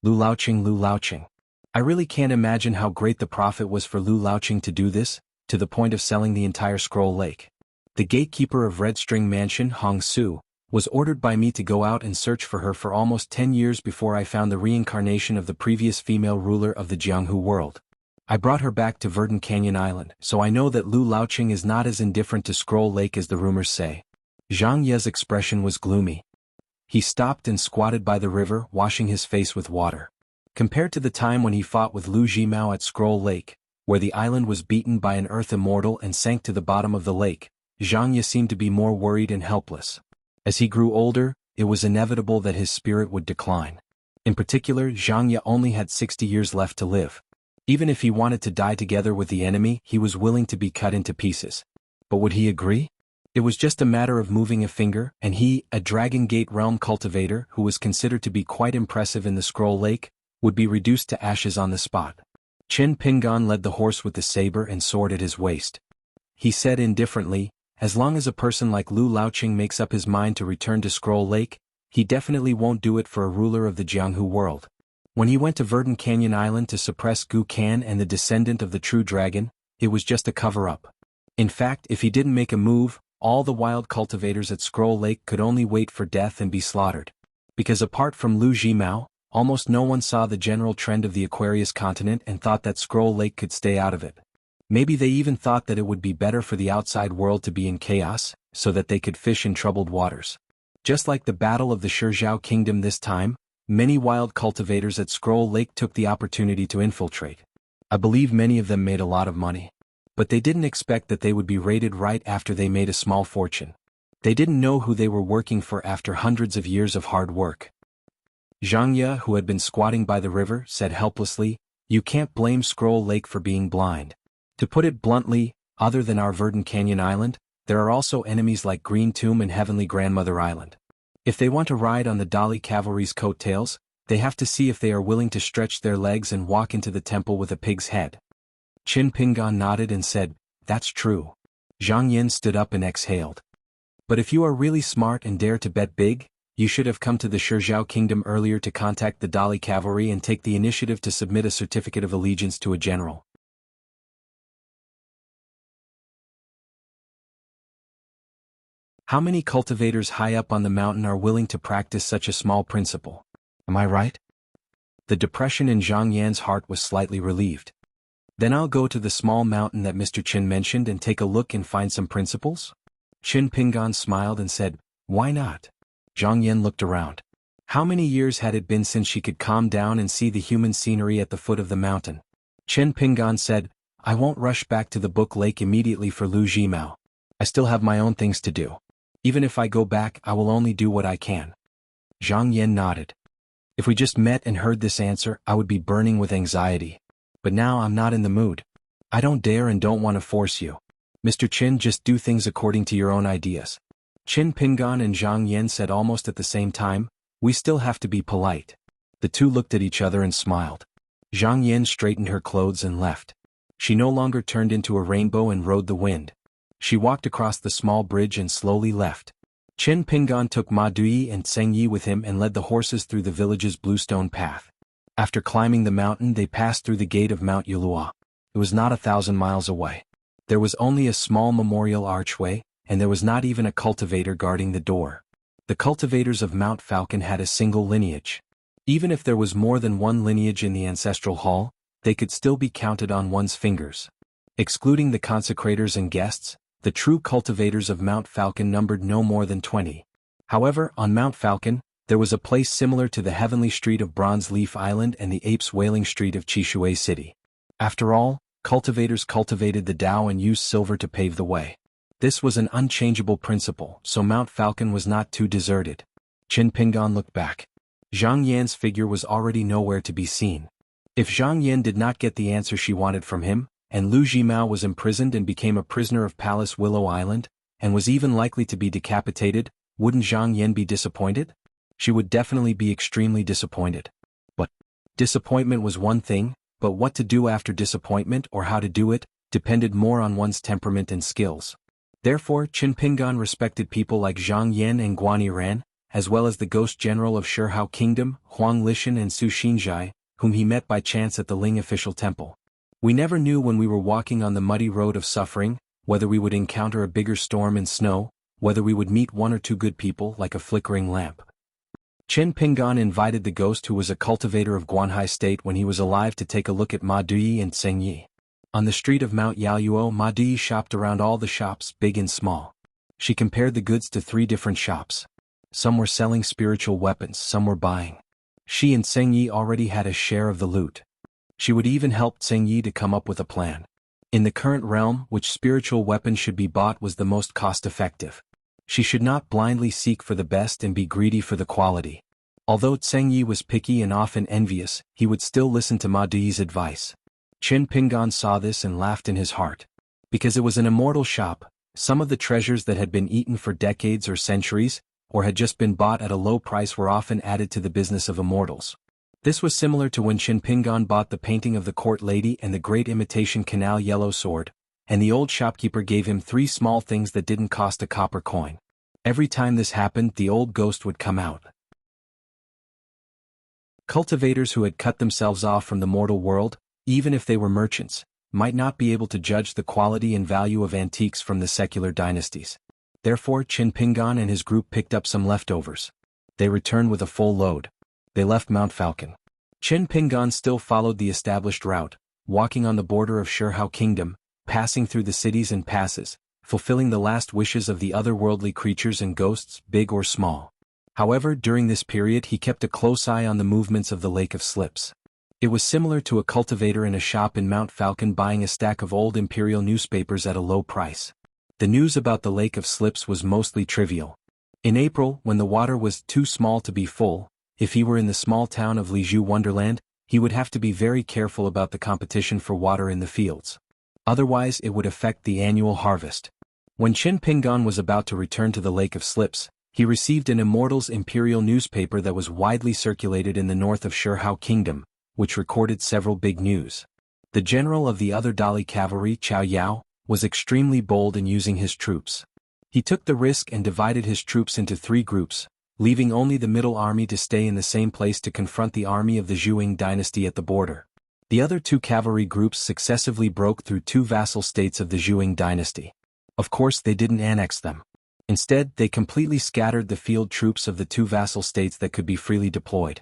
Lu Laoqing. I really can't imagine how great the profit was for Lu Laoqing to do this, to the point of selling the entire Scroll Lake. The gatekeeper of Red String Mansion, Hong Su, was ordered by me to go out and search for her for almost 10 years before I found the reincarnation of the previous female ruler of the Jianghu world. I brought her back to Verdant Canyon Island, so I know that Lu Laoqing is not as indifferent to Scroll Lake as the rumors say. Zhang Ye's expression was gloomy. He stopped and squatted by the river, washing his face with water. Compared to the time when he fought with Lu Jimao at Scroll Lake, where the island was beaten by an earth immortal and sank to the bottom of the lake, Zhang Ye seemed to be more worried and helpless. As he grew older, it was inevitable that his spirit would decline. In particular, Zhang Ye only had 60 years left to live. Even if he wanted to die together with the enemy, he was willing to be cut into pieces. But would he agree? It was just a matter of moving a finger, and he, a Dragon Gate realm cultivator who was considered to be quite impressive in the Scroll Lake, would be reduced to ashes on the spot. Qin Pingan led the horse with the saber and sword at his waist. He said indifferently, as long as a person like Lu Laoqing makes up his mind to return to Scroll Lake, he definitely won't do it for a ruler of the Jianghu world. When he went to Verdant Canyon Island to suppress Gu Kan and the descendant of the true dragon, it was just a cover-up. In fact, if he didn't make a move, all the wild cultivators at Scroll Lake could only wait for death and be slaughtered. Because apart from Lu Jimao, almost no one saw the general trend of the Aquarius continent and thought that Scroll Lake could stay out of it. Maybe they even thought that it would be better for the outside world to be in chaos, so that they could fish in troubled waters. Just like the Battle of the Shizhao Kingdom this time, many wild cultivators at Scroll Lake took the opportunity to infiltrate. I believe many of them made a lot of money. But they didn't expect that they would be raided right after they made a small fortune. They didn't know who they were working for after hundreds of years of hard work. Zhang Ye, who had been squatting by the river, said helplessly, "You can't blame Scroll Lake for being blind. To put it bluntly, other than our Verdant Canyon Island, there are also enemies like Green Tomb and Heavenly Grandmother Island. If they want to ride on the Dali cavalry's coattails, they have to see if they are willing to stretch their legs and walk into the temple with a pig's head." Qin Pingan nodded and said, "That's true." Zhang Yin stood up and exhaled. "But if you are really smart and dare to bet big, you should have come to the Shizhao Kingdom earlier to contact the Dali cavalry and take the initiative to submit a certificate of allegiance to a general." How many cultivators high up on the mountain are willing to practice such a small principle? Am I right? The depression in Zhang Yan's heart was slightly relieved. Then I'll go to the small mountain that Mr. Qin mentioned and take a look and find some principles? Qin Pingan smiled and said, "Why not?" Zhang Yan looked around. How many years had it been since she could calm down and see the human scenery at the foot of the mountain? Qin Pingan said, "I won't rush back to the Book Lake immediately for Lu Jimao. I still have my own things to do. Even if I go back, I will only do what I can." Zhang Yan nodded. If we just met and heard this answer, I would be burning with anxiety. But now I'm not in the mood. I don't dare and don't want to force you. Mr. Qin, just do things according to your own ideas. Qin Pingan and Zhang Yan said almost at the same time, "We still have to be polite." The two looked at each other and smiled. Zhang Yan straightened her clothes and left. She no longer turned into a rainbow and rode the wind. She walked across the small bridge and slowly left. Qin Pingan took Ma Dui and Tseng Yi with him and led the horses through the village's bluestone path. After climbing the mountain, they passed through the gate of Mount Yulua. It was not 1,000 miles away. There was only a small memorial archway, and there was not even a cultivator guarding the door. The cultivators of Mount Falcon had a single lineage. Even if there was more than one lineage in the ancestral hall, they could still be counted on one's fingers. Excluding the consecrators and guests, the true cultivators of Mount Falcon numbered no more than 20. However, on Mount Falcon, there was a place similar to the Heavenly Street of Bronze Leaf Island and the Apes Wailing Street of Chishui City. After all, cultivators cultivated the Tao and used silver to pave the way. This was an unchangeable principle, so Mount Falcon was not too deserted. Qin Pingan looked back. Zhang Yan's figure was already nowhere to be seen. If Zhang Yan did not get the answer she wanted from him, and Lu Jimao was imprisoned and became a prisoner of Palace Willow Island, and was even likely to be decapitated, wouldn't Zhang Yan be disappointed? She would definitely be extremely disappointed. But disappointment was one thing, but what to do after disappointment or how to do it, depended more on one's temperament and skills. Therefore, Qin Pingan respected people like Zhang Yan and Guan Yiran, as well as the ghost general of Shihao Kingdom, Huang Lishan and Su Xinzhai, whom he met by chance at the Ling official temple. We never knew when we were walking on the muddy road of suffering, whether we would encounter a bigger storm and snow, whether we would meet one or two good people like a flickering lamp. Qin Pingan invited the ghost who was a cultivator of Guanhai State when he was alive to take a look at Ma Duyi and Tseng Yi. On the street of Mount Yaoyuo, Ma Duyi shopped around all the shops, big and small. She compared the goods to 3 different shops. Some were selling spiritual weapons, some were buying. She and Tseng Yi already had a share of the loot. She would even help Tseng Yi to come up with a plan. In the current realm, which spiritual weapon should be bought was the most cost-effective. She should not blindly seek for the best and be greedy for the quality. Although Tseng Yi was picky and often envious, he would still listen to Ma Duyi's advice. Qin Pingan saw this and laughed in his heart. Because it was an immortal shop, some of the treasures that had been eaten for decades or centuries, or had just been bought at a low price were often added to the business of immortals. This was similar to when Qin Pingan bought the painting of the court lady and the great imitation canal yellow sword, and the old shopkeeper gave him 3 small things that didn't cost a copper coin. Every time this happened, the old ghost would come out. Cultivators who had cut themselves off from the mortal world, even if they were merchants, might not be able to judge the quality and value of antiques from the secular dynasties. Therefore, Qin Pingan and his group picked up some leftovers. They returned with a full load. They left Mount Falcon. Qin Pingan still followed the established route, walking on the border of Shihao Kingdom, passing through the cities and passes, fulfilling the last wishes of the otherworldly creatures and ghosts, big or small. However, during this period he kept a close eye on the movements of the Lake of Slips. It was similar to a cultivator in a shop in Mount Falcon buying a stack of old imperial newspapers at a low price. The news about the Lake of Slips was mostly trivial. In April, when the water was too small to be full, if he were in the small town of Lizhu Wonderland, he would have to be very careful about the competition for water in the fields. Otherwise it would affect the annual harvest. When Qin Pingan was about to return to the Lake of Slips, he received an Immortals Imperial newspaper that was widely circulated in the north of Shihao Kingdom, which recorded several big news. The general of the other Dali cavalry, Cao Yao, was extremely bold in using his troops. He took the risk and divided his troops into 3 groups, leaving only the middle army to stay in the same place to confront the army of the Zhuang dynasty at the border. The other 2 cavalry groups successively broke through 2 vassal states of the Zhuang dynasty. Of course, they didn't annex them. Instead, they completely scattered the field troops of the 2 vassal states that could be freely deployed.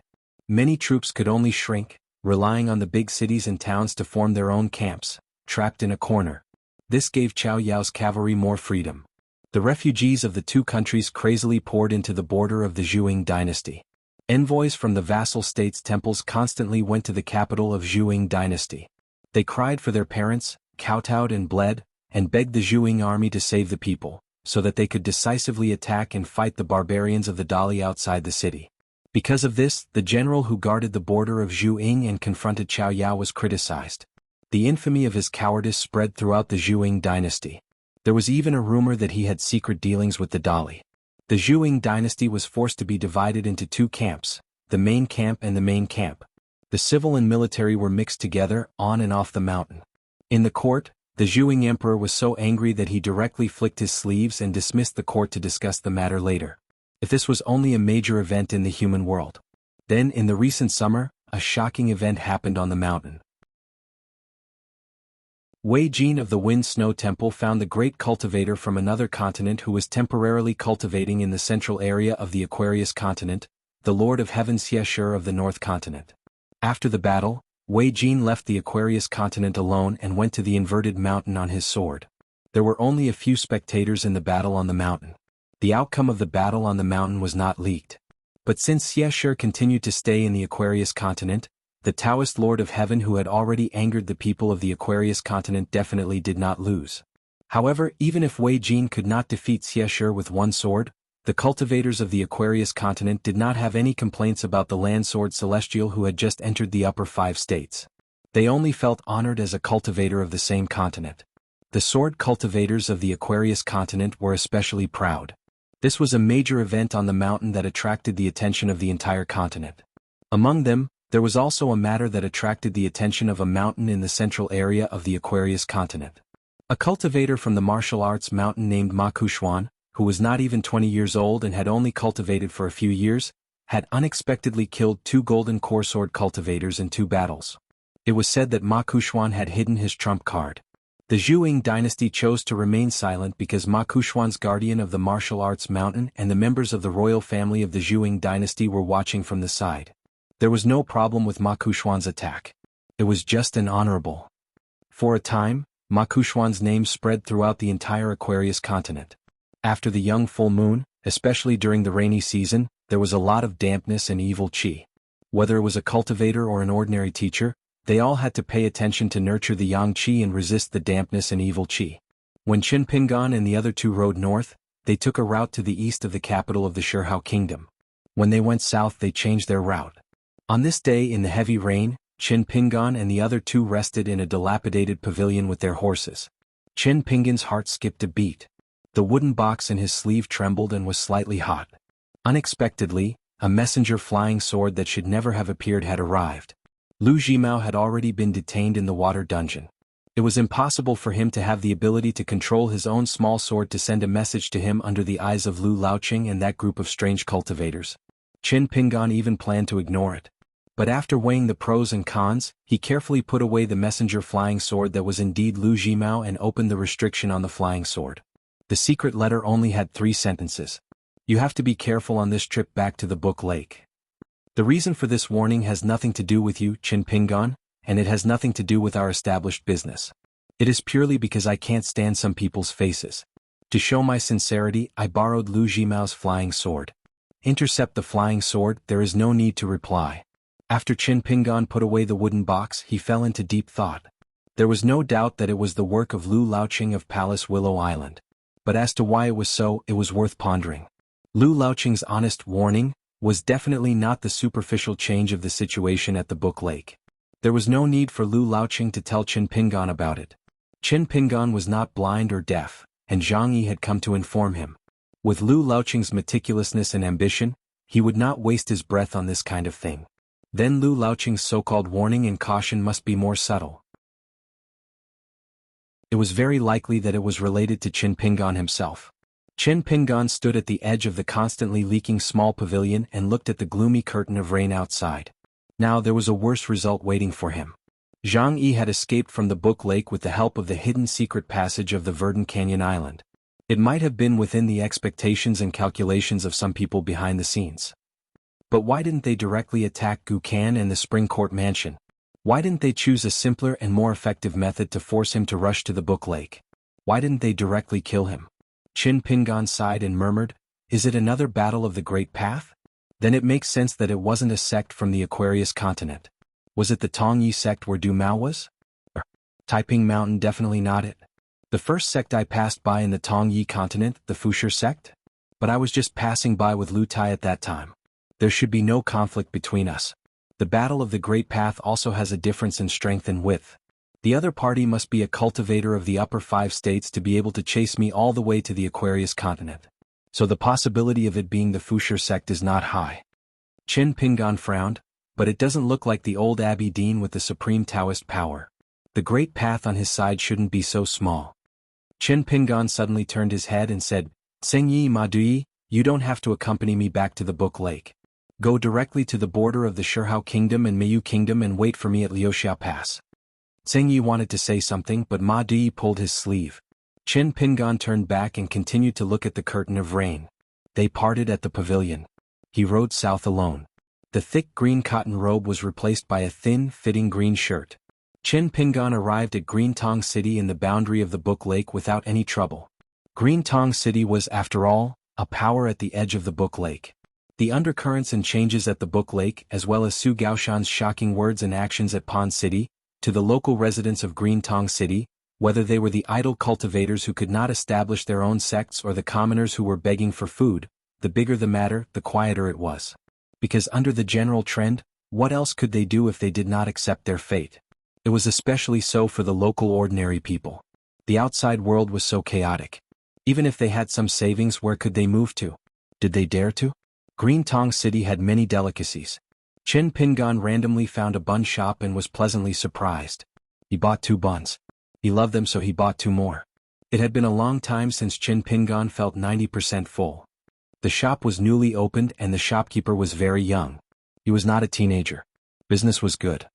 Many troops could only shrink, relying on the big cities and towns to form their own camps, trapped in a corner. This gave Cao Yao's cavalry more freedom. The refugees of the 2 countries crazily poured into the border of the Zhuang dynasty. Envoys from the vassal states' temples constantly went to the capital of Zhuang dynasty. They cried for their parents, kowtowed and bled, and begged the Zhuang army to save the people, so that they could decisively attack and fight the barbarians of the Dali outside the city. Because of this, the general who guarded the border of Zhuang and confronted Cao Yao was criticized. The infamy of his cowardice spread throughout the Zhuang dynasty. There was even a rumor that he had secret dealings with the Dali. The Zhuang dynasty was forced to be divided into 2 camps, the main camp and the main camp. The civil and military were mixed together, on and off the mountain. In the court, the Zhuang emperor was so angry that he directly flicked his sleeves and dismissed the court to discuss the matter later. If this was only a major event in the human world. Then, in the recent summer, a shocking event happened on the mountain. Wei Jin of the Wind Snow Temple found the great cultivator from another continent who was temporarily cultivating in the central area of the Aquarius continent, the Lord of Heaven Xieshur of the North continent. After the battle, Wei Jin left the Aquarius continent alone and went to the inverted mountain on his sword. There were only a few spectators in the battle on the mountain. The outcome of the battle on the mountain was not leaked. But since Xieshur continued to stay in the Aquarius continent, the Taoist Lord of Heaven who had already angered the people of the Aquarius continent definitely did not lose. However, even if Wei Jin could not defeat Xieshur with one sword, The cultivators of the Aquarius continent did not have any complaints about the landsword celestial who had just entered the upper 5 states. They only felt honored as a cultivator of the same continent. The sword cultivators of the Aquarius continent were especially proud. This was a major event on the mountain that attracted the attention of the entire continent. Among them, there was also a matter that attracted the attention of a mountain in the central area of the Aquarius continent. A cultivator from the martial arts mountain named Ma Kuxuan, who was not even 20 years old and had only cultivated for a few years, had unexpectedly killed 2 golden core sword cultivators in 2 battles. It was said that Ma Kuxuan had hidden his trump card. The Zhuang dynasty chose to remain silent because Ma Kuxuan's guardian of the martial arts mountain and the members of the royal family of the Zhuang dynasty were watching from the side. There was no problem with Ma Kuxuan's attack. It was just an honorable. For a time, Ma Kuxuan's name spread throughout the entire Aquarius continent. After the young full moon, especially during the rainy season, there was a lot of dampness and evil qi. Whether it was a cultivator or an ordinary teacher, they all had to pay attention to nurture the yang qi and resist the dampness and evil qi. When Qin Pingan and the other 2 rode north, they took a route to the east of the capital of the Shihao kingdom. When they went south they changed their route. On this day in the heavy rain, Qin Pingan and the other 2 rested in a dilapidated pavilion with their horses. Qin Pingan's heart skipped a beat. The wooden box in his sleeve trembled and was slightly hot. Unexpectedly, a messenger flying sword that should never have appeared had arrived. Lu Jimao had already been detained in the water dungeon. It was impossible for him to have the ability to control his own small sword to send a message to him under the eyes of Lu Laoqing and that group of strange cultivators. Qin Pingan even planned to ignore it. But after weighing the pros and cons, he carefully put away the messenger flying sword that was indeed Lu Jimao and opened the restriction on the flying sword. The secret letter only had 3 sentences. You have to be careful on this trip back to the Book Lake. The reason for this warning has nothing to do with you, Qin Pingan, and it has nothing to do with our established business. It is purely because I can't stand some people's faces. To show my sincerity, I borrowed Lu Jimao's flying sword. Intercept the flying sword, there is no need to reply. After Qin Pingan put away the wooden box, he fell into deep thought. There was no doubt that it was the work of Lu Laoqing of Palace Willow Island. But as to why it was so, it was worth pondering. Lu Laoqing's honest warning was definitely not the superficial change of the situation at the Book Lake. There was no need for Lu Laoqing to tell Qin Pingan about it. Qin Pingan was not blind or deaf, and Zhang Yi had come to inform him. With Lu Laoqing's meticulousness and ambition, he would not waste his breath on this kind of thing. Then Lu Laoqing's so-called warning and caution must be more subtle. It was very likely that it was related to Qin Pingan himself. Qin Pingan stood at the edge of the constantly leaking small pavilion and looked at the gloomy curtain of rain outside. Now there was a worse result waiting for him. Zhang Yi had escaped from the Book Lake with the help of the hidden secret passage of the Verdant Canyon Island. It might have been within the expectations and calculations of some people behind the scenes. But why didn't they directly attack Gu Kan and the Spring Court Mansion? Why didn't they choose a simpler and more effective method to force him to rush to the Book Lake? Why didn't they directly kill him? Qin Pingan sighed and murmured, "Is it another battle of the Great Path? Then it makes sense that it wasn't a sect from the Aquarius continent. Was it the Tongyi sect where Du Mao was? Taiping Mountain, definitely not it. The first sect I passed by in the Tongyi continent, the Fushi sect? But I was just passing by with Lu Tai at that time. There should be no conflict between us. The Battle of the Great Path also has a difference in strength and width. The other party must be a cultivator of the upper 5 states to be able to chase me all the way to the Aquarius continent. So the possibility of it being the Fushi sect is not high." Qin Pingan frowned, but it doesn't look like the old Abbey Dean with the supreme Taoist power. The Great Path on his side shouldn't be so small. Qin Pingan suddenly turned his head and said, "Seng Yi Ma Dui, you don't have to accompany me back to the Book Lake. Go directly to the border of the Shihao Kingdom and Meiyu Kingdom and wait for me at Liuxiao Pass." Seng Yi wanted to say something, but Ma Dui pulled his sleeve. Qin Pingan turned back and continued to look at the curtain of rain. They parted at the pavilion. He rode south alone. The thick green cotton robe was replaced by a thin, fitting green shirt. Qin Pingan arrived at Green Tong City in the boundary of the Book Lake without any trouble. Green Tong City was, after all, a power at the edge of the Book Lake. The undercurrents and changes at the Book Lake, as well as Su Gaoshan's shocking words and actions at Pond City, to the local residents of Green Tong City, whether they were the idle cultivators who could not establish their own sects or the commoners who were begging for food, the bigger the matter, the quieter it was. Because under the general trend, what else could they do if they did not accept their fate? It was especially so for the local ordinary people. The outside world was so chaotic. Even if they had some savings, where could they move to? Did they dare to? Green Tong City had many delicacies. Chen Pingan randomly found a bun shop and was pleasantly surprised. He bought 2 buns. He loved them, so he bought 2 more. It had been a long time since Chen Pingan felt 90% full. The shop was newly opened and the shopkeeper was very young. He was not a teenager. Business was good.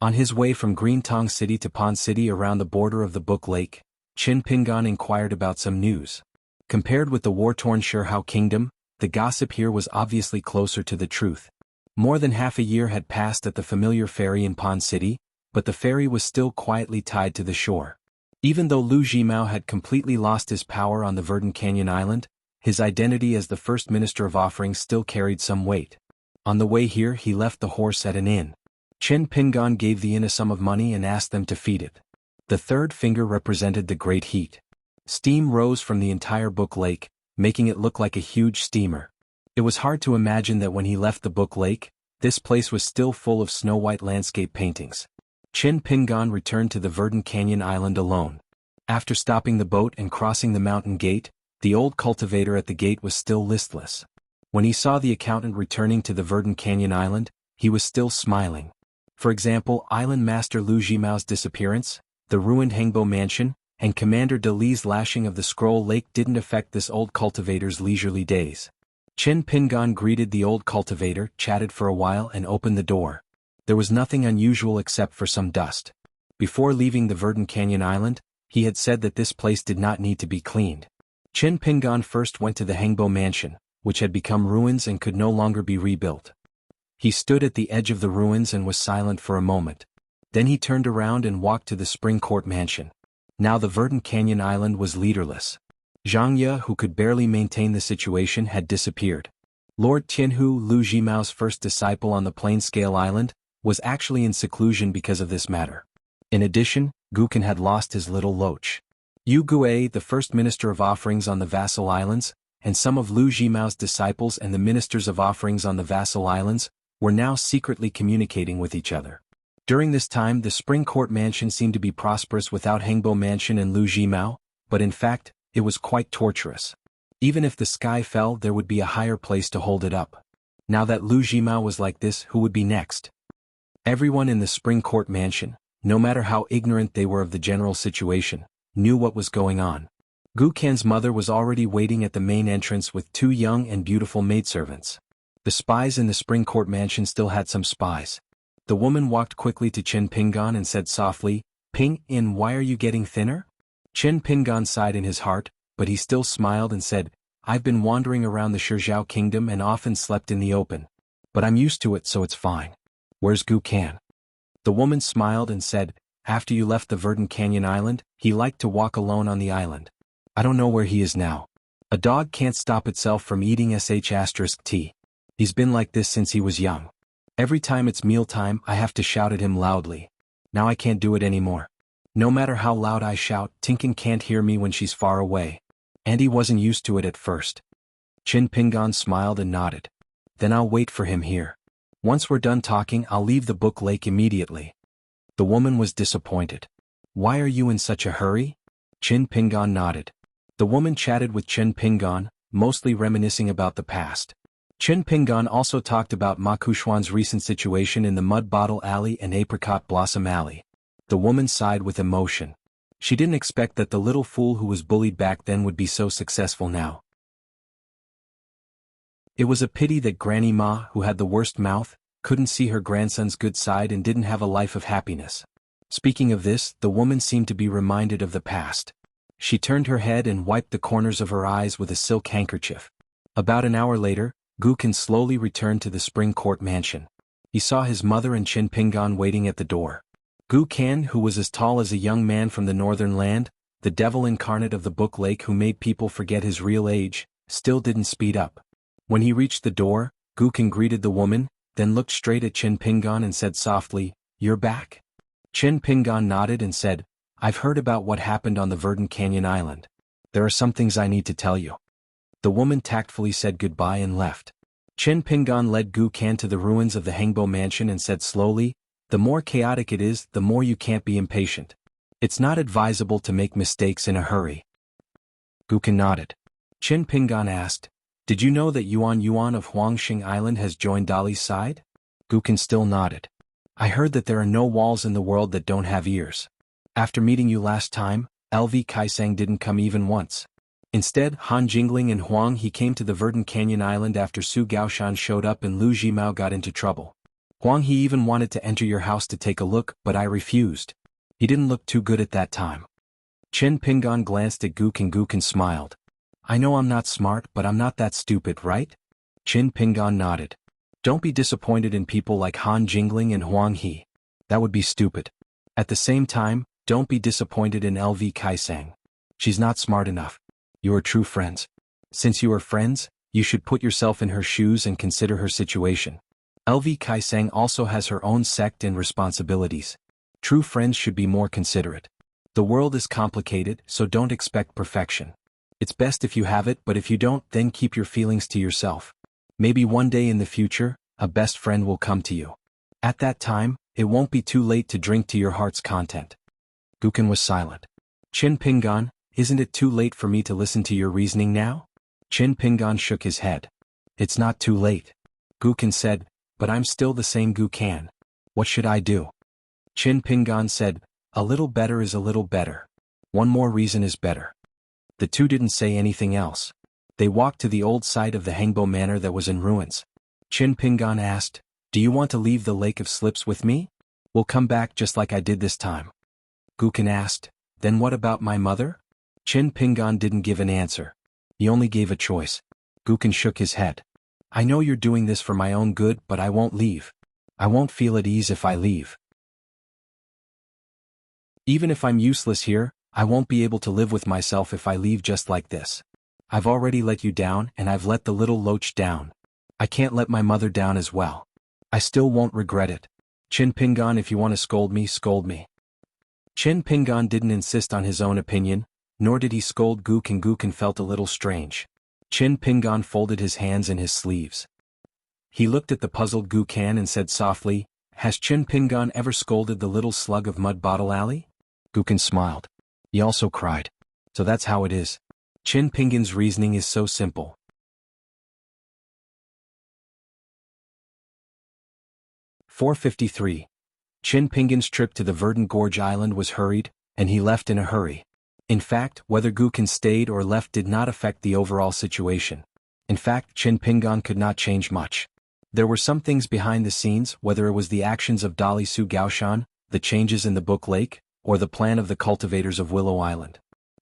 On his way from Green Tong City to Pond City around the border of the Book Lake, Chen Pingan inquired about some news. Compared with the war-torn Shihao Kingdom, the gossip here was obviously closer to the truth. More than half a year had passed at the familiar ferry in Pond City, but the ferry was still quietly tied to the shore. Even though Liu Zhimao had completely lost his power on the Verdant Canyon Island, his identity as the first Minister of Offerings still carried some weight. On the way here, he left the horse at an inn. Chen Pingan gave the inn a sum of money and asked them to feed it. The third finger represented the great heat. Steam rose from the entire Book Lake, making it look like a huge steamer. It was hard to imagine that when he left the Book Lake, this place was still full of snow-white landscape paintings. Chen Pingan returned to the Verdant Canyon Island alone. After stopping the boat and crossing the mountain gate, the old cultivator at the gate was still listless. When he saw the accountant returning to the Verdant Canyon Island, he was still smiling. For example, Island Master Liu Zhimao's disappearance, the ruined Hengbo Mansion, and Commander De Li's lashing of the Scroll Lake didn't affect this old cultivator's leisurely days. Chen Pingan greeted the old cultivator, chatted for a while and opened the door. There was nothing unusual except for some dust. Before leaving the Verdant Canyon Island, he had said that this place did not need to be cleaned. Chen Pingan first went to the Hengbo Mansion, which had become ruins and could no longer be rebuilt. He stood at the edge of the ruins and was silent for a moment. Then he turned around and walked to the Spring Court Mansion. Now the Verdant Canyon Island was leaderless. Zhang Ye, who could barely maintain the situation, had disappeared. Lord Tianhu, Liu Zhimao's first disciple on the Plain-Scale Island, was actually in seclusion because of this matter. In addition, Gukan had lost his little loach. Yu Gui, the first Minister of Offerings on the Vassal Islands, and some of Liu Zhimao's disciples and the Ministers of Offerings on the Vassal Islands, were now secretly communicating with each other. During this time, the Spring Court Mansion seemed to be prosperous without Hengbo Mansion and Liu Zhimao, but in fact, it was quite torturous. Even if the sky fell, there would be a higher place to hold it up. Now that Liu Zhimao was like this, who would be next? Everyone in the Spring Court Mansion, no matter how ignorant they were of the general situation, knew what was going on. Gu Kan's mother was already waiting at the main entrance with 2 young and beautiful maidservants. The spies in the Spring Court Mansion still had some spies. The woman walked quickly to Chen Pingan and said softly, "Ping-in, why are you getting thinner?" Chen Pingan sighed in his heart, but he still smiled and said, "I've been wandering around the Shizhao Kingdom and often slept in the open. But I'm used to it, so it's fine. Where's Gu Kan?" The woman smiled and said, "After you left the Verdant Canyon Island, he liked to walk alone on the island. I don't know where he is now. A dog can't stop itself from eating sh*t. He's been like this since he was young. Every time it's mealtime, I have to shout at him loudly. Now I can't do it anymore. No matter how loud I shout, Tinkin can't hear me when she's far away. And he wasn't used to it at first." Chen Pingan smiled and nodded. "Then I'll wait for him here. Once we're done talking, I'll leave the Book Lake immediately." The woman was disappointed. "Why are you in such a hurry?" Chen Pingan nodded. The woman chatted with Chen Pingan, mostly reminiscing about the past. Chen Pingan also talked about Ma Kushuan's recent situation in the Mud Bottle Alley and Apricot Blossom Alley. The woman sighed with emotion. She didn't expect that the little fool who was bullied back then would be so successful now. It was a pity that Granny Ma, who had the worst mouth, couldn't see her grandson's good side and didn't have a life of happiness. Speaking of this, the woman seemed to be reminded of the past. She turned her head and wiped the corners of her eyes with a silk handkerchief. About an hour later, Gu Kan slowly returned to the Spring Court Mansion. He saw his mother and Chen Pingan waiting at the door. Gu Kan, who was as tall as a young man from the northern land, the devil incarnate of the Book Lake who made people forget his real age, still didn't speed up. When he reached the door, Gu Kan greeted the woman, then looked straight at Chen Pingan and said softly, "You're back?" Chen Pingan nodded and said, "I've heard about what happened on the Verdant Canyon Island. There are some things I need to tell you." The woman tactfully said goodbye and left. Chen Pingan led Gu Kan to the ruins of the Hangbo mansion and said slowly, "The more chaotic it is, the more you can't be impatient. It's not advisable to make mistakes in a hurry." Gu Kan nodded. Chen Pingan asked, "Did you know that Yuan Yuan of Huangxing Island has joined Dali's side?" Gu Kan still nodded. "I heard that there are no walls in the world that don't have ears. After meeting you last time, LV Kaisang didn't come even once. Instead, Han Jingling and Huang He came to the Verdant Canyon Island after Su Gaoshan showed up and Lu Jimao got into trouble. Huang He even wanted to enter your house to take a look, but I refused. He didn't look too good at that time." Chen Pingan glanced at Gu Kan smiled. "I know I'm not smart, but I'm not that stupid, right?" Chen Pingan nodded. "Don't be disappointed in people like Han Jingling and Huang He. That would be stupid. At the same time, don't be disappointed in LV Kaisang. She's not smart enough. You are true friends. Since you are friends, you should put yourself in her shoes and consider her situation. LV Kaisang also has her own sect and responsibilities. True friends should be more considerate. The world is complicated, so don't expect perfection. It's best if you have it, but if you don't, then keep your feelings to yourself. Maybe one day in the future, a best friend will come to you. At that time, it won't be too late to drink to your heart's content." Gu Kan was silent. "Chen Pingan, isn't it too late for me to listen to your reasoning now?" Chen Pingan shook his head. "It's not too late." Gu Kan said, "But I'm still the same Gu Kan. What should I do?" Chen Pingan said, "A little better is a little better. One more reason is better." The two didn't say anything else. They walked to the old site of the Hangbo Manor that was in ruins. Chen Pingan asked, "Do you want to leave the Lake of Slips with me? We'll come back just like I did this time." Gu Kan asked, "Then what about my mother?" Chen Pingan didn't give an answer. He only gave a choice. Gu Kan shook his head. "I know you're doing this for my own good, but I won't leave. I won't feel at ease if I leave. Even if I'm useless here, I won't be able to live with myself if I leave just like this. I've already let you down and I've let the little loach down. I can't let my mother down as well. I still won't regret it. Chen Pingan, if you want to scold me, scold me." Chen Pingan didn't insist on his own opinion, nor did he scold Gu Kan. Gu Kan felt a little strange. Chen Pingan folded his hands in his sleeves. He looked at the puzzled Gu Kan and said softly, "Has Chen Pingan ever scolded the little slug of Mud Bottle Alley?" Gu Kan smiled. He also cried. "So that's how it is." Chen Pingan's reasoning is so simple. 453. Chen Pingan's trip to the Verdant Gorge Island was hurried, and he left in a hurry. In fact, whether Gu Kan stayed or left did not affect the overall situation. In fact, Chen Pingan could not change much. There were some things behind the scenes, whether it was the actions of Dali Su Gaoshan, the changes in the Book Lake, or the plan of the cultivators of Willow Island.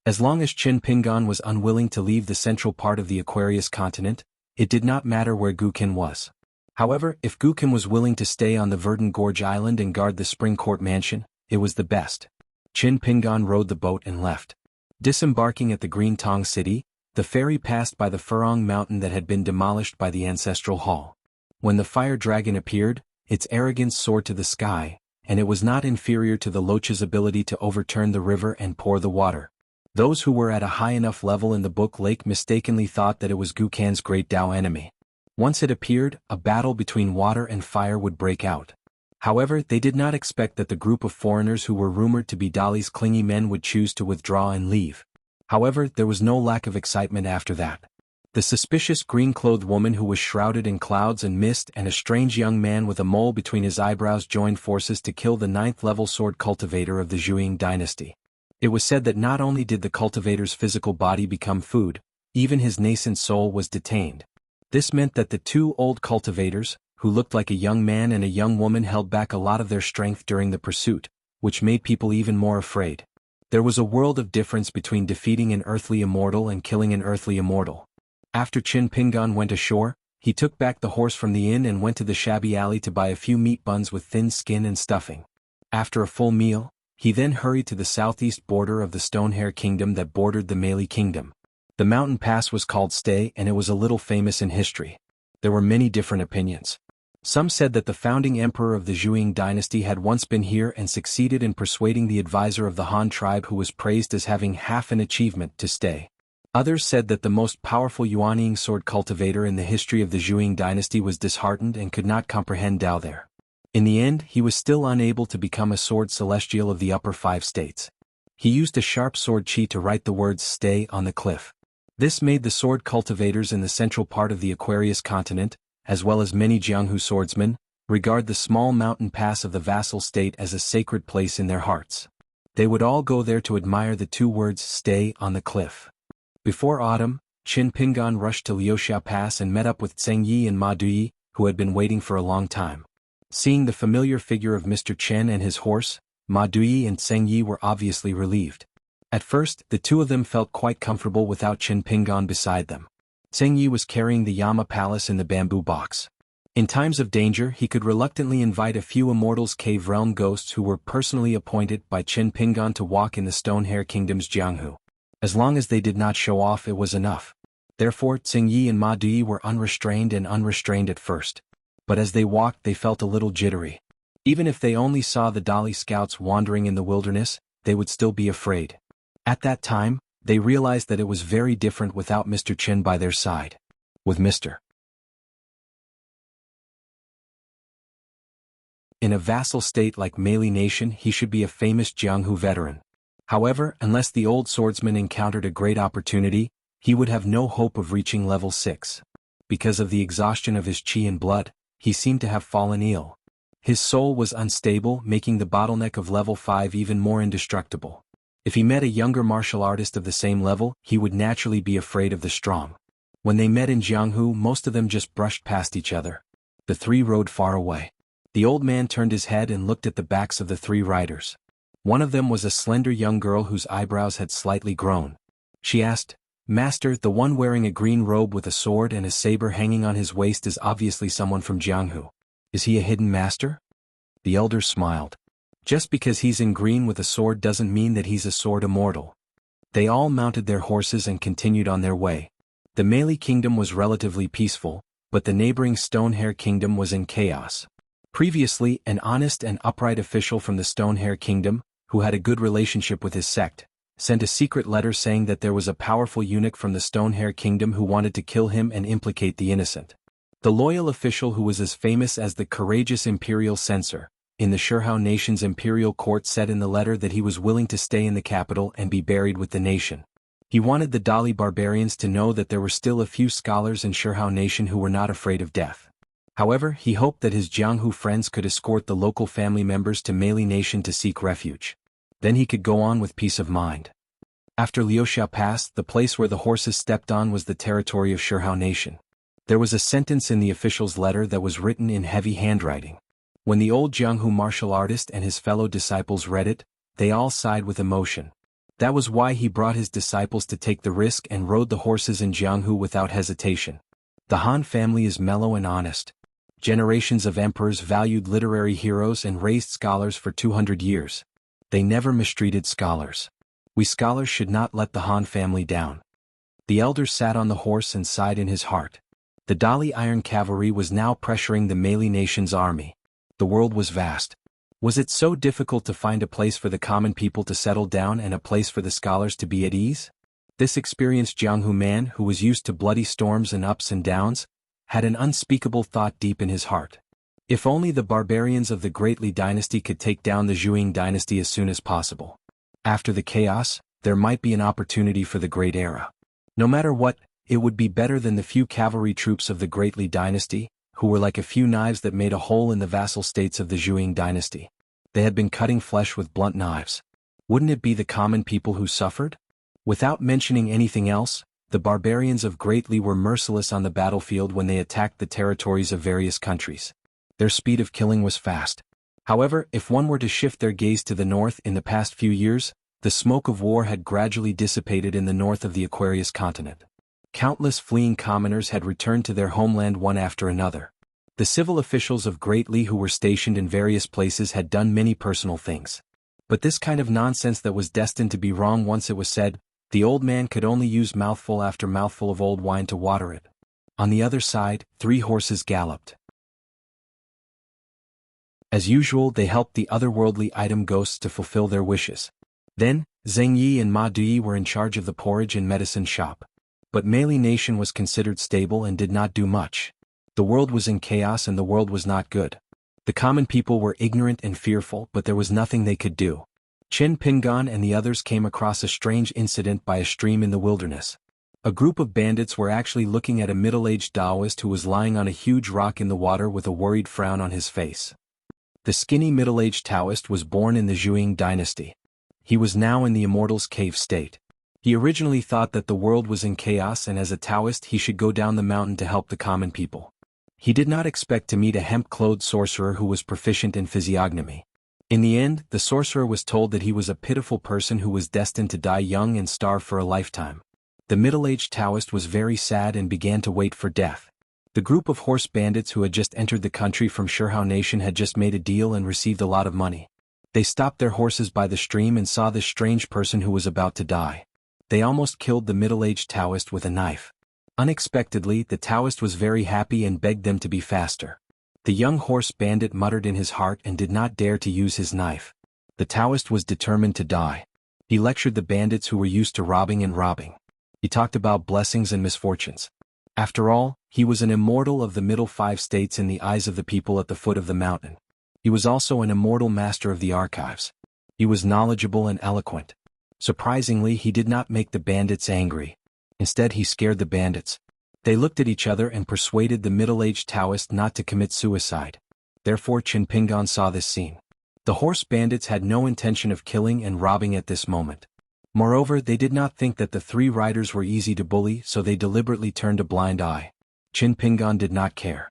As long as Chen Pingan was unwilling to leave the central part of the Aquarius continent, it did not matter where Gu Kan was. However, if Gu Kan was willing to stay on the Verdant Gorge Island and guard the Spring Court Mansion, it was the best. Chen Pingan rowed the boat and left. Disembarking at the Green Tong City, the ferry passed by the Furong Mountain that had been demolished by the Ancestral Hall. When the fire dragon appeared, its arrogance soared to the sky, and it was not inferior to the Loach's ability to overturn the river and pour the water. Those who were at a high enough level in the Book Lake mistakenly thought that it was Gu Kan's great Dao enemy. Once it appeared, a battle between water and fire would break out. However, they did not expect that the group of foreigners who were rumored to be Dali's clingy men would choose to withdraw and leave. However, there was no lack of excitement after that. The suspicious green-clothed woman who was shrouded in clouds and mist and a strange young man with a mole between his eyebrows joined forces to kill the 9th-level sword cultivator of the Zhuang dynasty. It was said that not only did the cultivator's physical body become food, even his nascent soul was detained. This meant that the two old cultivators, who looked like a young man and a young woman, held back a lot of their strength during the pursuit, which made people even more afraid. There was a world of difference between defeating an earthly immortal and killing an earthly immortal. After Chen Pingan went ashore, he took back the horse from the inn and went to the shabby alley to buy a few meat buns with thin skin and stuffing. After a full meal, he then hurried to the southeast border of the Stonehair Kingdom that bordered the Meili Kingdom. The mountain pass was called Stay and it was a little famous in history. There were many different opinions. Some said that the founding emperor of the Zhuang dynasty had once been here and succeeded in persuading the advisor of the Han tribe, who was praised as having half an achievement, to stay. Others said that the most powerful Yuanying sword cultivator in the history of the Zhuang dynasty was disheartened and could not comprehend Dao there. In the end, he was still unable to become a sword celestial of the upper 5 states. He used a sharp sword chi to write the words "Stay" on the cliff. This made the sword cultivators in the central part of the Aquarius continent, as well as many Jianghu swordsmen, regard the small mountain pass of the vassal state as a sacred place in their hearts. They would all go there to admire the 2 words "Stay" on the cliff. Before autumn, Qin Pingan rushed to Liuxiao Pass and met up with Zheng Yi and Ma Duyi, who had been waiting for a long time. Seeing the familiar figure of Mr. Chen and his horse, Ma Duyi and Zheng Yi were obviously relieved. At first, the 2 of them felt quite comfortable without Qin Pingan beside them. Zheng Yi was carrying the Yama Palace in the bamboo box. In times of danger, he could reluctantly invite a few Immortals Cave Realm ghosts who were personally appointed by Qin Pingan to walk in the Stone Hair Kingdom's Jianghu. As long as they did not show off, it was enough. Therefore, Zheng Yi and Ma Duyi were unrestrained at first. But as they walked, they felt a little jittery. Even if they only saw the Dali scouts wandering in the wilderness, they would still be afraid. At that time, they realized that it was very different without Mr. Chen by their side. With Mr. In a vassal state like Meili Nation, he should be a famous Jianghu veteran. However, unless the old swordsman encountered a great opportunity, he would have no hope of reaching level 6. Because of the exhaustion of his chi and blood, he seemed to have fallen ill. His soul was unstable, making the bottleneck of level 5 even more indestructible. If he met a younger martial artist of the same level, he would naturally be afraid of the strong. When they met in Jianghu, most of them just brushed past each other. The 3 rode far away. The old man turned his head and looked at the backs of the 3 riders. One of them was a slender young girl whose eyebrows had slightly grown. She asked, "Master, the one wearing a green robe with a sword and a saber hanging on his waist is obviously someone from Jianghu. Is he a hidden master?" The elder smiled. "Just because he's in green with a sword doesn't mean that he's a sword immortal." They all mounted their horses and continued on their way. The Meili Kingdom was relatively peaceful, but the neighboring Stonehair Kingdom was in chaos. Previously, an honest and upright official from the Stonehair Kingdom, who had a good relationship with his sect, sent a secret letter saying that there was a powerful eunuch from the Stonehair Kingdom who wanted to kill him and implicate the innocent. The loyal official, who was as famous as the courageous imperial censor in the Shurhao nation's imperial court, said in the letter that he was willing to stay in the capital and be buried with the nation. He wanted the Dali barbarians to know that there were still a few scholars in Shurhao nation who were not afraid of death. However, he hoped that his Jianghu friends could escort the local family members to Meili Nation to seek refuge. Then he could go on with peace of mind. After Liuxiao Pass, the place where the horses stepped on was the territory of Shurhao Nation. There was a sentence in the official's letter that was written in heavy handwriting. When the old Jianghu martial artist and his fellow disciples read it, they all sighed with emotion. That was why he brought his disciples to take the risk and rode the horses in Jianghu without hesitation. The Han family is mellow and honest. Generations of emperors valued literary heroes and raised scholars for 200 years. They never mistreated scholars. We scholars should not let the Han family down. The elder sat on the horse and sighed in his heart. The Dali Iron Cavalry was now pressuring the Meili Nation's army. The world was vast. Was it so difficult to find a place for the common people to settle down and a place for the scholars to be at ease? This experienced Jianghu man, who was used to bloody storms and ups and downs, had an unspeakable thought deep in his heart. If only the barbarians of the Great Li dynasty could take down the Zhuang dynasty as soon as possible. After the chaos, there might be an opportunity for the Great Era. No matter what, it would be better than the few cavalry troops of the Great Li dynasty, who were like a few knives that made a hole in the vassal states of the Zhuang dynasty. They had been cutting flesh with blunt knives. Wouldn't it be the common people who suffered? Without mentioning anything else, the barbarians of Great Li were merciless on the battlefield when they attacked the territories of various countries. Their speed of killing was fast. However, if one were to shift their gaze to the north, in the past few years, the smoke of war had gradually dissipated in the north of the Aquarius continent. Countless fleeing commoners had returned to their homeland one after another. The civil officials of Great Li who were stationed in various places had done many personal things. But this kind of nonsense that was destined to be wrong once it was said, the old man could only use mouthful after mouthful of old wine to water it. On the other side, 3 horses galloped. As usual, they helped the otherworldly item ghosts to fulfill their wishes. Then, Zheng Yi and Ma Dui were in charge of the porridge and medicine shop. But Meili Nation was considered stable and did not do much. The world was in chaos and the world was not good. The common people were ignorant and fearful, but there was nothing they could do. Qin Pingan and the others came across a strange incident by a stream in the wilderness. A group of bandits were actually looking at a middle-aged Taoist who was lying on a huge rock in the water with a worried frown on his face. The skinny middle-aged Taoist was born in the Zhuang dynasty. He was now in the Immortals Cave state. He originally thought that the world was in chaos and as a Taoist he should go down the mountain to help the common people. He did not expect to meet a hemp-clothed sorcerer who was proficient in physiognomy. In the end, the sorcerer was told that he was a pitiful person who was destined to die young and starve for a lifetime. The middle-aged Taoist was very sad and began to wait for death. The group of horse bandits who had just entered the country from Shurhao Nation had just made a deal and received a lot of money. They stopped their horses by the stream and saw this strange person who was about to die. They almost killed the middle-aged Taoist with a knife. Unexpectedly, the Taoist was very happy and begged them to be faster. The young horse bandit muttered in his heart and did not dare to use his knife. The Taoist was determined to die. He lectured the bandits who were used to robbing and robbing. He talked about blessings and misfortunes. After all, he was an immortal of the middle 5 states in the eyes of the people at the foot of the mountain. He was also an immortal master of the archives. He was knowledgeable and eloquent. Surprisingly, he did not make the bandits angry. Instead, he scared the bandits. They looked at each other and persuaded the middle-aged Taoist not to commit suicide. Therefore Qin Pingan saw this scene. The horse bandits had no intention of killing and robbing at this moment. Moreover, they did not think that the 3 riders were easy to bully, so they deliberately turned a blind eye. Qin Pingan did not care.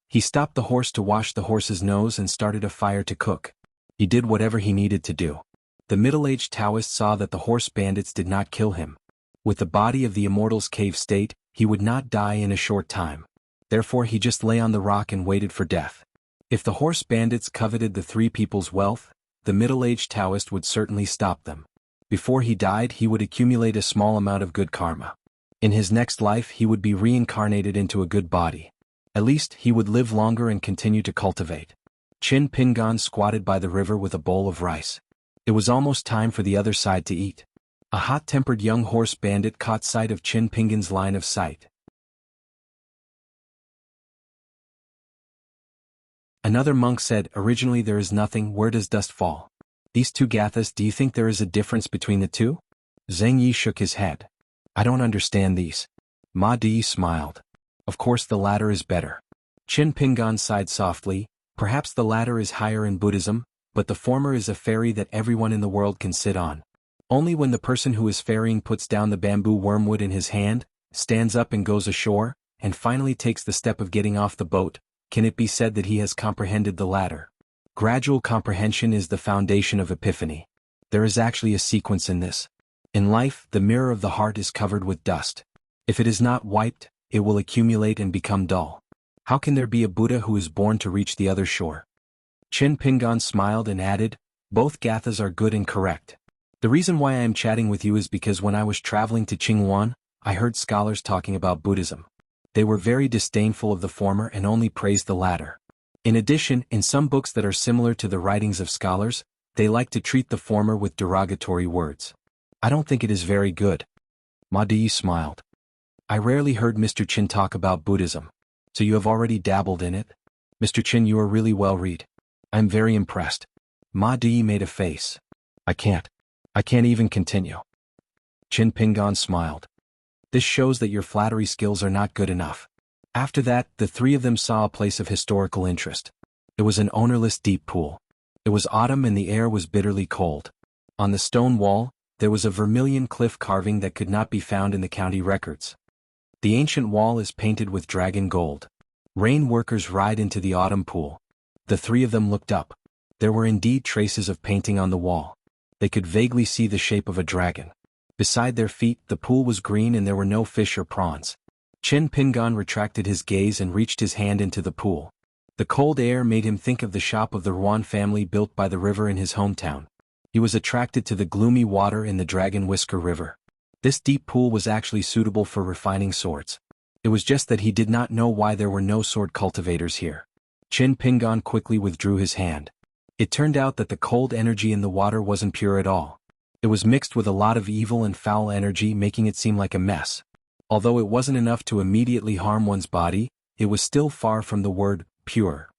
He stopped the horse to wash the horse's nose and started a fire to cook. He did whatever he needed to do. The middle-aged Taoist saw that the horse bandits did not kill him. With the body of the Immortals Cave state, he would not die in a short time. Therefore he just lay on the rock and waited for death. If the horse bandits coveted the 3 people's wealth, the middle-aged Taoist would certainly stop them. Before he died, he would accumulate a small amount of good karma. In his next life he would be reincarnated into a good body. At least, he would live longer and continue to cultivate. Qin Pingan squatted by the river with a bowl of rice. It was almost time for the other side to eat. A hot-tempered young horse bandit caught sight of Qin Pingan's line of sight. Another monk said, "Originally there is nothing, where does dust fall? These 2 gathas, do you think there is a difference between the 2? Zheng Yi shook his head. "I don't understand these." Ma Di smiled. "Of course the latter is better." Qin Pingan sighed softly. "Perhaps the latter is higher in Buddhism, but the former is a ferry that everyone in the world can sit on. Only when the person who is ferrying puts down the bamboo wormwood in his hand, stands up and goes ashore, and finally takes the step of getting off the boat, can it be said that he has comprehended the latter. Gradual comprehension is the foundation of epiphany. There is actually a sequence in this. In life, the mirror of the heart is covered with dust. If it is not wiped, it will accumulate and become dull. How can there be a Buddha who is born to reach the other shore?" Qin Pingan smiled and added, "Both gathas are good and correct. The reason why I am chatting with you is because when I was traveling to Qinghuan, I heard scholars talking about Buddhism. They were very disdainful of the former and only praised the latter. In addition, in some books that are similar to the writings of scholars, they like to treat the former with derogatory words. I don't think it is very good." Ma Di smiled. "I rarely heard Mr. Qin talk about Buddhism. So you have already dabbled in it? Mr. Qin, you are really well read. I am very impressed." Ma Di made a face. I can't even continue." Qin Pingan smiled. "This shows that your flattery skills are not good enough." After that, the 3 of them saw a place of historical interest. It was an ownerless deep pool. It was autumn and the air was bitterly cold. On the stone wall, there was a vermilion cliff carving that could not be found in the county records. The ancient wall is painted with dragon gold. Rain workers ride into the autumn pool. The 3 of them looked up. There were indeed traces of painting on the wall. They could vaguely see the shape of a dragon. Beside their feet, the pool was green and there were no fish or prawns. Qin Pingan retracted his gaze and reached his hand into the pool. The cold air made him think of the shop of the Ruan family built by the river in his hometown. He was attracted to the gloomy water in the Dragon Whisker River. This deep pool was actually suitable for refining swords. It was just that he did not know why there were no sword cultivators here. Qin Pingan quickly withdrew his hand. It turned out that the cold energy in the water wasn't pure at all. It was mixed with a lot of evil and foul energy, making it seem like a mess. Although it wasn't enough to immediately harm one's body, it was still far from the word pure.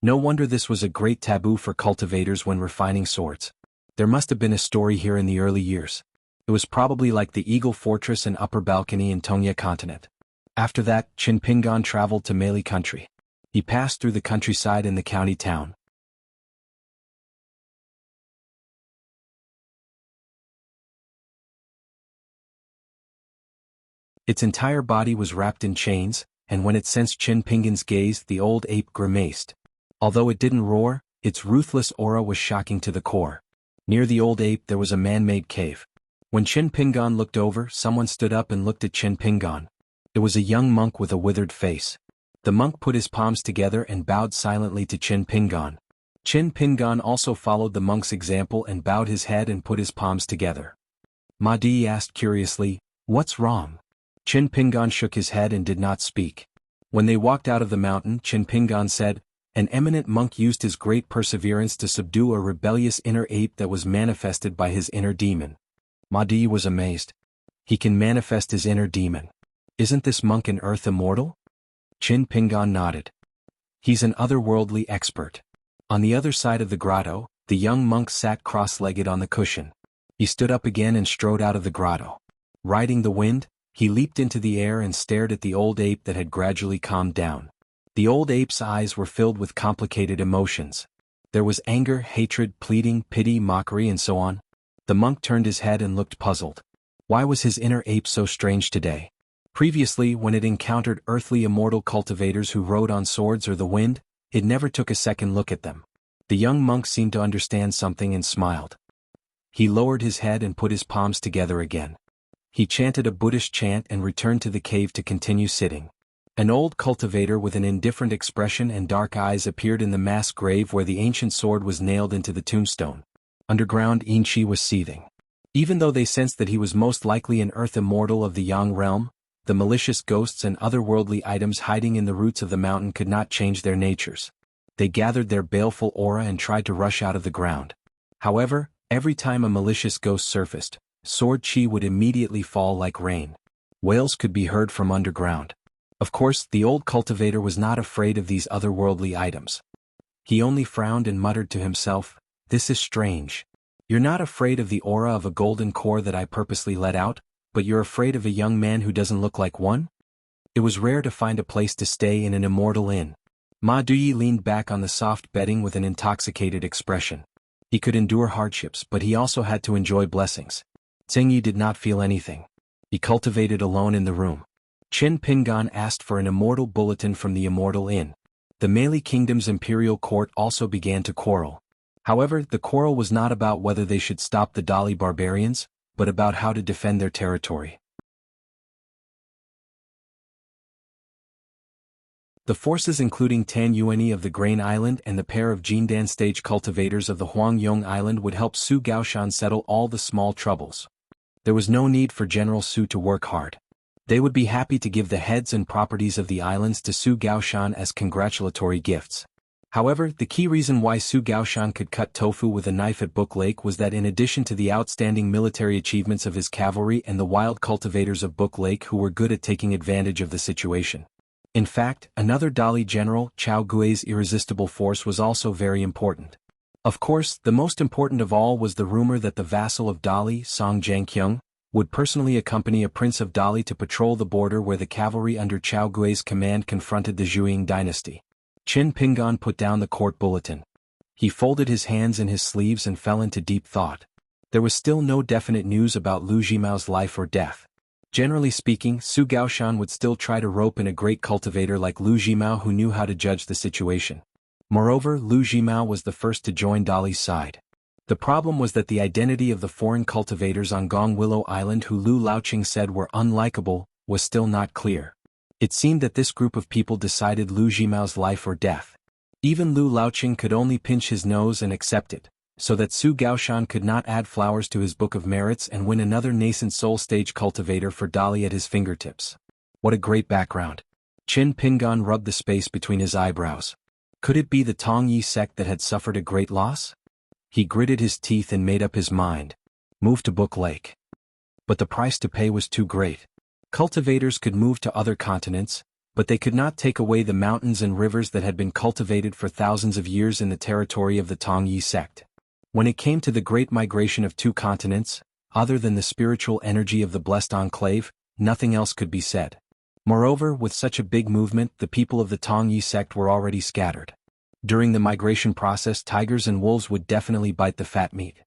No wonder this was a great taboo for cultivators when refining swords. There must have been a story here in the early years. It was probably like the Eagle Fortress and Upper Balcony in Tongya Continent. After that, Qin Pingan traveled to Mali country. He passed through the countryside and the county town. Its entire body was wrapped in chains, and when it sensed Qin Pingan's gaze, the old ape grimaced. Although it didn't roar, its ruthless aura was shocking to the core. Near the old ape there was a man-made cave. When Qin Pingan looked over, someone stood up and looked at Qin Pingan. It was a young monk with a withered face. The monk put his palms together and bowed silently to Qin Pingan. Qin Pingan also followed the monk's example and bowed his head and put his palms together. Mahdi asked curiously, "What's wrong?" Qin Pingan shook his head and did not speak. When they walked out of the mountain, Qin Pingan said, "An eminent monk used his great perseverance to subdue a rebellious inner ape that was manifested by his inner demon." Mahdi was amazed. He can manifest his inner demon. Isn't this monk an earth immortal? Qin Pingan nodded. He's an otherworldly expert. On the other side of the grotto, the young monk sat cross-legged on the cushion. He stood up again and strode out of the grotto. Riding the wind, he leaped into the air and stared at the old ape that had gradually calmed down. The old ape's eyes were filled with complicated emotions. There was anger, hatred, pleading, pity, mockery, and so on. The monk turned his head and looked puzzled. Why was his inner ape so strange today? Previously, when it encountered earthly immortal cultivators who rode on swords or the wind, it never took a second look at them. The young monk seemed to understand something and smiled. He lowered his head and put his palms together again. He chanted a Buddhist chant and returned to the cave to continue sitting. An old cultivator with an indifferent expression and dark eyes appeared in the mass grave where the ancient sword was nailed into the tombstone. Underground, Inchi was seething. Even though they sensed that he was most likely an earth immortal of the Yang realm, the malicious ghosts and otherworldly items hiding in the roots of the mountain could not change their natures. They gathered their baleful aura and tried to rush out of the ground. However, every time a malicious ghost surfaced, sword chi would immediately fall like rain. Wails could be heard from underground. Of course, the old cultivator was not afraid of these otherworldly items. He only frowned and muttered to himself, "This is strange. You're not afraid of the aura of a golden core that I purposely let out, but you're afraid of a young man who doesn't look like one?" It was rare to find a place to stay in an immortal inn. Ma Duyi leaned back on the soft bedding with an intoxicated expression. He could endure hardships, but he also had to enjoy blessings. Tsingyi did not feel anything. He cultivated alone in the room. Qin Pingan asked for an immortal bulletin from the immortal inn. The Mali Kingdom's imperial court also began to quarrel. However, the quarrel was not about whether they should stop the Dali barbarians, but about how to defend their territory. The forces including Tan Yuani of the Grain Island and the pair of Jindan stage cultivators of the Huangyong Island would help Su Gaoshan settle all the small troubles. There was no need for General Su to work hard. They would be happy to give the heads and properties of the islands to Su Gaoshan as congratulatory gifts. However, the key reason why Su Gaoshan could cut tofu with a knife at Book Lake was that in addition to the outstanding military achievements of his cavalry and the wild cultivators of Book Lake who were good at taking advantage of the situation. In fact, another Dali general, Chao Gui's irresistible force was also very important. Of course, the most important of all was the rumor that the vassal of Dali, Song Jianqiang, would personally accompany a prince of Dali to patrol the border where the cavalry under Chao Gui's command confronted the Zhuang dynasty. Qin Pingan put down the court bulletin. He folded his hands in his sleeves and fell into deep thought. There was still no definite news about Lu Jimao's life or death. Generally speaking, Su Gaoshan would still try to rope in a great cultivator like Lu Jimao who knew how to judge the situation. Moreover, Lu Jimao was the first to join Dali's side. The problem was that the identity of the foreign cultivators on Gong Willow Island who Lu Laoqing said were unlikable, was still not clear. It seemed that this group of people decided Lu Jimao's life or death. Even Lu Laoqing could only pinch his nose and accept it, so that Su Gaoshan could not add flowers to his book of merits and win another nascent soul stage cultivator for Dali at his fingertips. What a great background. Qin Pingan rubbed the space between his eyebrows. Could it be the Tongyi sect that had suffered a great loss? He gritted his teeth and made up his mind. Move to Book Lake. But the price to pay was too great. Cultivators could move to other continents, but they could not take away the mountains and rivers that had been cultivated for thousands of years in the territory of the Tongyi sect. When it came to the great migration of two continents, other than the spiritual energy of the blessed enclave, nothing else could be said. Moreover, with such a big movement, the people of the Tongyi sect were already scattered. During the migration process, tigers and wolves would definitely bite the fat meat.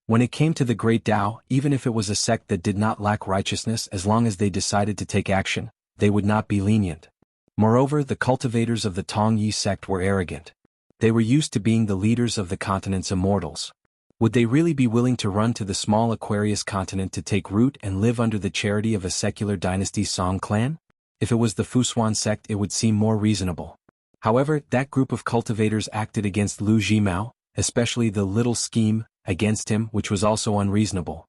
When it came to the Great Tao, even if it was a sect that did not lack righteousness, as long as they decided to take action, they would not be lenient. Moreover, the cultivators of the Tongyi sect were arrogant. They were used to being the leaders of the continent's immortals. Would they really be willing to run to the small Aquarius continent to take root and live under the charity of a secular dynasty Song clan? If it was the Fushuan sect, it would seem more reasonable. However, that group of cultivators acted against Lu Jimao, especially the little scheme against him, which was also unreasonable.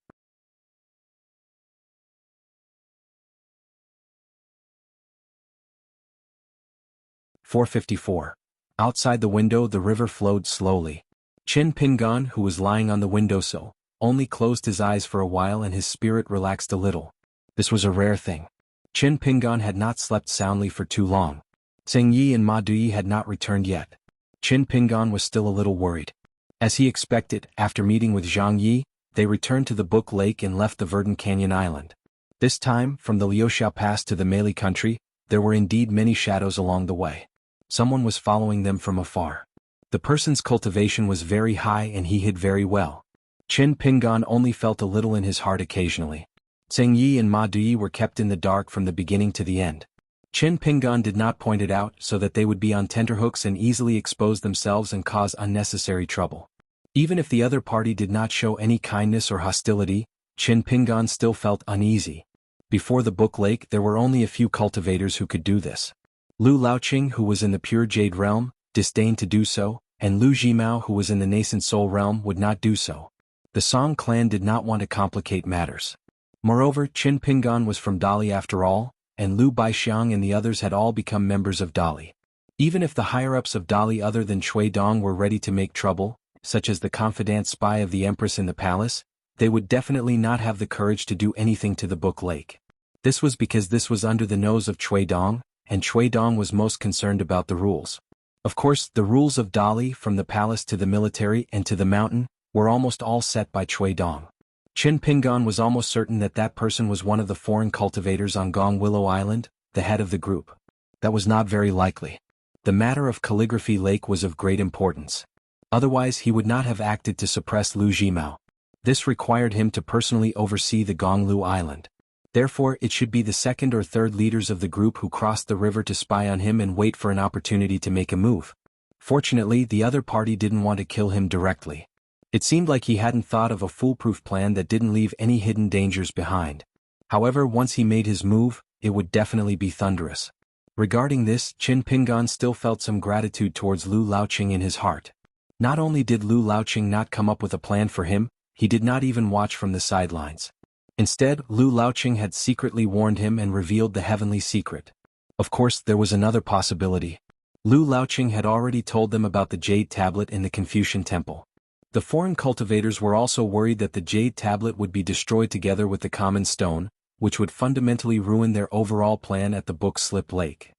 "454. Outside the window the river flowed slowly. Qin Pingan, who was lying on the windowsill, only closed his eyes for a while and his spirit relaxed a little. This was a rare thing. Qin Pingan had not slept soundly for too long. Zheng Yi and Ma Dui had not returned yet. Qin Pingan was still a little worried. As he expected, after meeting with Zhang Yi, they returned to the Book Lake and left the Verdant Canyon Island. This time, from the Liuxiao Pass to the Meili country, there were indeed many shadows along the way. Someone was following them from afar. The person's cultivation was very high and he hid very well. Qin Pingan only felt a little in his heart occasionally. Zheng Yi and Ma Dui were kept in the dark from the beginning to the end. Qin Pingan did not point it out so that they would be on tenterhooks and easily expose themselves and cause unnecessary trouble. Even if the other party did not show any kindness or hostility, Qin Pingan still felt uneasy. Before the Book Lake there were only a few cultivators who could do this. Lu Laoqing, who was in the pure jade realm, disdained to do so, and Lu Jimao, who was in the nascent soul realm, would not do so. The Song clan did not want to complicate matters. Moreover, Qin Pingan was from Dali after all, and Lu Baixiang and the others had all become members of Dali. Even if the higher-ups of Dali other than Cui Dong were ready to make trouble, such as the confidant spy of the Empress in the palace, they would definitely not have the courage to do anything to the Book Lake. This was because this was under the nose of Cui Dong, and Cui Dong was most concerned about the rules. Of course, the rules of Dali, from the palace to the military and to the mountain, were almost all set by Cui Dong. Qin Pingan was almost certain that that person was one of the foreign cultivators on Gong Willow Island, the head of the group. That was not very likely. The matter of Calligraphy Lake was of great importance. Otherwise he would not have acted to suppress Lu Jimao. This required him to personally oversee the Gonglu Island. Therefore it should be the second or third leaders of the group who crossed the river to spy on him and wait for an opportunity to make a move. Fortunately, the other party didn't want to kill him directly. It seemed like he hadn't thought of a foolproof plan that didn't leave any hidden dangers behind. However, once he made his move, it would definitely be thunderous. Regarding this, Qin Pingan still felt some gratitude towards Lu Laoqing in his heart. Not only did Lu Laoqing not come up with a plan for him, he did not even watch from the sidelines. Instead, Lu Laoqing had secretly warned him and revealed the heavenly secret. Of course, there was another possibility. Lu Laoqing had already told them about the jade tablet in the Confucian temple. The foreign cultivators were also worried that the jade tablet would be destroyed together with the common stone, which would fundamentally ruin their overall plan at the Book Slip Lake.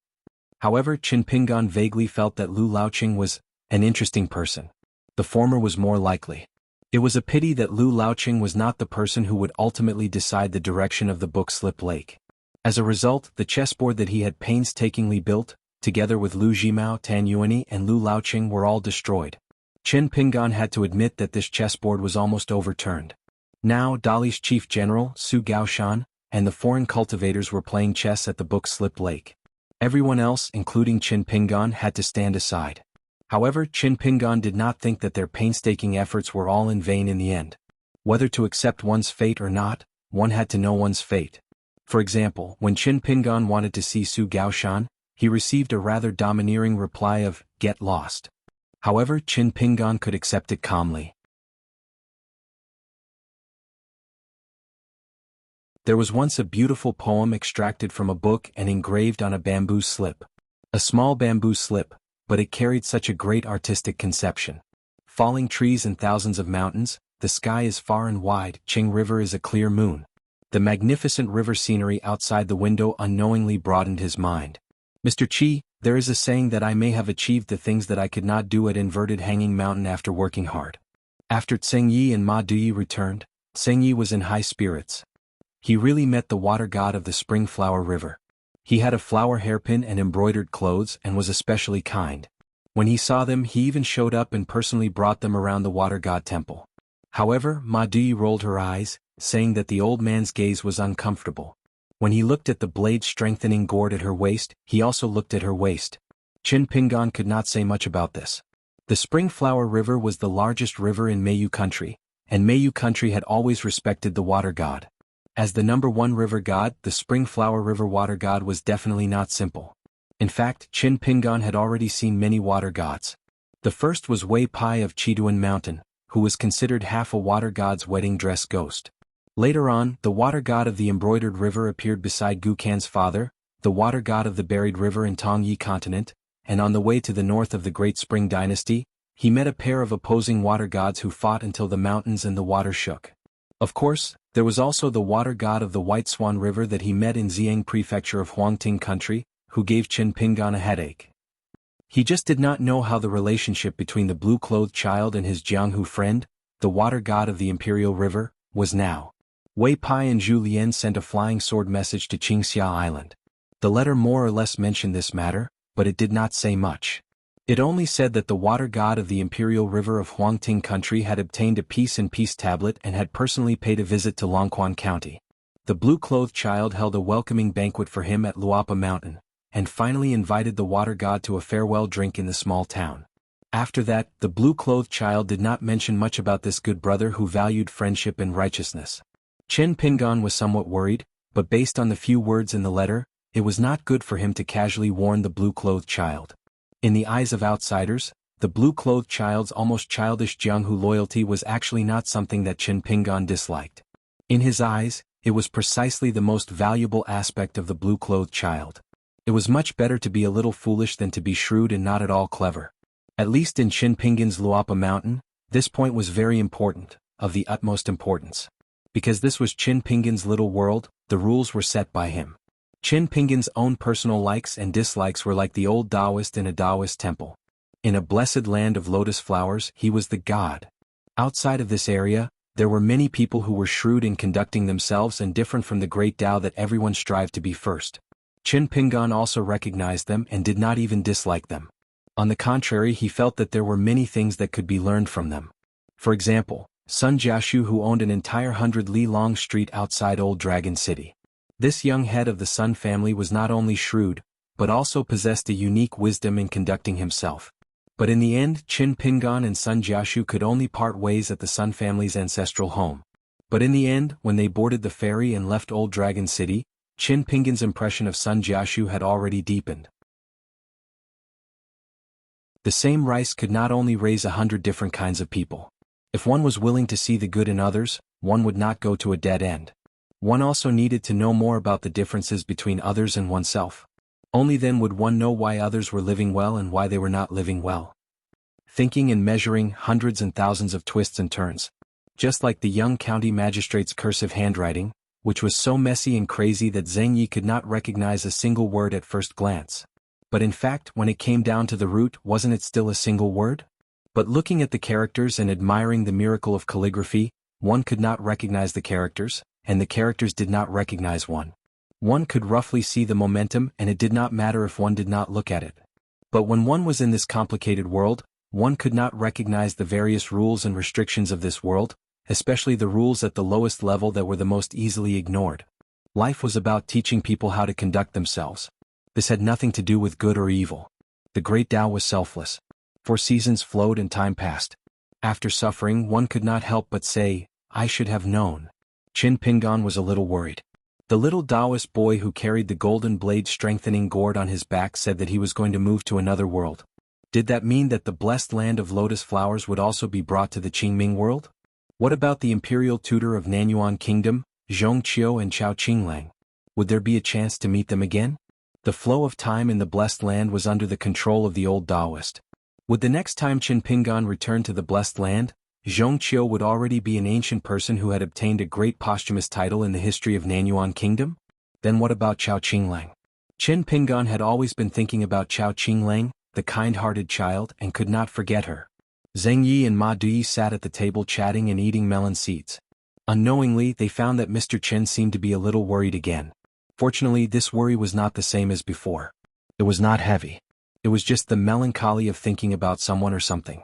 However, Qin Pingan vaguely felt that Lu Laoqing was an interesting person. The former was more likely. It was a pity that Lu Laoqing was not the person who would ultimately decide the direction of the Book Slip Lake. As a result, the chessboard that he had painstakingly built, together with Lu Jimao, Tan Yuani and Lu Laoqing, were all destroyed. Qin Pingan had to admit that this chessboard was almost overturned. Now Dali's chief general, Su Gaoshan, and the foreign cultivators were playing chess at the Book Slip Lake. Everyone else, including Qin Pingan, had to stand aside. However, Qin Pingan did not think that their painstaking efforts were all in vain in the end. Whether to accept one's fate or not, one had to know one's fate. For example, when Qin Pingan wanted to see Su Gaoshan, he received a rather domineering reply of, "Get lost." However, Qin Pingan could accept it calmly. There was once a beautiful poem extracted from a book and engraved on a bamboo slip. A small bamboo slip, but it carried such a great artistic conception. Falling trees and thousands of mountains, the sky is far and wide, Qing River is a clear moon. The magnificent river scenery outside the window unknowingly broadened his mind. Mr. Qi, there is a saying that I may have achieved the things that I could not do at inverted hanging mountain after working hard. After Tseng Yi and Ma Duyi returned, Tseng Yi was in high spirits. He really met the water god of the spring flower river. He had a flower hairpin and embroidered clothes and was especially kind. When he saw them, he even showed up and personally brought them around the water god temple. However, Ma Duyi rolled her eyes, saying that the old man's gaze was uncomfortable. When he looked at the blade-strengthening gourd at her waist, he also looked at her waist. Qin Pingan could not say much about this. The Spring Flower River was the largest river in Meiyu country, and Meiyu country had always respected the water god. As the #1 river god, the Spring Flower River water god was definitely not simple. In fact, Qin Pingan had already seen many water gods. The first was Wei Pai of Chiduan Mountain, who was considered half a water god's wedding dress ghost. Later on, the water god of the embroidered river appeared beside Gukan's father, the water god of the buried river in Tongyi continent, and on the way to the north of the Great Spring Dynasty, he met a pair of opposing water gods who fought until the mountains and the water shook. Of course, there was also the water god of the White Swan River that he met in Xiang Prefecture of Huangting country, who gave Qin Pingan a headache. He just did not know how the relationship between the blue-clothed child and his Jianghu friend, the water god of the Imperial River, was now. Wei Pai and Zhu Lian sent a flying sword message to Qingxia Island. The letter more or less mentioned this matter, but it did not say much. It only said that the water god of the Imperial River of Huangting country had obtained a peace and peace tablet and had personally paid a visit to Longquan County. The blue-clothed child held a welcoming banquet for him at Luapa Mountain, and finally invited the water god to a farewell drink in the small town. After that, the blue-clothed child did not mention much about this good brother who valued friendship and righteousness. Qin Pingan was somewhat worried, but based on the few words in the letter, it was not good for him to casually warn the blue-clothed child. In the eyes of outsiders, the blue-clothed child's almost childish Jianghu loyalty was actually not something that Qin Pingan disliked. In his eyes, it was precisely the most valuable aspect of the blue-clothed child. It was much better to be a little foolish than to be shrewd and not at all clever. At least in Qin Pingan's Luapa Mountain, this point was very important, of the utmost importance. Because this was Qin Pingan's little world, the rules were set by him. Qin Pingan's own personal likes and dislikes were like the old Taoist in a Taoist temple. In a blessed land of lotus flowers, he was the god. Outside of this area, there were many people who were shrewd in conducting themselves and different from the great Tao that everyone strived to be first. Qin Pingan also recognized them and did not even dislike them. On the contrary, he felt that there were many things that could be learned from them. For example, Sun Jiashu, who owned an entire 100-li-long street outside Old Dragon City. This young head of the Sun family was not only shrewd, but also possessed a unique wisdom in conducting himself. But in the end, Qin Pingan and Sun Jiashu could only part ways at the Sun family's ancestral home. But in the end, when they boarded the ferry and left Old Dragon City, Qin Pingan's impression of Sun Jiashu had already deepened. The same rice could not only raise 100 different kinds of people. If one was willing to see the good in others, one would not go to a dead end. One also needed to know more about the differences between others and oneself. Only then would one know why others were living well and why they were not living well. Thinking and measuring hundreds and thousands of twists and turns. Just like the young county magistrate's cursive handwriting, which was so messy and crazy that Zheng Yi could not recognize a single word at first glance. But in fact, when it came down to the root, wasn't it still a single word? But looking at the characters and admiring the miracle of calligraphy, one could not recognize the characters, and the characters did not recognize one. One could roughly see the momentum and it did not matter if one did not look at it. But when one was in this complicated world, one could not recognize the various rules and restrictions of this world, especially the rules at the lowest level that were the most easily ignored. Life was about teaching people how to conduct themselves. This had nothing to do with good or evil. The great Tao was selfless. 4 seasons flowed and time passed. After suffering, one could not help but say, "I should have known." Qin Pingan was a little worried. The little Taoist boy who carried the golden blade strengthening gourd on his back said that he was going to move to another world. Did that mean that the blessed land of lotus flowers would also be brought to the Qingming world? What about the imperial tutor of Nanyuan Kingdom, Zhongqiu and Chao Qinglang? Would there be a chance to meet them again? The flow of time in the blessed land was under the control of the old Taoist. Would the next time Qin Pingan returned to the blessed land, Zhongqiu would already be an ancient person who had obtained a great posthumous title in the history of Nanyuan Kingdom? Then what about Chao Qinglang? Chen Pingan had always been thinking about Chao Qinglang, the kind-hearted child, and could not forget her. Zheng Yi and Ma Duyi sat at the table chatting and eating melon seeds. Unknowingly, they found that Mr. Chen seemed to be a little worried again. Fortunately, this worry was not the same as before. It was not heavy. It was just the melancholy of thinking about someone or something.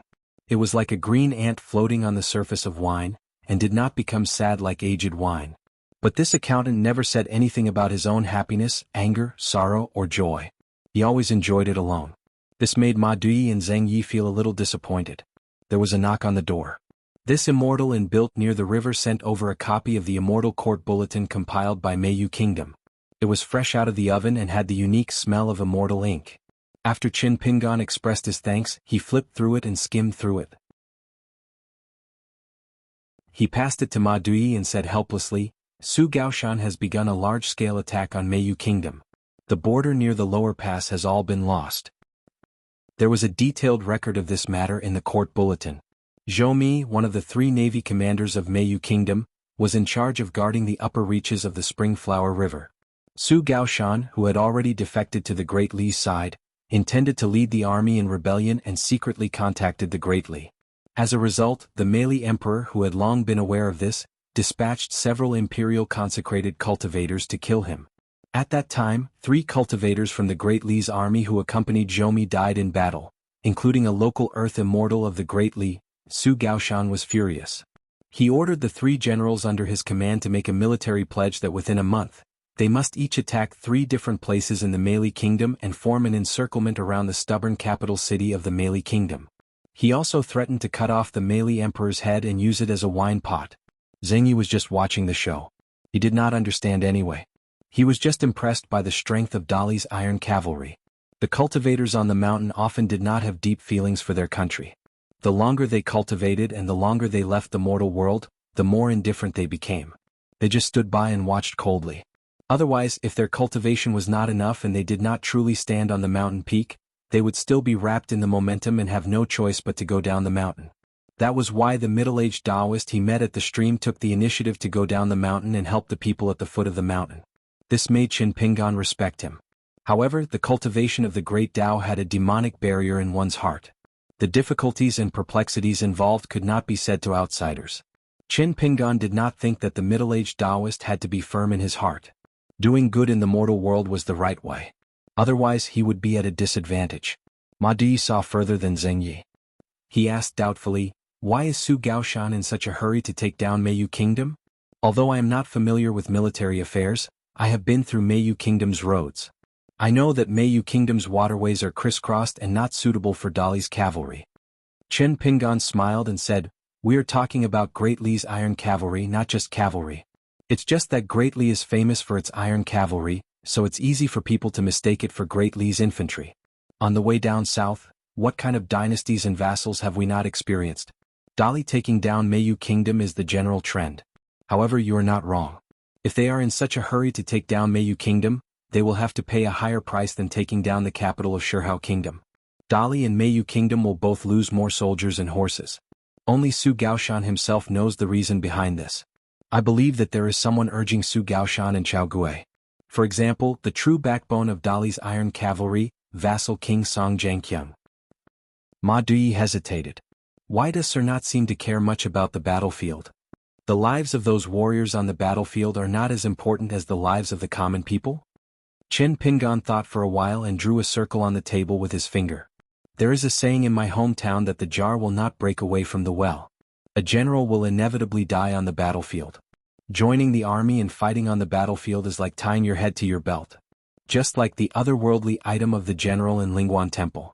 It was like a green ant floating on the surface of wine, and did not become sad like aged wine. But this accountant never said anything about his own happiness, anger, sorrow, or joy. He always enjoyed it alone. This made Ma Duyi and Zheng Yi feel a little disappointed. There was a knock on the door. This immortal and built near the river sent over a copy of the Immortal Court Bulletin compiled by Meiyu Kingdom. It was fresh out of the oven and had the unique smell of immortal ink. After Qin Pingan expressed his thanks, he flipped through it and skimmed through it. He passed it to Ma Duyi and said helplessly, Su Gaoshan has begun a large-scale attack on Meiyu Kingdom. The border near the lower pass has all been lost. There was a detailed record of this matter in the court bulletin. Zhou Mi, one of the 3 navy commanders of Meiyu Kingdom, was in charge of guarding the upper reaches of the Spring Flower River. Su Gaoshan, who had already defected to the Great Li's side, intended to lead the army in rebellion and secretly contacted the Great Li. As a result, the Meili Emperor, who had long been aware of this, dispatched several imperial consecrated cultivators to kill him. At that time, 3 cultivators from the Great Li's army who accompanied Zhou Mi died in battle, including a local earth immortal of the Great Li. Su Gaoshan was furious. He ordered the 3 generals under his command to make a military pledge that within a month, they must each attack 3 different places in the Meili Kingdom and form an encirclement around the stubborn capital city of the Meili Kingdom. He also threatened to cut off the Meili Emperor's head and use it as a wine pot. Zheng Yi was just watching the show. He did not understand anyway. He was just impressed by the strength of Dali's iron cavalry. The cultivators on the mountain often did not have deep feelings for their country. The longer they cultivated and the longer they left the mortal world, the more indifferent they became. They just stood by and watched coldly. Otherwise, if their cultivation was not enough and they did not truly stand on the mountain peak, they would still be wrapped in the momentum and have no choice but to go down the mountain. That was why the middle-aged Taoist he met at the stream took the initiative to go down the mountain and help the people at the foot of the mountain. This made Qin Pingan respect him. However, the cultivation of the great Tao had a demonic barrier in one's heart. The difficulties and perplexities involved could not be said to outsiders. Qin Pingan did not think that the middle-aged Taoist had to be firm in his heart. Doing good in the mortal world was the right way. Otherwise he would be at a disadvantage. Ma Duyi saw further than Zheng Yi. He asked doubtfully, why is Su Gaoshan in such a hurry to take down Meiyu Kingdom? Although I am not familiar with military affairs, I have been through Meiyu Kingdom's roads. I know that Meiyu Kingdom's waterways are crisscrossed and not suitable for Dali's cavalry. Qin Pingan smiled and said, we are talking about Great Li's iron cavalry, not just cavalry. It's just that Great Li is famous for its iron cavalry, so it's easy for people to mistake it for Great Li's infantry. On the way down south, what kind of dynasties and vassals have we not experienced? Dali taking down Meiyu Kingdom is the general trend. However, you are not wrong. If they are in such a hurry to take down Meiyu Kingdom, they will have to pay a higher price than taking down the capital of Shihao Kingdom. Dali and Meiyu Kingdom will both lose more soldiers and horses. Only Su Gaoshan himself knows the reason behind this. I believe that there is someone urging Su Gaoshan and Chao Gui. For example, the true backbone of Dali's iron cavalry, vassal King Song Jianqiang. Ma Duyi hesitated. Why does Sir not seem to care much about the battlefield? The lives of those warriors on the battlefield are not as important as the lives of the common people? Qin Pingan thought for a while and drew a circle on the table with his finger. There is a saying in my hometown that the jar will not break away from the well. A general will inevitably die on the battlefield. Joining the army and fighting on the battlefield is like tying your head to your belt. Just like the otherworldly item of the general in Lingguan Temple.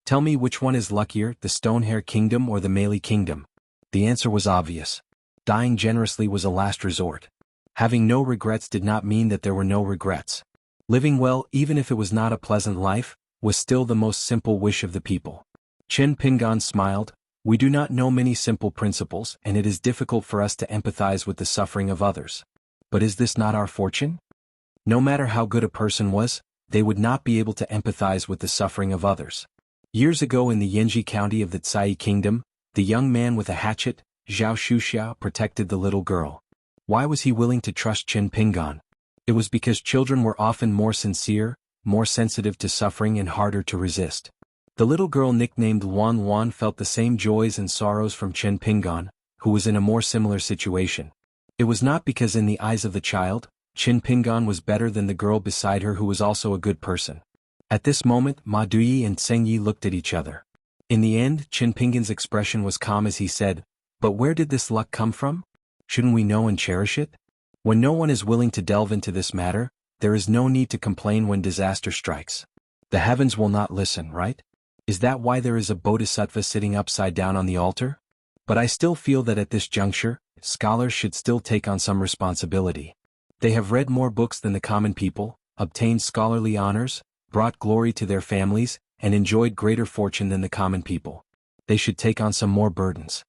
Tell me which one is luckier, the Stonehair Kingdom or the Meili Kingdom? The answer was obvious. Dying generously was a last resort. Having no regrets did not mean that there were no regrets. Living well, even if it was not a pleasant life, was still the most simple wish of the people. Qin Pingan smiled. We do not know many simple principles, and it is difficult for us to empathize with the suffering of others. But is this not our fortune? No matter how good a person was, they would not be able to empathize with the suffering of others. Years ago in the Yanji county of the Tsai kingdom, the young man with a hatchet, Zhao Shuxiao, protected the little girl. Why was he willing to trust Qin Pingan? It was because children were often more sincere, more sensitive to suffering and harder to resist. The little girl nicknamed Luan Luan felt the same joys and sorrows from Qin Pingan, who was in a more similar situation. It was not because in the eyes of the child, Qin Pingan was better than the girl beside her who was also a good person. At this moment Ma Duyi and Tseng Yi looked at each other. In the end Qin Pingan's expression was calm as he said, "But where did this luck come from? Shouldn't we know and cherish it? When no one is willing to delve into this matter, there is no need to complain when disaster strikes. The heavens will not listen, right? Is that why there is a bodhisattva sitting upside down on the altar? But I still feel that at this juncture, scholars should still take on some responsibility. They have read more books than the common people, obtained scholarly honors, brought glory to their families, and enjoyed greater fortune than the common people. They should take on some more burdens."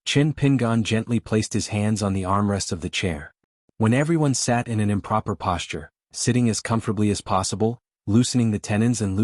Qin Pingan gently placed his hands on the armrests of the chair. When everyone sat in an improper posture, sitting as comfortably as possible, loosening the tenons and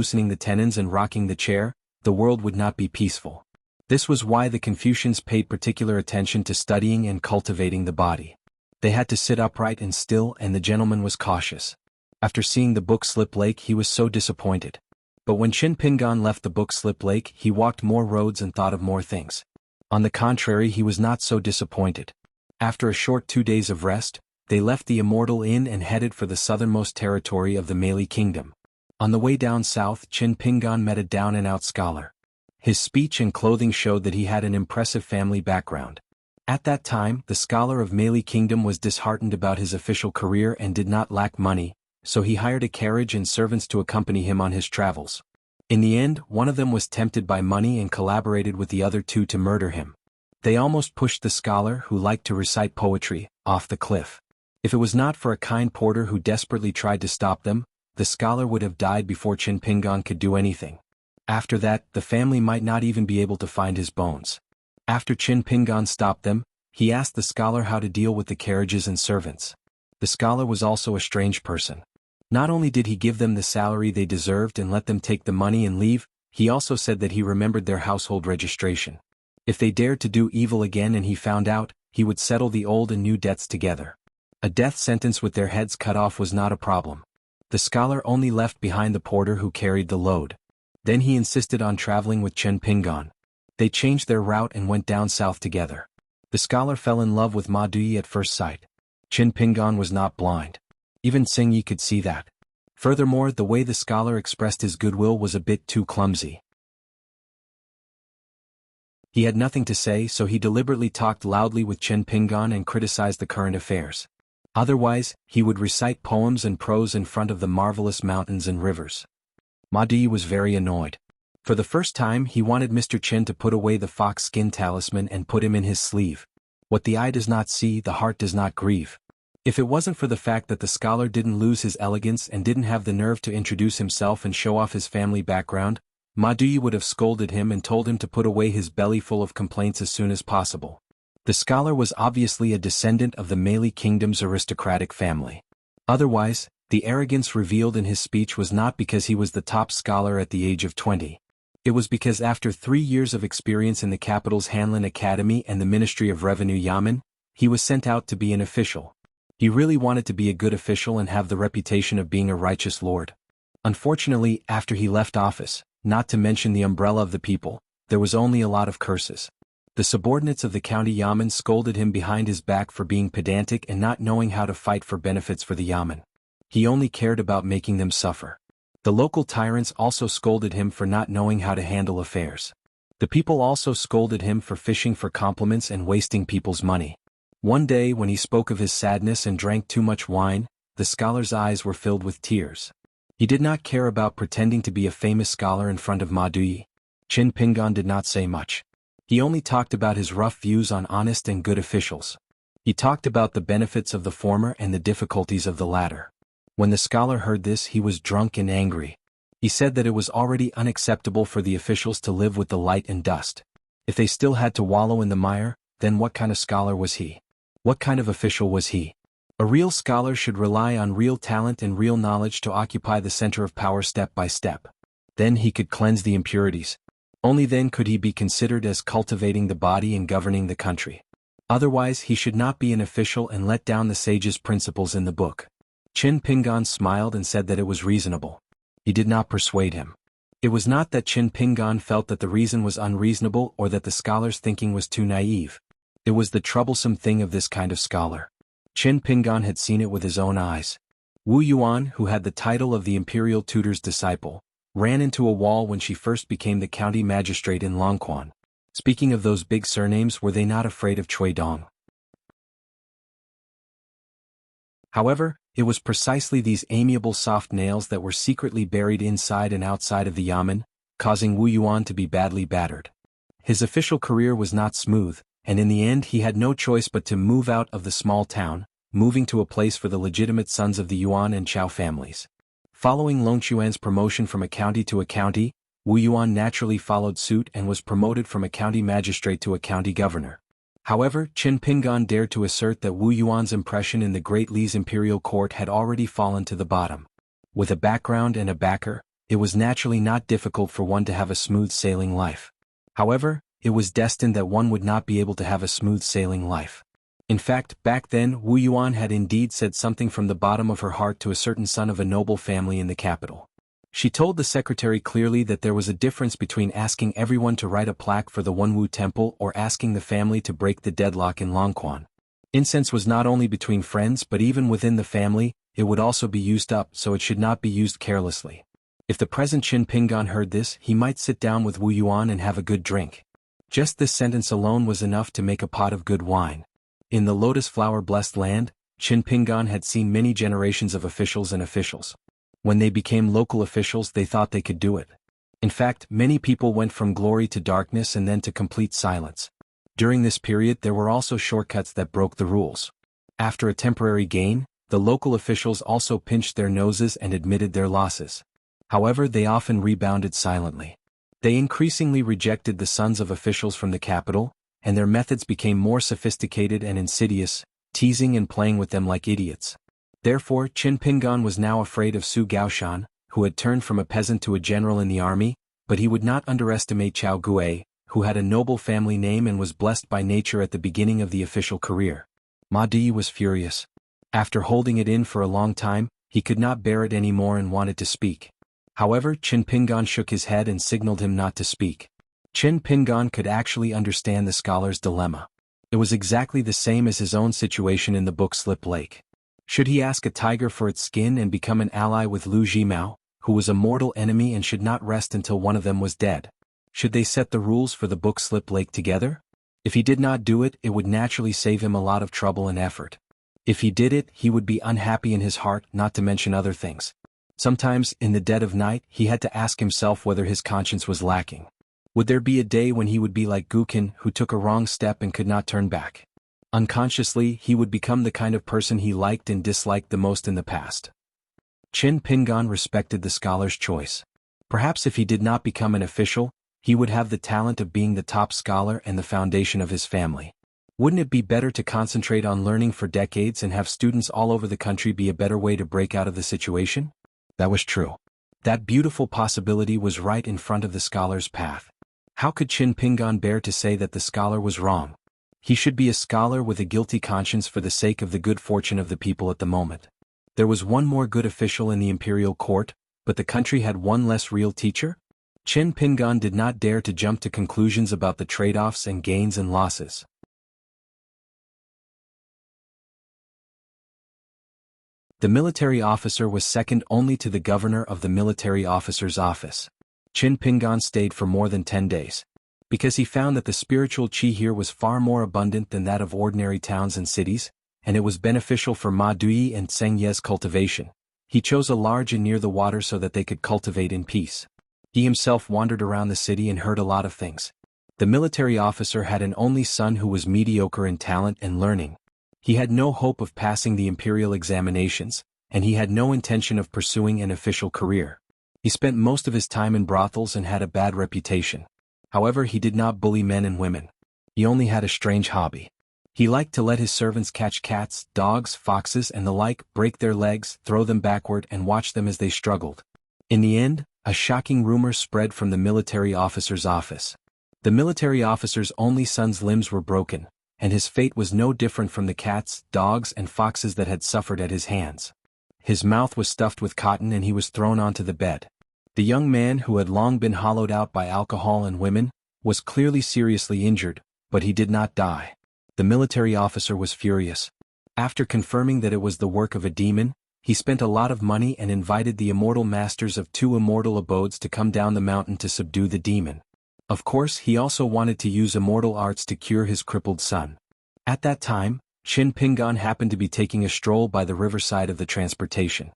rocking the chair, the world would not be peaceful. This was why the Confucians paid particular attention to studying and cultivating the body. They had to sit upright and still, and the gentleman was cautious. After seeing the book slip lake he was so disappointed. But when Qin Pingan left the book slip lake he walked more roads and thought of more things. On the contrary he was not so disappointed. After a short 2 days of rest, they left the Immortal Inn and headed for the southernmost territory of the Mali kingdom. On the way down south Qin Pingan met a down-and-out scholar. His speech and clothing showed that he had an impressive family background. At that time the scholar of Mali kingdom was disheartened about his official career and did not lack money, so he hired a carriage and servants to accompany him on his travels. In the end one of them was tempted by money and collaborated with the other two to murder him. They almost pushed the scholar, who liked to recite poetry, off the cliff. If it was not for a kind porter who desperately tried to stop them, the scholar would have died before Qin Pingan could do anything. After that, the family might not even be able to find his bones. After Qin Pingan stopped them, he asked the scholar how to deal with the carriages and servants. The scholar was also a strange person. Not only did he give them the salary they deserved and let them take the money and leave, he also said that he remembered their household registration. If they dared to do evil again and he found out, he would settle the old and new debts together. A death sentence with their heads cut off was not a problem. The scholar only left behind the porter who carried the load. Then he insisted on traveling with Qin Pingan. They changed their route and went down south together. The scholar fell in love with Ma Duyi at first sight. Qin Pingan was not blind. Even Tseng Yi could see that. Furthermore, the way the scholar expressed his goodwill was a bit too clumsy. He had nothing to say, so he deliberately talked loudly with Qin Pingan and criticized the current affairs. Otherwise, he would recite poems and prose in front of the marvelous mountains and rivers. Ma Duyi was very annoyed. For the first time he wanted Mr. Qin to put away the fox skin talisman and put him in his sleeve. What the eye does not see, the heart does not grieve. If it wasn't for the fact that the scholar didn't lose his elegance and didn't have the nerve to introduce himself and show off his family background, Ma Duyi would have scolded him and told him to put away his belly full of complaints as soon as possible. The scholar was obviously a descendant of the Mali kingdom's aristocratic family. Otherwise, the arrogance revealed in his speech was not because he was the top scholar at the age of 20. It was because after 3 years of experience in the capital's Hanlin Academy and the Ministry of Revenue Yamen, he was sent out to be an official. He really wanted to be a good official and have the reputation of being a righteous lord. Unfortunately, after he left office, not to mention the umbrella of the people, there was only a lot of curses. The subordinates of the county yamen scolded him behind his back for being pedantic and not knowing how to fight for benefits for the yamen. He only cared about making them suffer. The local tyrants also scolded him for not knowing how to handle affairs. The people also scolded him for fishing for compliments and wasting people's money. One day when he spoke of his sadness and drank too much wine, the scholar's eyes were filled with tears. He did not care about pretending to be a famous scholar in front of Ma Duyi. Qin Pingan did not say much. He only talked about his rough views on honest and good officials. He talked about the benefits of the former and the difficulties of the latter. When the scholar heard this he was drunk and angry. He said that it was already unacceptable for the officials to live with the light and dust. If they still had to wallow in the mire, then what kind of scholar was he? What kind of official was he? A real scholar should rely on real talent and real knowledge to occupy the center of power step by step. Then he could cleanse the impurities. Only then could he be considered as cultivating the body and governing the country. Otherwise he should not be an official and let down the sage's principles in the book. Qin Pingan smiled and said that it was reasonable. He did not persuade him. It was not that Qin Pingan felt that the reason was unreasonable or that the scholar's thinking was too naive. It was the troublesome thing of this kind of scholar. Qin Pingan had seen it with his own eyes. Wu Yuan, who had the title of the imperial tutor's disciple, ran into a wall when she first became the county magistrate in Longquan. Speaking of those big surnames, were they not afraid of Cui Dong? However, it was precisely these amiable soft nails that were secretly buried inside and outside of the yamen, causing Wu Yuan to be badly battered. His official career was not smooth, and in the end he had no choice but to move out of the small town, moving to a place for the legitimate sons of the Yuan and Chao families. Following Long Chuan's promotion from a county to a county, Wu Yuan naturally followed suit and was promoted from a county magistrate to a county governor. However, Qin Pingan dared to assert that Wu Yuan's impression in the Great Li's imperial court had already fallen to the bottom. With a background and a backer, it was naturally not difficult for one to have a smooth-sailing life. However, it was destined that one would not be able to have a smooth-sailing life. In fact, back then Wu Yuan had indeed said something from the bottom of her heart to a certain son of a noble family in the capital. She told the secretary clearly that there was a difference between asking everyone to write a plaque for the Wenwu temple or asking the family to break the deadlock in Longquan. Incense was not only between friends but even within the family, it would also be used up, so it should not be used carelessly. If the present Qin Pingan heard this, he might sit down with Wu Yuan and have a good drink. Just this sentence alone was enough to make a pot of good wine. In the lotus flower-blessed land, Qin Pingan had seen many generations of officials and officials. When they became local officials, they thought they could do it. In fact, many people went from glory to darkness and then to complete silence. During this period there were also shortcuts that broke the rules. After a temporary gain, the local officials also pinched their noses and admitted their losses. However, they often rebounded silently. They increasingly rejected the sons of officials from the capital, and their methods became more sophisticated and insidious, teasing and playing with them like idiots. Therefore, Qin Pingan was now afraid of Su Gaoshan, who had turned from a peasant to a general in the army, but he would not underestimate Chao Gui, who had a noble family name and was blessed by nature at the beginning of the official career. Ma Di was furious. After holding it in for a long time, he could not bear it anymore and wanted to speak. However, Qin Pingan shook his head and signaled him not to speak. Qin Pingan could actually understand the scholar's dilemma. It was exactly the same as his own situation in the book Slip Lake. Should he ask a tiger for its skin and become an ally with Lu Jimao, who was a mortal enemy and should not rest until one of them was dead? Should they set the rules for the book Slip Lake together? If he did not do it, it would naturally save him a lot of trouble and effort. If he did it, he would be unhappy in his heart, not to mention other things. Sometimes, in the dead of night, he had to ask himself whether his conscience was lacking. Would there be a day when he would be like Guqin, who took a wrong step and could not turn back? Unconsciously, he would become the kind of person he liked and disliked the most in the past. Qin Pingan respected the scholar's choice. Perhaps if he did not become an official, he would have the talent of being the top scholar and the foundation of his family. Wouldn't it be better to concentrate on learning for decades and have students all over the country be a better way to break out of the situation? That was true. That beautiful possibility was right in front of the scholar's path. How could Qin Pingan bear to say that the scholar was wrong? He should be a scholar with a guilty conscience for the sake of the good fortune of the people at the moment. There was one more good official in the imperial court, but the country had one less real teacher? Qin Pingan did not dare to jump to conclusions about the trade-offs and gains and losses. The military officer was second only to the governor of the military officer's office. Qin Pingan stayed for more than 10 days. Because he found that the spiritual qi here was far more abundant than that of ordinary towns and cities, and it was beneficial for Ma Dui and Tseng Ye's cultivation. He chose a large inn near the water so that they could cultivate in peace. He himself wandered around the city and heard a lot of things. The military officer had an only son who was mediocre in talent and learning. He had no hope of passing the imperial examinations, and he had no intention of pursuing an official career. He spent most of his time in brothels and had a bad reputation. However, he did not bully men and women. He only had a strange hobby. He liked to let his servants catch cats, dogs, foxes and the like, break their legs, throw them backward and watch them as they struggled. In the end, A shocking rumor spread from the military officer's office. The military officer's only son's limbs were broken, and his fate was no different from the cats, dogs and foxes that had suffered at his hands. His mouth was stuffed with cotton and he was thrown onto the bed. The young man, who had long been hollowed out by alcohol and women, was clearly seriously injured, but he did not die. The military officer was furious. After confirming that it was the work of a demon, he spent a lot of money and invited the immortal masters of 2 immortal abodes to come down the mountain to subdue the demon. Of course, he also wanted to use immortal arts to cure his crippled son. At that time, Qin Pingan happened to be taking a stroll by the riverside of the transportation.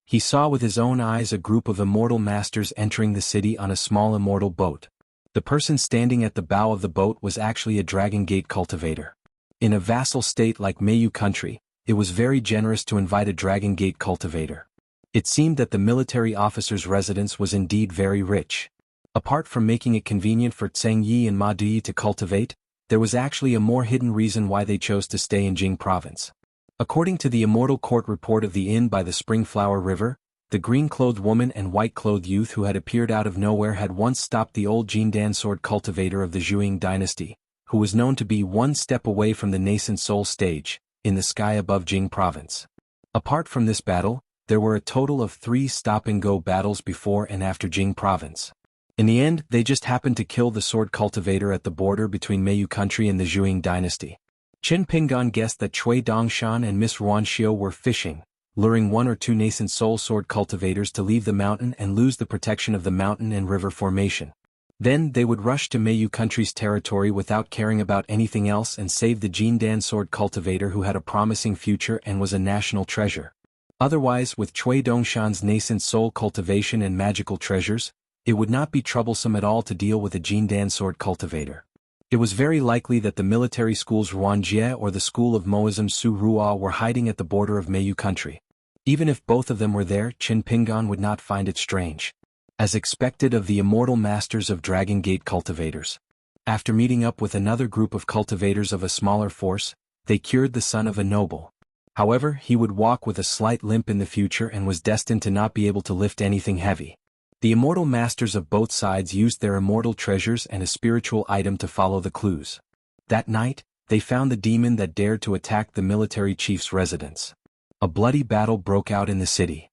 He saw with his own eyes a group of immortal masters entering the city on a small immortal boat. The person standing at the bow of the boat was actually a Dragon Gate cultivator. In a vassal state like Mayu country, it was very generous to invite a Dragon Gate cultivator. It seemed that the military officer's residence was indeed very rich. Apart from making it convenient for Tseng Yi and Ma Duyi to cultivate, there was actually a more hidden reason why they chose to stay in Jing province. According to the immortal court report of the inn by the Springflower River, the green-clothed woman and white-clothed youth who had appeared out of nowhere had once stopped the old Jindan sword cultivator of the Zhuang dynasty, who was known to be one step away from the nascent soul stage, in the sky above Jing province. Apart from this battle, there were a total of 3 stop-and-go battles before and after Jing province. In the end, they just happened to kill the sword cultivator at the border between Mayu country and the Zhuang dynasty. Qin Pingan guessed that Cui Dongshan and Miss Ruanxiu were fishing, luring 1 or 2 nascent soul sword cultivators to leave the mountain and lose the protection of the mountain and river formation. Then they would rush to Mayu country's territory without caring about anything else and save the Jindan sword cultivator who had a promising future and was a national treasure. Otherwise, with Cui Dongshan's nascent soul cultivation and magical treasures, it would not be troublesome at all to deal with a Jindan sword cultivator. It was very likely that the military schools Ruanjie or the school of Moism Su Rua were hiding at the border of Mayu country. Even if both of them were there, Qin Pingan would not find it strange. As expected of the immortal masters of Dragon Gate cultivators. After meeting up with another group of cultivators of a smaller force, they cured the son of a noble. However, he would walk with a slight limp in the future and was destined to not be able to lift anything heavy. The immortal masters of both sides used their immortal treasures and a spiritual item to follow the clues. That night, they found the demon that dared to attack the military chief's residence. A bloody battle broke out in the city.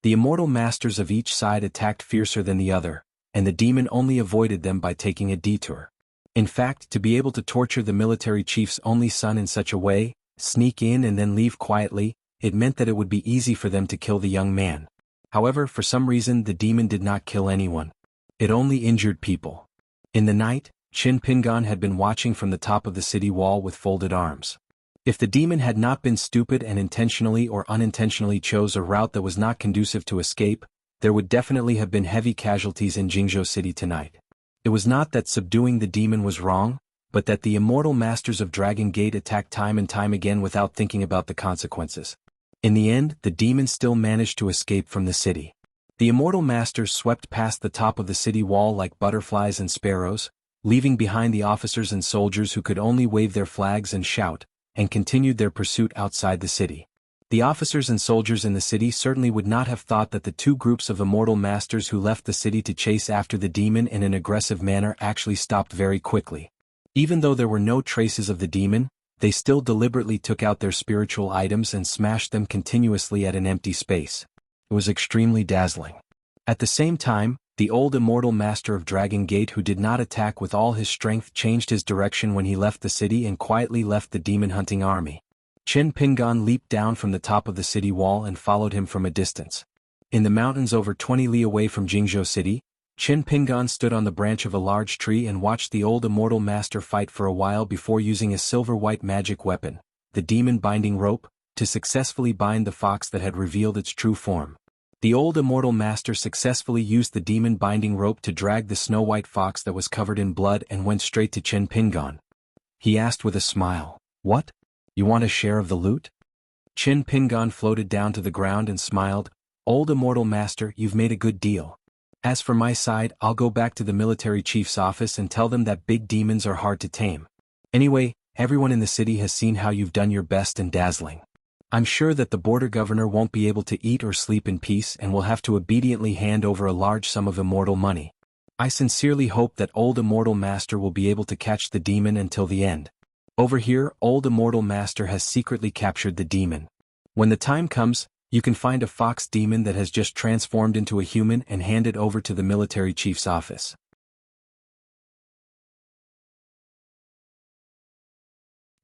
The immortal masters of each side attacked fiercer than the other, and the demon only avoided them by taking a detour. In fact, to be able to torture the military chief's only son in such a way, sneak in and then leave quietly, it meant that it would be easy for them to kill the young man. However, for some reason the demon did not kill anyone. It only injured people. In the night, Qin Pingan had been watching from the top of the city wall with folded arms. If the demon had not been stupid and intentionally or unintentionally chose a route that was not conducive to escape, there would definitely have been heavy casualties in Jingzhou City tonight. It was not that subduing the demon was wrong, but that the immortal masters of Dragon Gate attacked time and time again without thinking about the consequences. In the end, the demon still managed to escape from the city. The immortal masters swept past the top of the city wall like butterflies and sparrows, leaving behind the officers and soldiers who could only wave their flags and shout, and continued their pursuit outside the city. The officers and soldiers in the city certainly would not have thought that the 2 groups of immortal masters who left the city to chase after the demon in an aggressive manner actually stopped very quickly. Even though there were no traces of the demon, they still deliberately took out their spiritual items and smashed them continuously at an empty space. It was extremely dazzling. At the same time, the old immortal master of Dragon Gate who did not attack with all his strength changed his direction when he left the city and quietly left the demon-hunting army. Qin Pingan leaped down from the top of the city wall and followed him from a distance. In the mountains over 20 li away from Jingzhou City, Qin Pingan stood on the branch of a large tree and watched the old immortal master fight for a while before using a silver-white magic weapon, the demon binding rope, to successfully bind the fox that had revealed its true form. The old immortal master successfully used the demon binding rope to drag the snow-white fox that was covered in blood and went straight to Qin Pingan. He asked with a smile, "What? You want a share of the loot?" Qin Pingan floated down to the ground and smiled, "Old immortal master, you've made a good deal. As for my side, I'll go back to the military chief's office and tell them that big demons are hard to tame. Anyway, everyone in the city has seen how you've done your best and dazzling. I'm sure that the border governor won't be able to eat or sleep in peace and will have to obediently hand over a large sum of immortal money. I sincerely hope that old immortal master will be able to catch the demon until the end. Over here, old immortal master has secretly captured the demon. When the time comes, you can find a fox demon that has just transformed into a human and hand it over to the military chief's office.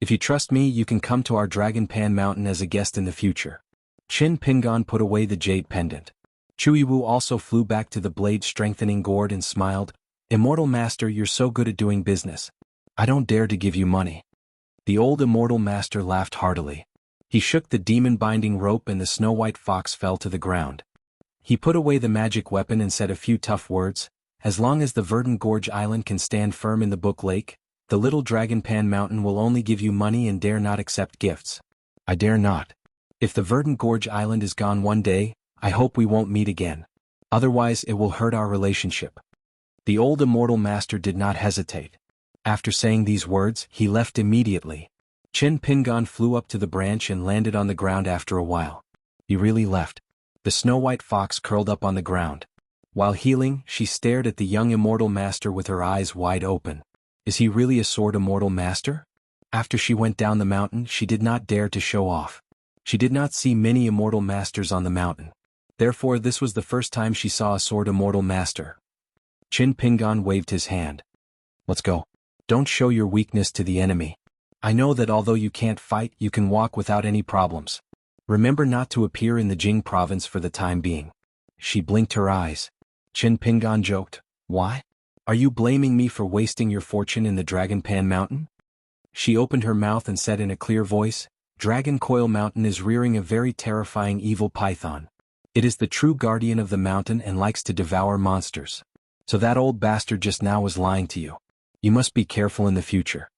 If you trust me, you can come to our Dragon Pan Mountain as a guest in the future. Qin Pingon put away the jade pendant. Chui Wu also flew back to the blade-strengthening gourd and smiled. Immortal Master, you're so good at doing business. I don't dare to give you money. The old Immortal Master laughed heartily. He shook the demon-binding rope and the snow-white fox fell to the ground. He put away the magic weapon and said a few tough words. As long as the Verdant Gorge Island can stand firm in the Book Lake, the little Dragon Pan Mountain will only give you money and dare not accept gifts. I dare not. If the Verdant Gorge Island is gone one day, I hope we won't meet again. Otherwise it will hurt our relationship. The old Immortal Master did not hesitate. After saying these words, he left immediately. Qin Pingon flew up to the branch and landed on the ground after a while. He really left. The snow-white fox curled up on the ground. While healing, she stared at the young Immortal Master with her eyes wide open. Is he really a sword Immortal Master? After she went down the mountain, she did not dare to show off. She did not see many Immortal Masters on the mountain. Therefore this was the first time she saw a sword Immortal Master. Qin Pingon waved his hand. Let's go. Don't show your weakness to the enemy. I know that although you can't fight, you can walk without any problems. Remember not to appear in the Jing province for the time being. She blinked her eyes. Qin Pingon joked. Why? Are you blaming me for wasting your fortune in the Dragon Pan Mountain? She opened her mouth and said in a clear voice, Dragon Coil Mountain is rearing a very terrifying evil python. It is the true guardian of the mountain and likes to devour monsters. So that old bastard just now was lying to you. You must be careful in the future.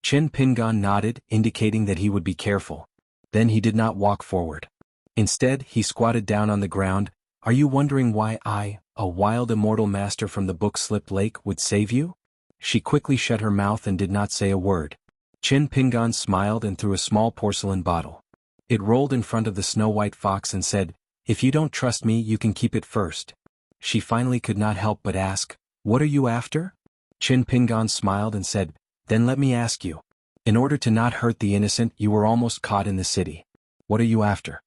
Qin Pingon nodded, indicating that he would be careful. Then he did not walk forward. Instead, he squatted down on the ground. Are you wondering why I, a wild Immortal Master from the Book-Slip Lake, would save you? She quickly shut her mouth and did not say a word. Qin Pingon smiled and threw a small porcelain bottle. It rolled in front of the snow-white fox and said, If you don't trust me, you can keep it first. She finally could not help but ask, What are you after? Qin Pingon smiled and said, Then let me ask you. In order to not hurt the innocent, you were almost caught in the city. What are you after?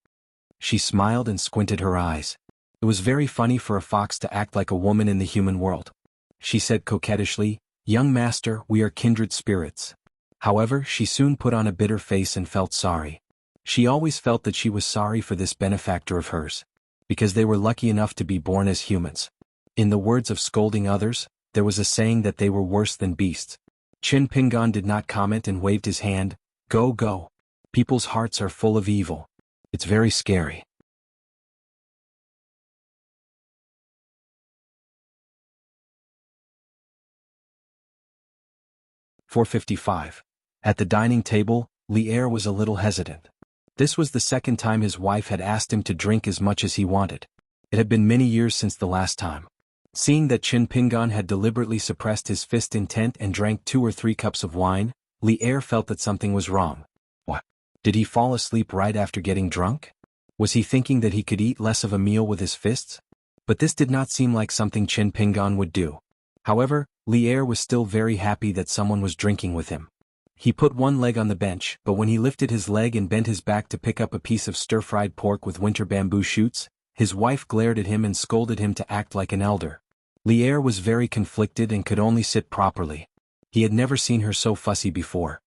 She smiled and squinted her eyes. It was very funny for a fox to act like a woman in the human world. She said coquettishly, Young master, we are kindred spirits. However, she soon put on a bitter face and felt sorry. She always felt that she was sorry for this benefactor of hers, because they were lucky enough to be born as humans. In the words of scolding others, there was a saying that they were worse than beasts. Qin Pingon did not comment and waved his hand. Go, go. People's hearts are full of evil. It's very scary. .455. At the dining table, Li'er was a little hesitant. This was the second time his wife had asked him to drink as much as he wanted. It had been many years since the last time. Seeing that Qin Pingon had deliberately suppressed his fist intent and drank 2 or 3 cups of wine, Li'er felt that something was wrong. What? Did he fall asleep right after getting drunk? Was he thinking that he could eat less of a meal with his fists? But this did not seem like something Qin Pingon would do. However, Li'er was still very happy that someone was drinking with him. He put one leg on the bench, but when he lifted his leg and bent his back to pick up a piece of stir-fried pork with winter bamboo shoots, his wife glared at him and scolded him to act like an elder. Li'er was very conflicted and could only sit properly. He had never seen her so fussy before.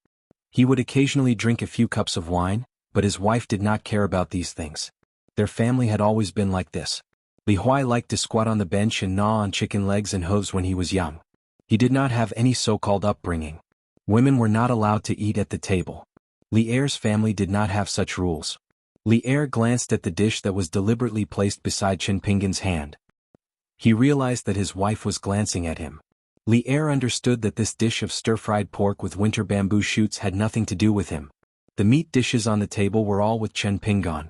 He would occasionally drink a few cups of wine, but his wife did not care about these things. Their family had always been like this. Li Huai liked to squat on the bench and gnaw on chicken legs and hooves when he was young. He did not have any so-called upbringing. Women were not allowed to eat at the table. Li'er's family did not have such rules. Li'er glanced at the dish that was deliberately placed beside Qin Pingon's hand. He realized that his wife was glancing at him. Li'er understood that this dish of stir-fried pork with winter bamboo shoots had nothing to do with him. The meat dishes on the table were all with Qin Pingon.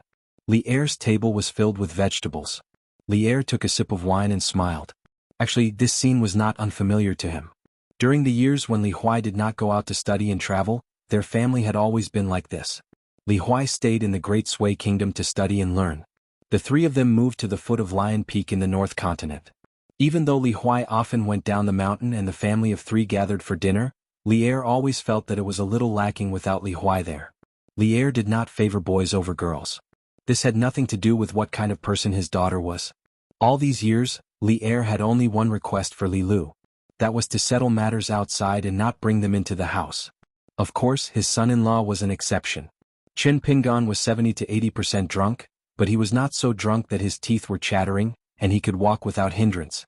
Li'er's table was filled with vegetables. Li'er took a sip of wine and smiled. Actually, this scene was not unfamiliar to him. During the years when Li Huai did not go out to study and travel, their family had always been like this. Li Huai stayed in the Great Sui Kingdom to study and learn. The three of them moved to the foot of Lion Peak in the North Continent. Even though Li Huai often went down the mountain and the family of three gathered for dinner, Li Er always felt that it was a little lacking without Li Huai there. Li Er did not favor boys over girls. This had nothing to do with what kind of person his daughter was. All these years, Li Er had only one request for Li Lu. That was to settle matters outside and not bring them into the house. Of course, his son-in-law was an exception. Chen Pingan was 70 to 80% drunk, but he was not so drunk that his teeth were chattering, and he could walk without hindrance.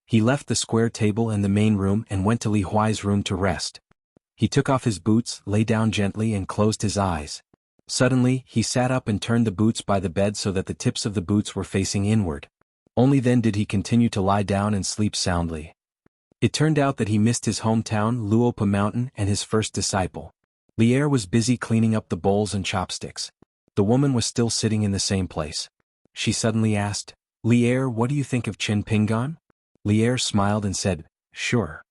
He left the square table and the main room and went to Li Huai's room to rest. He took off his boots, lay down gently and closed his eyes. Suddenly, he sat up and turned the boots by the bed so that the tips of the boots were facing inward. Only then did he continue to lie down and sleep soundly. It turned out that he missed his hometown, Luopa Mountain, and his first disciple. Li Er was busy cleaning up the bowls and chopsticks. The woman was still sitting in the same place. She suddenly asked, "Li Er, what do you think of Chen Pingan?" Li Er smiled and said, "Sure."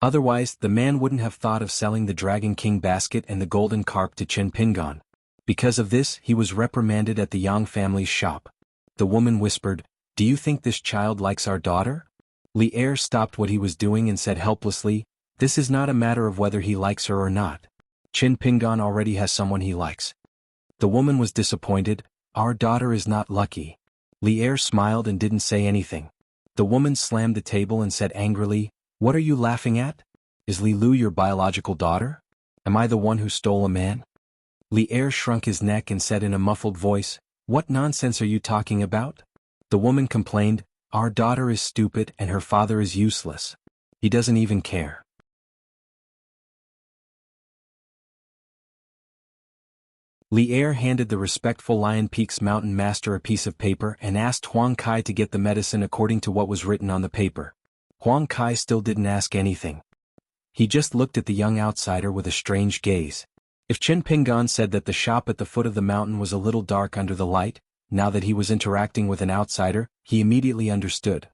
Otherwise, the man wouldn't have thought of selling the Dragon King basket and the golden carp to Chen Pingan. Because of this, he was reprimanded at the Yang family's shop. The woman whispered, "Do you think this child likes our daughter?" Li Er stopped what he was doing and said helplessly, "This is not a matter of whether he likes her or not. Chen Pingan already has someone he likes." The woman was disappointed. "Our daughter is not lucky." Li Er smiled and didn't say anything. The woman slammed the table and said angrily, "What are you laughing at? Is Li Lu your biological daughter? Am I the one who stole a man?" Li Er shrunk his neck and said in a muffled voice, "What nonsense are you talking about?" The woman complained, "Our daughter is stupid and her father is useless. He doesn't even care." Li Er handed the respectful Lion Peak's mountain master a piece of paper and asked Huang Kai to get the medicine according to what was written on the paper. Huang Kai still didn't ask anything. He just looked at the young outsider with a strange gaze. If Chen Pingan said that the shop at the foot of the mountain was a little dark under the light, now that he was interacting with an outsider, he immediately understood.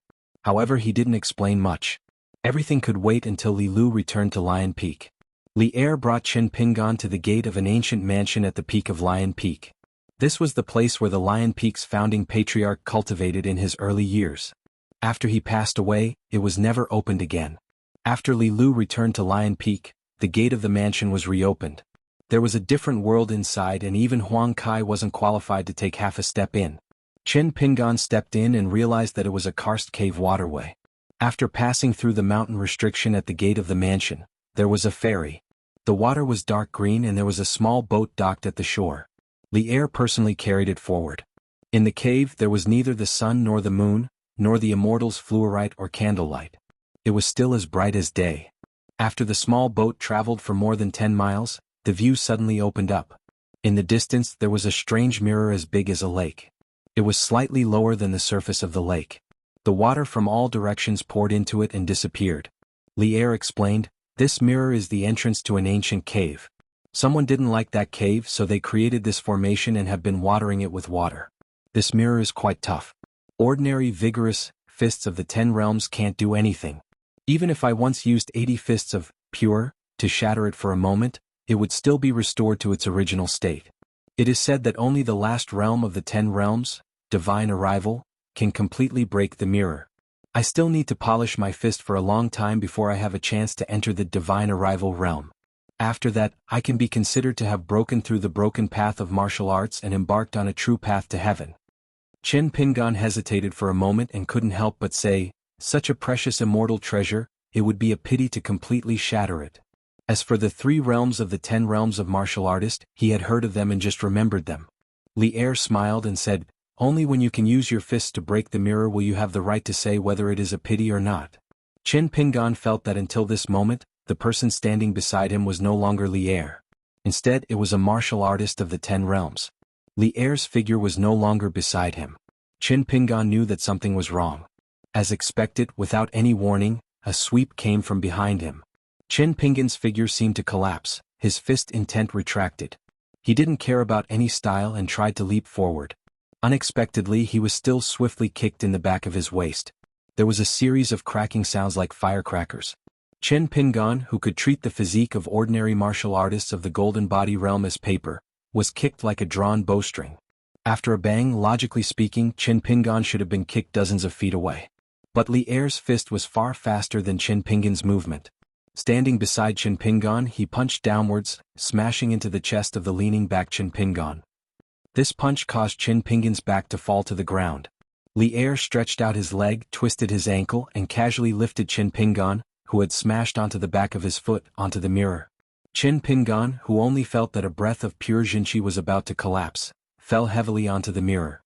However, he didn't explain much. Everything could wait until Li Lu returned to Lion Peak. Li Er brought Chen Pingan to the gate of an ancient mansion at the peak of Lion Peak. This was the place where the Lion Peak's founding patriarch cultivated in his early years. After he passed away, it was never opened again. After Li Lu returned to Lion Peak, the gate of the mansion was reopened. There was a different world inside and even Huang Kai wasn't qualified to take half a step in. Chen Pingan stepped in and realized that it was a karst cave waterway. After passing through the mountain restriction at the gate of the mansion, there was a ferry. The water was dark green and there was a small boat docked at the shore. Li Er personally carried it forward. In the cave there was neither the sun nor the moon, nor the immortals' fluorite or candlelight. It was still as bright as day. After the small boat traveled for more than 10 miles, the view suddenly opened up. In the distance there was a strange mirror as big as a lake. It was slightly lower than the surface of the lake. The water from all directions poured into it and disappeared. Li Er explained, "This mirror is the entrance to an ancient cave. Someone didn't like that cave so they created this formation and have been watering it with water. This mirror is quite tough. Ordinary vigorous fists of the 10 realms can't do anything. Even if I once used 80 fists of pure to shatter it for a moment, it would still be restored to its original state. It is said that only the last realm of the 10 realms, divine arrival, can completely break the mirror. I still need to polish my fist for a long time before I have a chance to enter the divine arrival realm. After that, I can be considered to have broken through the broken path of martial arts and embarked on a true path to heaven." Chen Pingan hesitated for a moment and couldn't help but say, "Such a precious immortal treasure, it would be a pity to completely shatter it." As for the 3 realms of the 10 realms of martial artist, he had heard of them and just remembered them. Li Er smiled and said, "Only when you can use your fists to break the mirror will you have the right to say whether it is a pity or not." Chen Pingan felt that until this moment, the person standing beside him was no longer Li Er. Instead, it was a martial artist of the 10 realms. Li Er's figure was no longer beside him. Chen Pingan knew that something was wrong. As expected, without any warning, a sweep came from behind him. Chen Pingan's figure seemed to collapse, his fist intent retracted. He didn't care about any style and tried to leap forward. Unexpectedly, he was still swiftly kicked in the back of his waist. There was a series of cracking sounds like firecrackers. Chen Pingan, who could treat the physique of ordinary martial artists of the golden body realm as paper, was kicked like a drawn bowstring. After a bang, logically speaking, Qin Pingan should have been kicked dozens of feet away. But Li Er's fist was far faster than Qin Pingan's movement. Standing beside Qin Pingan, he punched downwards, smashing into the chest of the leaning back Qin Pingan. This punch caused Qin Pingan's back to fall to the ground. Li Er stretched out his leg, twisted his ankle, and casually lifted Qin Pingan, who had smashed onto the back of his foot, onto the mirror. Qin Pingan, who only felt that a breath of pure Jinqi was about to collapse, fell heavily onto the mirror.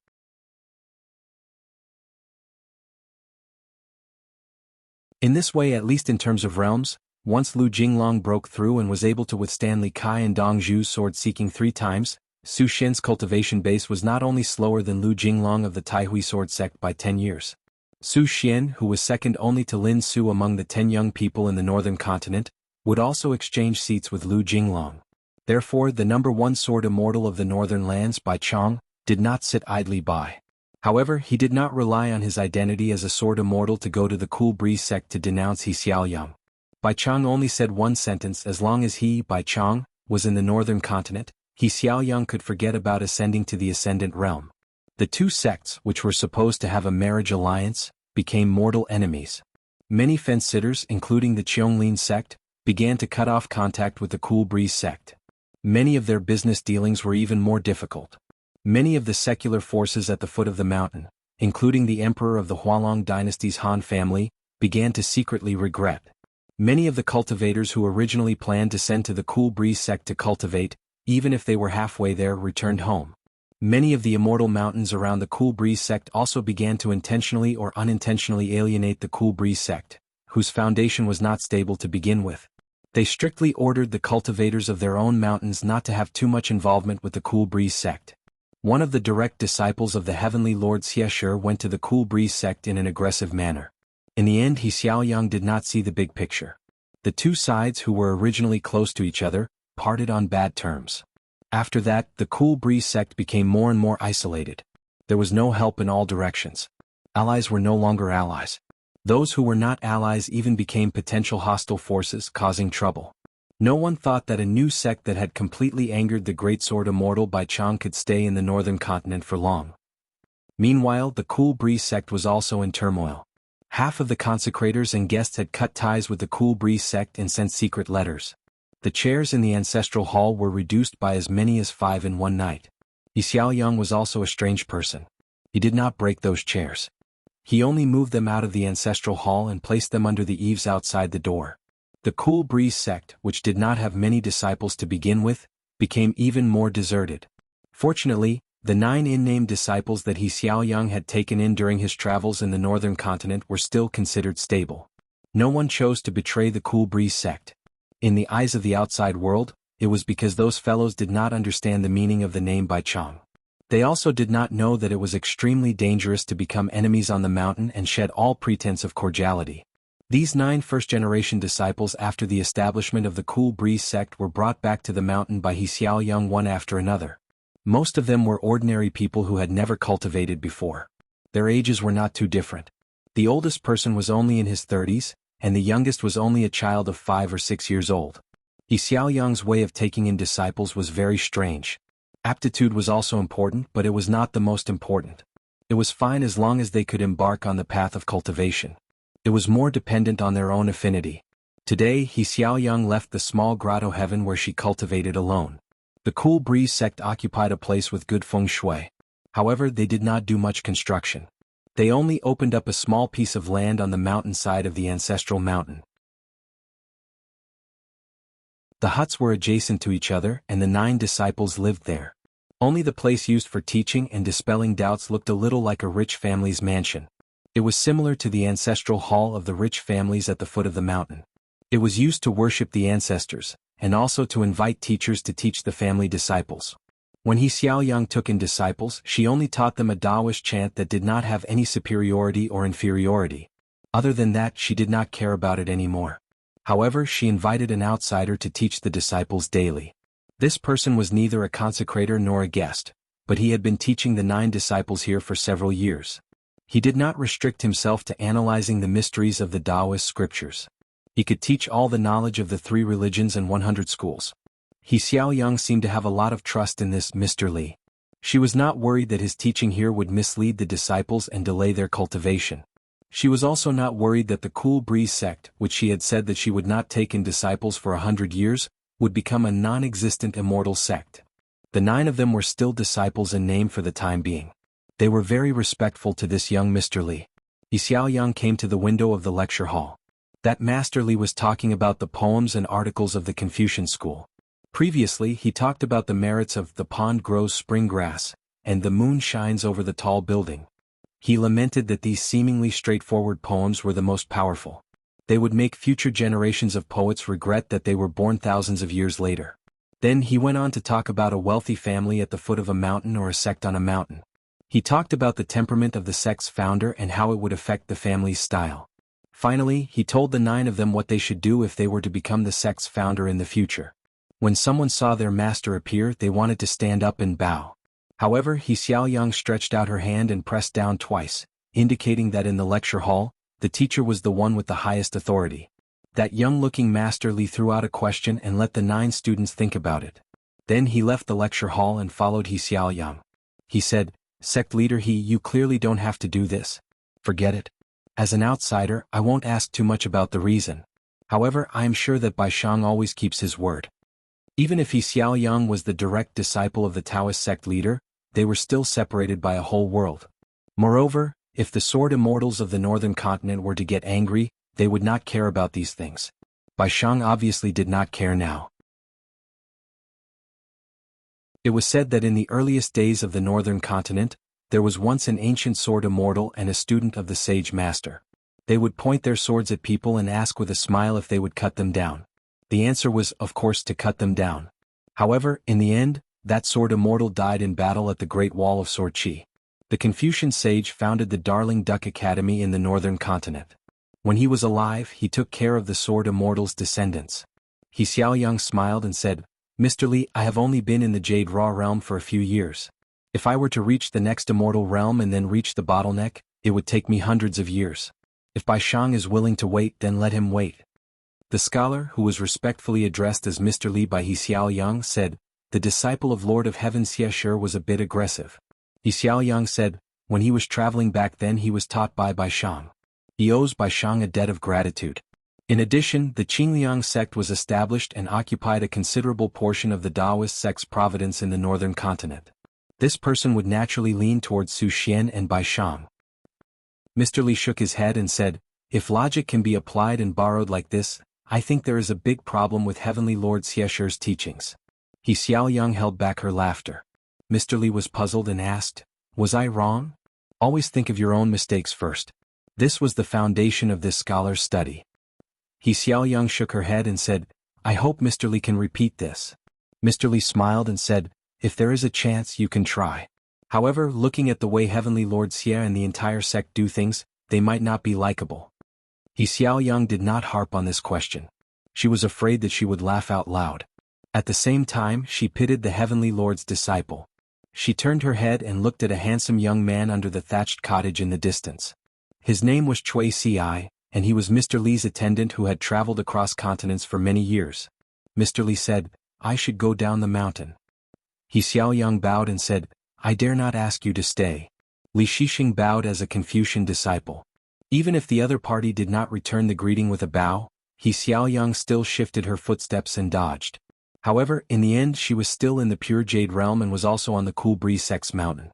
In this way, at least in terms of realms, once Lu Jinglong broke through and was able to withstand Li Kai and Dong Zhu's sword-seeking 3 times, Su Xian's cultivation base was not only slower than Lu Jinglong of the Taihui sword sect by 10 years. Su Xian, who was second only to Lin Su among the 10 young people in the northern continent, would also exchange seats with Lu Jinglong. Therefore, the number 1 sword immortal of the northern lands, Bai Chong, did not sit idly by. However, he did not rely on his identity as a sword immortal to go to the Cool Breeze sect to denounce He Xiaoyang. Bai Chong only said one sentence: as long as he, Bai Chong, was in the northern continent, He Xiaoyang could forget about ascending to the ascendant realm. The 2 sects, which were supposed to have a marriage alliance, became mortal enemies. Many fence-sitters, including the Qianglin sect, began to cut off contact with the Cool Breeze sect. Many of their business dealings were even more difficult. Many of the secular forces at the foot of the mountain, including the emperor of the Hualong dynasty's Han family, began to secretly regret. Many of the cultivators who originally planned to send to the Cool Breeze sect to cultivate, even if they were halfway there, returned home. Many of the immortal mountains around the Cool Breeze sect also began to intentionally or unintentionally alienate the Cool Breeze sect, whose foundation was not stable to begin with. They strictly ordered the cultivators of their own mountains not to have too much involvement with the Cool Breeze sect. One of the direct disciples of the Heavenly Lord Xiesher went to the Cool Breeze sect in an aggressive manner. In the end, He Xiaoyang did not see the big picture. The 2 sides, who were originally close to each other, parted on bad terms. After that, the Cool Breeze sect became more and more isolated. There was no help in all directions. Allies were no longer allies. Those who were not allies even became potential hostile forces, causing trouble. No one thought that a new sect that had completely angered the great sword immortal Bai Chong could stay in the northern continent for long. Meanwhile, the Cool Breeze sect was also in turmoil. Half of the consecrators and guests had cut ties with the Cool Breeze sect and sent secret letters. The chairs in the ancestral hall were reduced by as many as 5 in one night. He Xiaoyang was also a strange person. He did not break those chairs. He only moved them out of the ancestral hall and placed them under the eaves outside the door. The Cool Breeze sect, which did not have many disciples to begin with, became even more deserted. Fortunately, the 9 in-name disciples that He Xiaoyang had taken in during his travels in the northern continent were still considered stable. No one chose to betray the Cool Breeze sect. In the eyes of the outside world, it was because those fellows did not understand the meaning of the name Bai Chong. They also did not know that it was extremely dangerous to become enemies on the mountain and shed all pretense of cordiality. These 9 first-generation disciples after the establishment of the Cool Breeze sect were brought back to the mountain by He Xiaoyang one after another. Most of them were ordinary people who had never cultivated before. Their ages were not too different. The oldest person was only in his 30s, and the youngest was only a child of 5 or 6 years old. He Xiaoyang's way of taking in disciples was very strange. Aptitude was also important, but it was not the most important. It was fine as long as they could embark on the path of cultivation. It was more dependent on their own affinity. Today, He Xiaoyang left the small grotto heaven where she cultivated alone. The Cool Breeze sect occupied a place with good feng shui. However, they did not do much construction. They only opened up a small piece of land on the mountain side of the ancestral mountain. The huts were adjacent to each other, and the 9 disciples lived there. Only the place used for teaching and dispelling doubts looked a little like a rich family's mansion. It was similar to the ancestral hall of the rich families at the foot of the mountain. It was used to worship the ancestors, and also to invite teachers to teach the family disciples. When He Xiaoyang took in disciples, she only taught them a Taoist chant that did not have any superiority or inferiority. Other than that, she did not care about it anymore. However, she invited an outsider to teach the disciples daily. This person was neither a consecrator nor a guest, but he had been teaching the 9 disciples here for several years. He did not restrict himself to analyzing the mysteries of the Taoist scriptures. He could teach all the knowledge of the 3 religions and 100 schools. He Xiaoyang seemed to have a lot of trust in this Mr. Li. She was not worried that his teaching here would mislead the disciples and delay their cultivation. She was also not worried that the Cool Breeze sect, which she had said that she would not take in disciples for 100 years, would become a non-existent immortal sect. The 9 of them were still disciples in name for the time being. They were very respectful to this young Mr. Li. Yi Xiaoyang came to the window of the lecture hall. That Master Li was talking about the poems and articles of the Confucian school. Previously he talked about the merits of "the pond grows spring grass," and "the moon shines over the tall building." He lamented that these seemingly straightforward poems were the most powerful. They would make future generations of poets regret that they were born thousands of years later. Then he went on to talk about a wealthy family at the foot of a mountain or a sect on a mountain. He talked about the temperament of the sect's founder and how it would affect the family's style. Finally, he told the 9 of them what they should do if they were to become the sect's founder in the future. When someone saw their master appear, they wanted to stand up and bow. However, He Xiaoyang stretched out her hand and pressed down twice, indicating that in the lecture hall, the teacher was the one with the highest authority. That young-looking Master Li threw out a question and let the 9 students think about it. Then he left the lecture hall and followed He Xiaoyang. He said, "Sect leader He, you clearly don't have to do this. Forget it. As an outsider, I won't ask too much about the reason. However, I am sure that Bai Shang always keeps his word." Even if He Xiaoyang was the direct disciple of the Taoist sect leader, they were still separated by a whole world. Moreover, if the sword immortals of the northern continent were to get angry, they would not care about these things. Bai Shang obviously did not care now. It was said that in the earliest days of the northern continent, there was once an ancient sword immortal and a student of the sage master. They would point their swords at people and ask with a smile if they would cut them down. The answer was, of course, to cut them down. However, in the end, that sword immortal died in battle at the Great Wall of Sorchi. The Confucian sage founded the Darling Duck Academy in the northern continent. When he was alive, he took care of the sword immortal's descendants. He Xiaoyang smiled and said, "Mr. Li, I have only been in the Jade Raw realm for a few years. If I were to reach the next immortal realm and then reach the bottleneck, it would take me hundreds of years. If Bai Shang is willing to wait, then let him wait." The scholar, who was respectfully addressed as Mr. Li by He Xiaoyang, said, "The disciple of Lord of Heaven Xie Shi was a bit aggressive." He Xiaoyang said, "When he was traveling back then he was taught by Bai Shang. He owes Bai Shang a debt of gratitude." In addition, the Qingliang sect was established and occupied a considerable portion of the Daoist sect's providence in the northern continent. This person would naturally lean towards Su Xian and Bai Shang. Mr. Li shook his head and said, "If logic can be applied and borrowed like this, I think there is a big problem with Heavenly Lord Xie Shi's teachings." He Xiaoyang held back her laughter. Mr. Li was puzzled and asked, "Was I wrong? Always think of your own mistakes first." This was the foundation of this scholar's study. He Xiaoyang shook her head and said, "I hope Mr. Li can repeat this." Mr. Li smiled and said, "If there is a chance, you can try. However, looking at the way Heavenly Lord Xie and the entire sect do things, they might not be likable." He Xiaoyang did not harp on this question. She was afraid that she would laugh out loud. At the same time, she pitied the Heavenly Lord's disciple. She turned her head and looked at a handsome young man under the thatched cottage in the distance. His name was Cui Ci, and he was Mr. Li's attendant who had traveled across continents for many years. Mr. Li said, "I should go down the mountain." He Xiaoyang bowed and said, "I dare not ask you to stay." Li Shixing bowed as a Confucian disciple. Even if the other party did not return the greeting with a bow, He Xiaoyang still shifted her footsteps and dodged. However, in the end she was still in the pure jade realm and was also on the Cool Breeze sect's mountain.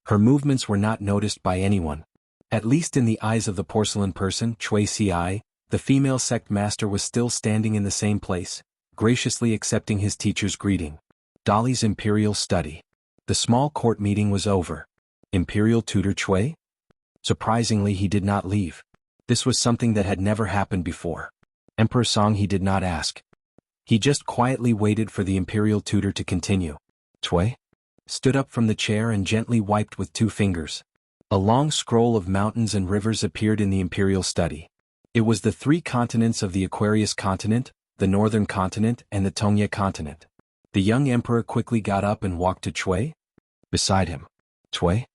Her movements were not noticed by anyone. At least in the eyes of the porcelain person, Cui Ci, the female sect master was still standing in the same place, graciously accepting his teacher's greeting. Dolly's imperial study. The small court meeting was over. Imperial tutor Cui? Surprisingly, he did not leave. This was something that had never happened before. Emperor Song he did not ask. He just quietly waited for the imperial tutor to continue. Cui stood up from the chair and gently wiped with 2 fingers. A long scroll of mountains and rivers appeared in the imperial study. It was the 3 continents of the Aquarius continent, the northern continent, and the Tongye continent. The young emperor quickly got up and walked to Cui. Beside him. "Cui,"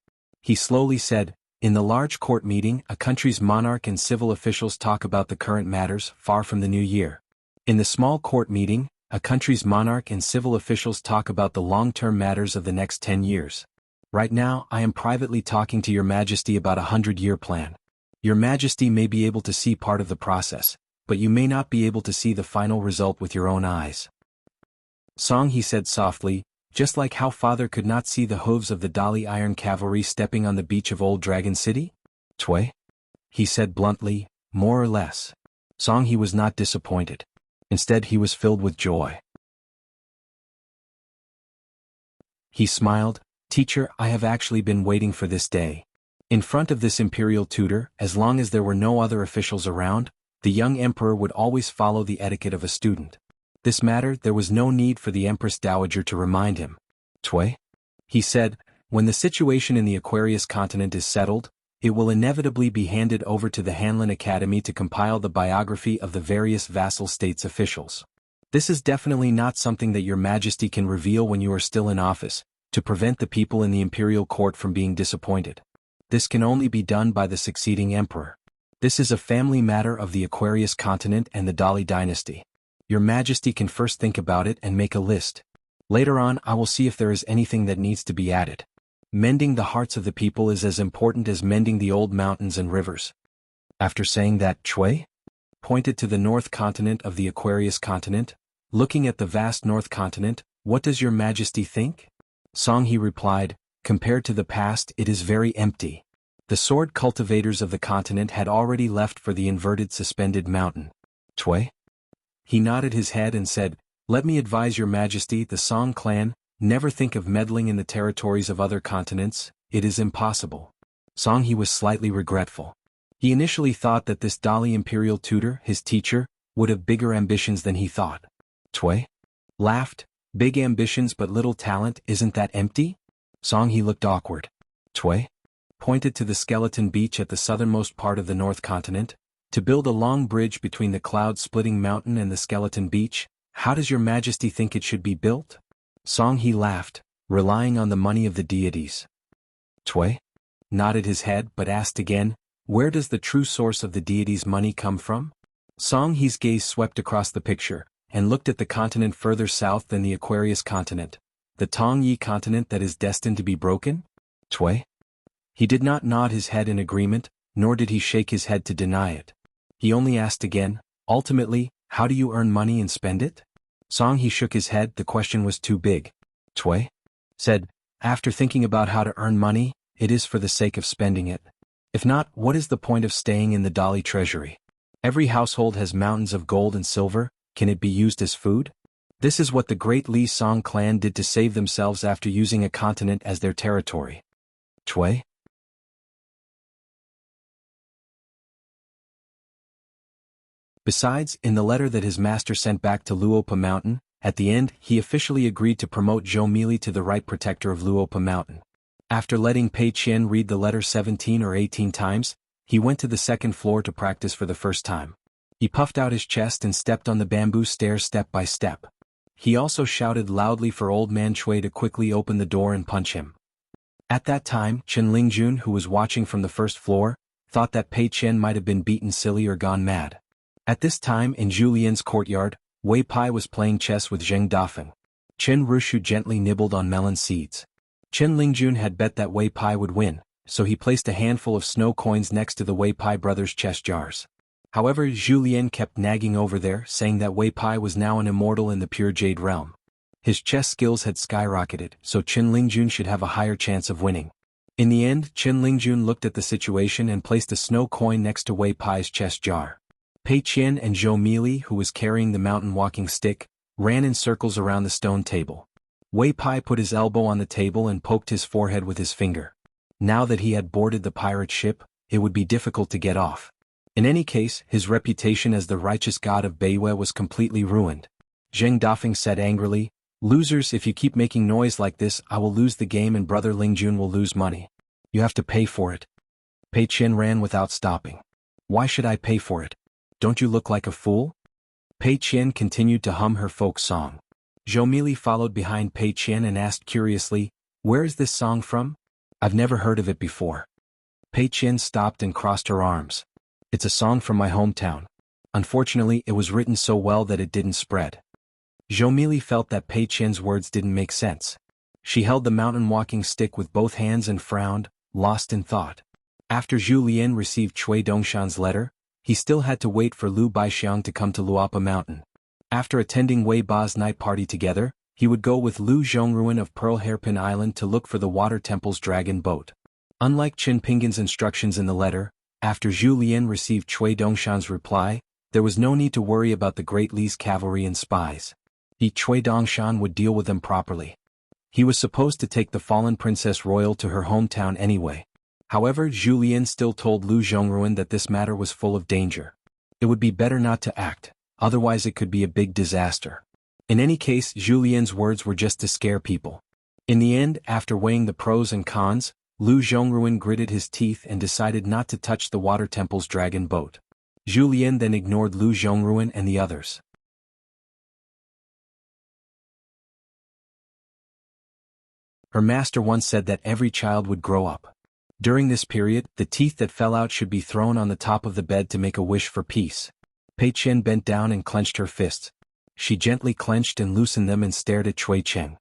he slowly said, "in the large court meeting, a country's monarch and civil officials talk about the current matters far from the new year. In the small court meeting, a country's monarch and civil officials talk about the long-term matters of the next 10 years. Right now, I am privately talking to Your Majesty about a 100-year plan. Your Majesty may be able to see part of the process, but you may not be able to see the final result with your own eyes. Song, he said softly, just like how father could not see the hooves of the Dali iron cavalry stepping on the beach of Old Dragon City? Tway? He said bluntly, more or less. Song, he was not disappointed. Instead, he was filled with joy. He smiled, Teacher, I have actually been waiting for this day. In front of this imperial tutor, as long as there were no other officials around, the young emperor would always follow the etiquette of a student. This matter, there was no need for the Empress Dowager to remind him. Tway? He said, when the situation in the Aquarius continent is settled, it will inevitably be handed over to the Hanlin Academy to compile the biography of the various vassal states' officials. This is definitely not something that Your Majesty can reveal when you are still in office, to prevent the people in the imperial court from being disappointed. This can only be done by the succeeding emperor. This is a family matter of the Aquarius continent and the Dali dynasty. Your Majesty can first think about it and make a list. Later on, I will see if there is anything that needs to be added. Mending the hearts of the people is as important as mending the old mountains and rivers. After saying that, Chue pointed to the north continent of the Aquarius continent. Looking at the vast north continent, what does Your Majesty think? Song, he replied, compared to the past, it is very empty. The sword cultivators of the continent had already left for the inverted suspended mountain. Chue? He nodded his head and said, let me advise Your Majesty, the Song clan, never think of meddling in the territories of other continents, it is impossible. Song, he was slightly regretful. He initially thought that this Dali imperial tutor, his teacher, would have bigger ambitions than he thought. Chue laughed, big ambitions but little talent, isn't that empty? Song, he looked awkward. Chue pointed to the skeleton beach at the southernmost part of the North Continent. To build a long bridge between the cloud-splitting mountain and the skeleton beach, how does Your Majesty think it should be built? Song, he laughed, relying on the money of the deities. Chue nodded his head but asked again, where does the true source of the deities' money come from? Song, his gaze swept across the picture, and looked at the continent further south than the Aquarius continent, the Tong Yi continent that is destined to be broken? Chue? He did not nod his head in agreement, nor did he shake his head to deny it. He only asked again, ultimately, how do you earn money and spend it? Song, he shook his head, the question was too big. Chue said, after thinking about how to earn money, it is for the sake of spending it. If not, what is the point of staying in the Dali treasury? Every household has mountains of gold and silver, can it be used as food? This is what the great Li Song clan did to save themselves after using a continent as their territory. Chue? Besides, in the letter that his master sent back to Luopa Mountain, at the end, he officially agreed to promote Zhou Mili to the right protector of Luopa Mountain. After letting Pei Qian read the letter 17 or 18 times, he went to the second floor to practice for the first time. He puffed out his chest and stepped on the bamboo stairs step by step. He also shouted loudly for Old Man Chui to quickly open the door and punch him. At that time, Chen Lingjun, who was watching from the first floor, thought that Pei Qian might have been beaten silly or gone mad. At this time in Julian's courtyard, Wei Pai was playing chess with Zheng Dafeng. Chen Rushu gently nibbled on melon seeds. Chen Lingjun had bet that Wei Pai would win, so he placed a handful of snow coins next to the Wei Pai brothers' chess jars. However, Julien kept nagging over there, saying that Wei Pai was now an immortal in the pure jade realm. His chess skills had skyrocketed, so Chen Lingjun should have a higher chance of winning. In the end, Chen Lingjun looked at the situation and placed a snow coin next to Wei Pai's chess jar. Pei Qian and Zhou Mili, who was carrying the mountain walking stick, ran in circles around the stone table. Wei Pai put his elbow on the table and poked his forehead with his finger. Now that he had boarded the pirate ship, it would be difficult to get off. In any case, his reputation as the righteous god of Beiwei was completely ruined. Zheng Dafeng said angrily, losers, if you keep making noise like this, I will lose the game and brother Lingjun will lose money. You have to pay for it. Pei Qian ran without stopping. Why should I pay for it? Don't you look like a fool? Pei Qian continued to hum her folk song. Zhou Mili followed behind Pei Qian and asked curiously, where is this song from? I've never heard of it before. Pei Qian stopped and crossed her arms. It's a song from my hometown. Unfortunately, it was written so well that it didn't spread. Zhou felt that Pei Qian's words didn't make sense. She held the mountain walking stick with both hands and frowned, lost in thought. After Zhu Lian received Cui Dongshan's letter, he still had to wait for Liu Baixiang to come to Luopa Mountain. After attending Wei Ba's night party together, he would go with Liu Zhongruan of Pearl Hairpin Island to look for the Water Temple's dragon boat. Unlike Qin Pingan's instructions in the letter, after Zhu Lian received Cui Dongshan's reply, there was no need to worry about the Great Li's cavalry and spies. Cui Dongshan would deal with them properly. He was supposed to take the fallen Princess Royal to her hometown anyway. However, Zhu Lian still told Liu Zhongruan that this matter was full of danger. It would be better not to act, otherwise it could be a big disaster. In any case, Zhu Lian's words were just to scare people. In the end, after weighing the pros and cons, Liu Zhongruan gritted his teeth and decided not to touch the Water Temple's dragon boat. Zhu Lian then ignored Liu Zhongruan and the others. Her master once said that every child would grow up. During this period, the teeth that fell out should be thrown on the top of the bed to make a wish for peace. Pei Qian bent down and clenched her fists. She gently clenched and loosened them and stared at Cui Cheng.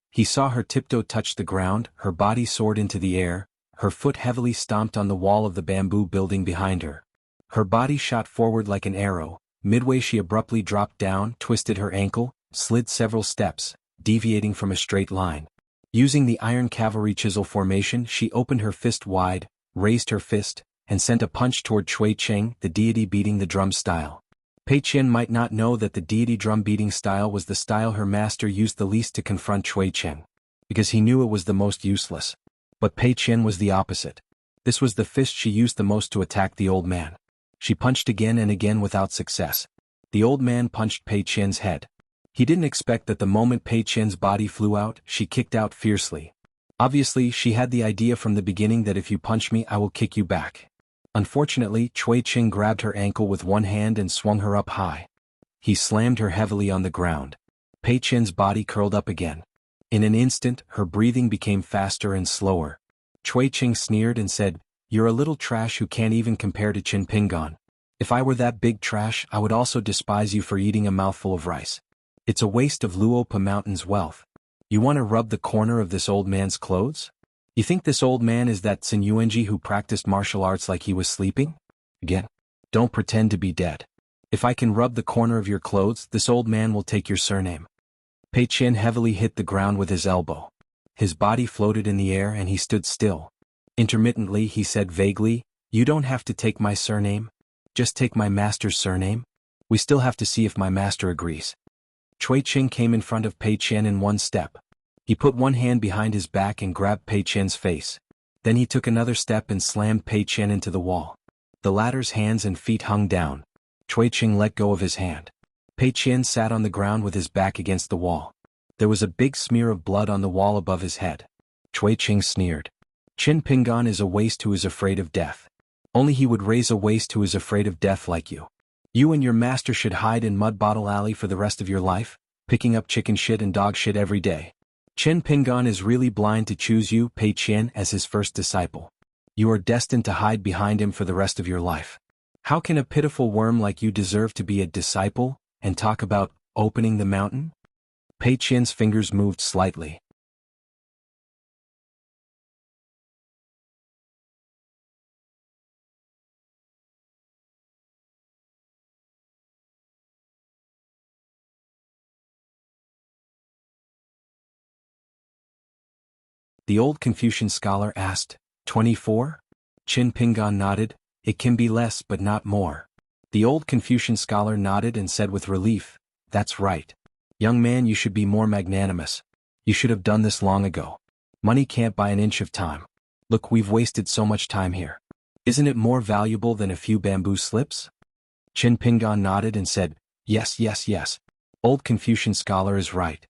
He saw her tiptoe touch the ground, her body soared into the air, her foot heavily stomped on the wall of the bamboo building behind her. Her body shot forward like an arrow. Midway she abruptly dropped down, twisted her ankle, slid several steps, deviating from a straight line. Using the iron cavalry chisel formation, she opened her fist wide, raised her fist, and sent a punch toward Cui Cheng, the deity beating the drum style. Pei Qian might not know that the deity drum beating style was the style her master used the least to confront Cui Cheng, because he knew it was the most useless. But Pei Qian was the opposite. This was the fist she used the most to attack the old man. She punched again and again without success. The old man punched Pei Qian's head. He didn't expect that the moment Pei Qian's body flew out, she kicked out fiercely. Obviously, she had the idea from the beginning that if you punch me I will kick you back. Unfortunately, Cui Cheng grabbed her ankle with one hand and swung her up high. He slammed her heavily on the ground. Pei Qian's body curled up again. In an instant, her breathing became faster and slower. Cui Cheng sneered and said, "You're a little trash who can't even compare to Qin Pingan. If I were that big trash, I would also despise you for eating a mouthful of rice. It's a waste of Luopa Mountain's wealth. You want to rub the corner of this old man's clothes? You think this old man is that Sun Yuanji who practiced martial arts like he was sleeping? Again, don't pretend to be dead. If I can rub the corner of your clothes, this old man will take your surname." Pei Qian heavily hit the ground with his elbow. His body floated in the air and he stood still. Intermittently he said vaguely, "You don't have to take my surname. Just take my master's surname. We still have to see if my master agrees." Cui Cheng came in front of Pei Qian in one step. He put one hand behind his back and grabbed Pei Qian's face. Then he took another step and slammed Pei Qian into the wall. The latter's hands and feet hung down. Cui Cheng let go of his hand. Pei Qian sat on the ground with his back against the wall. There was a big smear of blood on the wall above his head. Cui Cheng sneered. "Qin Pingan is a waste who is afraid of death. Only he would raise a waste who is afraid of death like you. You and your master should hide in Mud Bottle Alley for the rest of your life, picking up chicken shit and dog shit every day. Qin Pingan is really blind to choose you, Pei Qian, as his first disciple. You are destined to hide behind him for the rest of your life. How can a pitiful worm like you deserve to be a disciple, and talk about opening the mountain?" Pei Qian's fingers moved slightly. The old Confucian scholar asked, 24? Qin Pingan nodded, "It can be less but not more." The old Confucian scholar nodded and said with relief, "That's right. Young man, you should be more magnanimous. You should have done this long ago. Money can't buy an inch of time. Look, we've wasted so much time here. Isn't it more valuable than a few bamboo slips?" Qin Pingan nodded and said, "Yes, yes, yes. Old Confucian scholar is right."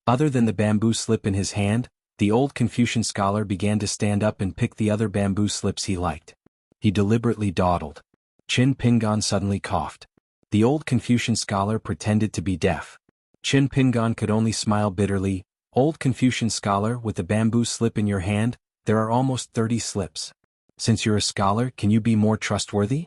Other than the bamboo slip in his hand, the old Confucian scholar began to stand up and pick the other bamboo slips he liked. He deliberately dawdled. Qin Pingan suddenly coughed. The old Confucian scholar pretended to be deaf. Qin Pingan could only smile bitterly. "Old Confucian scholar, with the bamboo slip in your hand, there are almost 30 slips. Since you're a scholar, can you be more trustworthy?"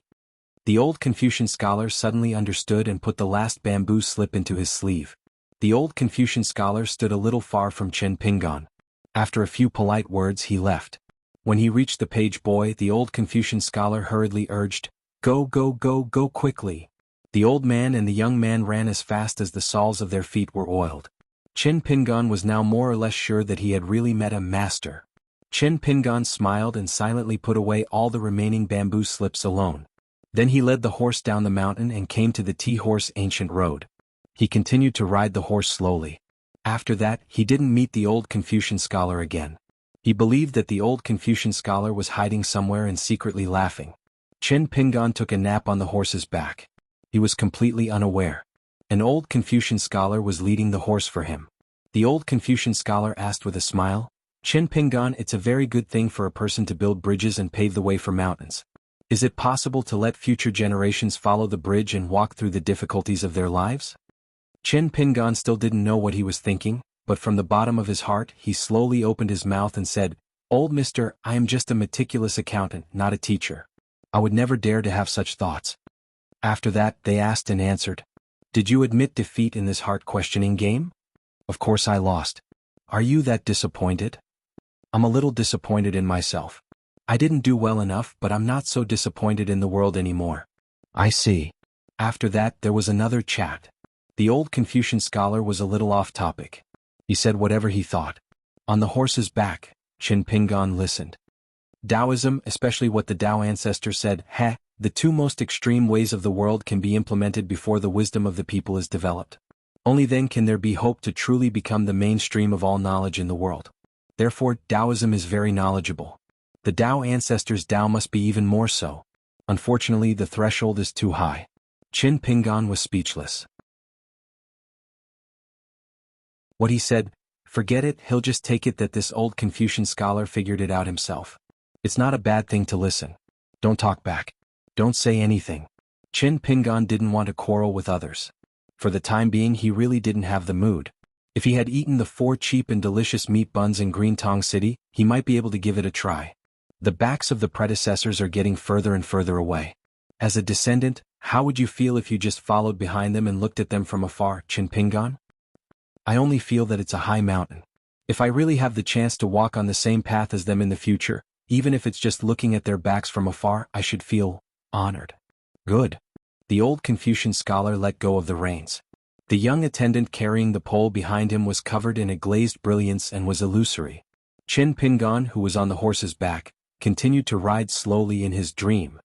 The old Confucian scholar suddenly understood and put the last bamboo slip into his sleeve. The old Confucian scholar stood a little far from Chen Pingan. After a few polite words he left. When he reached the page boy, the old Confucian scholar hurriedly urged, "Go, go, go, go quickly." The old man and the young man ran as fast as the soles of their feet were oiled. Chen Pingan was now more or less sure that he had really met a master. Chen Pingan smiled and silently put away all the remaining bamboo slips alone. Then he led the horse down the mountain and came to the T-horse ancient road. He continued to ride the horse slowly. After that, he didn't meet the old Confucian scholar again. He believed that the old Confucian scholar was hiding somewhere and secretly laughing. Chen Pingan took a nap on the horse's back. He was completely unaware. An old Confucian scholar was leading the horse for him. The old Confucian scholar asked with a smile, "Chen Pingan, it's a very good thing for a person to build bridges and pave the way for mountains. Is it possible to let future generations follow the bridge and walk through the difficulties of their lives?" Chen Pingan still didn't know what he was thinking, but from the bottom of his heart he slowly opened his mouth and said, "Old mister, I am just a meticulous accountant, not a teacher. I would never dare to have such thoughts." After that, they asked and answered, "Did you admit defeat in this heart-questioning game?" "Of course I lost." "Are you that disappointed?" "I'm a little disappointed in myself. I didn't do well enough, but I'm not so disappointed in the world anymore." "I see." After that, there was another chat. The old Confucian scholar was a little off topic. He said whatever he thought. On the horse's back, Chen Pingan listened. Taoism, especially what the Tao ancestor said, the two most extreme ways of the world can be implemented before the wisdom of the people is developed. Only then can there be hope to truly become the mainstream of all knowledge in the world. Therefore, Taoism is very knowledgeable. The Tao ancestors' Tao must be even more so. Unfortunately, the threshold is too high. Chen Pingan was speechless. What he said, forget it, he'll just take it that this old Confucian scholar figured it out himself. It's not a bad thing to listen. Don't talk back. Don't say anything. Chen Pingan didn't want to quarrel with others. For the time being he really didn't have the mood. If he had eaten the 4 cheap and delicious meat buns in Green Tong City, he might be able to give it a try. The backs of the predecessors are getting further and further away. As a descendant, how would you feel if you just followed behind them and looked at them from afar, Chen Pingan? I only feel that it's a high mountain. If I really have the chance to walk on the same path as them in the future, even if it's just looking at their backs from afar, I should feel honored. Good. The old Confucian scholar let go of the reins. The young attendant carrying the pole behind him was covered in a glazed brilliance and was illusory. Chen Pingan, who was on the horse's back, continued to ride slowly in his dream.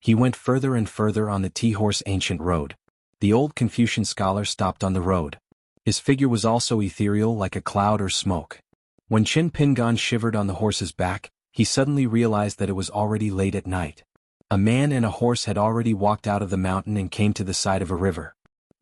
He went further and further on the T-horse ancient road. The old Confucian scholar stopped on the road. His figure was also ethereal like a cloud or smoke. When Chen Pingan shivered on the horse's back, he suddenly realized that it was already late at night. A man and a horse had already walked out of the mountain and came to the side of a river.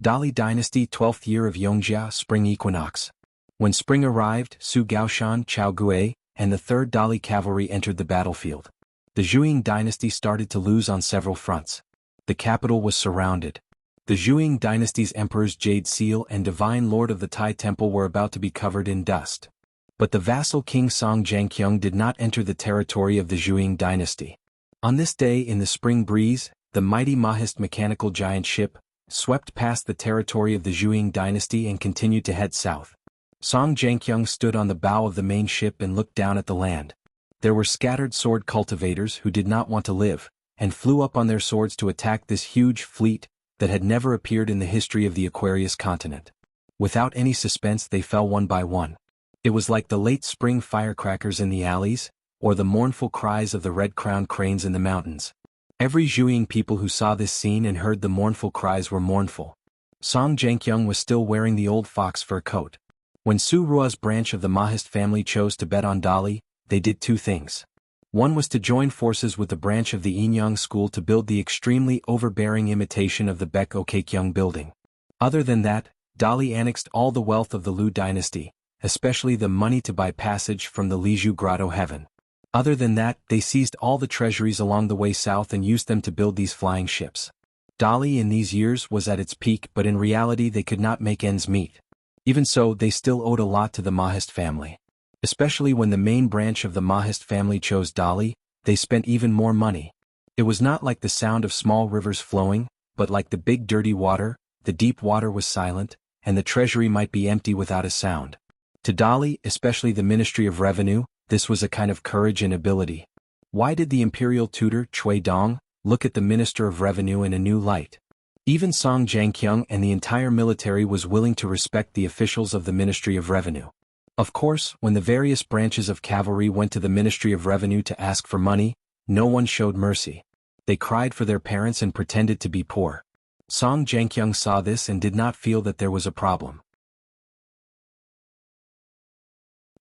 Dali Dynasty, 12th year of Yongjia, spring equinox. When spring arrived, Su Gaoshan, Chao Gue, and the 3rd Dali cavalry entered the battlefield. The Zhuang dynasty started to lose on several fronts. The capital was surrounded. The Zhuang dynasty's emperor's jade seal and divine lord of the Tai temple were about to be covered in dust. But the vassal king Song Jianqiang did not enter the territory of the Zhuang dynasty. On this day in the spring breeze, the mighty Mahist mechanical giant ship swept past the territory of the Zhuang dynasty and continued to head south. Song Jianqiang stood on the bow of the main ship and looked down at the land. There were scattered sword cultivators who did not want to live, and flew up on their swords to attack this huge fleet that had never appeared in the history of the Aquarius continent. Without any suspense they fell one by one. It was like the late spring firecrackers in the alleys, or the mournful cries of the red-crowned cranes in the mountains. Every Zhuang people who saw this scene and heard the mournful cries were mournful. Song Jianqiang was still wearing the old fox fur coat. When Su Rua's branch of the Mahist family chose to bet on Dali, they did 2 things. One was to join forces with the branch of the Yinyang school to build the extremely overbearing imitation of the Baek Okakyung building. Other than that, Dali annexed all the wealth of the Lu dynasty, especially the money to buy passage from the Liju Grotto heaven. Other than that, they seized all the treasuries along the way south and used them to build these flying ships. Dali in these years was at its peak, but in reality they could not make ends meet. Even so, they still owed a lot to the Mahist family. Especially when the main branch of the Mahist family chose Dali, they spent even more money. It was not like the sound of small rivers flowing, but like the big dirty water. The deep water was silent, and the treasury might be empty without a sound. To Dali, especially the Ministry of Revenue, this was a kind of courage and ability. Why did the imperial tutor, Cui Dong, look at the Minister of Revenue in a new light? Even Song Jianqiang and the entire military was willing to respect the officials of the Ministry of Revenue. Of course, when the various branches of cavalry went to the Ministry of Revenue to ask for money, no one showed mercy. They cried for their parents and pretended to be poor. Song Jianqiang saw this and did not feel that there was a problem.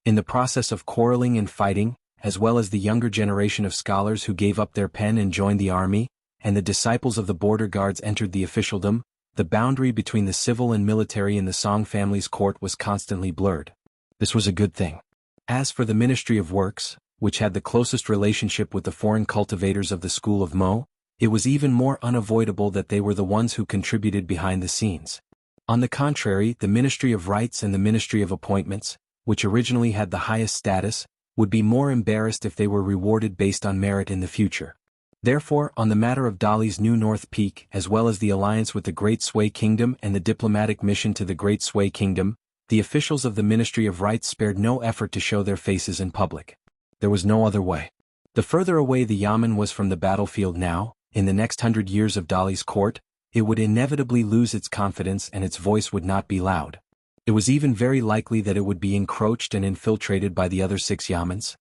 In the process of quarreling and fighting, as well as the younger generation of scholars who gave up their pen and joined the army, and the disciples of the border guards entered the officialdom, the boundary between the civil and military in the Song family's court was constantly blurred. This was a good thing. As for the Ministry of Works, which had the closest relationship with the foreign cultivators of the school of Mo, it was even more unavoidable that they were the ones who contributed behind the scenes. On the contrary, the Ministry of Rights and the Ministry of Appointments, which originally had the highest status, would be more embarrassed if they were rewarded based on merit in the future. Therefore, on the matter of Dali's new North Peak as well as the alliance with the Great Sui Kingdom and the diplomatic mission to the Great Sui Kingdom, the officials of the Ministry of Rights spared no effort to show their faces in public. There was no other way. The further away the Yamen was from the battlefield now, in the next 100 years of Dali's court, it would inevitably lose its confidence and its voice would not be loud. It was even very likely that it would be encroached and infiltrated by the other 6 Yamens.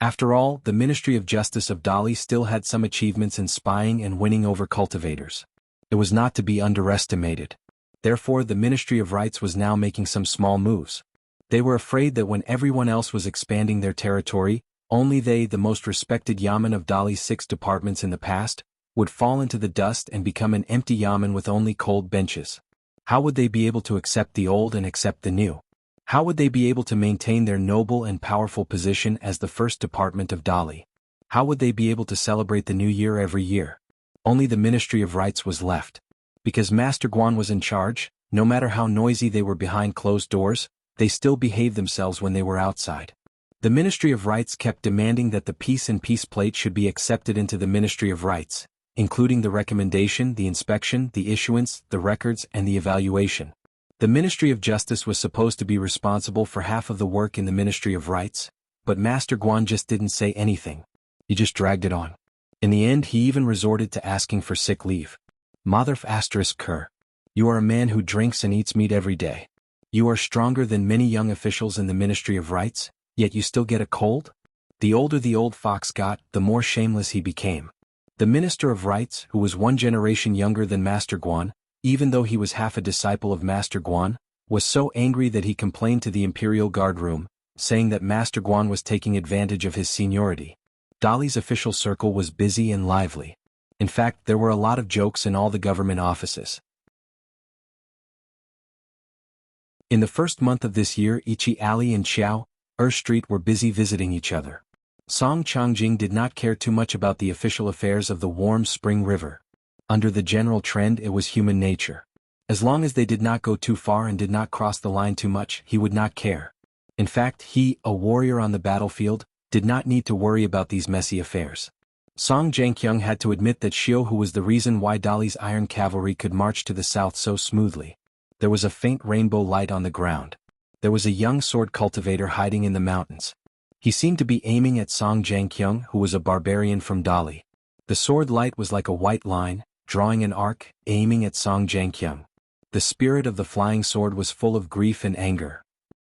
After all, the Ministry of Justice of Dali still had some achievements in spying and winning over cultivators. It was not to be underestimated. Therefore, the Ministry of Rights was now making some small moves. They were afraid that when everyone else was expanding their territory, only they, the most respected Yamen of Dali's 6 departments in the past, would fall into the dust and become an empty Yamen with only cold benches. How would they be able to accept the old and accept the new? How would they be able to maintain their noble and powerful position as the first department of Dali? How would they be able to celebrate the new year every year? Only the Ministry of Rights was left. Because Master Guan was in charge, no matter how noisy they were behind closed doors, they still behaved themselves when they were outside. The Ministry of Rights kept demanding that the peace and peace plate should be accepted into the Ministry of Rights, including the recommendation, the inspection, the issuance, the records, and the evaluation. The Ministry of Justice was supposed to be responsible for half of the work in the Ministry of Rights, but Master Guan just didn't say anything. He just dragged it on. In the end, he even resorted to asking for sick leave. Motherf *Ker. You are a man who drinks and eats meat every day. You are stronger than many young officials in the Ministry of Rights, yet you still get a cold? The older the old fox got, the more shameless he became. The Minister of Rights, who was 1 generation younger than Master Guan, even though he was half a disciple of Master Guan, was so angry that he complained to the Imperial Guard room, saying that Master Guan was taking advantage of his seniority. Dali's official circle was busy and lively. In fact, there were a lot of jokes in all the government offices. In the first month of this year, Ichi Alley and Xiao Street were busy visiting each other. Song Changjing did not care too much about the official affairs of the warm spring river. Under the general trend, it was human nature. As long as they did not go too far and did not cross the line too much, he would not care. In fact, he, a warrior on the battlefield, did not need to worry about these messy affairs. Song Jianqiang had to admit that Xiu Hu was the reason why Dali's iron cavalry could march to the south so smoothly. There was a faint rainbow light on the ground. There was a young sword cultivator hiding in the mountains. He seemed to be aiming at Song Jianqiang, who was a barbarian from Dali. The sword light was like a white line, drawing an arc, aiming at Song Jianqiang. The spirit of the flying sword was full of grief and anger.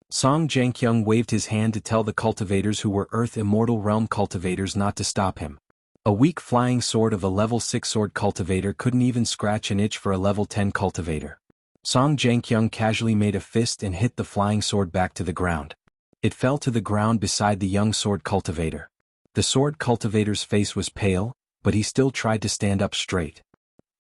Song Jianqiang waved his hand to tell the cultivators who were Earth Immortal Realm cultivators not to stop him. A weak flying sword of a level 6 sword cultivator couldn't even scratch an itch for a level 10 cultivator. Song Jianqiang casually made a fist and hit the flying sword back to the ground. It fell to the ground beside the young sword cultivator. The sword cultivator's face was pale, but he still tried to stand up straight.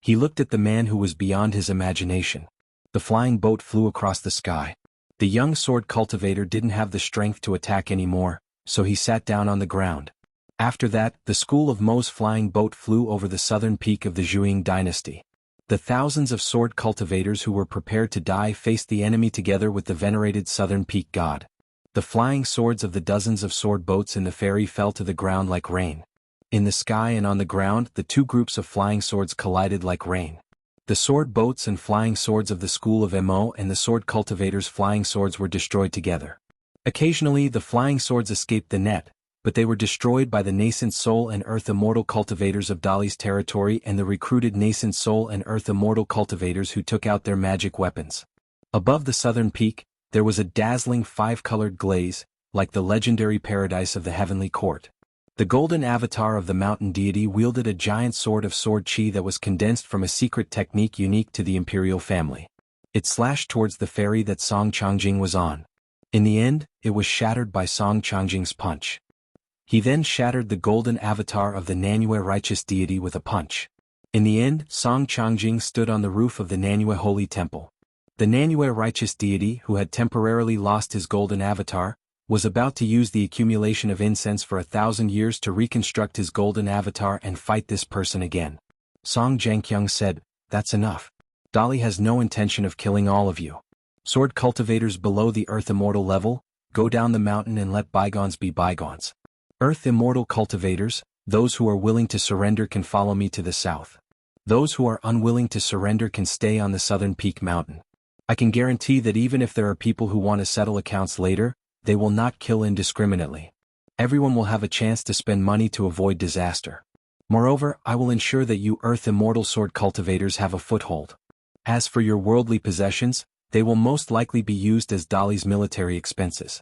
He looked at the man who was beyond his imagination. The flying boat flew across the sky. The young sword cultivator didn't have the strength to attack anymore, so he sat down on the ground. After that, the school of Mo's flying boat flew over the southern peak of the Zhuang dynasty. The thousands of sword cultivators who were prepared to die faced the enemy together with the venerated southern peak god. The flying swords of the dozens of sword boats in the ferry fell to the ground like rain. In the sky and on the ground, the 2 groups of flying swords collided like rain. The sword boats and flying swords of the school of Mo and the sword cultivators' flying swords were destroyed together. Occasionally the flying swords escaped the net, but they were destroyed by the nascent soul and earth immortal cultivators of Dali's territory and the recruited nascent soul and earth immortal cultivators who took out their magic weapons. Above the southern peak, there was a dazzling five-colored glaze, like the legendary paradise of the heavenly court. The golden avatar of the mountain deity wielded a giant sword of sword chi that was condensed from a secret technique unique to the imperial family. It slashed towards the ferry that Song Changjing was on. In the end, it was shattered by Song Changjing's punch. He then shattered the golden avatar of the Nanyue righteous deity with a punch. In the end, Song Changjing stood on the roof of the Nanyue holy temple. The Nanyue righteous deity, who had temporarily lost his golden avatar, was about to use the accumulation of incense for 1,000 years to reconstruct his golden avatar and fight this person again. Song Jianqiang said, "That's enough. Dali has no intention of killing all of you. Sword cultivators below the Earth Immortal level, go down the mountain and let bygones be bygones. Earth Immortal cultivators, those who are willing to surrender can follow me to the south. Those who are unwilling to surrender can stay on the southern peak mountain. I can guarantee that even if there are people who want to settle accounts later, they will not kill indiscriminately. Everyone will have a chance to spend money to avoid disaster. Moreover, I will ensure that you Earth Immortal sword cultivators have a foothold. As for your worldly possessions, they will most likely be used as Dali's military expenses."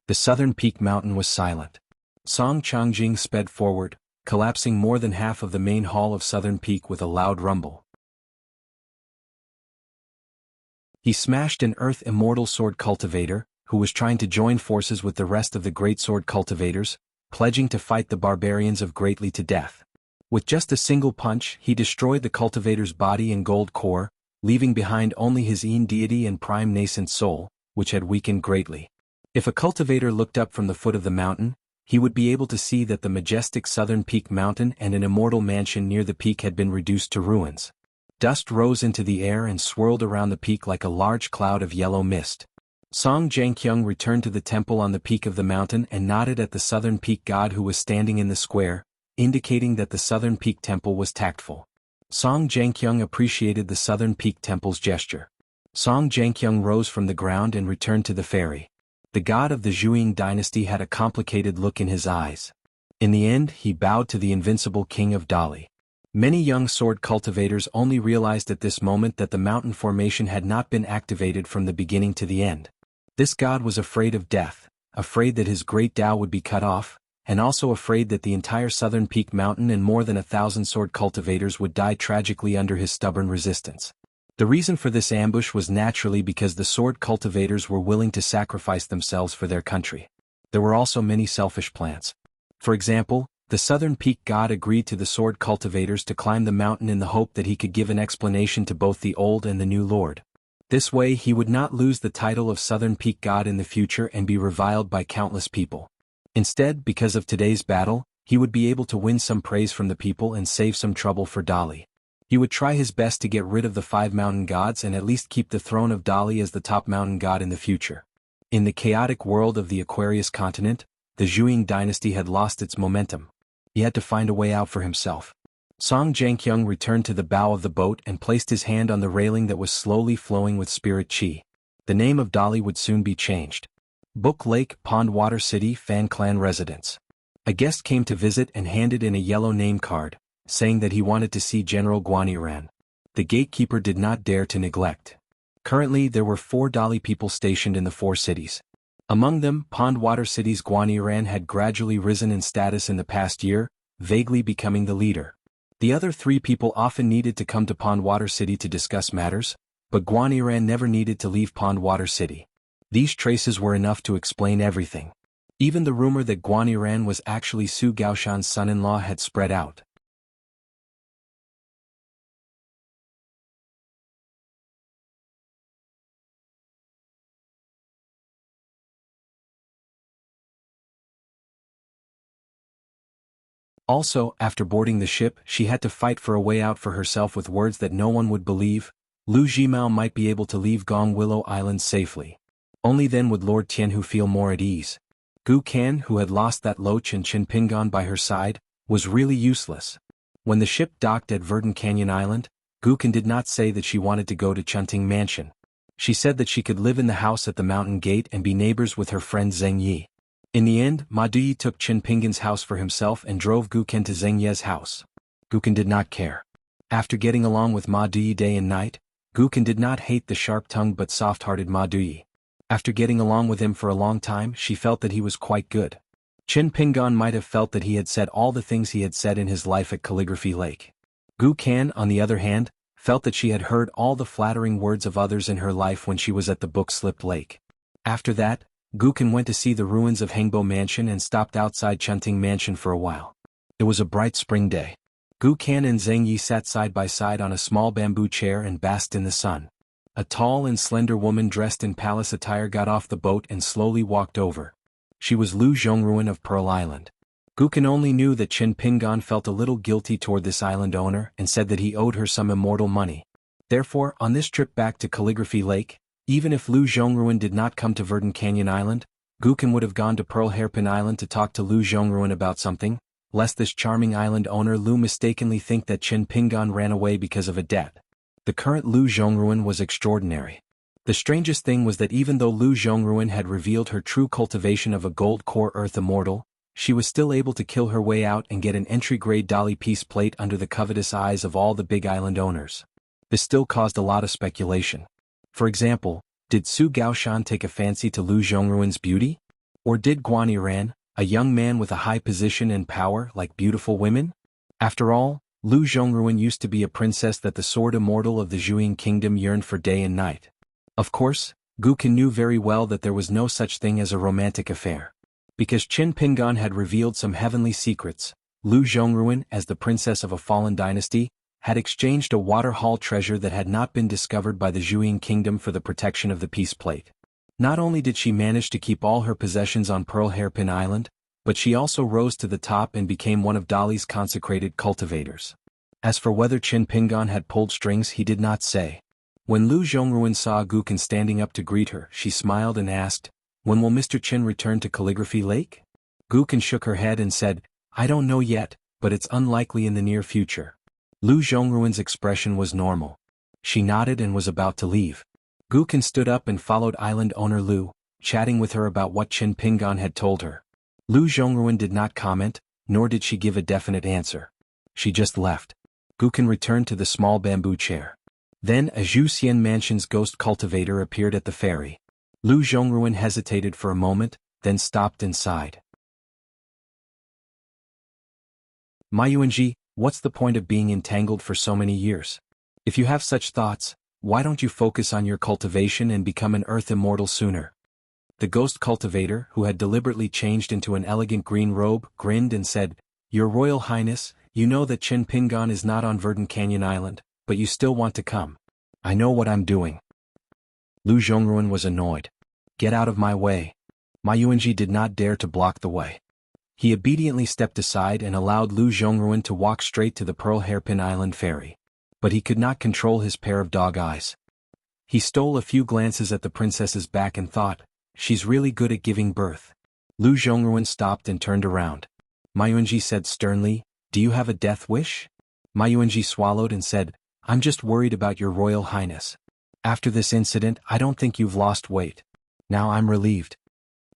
The southern peak mountain was silent. Song Changjing sped forward, collapsing more than half of the main hall of southern peak with a loud rumble. He smashed an Earth Immortal sword cultivator, who was trying to join forces with the rest of the great sword cultivators, pledging to fight the barbarians of Greatly to death. With just a single punch, he destroyed the cultivator's body and gold core, leaving behind only his Een deity and prime nascent soul, which had weakened greatly. If a cultivator looked up from the foot of the mountain, he would be able to see that the majestic southern peak mountain and an immortal mansion near the peak had been reduced to ruins. Dust rose into the air and swirled around the peak like a large cloud of yellow mist. Song Jianqiang returned to the temple on the peak of the mountain and nodded at the southern peak god who was standing in the square, indicating that the southern peak temple was tactful. Song Jianqiang appreciated the southern peak temple's gesture. Song Jianqiang rose from the ground and returned to the ferry. The god of the Zhuang dynasty had a complicated look in his eyes. In the end, he bowed to the invincible king of Dali. Many young sword cultivators only realized at this moment that the mountain formation had not been activated from the beginning to the end. This god was afraid of death, afraid that his great Tao would be cut off, and also afraid that the entire southern peak mountain and more than 1,000 sword cultivators would die tragically under his stubborn resistance. The reason for this ambush was naturally because the sword cultivators were willing to sacrifice themselves for their country. There were also many selfish plans. For example, the southern peak god agreed to the sword cultivators to climb the mountain in the hope that he could give an explanation to both the old and the new lord. This way he would not lose the title of Southern Peak God in the future and be reviled by countless people. Instead, because of today's battle, he would be able to win some praise from the people and save some trouble for Dali. He would try his best to get rid of the 5 mountain gods and at least keep the throne of Dali as the top mountain god in the future. In the chaotic world of the Aquarius continent, the Zhuang dynasty had lost its momentum. He had to find a way out for himself. Song Jianqiang returned to the bow of the boat and placed his hand on the railing that was slowly flowing with spirit chi. The name of Dali would soon be changed. Book Lake, Pondwater City, Fan Clan Residence. A guest came to visit and handed in a yellow name card, saying that he wanted to see General Guaniran. The gatekeeper did not dare to neglect. Currently there were 4 Dali people stationed in the 4 cities. Among them, Pondwater City's Guaniran had gradually risen in status in the past year, vaguely becoming the leader. The other 3 people often needed to come to Pondwater City to discuss matters, but Guaniran never needed to leave Pondwater City. These traces were enough to explain everything. Even the rumor that Guaniran was actually Su Gaoshan's son-in-law had spread out. Also, after boarding the ship, she had to fight for a way out for herself with words that no one would believe. Lu Jimao might be able to leave Gong Willow Island safely. Only then would Lord Tianhu feel more at ease. Gu Kan, who had lost that Loach and Qin Pingon by her side, was really useless. When the ship docked at Verdant Canyon Island, Gukin did not say that she wanted to go to Chunting Mansion. She said that she could live in the house at the mountain gate and be neighbors with her friend Zheng Yi. In the end, Ma Duyi took Qin Pingan's house for himself and drove Gukin to Zheng Ye's house. Gukin did not care. After getting along with Ma Duyi day and night, Gukin did not hate the sharp-tongued but soft-hearted Ma Duyi. After getting along with him for a long time, she felt that he was quite good. Qin Pingan might have felt that he had said all the things he had said in his life at Calligraphy Lake. Gukin, on the other hand, felt that she had heard all the flattering words of others in her life when she was at the Book-Slip Lake. After that, Gukin went to see the ruins of Hengbo Mansion and stopped outside Chunting Mansion for a while. It was a bright spring day. Gukin and Zheng Yi sat side by side on a small bamboo chair and basked in the sun. A tall and slender woman dressed in palace attire got off the boat and slowly walked over. She was Lu Zhongruan of Pearl Island. Gukin only knew that Qin Pingan felt a little guilty toward this island owner and said that he owed her some immortal money. Therefore, on this trip back to Calligraphy Lake, even if Lu Zhongruan did not come to Verdant Canyon Island, Gukin would have gone to Pearl Hairpin Island to talk to Lu Zhongruan about something, lest this charming island owner Lu mistakenly think that Qin Pingan ran away because of a debt. The current Lu Zhongruan was extraordinary. The strangest thing was that even though Lu Zhongruan had revealed her true cultivation of a gold core earth immortal, she was still able to kill her way out and get an entry-grade dolly piece plate under the covetous eyes of all the big island owners. This still caused a lot of speculation. For example, did Su Gaoshan take a fancy to Lu Zhongruan's beauty? Or did Guan Yiran, a young man with a high position and power, like beautiful women? After all, Lu Zhongruan used to be a princess that the sword immortal of the Zhuang kingdom yearned for day and night. Of course, Gukin knew very well that there was no such thing as a romantic affair. Because Qin Pingan had revealed some heavenly secrets, Lu Zhongruan, as the princess of a fallen dynasty, had exchanged a water hall treasure that had not been discovered by the Zhuang kingdom for the protection of the peace plate. Not only did she manage to keep all her possessions on Pearl Hairpin Island, but she also rose to the top and became one of Dali's consecrated cultivators. As for whether Qin Pingan had pulled strings, he did not say. When Lu Zhongruan saw Gukin standing up to greet her, she smiled and asked, "When will Mr. Qin return to Calligraphy Lake?" Gukin shook her head and said, "I don't know yet, but it's unlikely in the near future." Lu Zhongruan's expression was normal. She nodded and was about to leave. Gukin stood up and followed island owner Lu, chatting with her about what Qin Pingan had told her. Lu Zhongruan did not comment, nor did she give a definite answer. She just left. Gukin returned to the small bamboo chair. Then a Zhuxian Mansion's ghost cultivator appeared at the ferry. Lu Zhongruan hesitated for a moment, then stopped and sighed. "Ma Yuanji, what's the point of being entangled for so many years? If you have such thoughts, why don't you focus on your cultivation and become an earth immortal sooner?" The ghost cultivator, who had deliberately changed into an elegant green robe, grinned and said, "Your Royal Highness, you know that Qin Pingan is not on Verdant Canyon Island, but you still want to come. I know what I'm doing." Lu Zhongruan was annoyed. "Get out of my way." Ma Yuanji did not dare to block the way. He obediently stepped aside and allowed Lu Zhongruan to walk straight to the Pearl Hairpin Island ferry. But he could not control his pair of dog eyes. He stole a few glances at the princess's back and thought, "She's really good at giving birth." Lu Zhongruan stopped and turned around. Ma Yuanji said sternly, "Do you have a death wish?" Ma Yuanji swallowed and said, "I'm just worried about your Royal Highness. After this incident, I don't think you've lost weight. Now I'm relieved."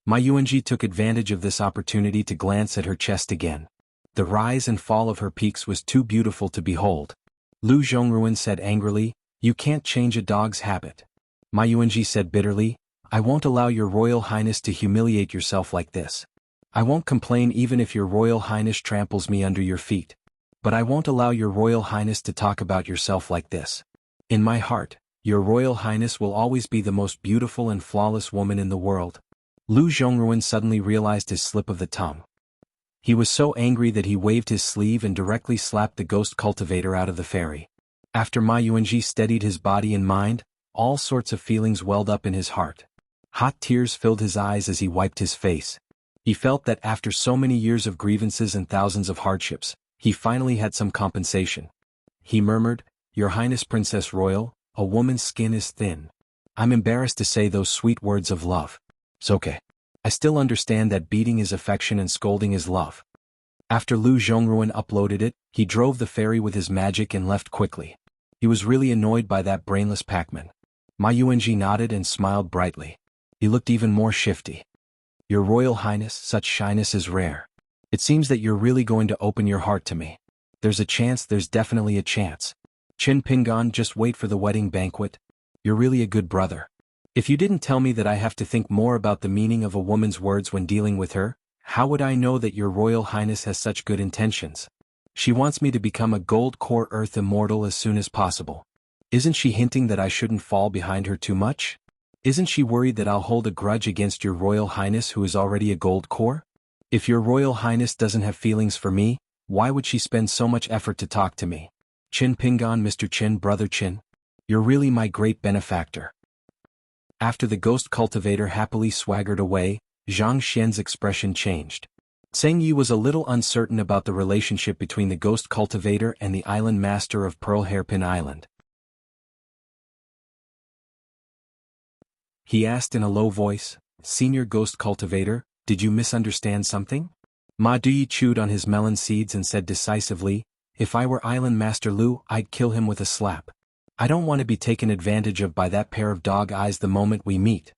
Ma Yuanji took advantage of this opportunity to glance at her chest again. The rise and fall of her peaks was too beautiful to behold. Lu Zhongruan said angrily, "You can't change a dog's habit." Ma Yuanji said bitterly, "I won't allow your Royal Highness to humiliate yourself like this. I won't complain even if your Royal Highness tramples me under your feet. But I won't allow your Royal Highness to talk about yourself like this. In my heart, your Royal Highness will always be the most beautiful and flawless woman in the world." Lu Zhongruan suddenly realized his slip of the tongue. He was so angry that he waved his sleeve and directly slapped the ghost cultivator out of the ferry. After Ma Yuanji steadied his body and mind, all sorts of feelings welled up in his heart. Hot tears filled his eyes as he wiped his face. He felt that after so many years of grievances and thousands of hardships, he finally had some compensation. He murmured, "Your Highness Princess Royal, a woman's skin is thin. I'm embarrassed to say those sweet words of love. It's okay. I still understand that beating is affection and scolding is love." After Lu Zhongruan uploaded it, he drove the ferry with his magic and left quickly. He was really annoyed by that brainless packman. Ma Yuanji nodded and smiled brightly. He looked even more shifty. Your Royal Highness, such shyness is rare. It seems that you're really going to open your heart to me. There's definitely a chance. Qin Pingan, just wait for the wedding banquet. You're really a good brother. If you didn't tell me that I have to think more about the meaning of a woman's words when dealing with her, how would I know that your Royal Highness has such good intentions? She wants me to become a gold core Earth immortal as soon as possible. Isn't she hinting that I shouldn't fall behind her too much? Isn't she worried that I'll hold a grudge against your Royal Highness who is already a gold core? If your Royal Highness doesn't have feelings for me, why would she spend so much effort to talk to me? Qin Pingan, Mr. Qin, Brother Qin. You're really my great benefactor. After the ghost cultivator happily swaggered away, Zhang Xian's expression changed. Zheng Yi was a little uncertain about the relationship between the ghost cultivator and the island master of Pearl Hairpin Island. He asked in a low voice, Senior Ghost Cultivator, did you misunderstand something? Ma Duyi chewed on his melon seeds and said decisively, if I were Island Master Lu, I'd kill him with a slap. I don't want to be taken advantage of by that pair of dog eyes the moment we meet.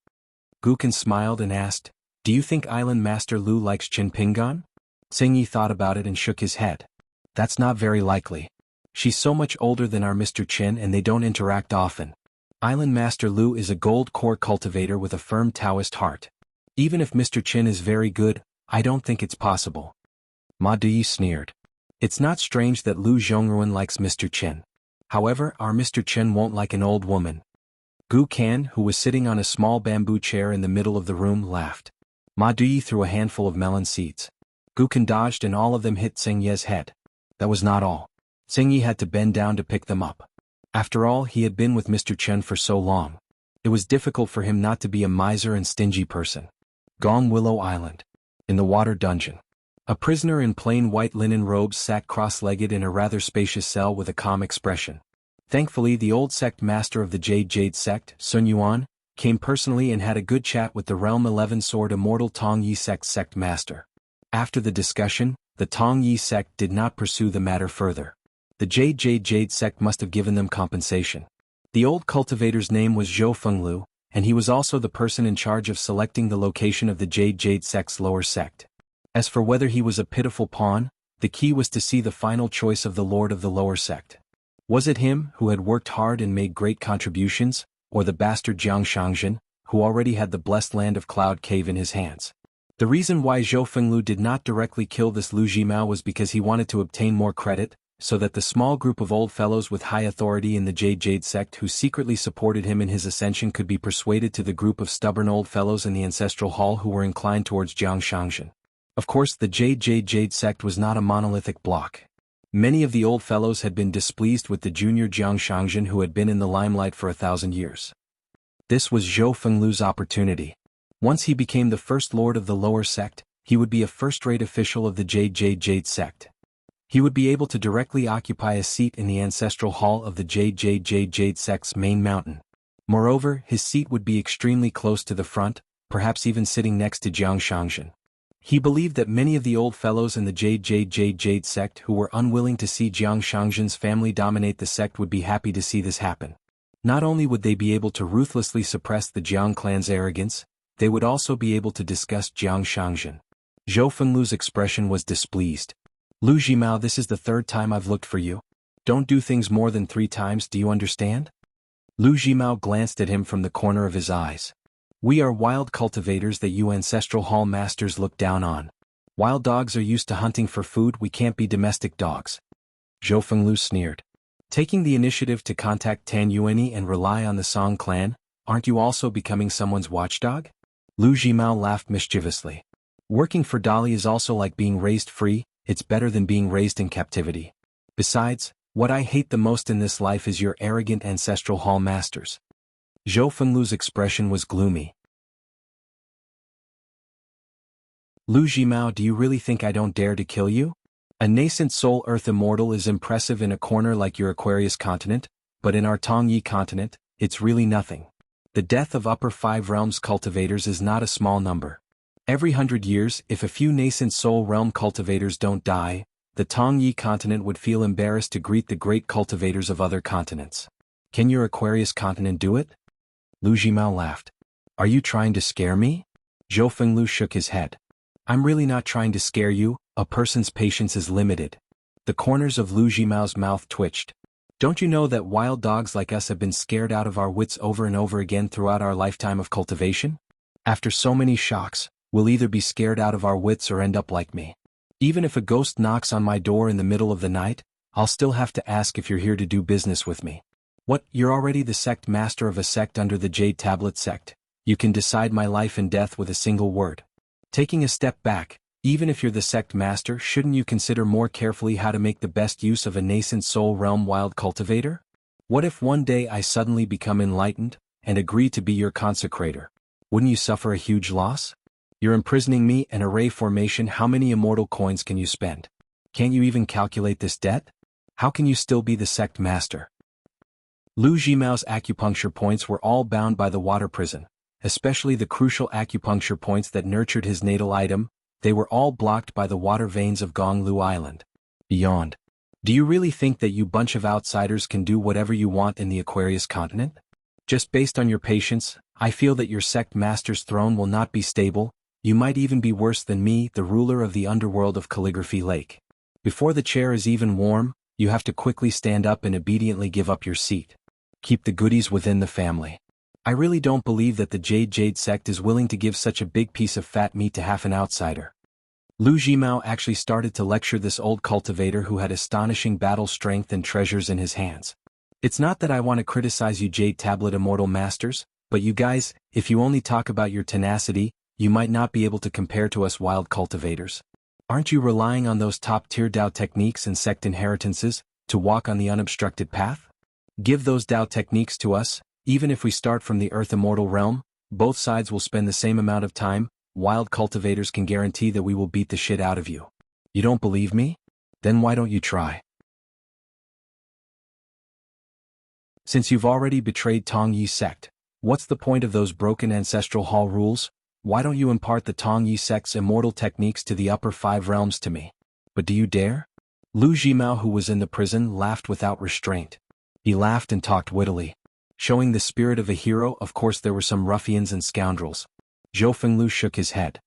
Guken smiled and asked, do you think Island Master Lu likes Qin Pingan? Zheng Yi thought about it and shook his head. That's not very likely. She's so much older than our Mr. Qin and they don't interact often. Island Master Lu is a gold core cultivator with a firm Taoist heart. Even if Mr. Qin is very good, I don't think it's possible. Ma Duyi sneered. It's not strange that Lu Zhongruan likes Mr. Qin. However, our Mr. Qin won't like an old woman. Gu Kan, who was sitting on a small bamboo chair in the middle of the room, laughed. Ma Duyi threw a handful of melon seeds. Gu Kan dodged and all of them hit Zheng Yi's head. That was not all. Zheng Yi had to bend down to pick them up. After all, he had been with Mr. Qin for so long. It was difficult for him not to be a miser and stingy person. Gong Willow Island. In the water dungeon. A prisoner in plain white linen robes sat cross-legged in a rather spacious cell with a calm expression. Thankfully, the old sect master of the Jade sect, Sun Yuan, came personally and had a good chat with the Realm 11 Sword Immortal Tong Yi sect master. After the discussion, the Tong Yi sect did not pursue the matter further. The Jade sect must have given them compensation. The old cultivator's name was Zhou Fenglu, and he was also the person in charge of selecting the location of the Jade sect's lower sect. As for whether he was a pitiful pawn, the key was to see the final choice of the lord of the lower sect. Was it him, who had worked hard and made great contributions, or the bastard Jiang Shangzhen, who already had the blessed land of Cloud Cave in his hands? The reason why Zhou Fenglu did not directly kill this Lu Jimao was because he wanted to obtain more credit, so that the small group of old fellows with high authority in the Jade sect who secretly supported him in his ascension could be persuaded to the group of stubborn old fellows in the ancestral hall who were inclined towards Jiang Shangzhen. Of course, the Jade sect was not a monolithic block. Many of the old fellows had been displeased with the junior Jiang Shangzhen who had been in the limelight for 1,000 years. This was Zhou Fenglu's opportunity. Once he became the first lord of the lower sect, he would be a first-rate official of the Jade sect. He would be able to directly occupy a seat in the ancestral hall of the Jade sect's main mountain. Moreover, his seat would be extremely close to the front, perhaps even sitting next to Jiang Shangzhen. He believed that many of the old fellows in the Jade sect who were unwilling to see Jiang Shangzhen's family dominate the sect would be happy to see this happen. Not only would they be able to ruthlessly suppress the Jiang clan's arrogance, they would also be able to discuss Jiang Shangzhen. Zhou Fenglu's expression was displeased. Lu Jimao, this is the third time I've looked for you. Don't do things more than 3 times, do you understand? Lu Jimao glanced at him from the corner of his eyes. We are wild cultivators that you ancestral hall masters look down on. Wild dogs are used to hunting for food, we can't be domestic dogs. Zhou Fenglu sneered. Taking the initiative to contact Tan Yuanyi and rely on the Song clan, aren't you also becoming someone's watchdog? Lu Jimao laughed mischievously. Working for Dali is also like being raised free, it's better than being raised in captivity. Besides, what I hate the most in this life is your arrogant ancestral hall masters. Zhou Fenglu's expression was gloomy. Lu Jimao, do you really think I don't dare to kill you? A nascent soul Earth immortal is impressive in a corner like your Aquarius continent, but in our Tongyi continent, it's really nothing. The death of upper 5 realms cultivators is not a small number. Every 100 years, if a few nascent soul realm cultivators don't die, the Tongyi continent would feel embarrassed to greet the great cultivators of other continents. Can your Aquarius continent do it? Lu Jimao laughed. Are you trying to scare me? Zhou Fenglu shook his head. I'm really not trying to scare you, a person's patience is limited. The corners of Lu Jimao's mouth twitched. Don't you know that wild dogs like us have been scared out of our wits over and over again throughout our lifetime of cultivation? After so many shocks, we'll either be scared out of our wits or end up like me. Even if a ghost knocks on my door in the middle of the night, I'll still have to ask if you're here to do business with me. What, you're already the sect master of a sect under the Jade Tablet sect? You can decide my life and death with a single word. Taking a step back, even if you're the sect master, shouldn't you consider more carefully how to make the best use of a nascent soul realm wild cultivator? What if one day I suddenly become enlightened, and agree to be your consecrator? Wouldn't you suffer a huge loss? You're imprisoning me, an array formation. How many immortal coins can you spend? Can't you even calculate this debt? How can you still be the sect master? Lu Jimao's acupuncture points were all bound by the water prison, especially the crucial acupuncture points that nurtured his natal item. They were all blocked by the water veins of Gonglu Island. Beyond. Do you really think that you bunch of outsiders can do whatever you want in the Aquarius continent? Just based on your patience, I feel that your sect master's throne will not be stable. You might even be worse than me, the ruler of the underworld of Calligraphy Lake. Before the chair is even warm, you have to quickly stand up and obediently give up your seat. Keep the goodies within the family. I really don't believe that the Jade sect is willing to give such a big piece of fat meat to half an outsider. Lu Jimao actually started to lecture this old cultivator who had astonishing battle strength and treasures in his hands. It's not that I want to criticize you Jade Tablet Immortal Masters, but you guys, if you only talk about your tenacity, you might not be able to compare to us wild cultivators. Aren't you relying on those top-tier Dao techniques and sect inheritances to walk on the unobstructed path? Give those Dao techniques to us. Even if we start from the Earth Immortal realm, both sides will spend the same amount of time. Wild cultivators can guarantee that we will beat the shit out of you. You don't believe me? Then why don't you try? Since you've already betrayed Tongyi sect, what's the point of those broken ancestral hall rules? Why don't you impart the Tongyi sect's immortal techniques to the upper 5 realms to me? But do you dare? Lu Jimao, who was in the prison, laughed without restraint. He laughed and talked wittily. Showing the spirit of a hero. Of course there were some ruffians and scoundrels. Zhou Fenglu shook his head.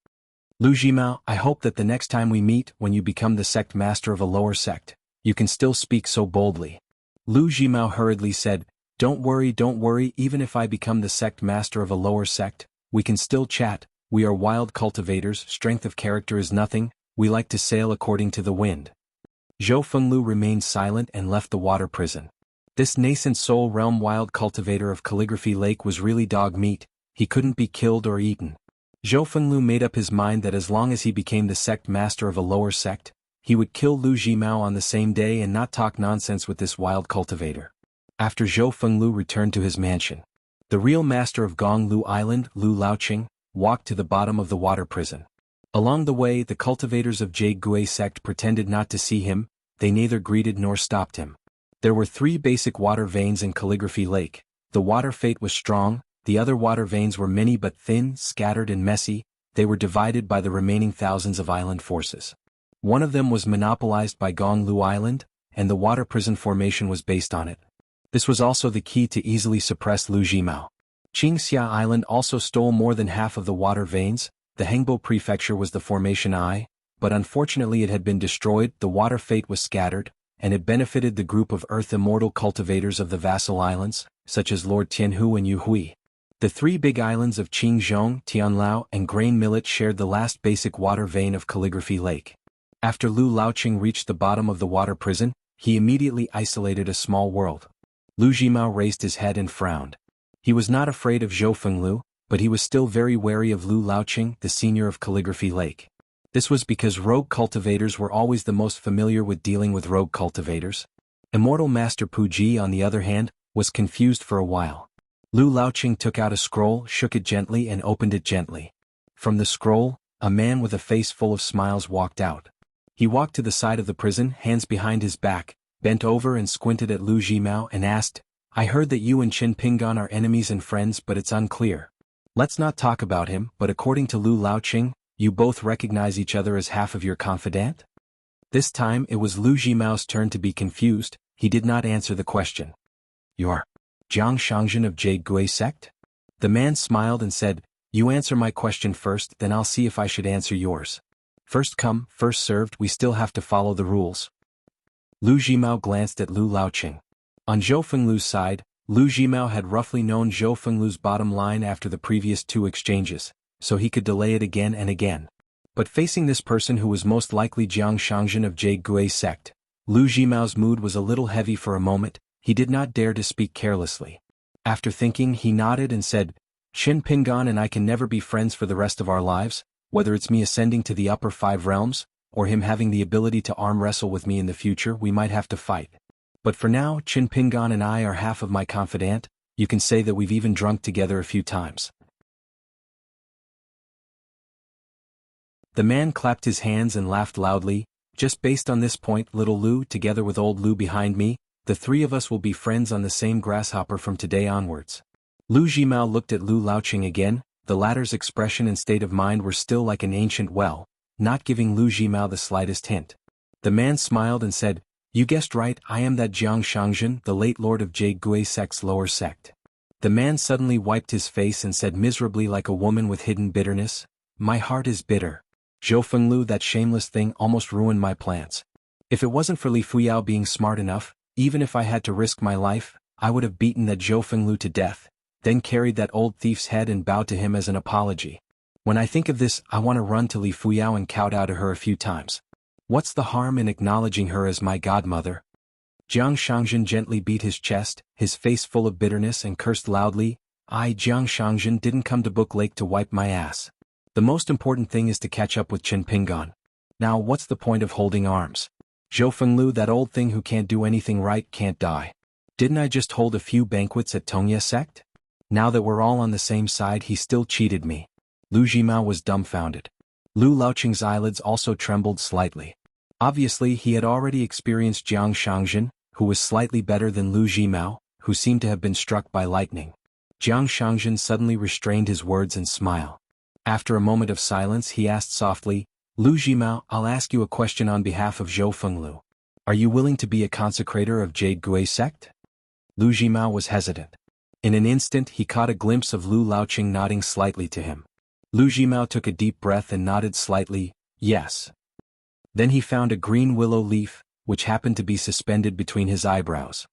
Lu Jimao, I hope that the next time we meet, when you become the sect master of a lower sect, you can still speak so boldly. Lu Jimao hurriedly said, don't worry, even if I become the sect master of a lower sect, we can still chat. We are wild cultivators, strength of character is nothing, we like to sail according to the wind. Zhou Fenglu remained silent and left the water prison. This nascent soul realm wild cultivator of Calligraphy Lake was really dog meat. He couldn't be killed or eaten. Zhou Fenglu made up his mind that as long as he became the sect master of a lower sect, he would kill Lu Jimao on the same day and not talk nonsense with this wild cultivator. After Zhou Fenglu returned to his mansion, the real master of Gonglu Island, Lu Laoqing, walked to the bottom of the water prison. Along the way, the cultivators of Jade Gui sect pretended not to see him. They neither greeted nor stopped him. There were 3 basic water veins in Calligraphy Lake. The water fate was strong, the other water veins were many but thin, scattered and messy. They were divided by the remaining thousands of island forces. One of them was monopolized by Gonglu Island, and the water prison formation was based on it. This was also the key to easily suppress Lu Jimao. Qingxia Island also stole more than half of the water veins. The Hengbo prefecture was the formation I, but unfortunately it had been destroyed. The water fate was scattered, and it benefited the group of Earth Immortal cultivators of the vassal islands, such as Lord Tianhu and Yu Hui. The 3 big islands of Qingzhong, Tianlao, and Grain Millet shared the last basic water vein of Calligraphy Lake. After Lu Laoqing reached the bottom of the water prison, he immediately isolated a small world. Lu Jimao raised his head and frowned. He was not afraid of Zhou Fenglu, but he was still very wary of Lu Laoqing, the senior of Calligraphy Lake. This was because rogue cultivators were always the most familiar with dealing with rogue cultivators. Immortal Master Puji, on the other hand, was confused for a while. Lu Laoqing took out a scroll, shook it gently and opened it gently. From the scroll, a man with a face full of smiles walked out. He walked to the side of the prison, hands behind his back, bent over and squinted at Lu Jimao and asked, I heard that you and Qin Pingan are enemies and friends, but it's unclear. Let's not talk about him, but according to Lu Laoqing, you both recognize each other as half of your confidant? This time it was Lu Jimao's turn to be confused. He did not answer the question. You're Jiang Shangzhen of Jade Gui sect? The man smiled and said, you answer my question first, then I'll see if I should answer yours. First come, first served, we still have to follow the rules. Lu Jimao glanced at Lu Laoqing. On Zhou Fenglu's side, Lu Jimao had roughly known Zhou Fenglu's bottom line after the previous 2 exchanges, so he could delay it again and again. But facing this person who was most likely Jiang Shangzhen of Jade Gui sect, Lu Jimao's mood was a little heavy for a moment. He did not dare to speak carelessly. After thinking, he nodded and said, Qin Pingan and I can never be friends for the rest of our lives, whether it's me ascending to the upper 5 realms, or him having the ability to arm wrestle with me in the future. We might have to fight. But for now, Qin Pingan and I are half of my confidant. You can say that we've even drunk together a few times. The man clapped his hands and laughed loudly. Just based on this point, little Lu together with old Lu behind me, the 3 of us will be friends on the same grasshopper from today onwards. Lu Jimao looked at Lu Laoqing again. The latter's expression and state of mind were still like an ancient well, not giving Lu Jimao the slightest hint. The man smiled and said, you guessed right, I am that Jiang Shangzhen, the late lord of Jade Gui sect's lower sect. The man suddenly wiped his face and said miserably like a woman with hidden bitterness, my heart is bitter. Zhou Fenglu, that shameless thing, almost ruined my plans. If it wasn't for Li Fuyao being smart enough, even if I had to risk my life, I would have beaten that Zhou Fenglu to death, then carried that old thief's head and bowed to him as an apology. When I think of this, I want to run to Li Fuyao and kowtow to her a few times. What's the harm in acknowledging her as my godmother? Jiang Shangzhen gently beat his chest, his face full of bitterness, and cursed loudly. I, Jiang Shangzhen, didn't come to Book Lake to wipe my ass. The most important thing is to catch up with Qin Pingan. Now what's the point of holding arms? Zhou Fenglu, that old thing who can't do anything right, can't die. Didn't I just hold a few banquets at Tongya sect? Now that we're all on the same side, he still cheated me. Lu Jimao was dumbfounded. Lu Laoqing's eyelids also trembled slightly. Obviously he had already experienced Jiang Shangzhen, who was slightly better than Lu Jimao, who seemed to have been struck by lightning. Jiang Shangzhen suddenly restrained his words and smiled. After a moment of silence he asked softly, Lu Jimao, I'll ask you a question on behalf of Zhou Fenglu. Are you willing to be a consecrator of Jade Gui sect? Lu Jimao was hesitant. In an instant he caught a glimpse of Lu Laoqing nodding slightly to him. Lu Jimao took a deep breath and nodded slightly, yes. Then he found a green willow leaf, which happened to be suspended between his eyebrows.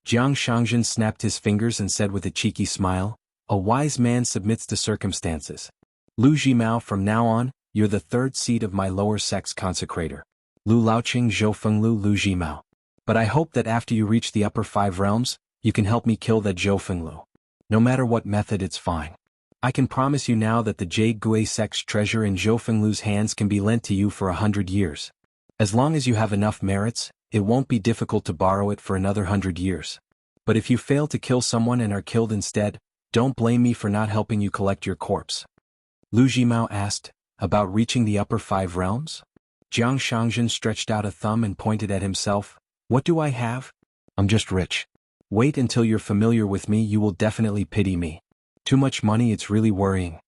Jiang Shangzhen snapped his fingers and said with a cheeky smile, a wise man submits to circumstances. Lu Jimao, from now on, you're the 3rd seed of my lower sect's consecrator. Lu Laoqing, Zhou Fenglu, Lu Jimao. But I hope that after you reach the upper 5 realms, you can help me kill that Zhou Fenglu. No matter what method, it's fine. I can promise you now that the Jade Gui sect's treasure in Zhou Fenglu's hands can be lent to you for 100 years. As long as you have enough merits, it won't be difficult to borrow it for another 100 years. But if you fail to kill someone and are killed instead, don't blame me for not helping you collect your corpse. Lu Jimao asked, about reaching the upper 5 realms? Jiang Shangzhen stretched out a thumb and pointed at himself. What do I have? I'm just rich. Wait until you're familiar with me, you will definitely pity me. Too much money, it's really worrying.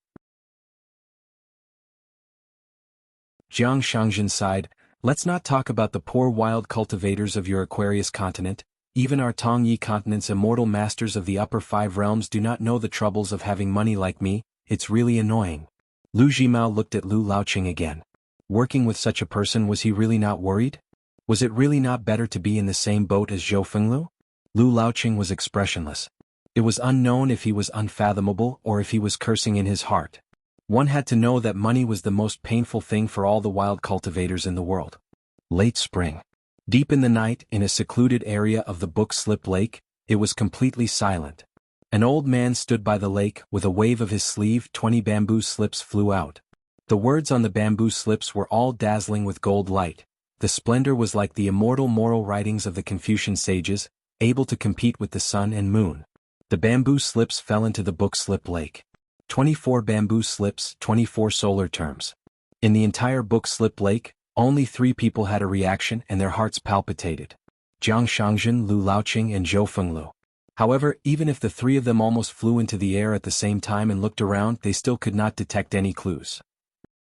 Jiang Shangzhen sighed. Let's not talk about the poor wild cultivators of your Aquarius continent. Even our Tongyi continent's immortal masters of the upper 5 realms do not know the troubles of having money like me. It's really annoying. Lu Jimao looked at Lu Laoqing again. Working with such a person, was he really not worried? Was it really not better to be in the same boat as Zhou Fenglu? Lu Laoqing was expressionless. It was unknown if he was unfathomable or if he was cursing in his heart. One had to know that money was the most painful thing for all the wild cultivators in the world. Late spring. Deep in the night, in a secluded area of the Book Slip Lake, it was completely silent. An old man stood by the lake. With a wave of his sleeve, 20 bamboo slips flew out. The words on the bamboo slips were all dazzling with gold light. The splendor was like the immortal moral writings of the Confucian sages, able to compete with the sun and moon. The bamboo slips fell into the Book Slip Lake. 24 bamboo slips, 24 solar terms. In the entire Book Slip Lake, only 3 people had a reaction and their hearts palpitated. Jiang Shangzhen, Lu Laoqing, and Zhou Fenglu. However, even if the 3 of them almost flew into the air at the same time and looked around, they still could not detect any clues.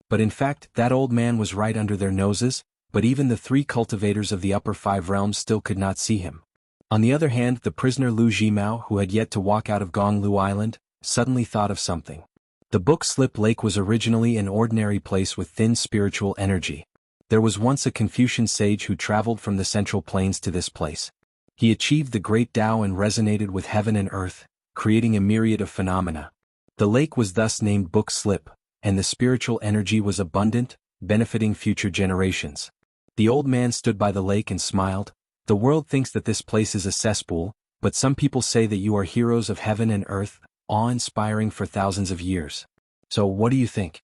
But in fact, that old man was right under their noses. but even the 3 cultivators of the upper 5 realms still could not see him. On the other hand, the prisoner Lu Jimao, who had yet to walk out of Gonglu Island, suddenly thought of something. The Book Slip Lake was originally an ordinary place with thin spiritual energy. There was once a Confucian sage who traveled from the Central Plains to this place. He achieved the great Tao and resonated with heaven and earth, creating a myriad of phenomena. The lake was thus named Book Slip, and the spiritual energy was abundant, benefiting future generations. The old man stood by the lake and smiled. The world thinks that this place is a cesspool, but some people say that you are heroes of heaven and earth, awe-inspiring for thousands of years. So what do you think?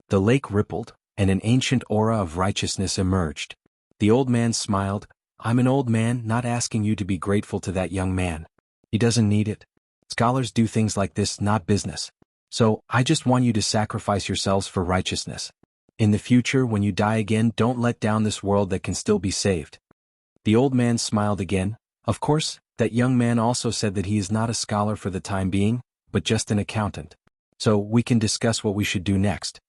The lake rippled, and an ancient aura of righteousness emerged. The old man smiled. I'm an old man, not asking you to be grateful to that young man. He doesn't need it. Scholars do things like this, not business. So, I just want you to sacrifice yourselves for righteousness. In the future, when you die again, don't let down this world that can still be saved. The old man smiled again. Of course, that young man also said that he is not a scholar for the time being, but just an accountant. So, we can discuss what we should do next.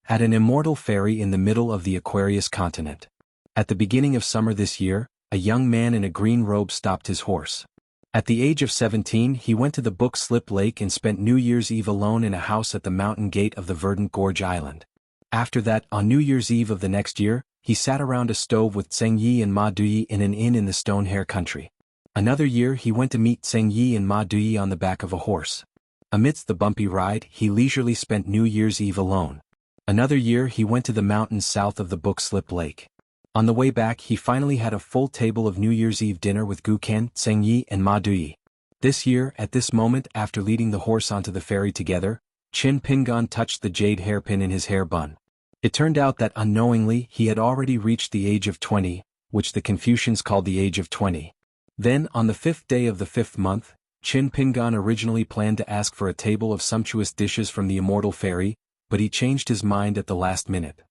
At an immortal ferry in the middle of the Aquarius continent. At the beginning of summer this year, a young man in a green robe stopped his horse. At the age of 17, he went to the Book Slip Lake and spent New Year's Eve alone in a house at the mountain gate of the Verdant Gorge Island. After that, on New Year's Eve of the next year, he sat around a stove with Tseng Yi and Ma Duyi in an inn in the Stone Hair country. Another year he went to meet Tseng Yi and Ma Duyi on the back of a horse. Amidst the bumpy ride, he leisurely spent New Year's Eve alone. Another year he went to the mountains south of the Book Slip Lake. On the way back he finally had a full table of New Year's Eve dinner with Gu Ken, Tseng Yi and Ma Duyi. This year, at this moment after leading the horse onto the ferry together, Qin Pingan touched the jade hairpin in his hair bun. It turned out that unknowingly he had already reached the age of 20, which the Confucians called the age of 20. Then, on the 5th day of the 5th month, Qin Pingan originally planned to ask for a table of sumptuous dishes from the immortal fairy, but he changed his mind at the last minute.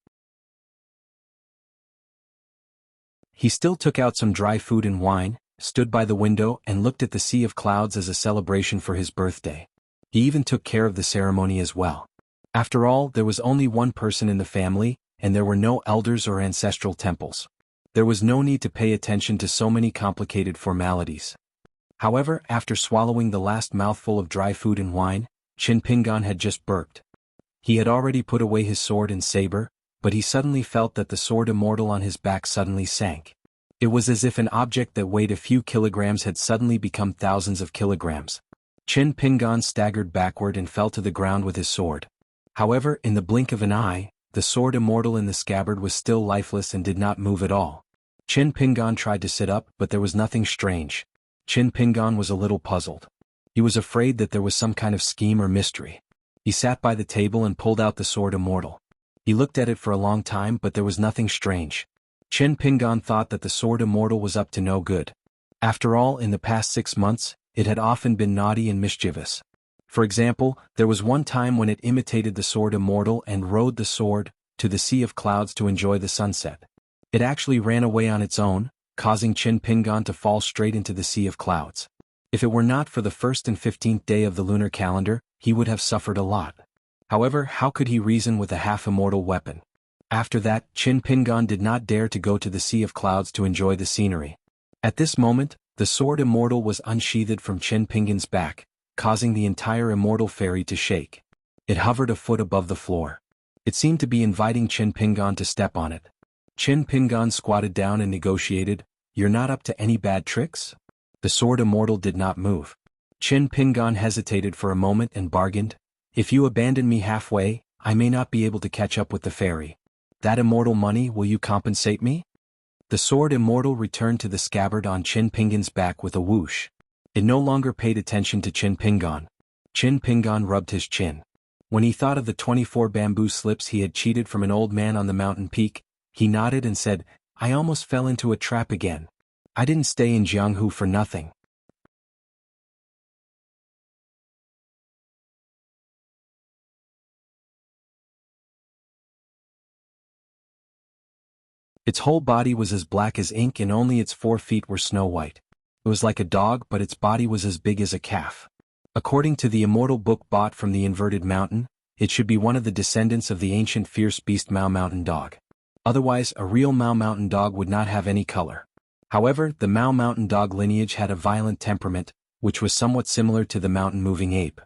He still took out some dry food and wine, stood by the window and looked at the sea of clouds as a celebration for his birthday. He even took care of the ceremony as well. After all, there was only one person in the family, and there were no elders or ancestral temples. There was no need to pay attention to so many complicated formalities. However, after swallowing the last mouthful of dry food and wine, Qin Pingan had just burped. He had already put away his sword and saber, but he suddenly felt that the sword immortal on his back suddenly sank. It was as if an object that weighed a few kilograms had suddenly become thousands of kilograms. Qin Pingan staggered backward and fell to the ground with his sword. However, in the blink of an eye, the sword immortal in the scabbard was still lifeless and did not move at all. Qin Pingan tried to sit up, but there was nothing strange. Qin Pingan was a little puzzled. He was afraid that there was some kind of scheme or mystery. He sat by the table and pulled out the sword immortal. He looked at it for a long time, but there was nothing strange. Qin Pingan thought that the sword immortal was up to no good. After all, in the past 6 months, it had often been naughty and mischievous. For example, there was one time when it imitated the sword immortal and rode the sword to the sea of clouds to enjoy the sunset. It actually ran away on its own, causing Qin Pingan to fall straight into the sea of clouds. If it were not for the 1st and 15th day of the lunar calendar, he would have suffered a lot. However, how could he reason with a half-immortal weapon? After that, Qin Pingan did not dare to go to the sea of clouds to enjoy the scenery. At this moment, the sword immortal was unsheathed from Qin Pingan's back, causing the entire immortal fairy to shake. It hovered a foot above the floor. It seemed to be inviting Qin Pingan to step on it. Qin Pingan squatted down and negotiated, "You're not up to any bad tricks?" The sword immortal did not move. Qin Pingan hesitated for a moment and bargained, "If you abandon me halfway, I may not be able to catch up with the fairy. That immortal money, will you compensate me?" The sword immortal returned to the scabbard on Qin Pingan's back with a whoosh. It no longer paid attention to Qin Pingan. Qin Pingan rubbed his chin. When he thought of the 24 bamboo slips he had cheated from an old man on the mountain peak, he nodded and said, "I almost fell into a trap again. I didn't stay in Jianghu for nothing." Its whole body was as black as ink and only its 4 feet were snow white. It was like a dog, but its body was as big as a calf. According to the immortal book bought from the inverted mountain, it should be one of the descendants of the ancient fierce beast Mao mountain dog. Otherwise, a real Mau Mountain Dog would not have any color. However, the Mau Mountain Dog lineage had a violent temperament, which was somewhat similar to the mountain-moving ape.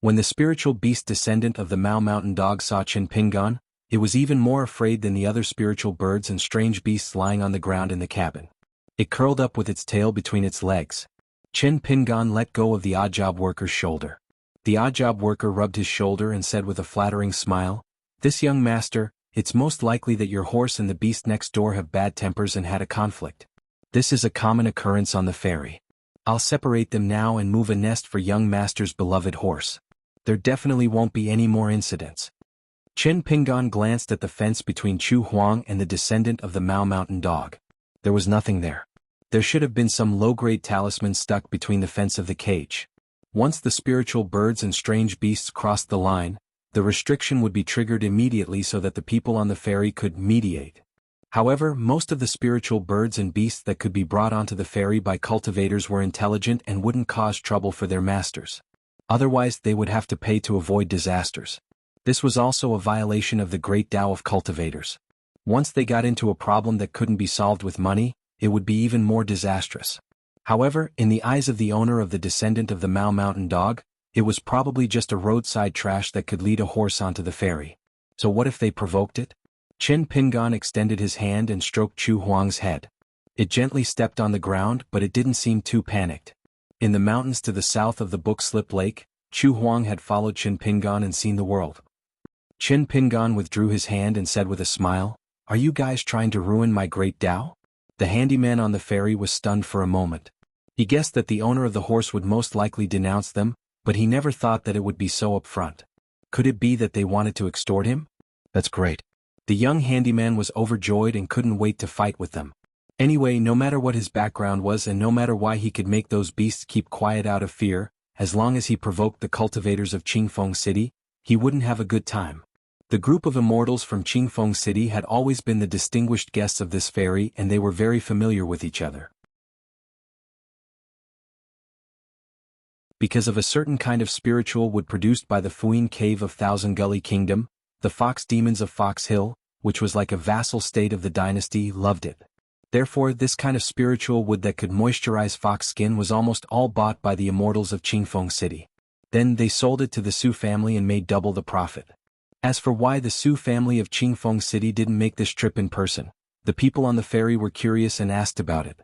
When the spiritual beast descendant of the Mau Mountain Dog saw Chin Pingan, it was even more afraid than the other spiritual birds and strange beasts lying on the ground in the cabin. It curled up with its tail between its legs. Chin Pingan let go of the odd job worker's shoulder. The odd job worker rubbed his shoulder and said with a flattering smile, "This young master, it's most likely that your horse and the beast next door have bad tempers and had a conflict. This is a common occurrence on the ferry. I'll separate them now and move a nest for young master's beloved horse. There definitely won't be any more incidents." Chin Pingan glanced at the fence between Chu Huang and the descendant of the Mau Mountain Dog. There was nothing there. There should have been some low-grade talisman stuck between the fence of the cage. Once the spiritual birds and strange beasts crossed the line, the restriction would be triggered immediately so that the people on the ferry could mediate. However, most of the spiritual birds and beasts that could be brought onto the ferry by cultivators were intelligent and wouldn't cause trouble for their masters. Otherwise, they would have to pay to avoid disasters. This was also a violation of the great Tao of cultivators. Once they got into a problem that couldn't be solved with money, it would be even more disastrous. However, in the eyes of the owner of the descendant of the Mau Mountain Dog, it was probably just a roadside trash that could lead a horse onto the ferry. So what if they provoked it? Chin Pingan extended his hand and stroked Chu Huang's head. It gently stepped on the ground, but it didn't seem too panicked. In the mountains to the south of the Book Slip Lake, Chu Huang had followed Chin Pingan and seen the world. Chin Pingan withdrew his hand and said with a smile, "Are you guys trying to ruin my great Tao?" The handyman on the ferry was stunned for a moment. He guessed that the owner of the horse would most likely denounce them, but he never thought that it would be so upfront. Could it be that they wanted to extort him? That's great. The young handyman was overjoyed and couldn't wait to fight with them. Anyway, no matter what his background was and no matter why he could make those beasts keep quiet out of fear, as long as he provoked the cultivators of Qingfeng City, he wouldn't have a good time. The group of immortals from Qingfeng City had always been the distinguished guests of this ferry and they were very familiar with each other. Because of a certain kind of spiritual wood produced by the Fuyin Cave of Thousand Gully Kingdom, the fox demons of Fox Hill, which was like a vassal state of the dynasty, loved it. Therefore, this kind of spiritual wood that could moisturize fox skin was almost all bought by the immortals of Qingfeng City. Then they sold it to the Su family and made double the profit. As for why the Su family of Qingfeng City didn't make this trip in person, the people on the ferry were curious and asked about it.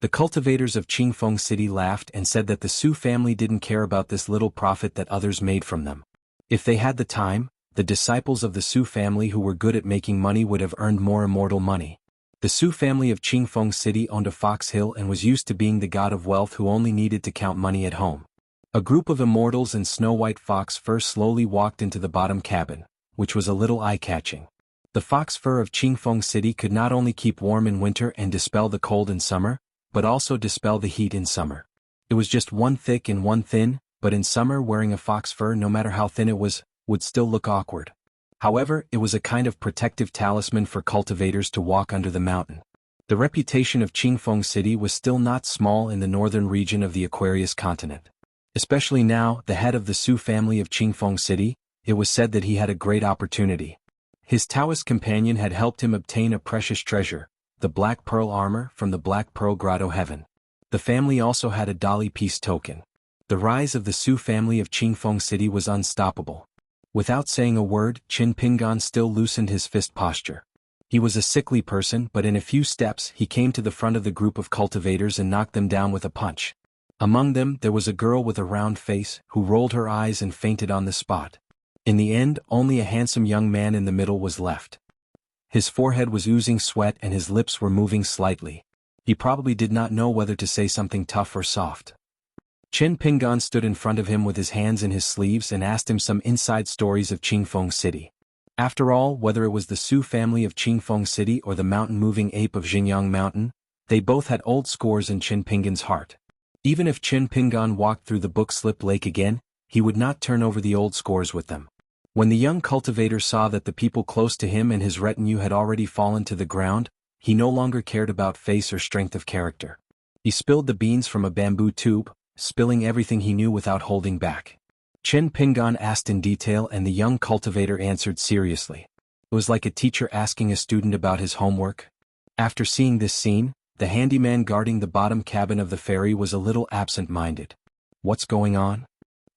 The cultivators of Qingfeng City laughed and said that the Su family didn't care about this little profit that others made from them. If they had the time, the disciples of the Su family who were good at making money would have earned more immortal money. The Su family of Qingfeng City owned a fox hill and was used to being the god of wealth who only needed to count money at home. A group of immortals in snow-white fox fur slowly walked into the bottom cabin, which was a little eye-catching. The fox fur of Qingfeng City could not only keep warm in winter and dispel the cold in summer, but also dispel the heat in summer. It was just one thick and one thin, but in summer wearing a fox fur, no matter how thin it was, would still look awkward. However, it was a kind of protective talisman for cultivators to walk under the mountain. The reputation of Qingfeng City was still not small in the northern region of the Aquarius continent. Especially now, the head of the Su family of Qingfeng City, it was said that he had a great opportunity. His Taoist companion had helped him obtain a precious treasure, the Black Pearl armor from the Black Pearl Grotto Heaven. The family also had a Dali peace token. The rise of the Su family of Qingfeng City was unstoppable. Without saying a word, Chin Pingan still loosened his fist posture. He was a sickly person, but in a few steps he came to the front of the group of cultivators and knocked them down with a punch. Among them there was a girl with a round face, who rolled her eyes and fainted on the spot. In the end, only a handsome young man in the middle was left. His forehead was oozing sweat and his lips were moving slightly. He probably did not know whether to say something tough or soft. Chin Pingan stood in front of him with his hands in his sleeves and asked him some inside stories of Qingfeng City. After all, whether it was the Su family of Qingfeng City or the mountain-moving ape of Xinjiang Mountain, they both had old scores in Chin Pingan's heart. Even if Chin Pingan walked through the Book Slip Lake again, he would not turn over the old scores with them. When the young cultivator saw that the people close to him and his retinue had already fallen to the ground, he no longer cared about face or strength of character. He spilled the beans from a bamboo tube, spilling everything he knew without holding back. Chin Pingan asked in detail and the young cultivator answered seriously. It was like a teacher asking a student about his homework. After seeing this scene, the handyman guarding the bottom cabin of the ferry was a little absent-minded. What's going on?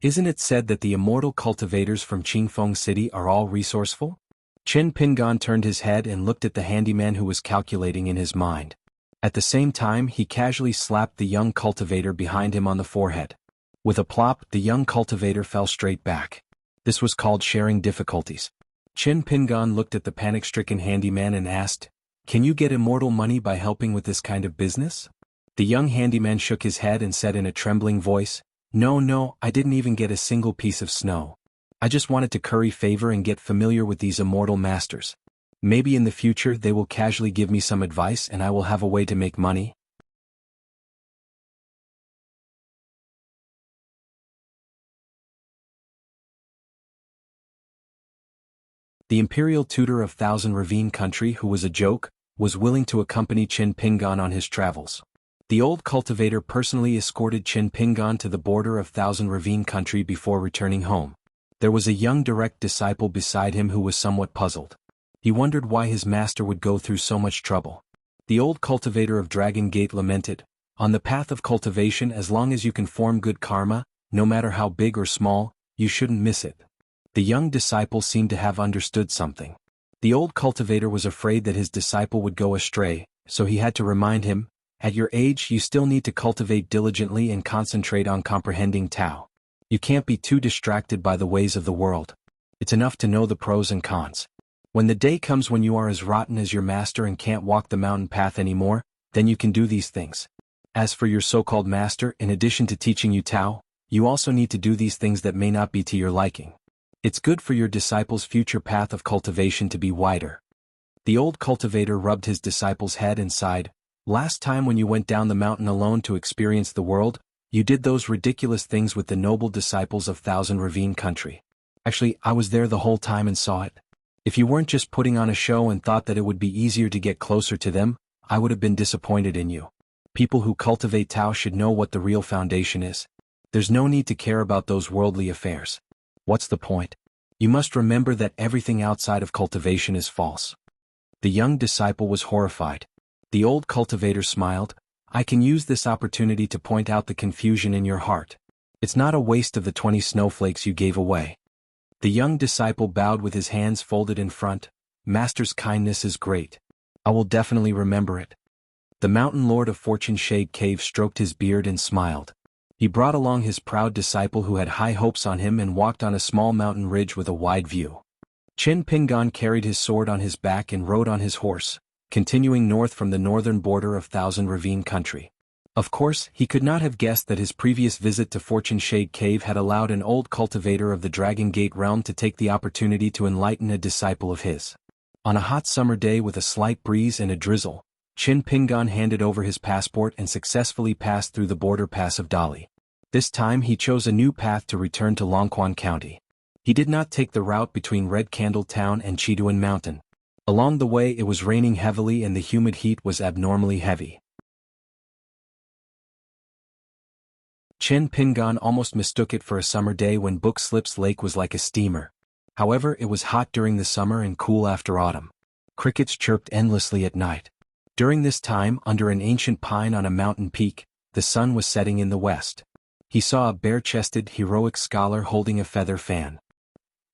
Isn't it said that the immortal cultivators from Qingfeng City are all resourceful? Chen Pingan turned his head and looked at the handyman who was calculating in his mind. At the same time, he casually slapped the young cultivator behind him on the forehead. With a plop, the young cultivator fell straight back. This was called sharing difficulties. Chen Pingan looked at the panic-stricken handyman and asked, "Can you get immortal money by helping with this kind of business?" The young handyman shook his head and said in a trembling voice, No, I didn't even get a single piece of snow. I just wanted to curry favor and get familiar with these immortal masters. Maybe in the future they will casually give me some advice and I will have a way to make money." The imperial tutor of Thousand Ravine Country, who was a joke, was willing to accompany Chen Pingan on his travels. The old cultivator personally escorted Chen Pingan to the border of Thousand Ravine Country before returning home. There was a young direct disciple beside him who was somewhat puzzled. He wondered why his master would go through so much trouble. The old cultivator of Dragon Gate lamented, "On the path of cultivation, as long as you can form good karma, no matter how big or small, you shouldn't miss it." The young disciple seemed to have understood something. The old cultivator was afraid that his disciple would go astray, so he had to remind him, "At your age you still need to cultivate diligently and concentrate on comprehending Tao. You can't be too distracted by the ways of the world. It's enough to know the pros and cons. When the day comes when you are as rotten as your master and can't walk the mountain path anymore, then you can do these things. As for your so-called master, in addition to teaching you Tao, you also need to do these things that may not be to your liking. It's good for your disciple's future path of cultivation to be wider." The old cultivator rubbed his disciple's head and sighed, "Last time when you went down the mountain alone to experience the world, you did those ridiculous things with the noble disciples of Thousand Ravine Country. Actually, I was there the whole time and saw it. If you weren't just putting on a show and thought that it would be easier to get closer to them, I would have been disappointed in you. People who cultivate Tao should know what the real foundation is. There's no need to care about those worldly affairs. What's the point? You must remember that everything outside of cultivation is false." The young disciple was horrified. The old cultivator smiled, "I can use this opportunity to point out the confusion in your heart. It's not a waste of the 20 snowflakes you gave away." The young disciple bowed with his hands folded in front, "Master's kindness is great. I will definitely remember it." The mountain lord of Fortune Shade Cave stroked his beard and smiled. He brought along his proud disciple who had high hopes on him and walked on a small mountain ridge with a wide view. Chen Pingan carried his sword on his back and rode on his horse, continuing north from the northern border of Thousand Ravine Country. Of course, he could not have guessed that his previous visit to Fortune Shade Cave had allowed an old cultivator of the Dragon Gate realm to take the opportunity to enlighten a disciple of his. On a hot summer day with a slight breeze and a drizzle, Chen Pingan handed over his passport and successfully passed through the border pass of Dali. This time he chose a new path to return to Longquan County. He did not take the route between Red Candle Town and Chiduan Mountain. Along the way it was raining heavily and the humid heat was abnormally heavy. Chen Pingan almost mistook it for a summer day when Book Slips Lake was like a steamer. However, it was hot during the summer and cool after autumn. Crickets chirped endlessly at night. During this time, under an ancient pine on a mountain peak, the sun was setting in the west. He saw a bare-chested, heroic scholar holding a feather fan.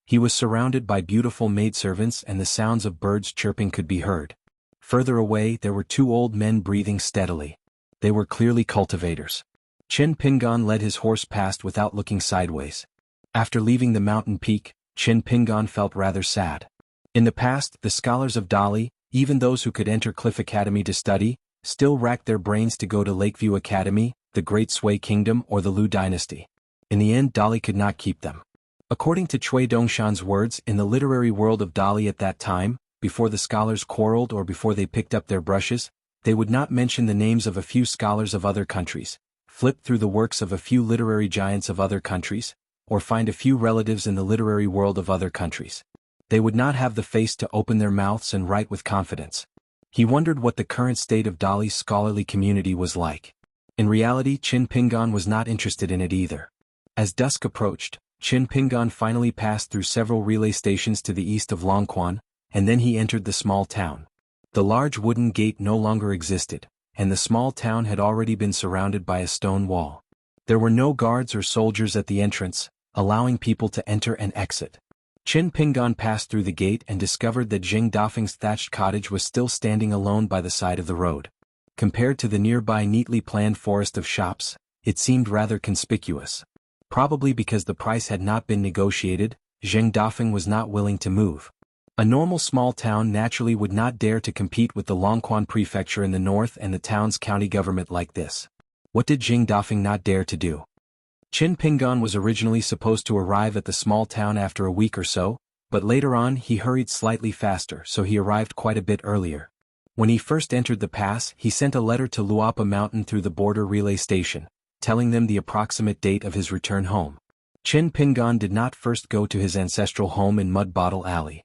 He was surrounded by beautiful maidservants and the sounds of birds chirping could be heard. Further away there were two old men breathing steadily. They were clearly cultivators. Chen Pingan led his horse past without looking sideways. After leaving the mountain peak, Chen Pingan felt rather sad. In the past, the scholars of Dali, even those who could enter Cliff Academy to study, still racked their brains to go to Lakeview Academy, the Great Sui Kingdom or the Lu Dynasty. In the end, Dali could not keep them. According to Cui Dongshan's words, in the literary world of Dali at that time, before the scholars quarreled or before they picked up their brushes, they would not mention the names of a few scholars of other countries, flip through the works of a few literary giants of other countries, or find a few relatives in the literary world of other countries. They would not have the face to open their mouths and write with confidence. He wondered what the current state of Dali's scholarly community was like. In reality, Chen Pingan was not interested in it either. As dusk approached, Chen Pingan finally passed through several relay stations to the east of Longquan, and then he entered the small town. The large wooden gate no longer existed, and the small town had already been surrounded by a stone wall. There were no guards or soldiers at the entrance, allowing people to enter and exit. Qin Pingan passed through the gate and discovered that Jing Dafeng's thatched cottage was still standing alone by the side of the road. Compared to the nearby neatly planned forest of shops, it seemed rather conspicuous. Probably because the price had not been negotiated, Jing Dafeng was not willing to move. A normal small town naturally would not dare to compete with the Longquan prefecture in the north and the town's county government like this. What did Jing Dafeng not dare to do? Qin Pingan was originally supposed to arrive at the small town after a week or so, but later on he hurried slightly faster, so he arrived quite a bit earlier. When he first entered the pass, he sent a letter to Luapa Mountain through the border relay station, telling them the approximate date of his return home. Qin Pingan did not first go to his ancestral home in Mud Bottle Alley.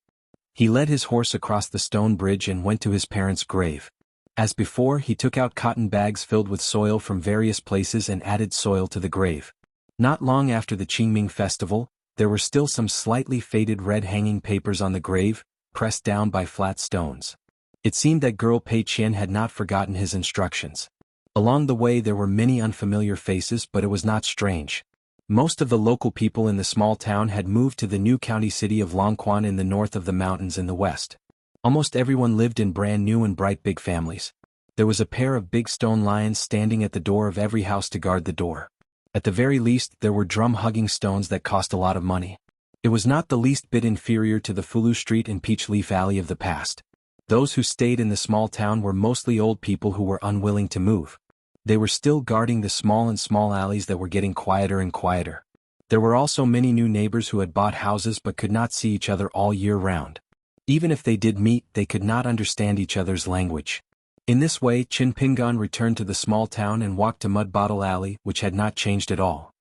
He led his horse across the stone bridge and went to his parents' grave. As before, he took out cotton bags filled with soil from various places and added soil to the grave. Not long after the Qingming festival, there were still some slightly faded red hanging papers on the grave, pressed down by flat stones. It seemed that girl Pei Qian had not forgotten his instructions. Along the way there were many unfamiliar faces, but it was not strange. Most of the local people in the small town had moved to the new county city of Longquan in the north of the mountains in the west. Almost everyone lived in brand new and bright big families. There was a pair of big stone lions standing at the door of every house to guard the door. At the very least, there were drum-hugging stones that cost a lot of money. It was not the least bit inferior to the Fulu Street and Peach Leaf Alley of the past. Those who stayed in the small town were mostly old people who were unwilling to move. They were still guarding the small alleys that were getting quieter and quieter. There were also many new neighbors who had bought houses but could not see each other all year round. Even if they did meet, they could not understand each other's language. In this way, Qin Pingan returned to the small town and walked to Mud Bottle Alley, which had not changed at all.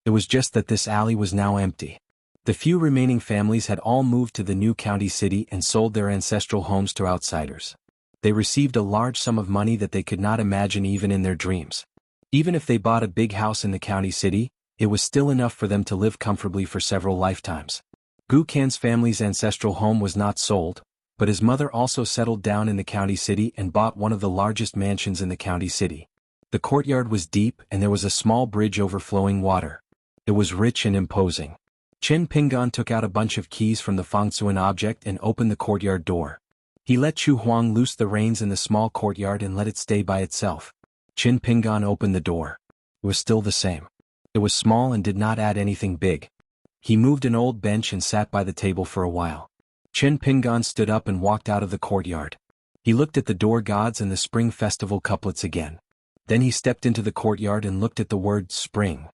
It was just that this alley was now empty. The few remaining families had all moved to the new county city and sold their ancestral homes to outsiders. They received a large sum of money that they could not imagine even in their dreams. Even if they bought a big house in the county city, it was still enough for them to live comfortably for several lifetimes. Gu Kan's family's ancestral home was not sold, but his mother also settled down in the county city and bought one of the largest mansions in the county city. The courtyard was deep and there was a small bridge overflowing water. It was rich and imposing. Qin Pingan took out a bunch of keys from the Fengsuan object and opened the courtyard door. He let Chu Huang loose the reins in the small courtyard and let it stay by itself. Qin Pingan opened the door. It was still the same. It was small and did not add anything big. He moved an old bench and sat by the table for a while. Qin Pingan stood up and walked out of the courtyard. He looked at the door gods and the spring festival couplets again. Then he stepped into the courtyard and looked at the word spring.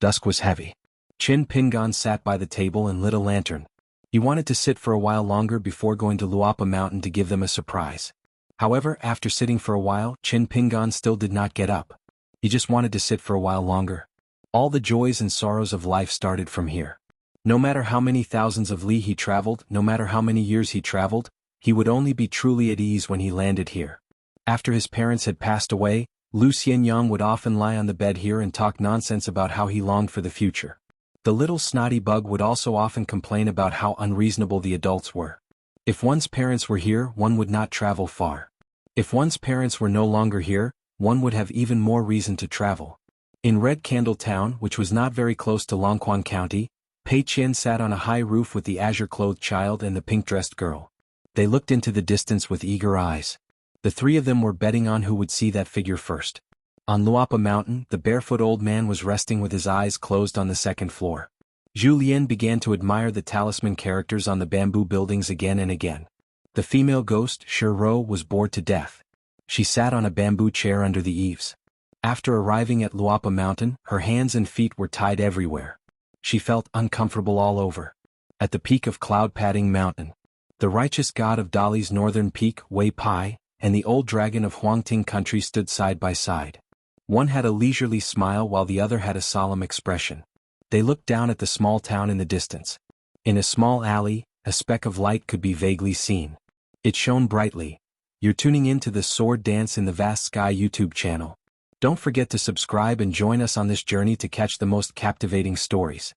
Dusk was heavy. Qin Pingan sat by the table and lit a lantern. He wanted to sit for a while longer before going to Luapa Mountain to give them a surprise. However, after sitting for a while, Qin Pingan still did not get up. He just wanted to sit for a while longer. All the joys and sorrows of life started from here. No matter how many thousands of li he traveled, no matter how many years he traveled, he would only be truly at ease when he landed here. After his parents had passed away, Lu Xianyang would often lie on the bed here and talk nonsense about how he longed for the future. The little snotty bug would also often complain about how unreasonable the adults were. If one's parents were here, one would not travel far. If one's parents were no longer here, one would have even more reason to travel. In Red Candle Town, which was not very close to Longquan County, Pei Qian sat on a high roof with the azure-clothed child and the pink-dressed girl. They looked into the distance with eager eyes. The three of them were betting on who would see that figure first. On Luapa Mountain, the barefoot old man was resting with his eyes closed on the second floor. Zhu Lian began to admire the talisman characters on the bamboo buildings again and again. The female ghost, Shi Ro, was bored to death. She sat on a bamboo chair under the eaves. After arriving at Luapa Mountain, her hands and feet were tied everywhere. She felt uncomfortable all over. At the peak of Cloud Padding Mountain, the righteous god of Dali's northern peak, Wei Pai, and the old dragon of Huangting country stood side by side. One had a leisurely smile while the other had a solemn expression. They looked down at the small town in the distance. In a small alley, a speck of light could be vaguely seen. It shone brightly. You're tuning in to the Sword Dance in the Vast Sky YouTube channel. Don't forget to subscribe and join us on this journey to catch the most captivating stories.